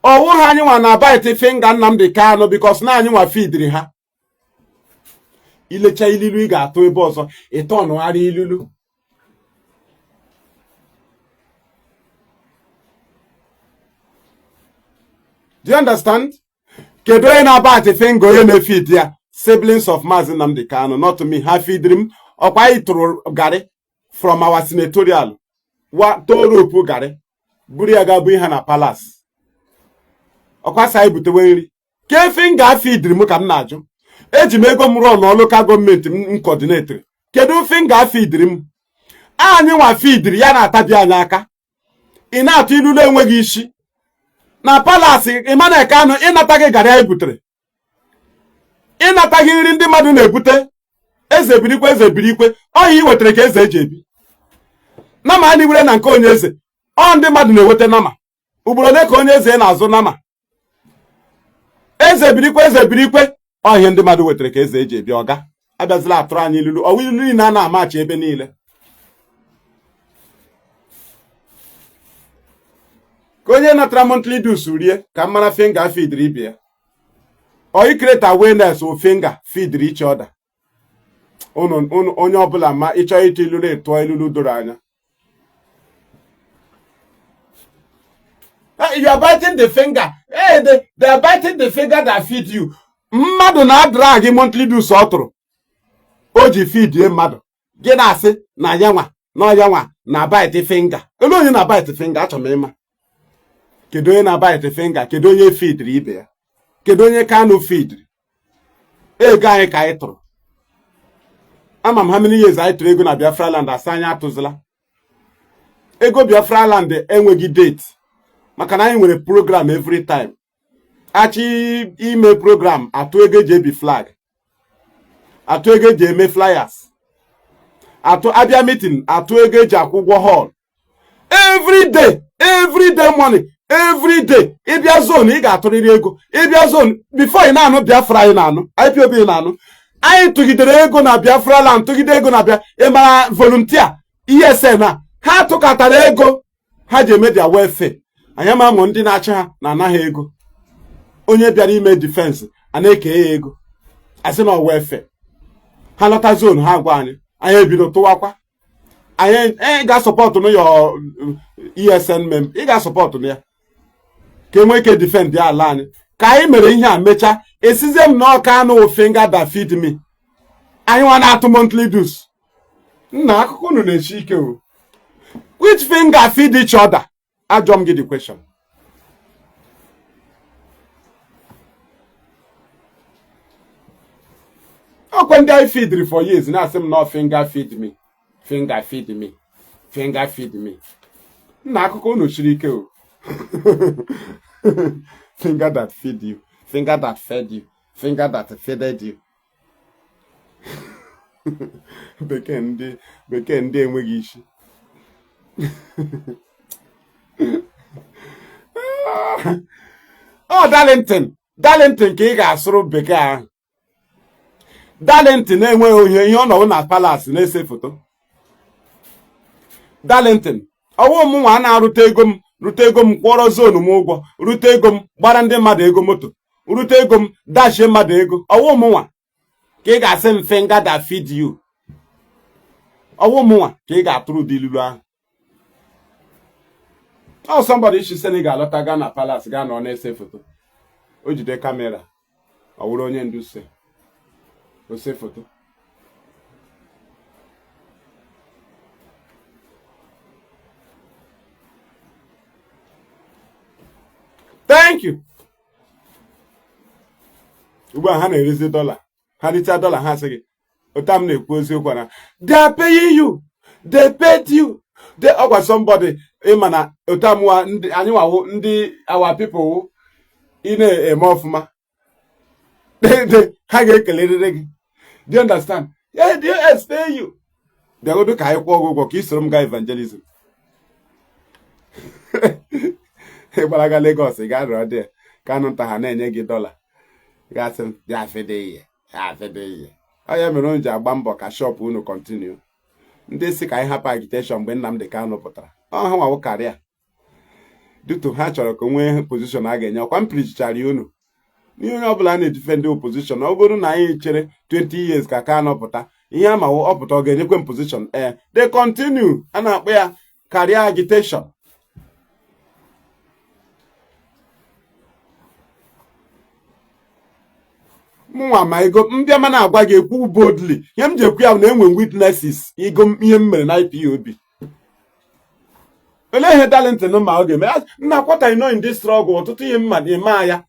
Owu ha anywa na-bite finger Nnamdi Kanu because na anywa feedri ha. Ilecha ililu ị ga-atụ ebe ọzọ, ịtọnụgharị ilulu. Do you understand? Kedu onye na-abite finger onye na-feed ya? Siblings of Mazi Nnamdi Kanu, not me. Ha feedrim. Ọkwa itụrụ gari from our senatorial. Wa toropu gari. Buri ya ga-abụ ihe na palace. Ọkwa sa ibutewe nri. Ke finger feedrim ka m na-ajụ. Eji m ego m rụọ na local government m coordinator. Kedu finger feedrim? Anyị nwa feedri ya na-atabi anyị aka. Ị na-atụ ilulu enweghị isi. Na palace Emmanuel Kanu ịnata gị gari anyị butere. Ịnata gị nri ndị mmadụ na-ebute. eze birikwe ọhịa iwetara ka eze eji ebi nama a niwere na nke onye eze ọ ndị mmadụ na-eweta nama ugboro ole ka onye eze na-azụ nama eze birikwe ọhịa ndị mmadụ wetara ka eze eji ebi ọga abịazila atụrụ anyị ilulu ọwa ilu niile a na-amachi ebe niile ka onye natara monthly dues rie ka mmara finger feedri ibe ya or create awareness of finger feedri each other onye ọbụla ma ịchọ ịtụ ilulu ịtụọ ilulu doro anya. You are biting the finger. Hey, they are biting the finger that feed you. Mmadụ na-adra gị monthly dues ọ tụrụ o ji feed ye mmadụ gị na-asị na ya nwa na bite finger. Elu onye na bite finger achọ m ịma. Kedu onye na bite finger? Kedu onye feedri ibe ya? Kedu onye Kanu feedri? Ego anyị ka anyị tụrụ. Ama m how many years anyị tụrụ ego na Biafra land asa anyị atụzila. Ego Biafra land enweghị date. Maka na anyị nwere program every time. Achị ime program atụ ego eji ebi flag. Atụ ego eji eme flyers. Atụ abịa meeting atụ ego eji akwụ ụgwọ hall. Every day money. Every day. Ịbịa zone ị ga-atụrịrị ego. Ịbịa zone before ị na-anụ Biafra anyị na-anụ. IPOB na-anụ. Anyị tụgidere ego na Biafra land tụgide ego na Bia ịmara volunteer ESN a ha tụkọtara ego ha ji eme their welfare. Anyị ama ụmụ ndị na-achị ha na anaghị ego. Onye bịara ime defense a na-eke ya ego asị na welfare. Ha lọta zone ha gwa anyị ebido tụwakwa anyị ga-asọpọtụ na ya ESN member ị ga-asọpọtụ na ya ka enwee ike defend ya ala anyị ka anyị mere ihe a mecha esizie m na ọka anụ finger that feed me anyị nwa na-atụ monthly dues nna akụkọ unu na-echi ike o which finger feed each other? Ajọ m gị the question. Ọkwa ndị anyị feedri for years na-asị m na finger feed me finger feed me finger feed me nna akụkọ unu chiri ike o finger that feed you finger that fed you finger that feeded you. bekee ndị enweghị isi. Oh, Darlington ka ị ga-asụrụ bekee ahụ. Darlington enweghị ihe ọ nọ na palace na-ese foto. Darlington ọwụ m nwa na-arụta ego m kwụọrọ zonu m ụgwọ rute ego m gbara ndị mmadụ ego moto rute ego m dashie mmadụ ego ọwụ m nwa ka ị ga-asị m finger that feed you. Ọwụ m nwa ka ị ga-atụrụ dị ilulu ahụ. Oh, somebody should say ga alọta gaa na palace gaa nọ na-ese foto o jide kamera ọ wụrụ onye ndu ose foto. Thank you. Ugbu a ha na-erezi dọla ha richa dọla ha sị gị ụta m na-ekwu eziokwu na they are paying you, they paid you. Ọgwa somebody ịma na otamwa anyị nwawo ndị our people ị na-eme ọfụma ha ga-ekelerịrị gị. Do you understand? Yeah, they pay you. Bịagodo ka anyị kwụọ ụgwọ ka ị soro m gaa evangelism. Ịgbaraga Lagos ị ga-arịọ dị Kanu nta ha na-enye gị dọla gasị ya fede ihe. Ọ ya mere unu ji agba mbọ ka shop unu continue. Ndị si ka anyị hapụ agitation mgbe Nnamdi Kanu pụtara ọ ha nwawo karịa duto ha chọrọ ka nwee position a ga-enye ọkwa m prichichara ya unu n'ihe onye ọbụla na-edifend opposition ọ bụrụ na anyị chere 20 years ka Kanu pụta ihe amawo ọ pụta ọ ga-enyekwe m position they continue a na-akpọ ya career agitation. Mụnwa ma ego mbịa ma na-agwa gị ekwu boldly ihe m ji ekwu ya na enwe witnesses igo ihe m mere na IPOB. Olee ihe Darlington ma ọ ga-eme nna kwata ino in this struggle ọtụtụ ihe mmadụ eme ya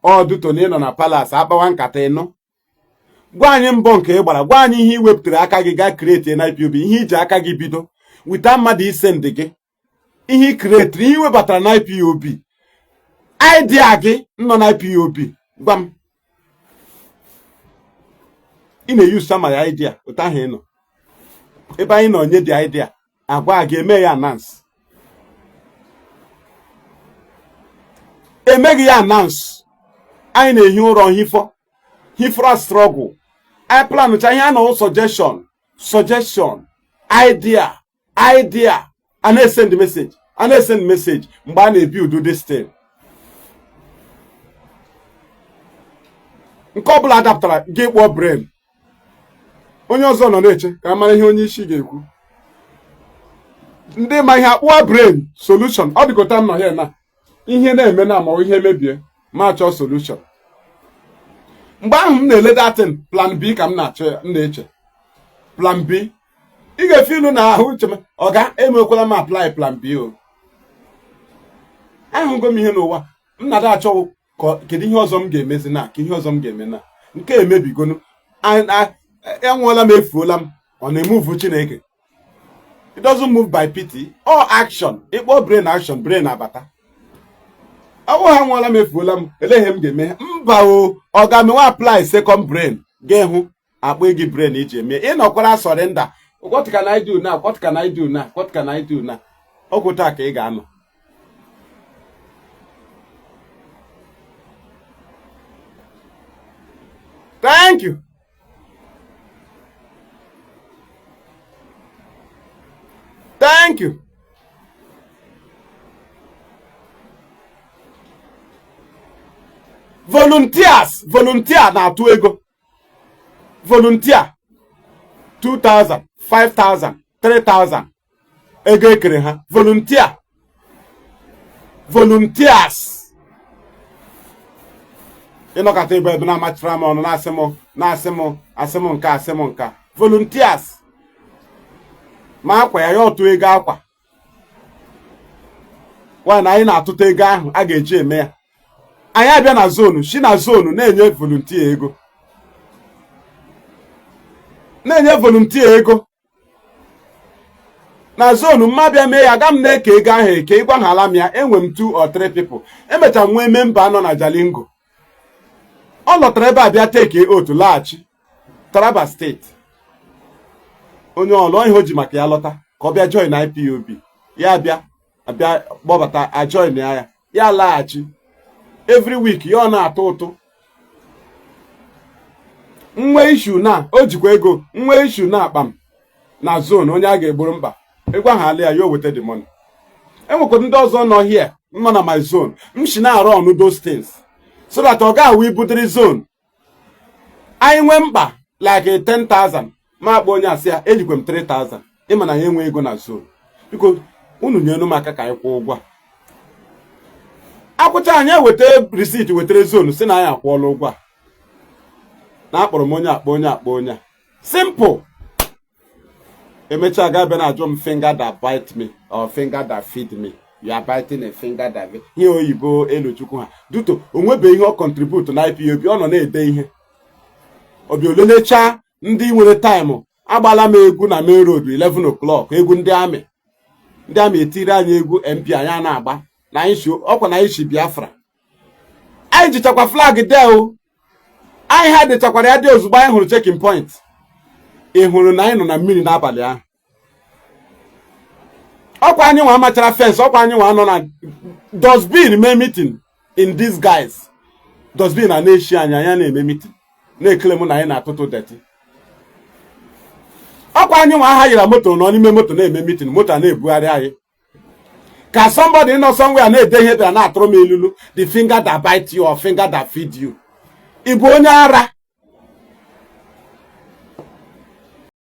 ọ duto na ịnọ na palace akpawa nkata ịnọ gwa anyị mbọ nke ị gbara gwa anyị ihe iwepụtara aka gị gaa create na IPOB ihe iji aka gị bido wita mmadụ ise ndị gị ihe i create ihe iwebatara na IPOB idea gị nọ na IPOB gwa m. ị na-eyusa my idea otu ahụ ị nọ ebe anyị nọ nye the idea agwa ga-eme ya announce emeghị ya announce anyị na-ehi ụrọ hifra struggle anyị planụcha ihe a na suggestion idea a na-esend message mgbe a na-ebuild this thing nke ọbụla adaptara gị kpọọ brain onye ọzọ nọ na-eche ka a mara ihe onye isi ga-ekwu ndị ma ihe akpụọ brain solution ọ dịkọta m nọ ya na ihe na-eme na ma ihe mebie ma chọọ solution mgbe ahụ m na-ele datin plan B ka m na-eche plan B ị ga-efe ilu na ahụ uche m ọ ga-emekwala m apply plan B o ahụgo m ihe n'ụwa m na-ada achọ kedu ihe ọzọ m ga-emezi na ka ihe ọzọ m ga-eme na nke emebigonu enwela m efuola m ọ na-emove Chineke it doesn't move by pity or action ịkpọ brain action brain abata ọwụ ha nwela m efuola m eleghị m ga-eme mba o ọ ga-emewe apply second brain ga-ehụ akpọ gị brain iji eme ịnọkwara surrender what can I do now what can I do now what can I do now ọgwụ taa ka ị ga-anọ thank you thank you volunteer na-atụ ego volunteer 2,000 5,000 3,000 ego ekere ha volunteers ịnọkọta ebe na-amachara m ọnụ na-asị m nka volunteers ma akwa ya otu ego akwa nwaanyị anyị na-atụta ego ahụ a ga-eji eme ya anyị abịa na zonu si na zonu na-enye volunteer ego na zonu mma bịa mee ya aga m na-eke ego ahụ eke ịgwaghala m ya enwe m 2 or 3 people emechara nwee memba nọ na Jalingo ọ lọtara ebe a bịa teke otu laghachi Taraba steeti onye ọlụ ihe o ji maka ya lọta ka ọ bịa join IPOB ya abịa gbọbata ajoin ya laghachi every week ya ọ na-atụ ụtụ nwe ishu na o jikwa ego nwe ishu na akpa m na zone onye a ga-egburu mkpa ịgwa ha ya o weta the money enwekwara ndị ọzọ nọ here nọ na my zone m si na-arụ ọnụ those things so that ọ ga-awụ ibudiri zone anyị nwee mkpa like 10,000 ma akpọ onye asị ya ejikwe m 3,000 ịma na ya enwe ego na zone biko unu nyenu m aka ka anyị kwụọ ụgwọ akwụcha anyị eweta receipt wetara zone si na anyị akwụọla ụgwọ a na akpọrọ m onye akpọ onye simple emechaa ga bịa na ajụ m finger that bite me or finger that feed me you are biting a finger that ihe oyibo elochukwu ha duto onwebeghị ihe ọ contribute na IPOB ọ nọ na-ede ihe obi olelechaa ndị nwere taịmụ agbala m egwu na main road 11 o'clock egwu ndị amị etiri anyị egwu MP anyị na-agba na anyị ọkwa na anyị si Biafra anyị jichakwa flag dee anyị ha dechakwara ya dị ozugbo anyị hụrụ checking point ị hụrụ na anyị nọ na mmiri n'abalị ahụ ọkwa anyị nwa machara fence ọkwa anyị nwa nọ na dustbin mee meeting in these guys dustbin na-eshi anyị na-eme meeting na-ekele m na anyị na-atụtụ deti ọkwa anyị nwa aha yiri moto nọ n'ime moto na-eme meeting moto na-ebugharị anyị ka somebody nọ somewhere na-ede ihe bịara na-atụrụ m ilulu the finger that bite you or finger that feed you ị bụ onye ara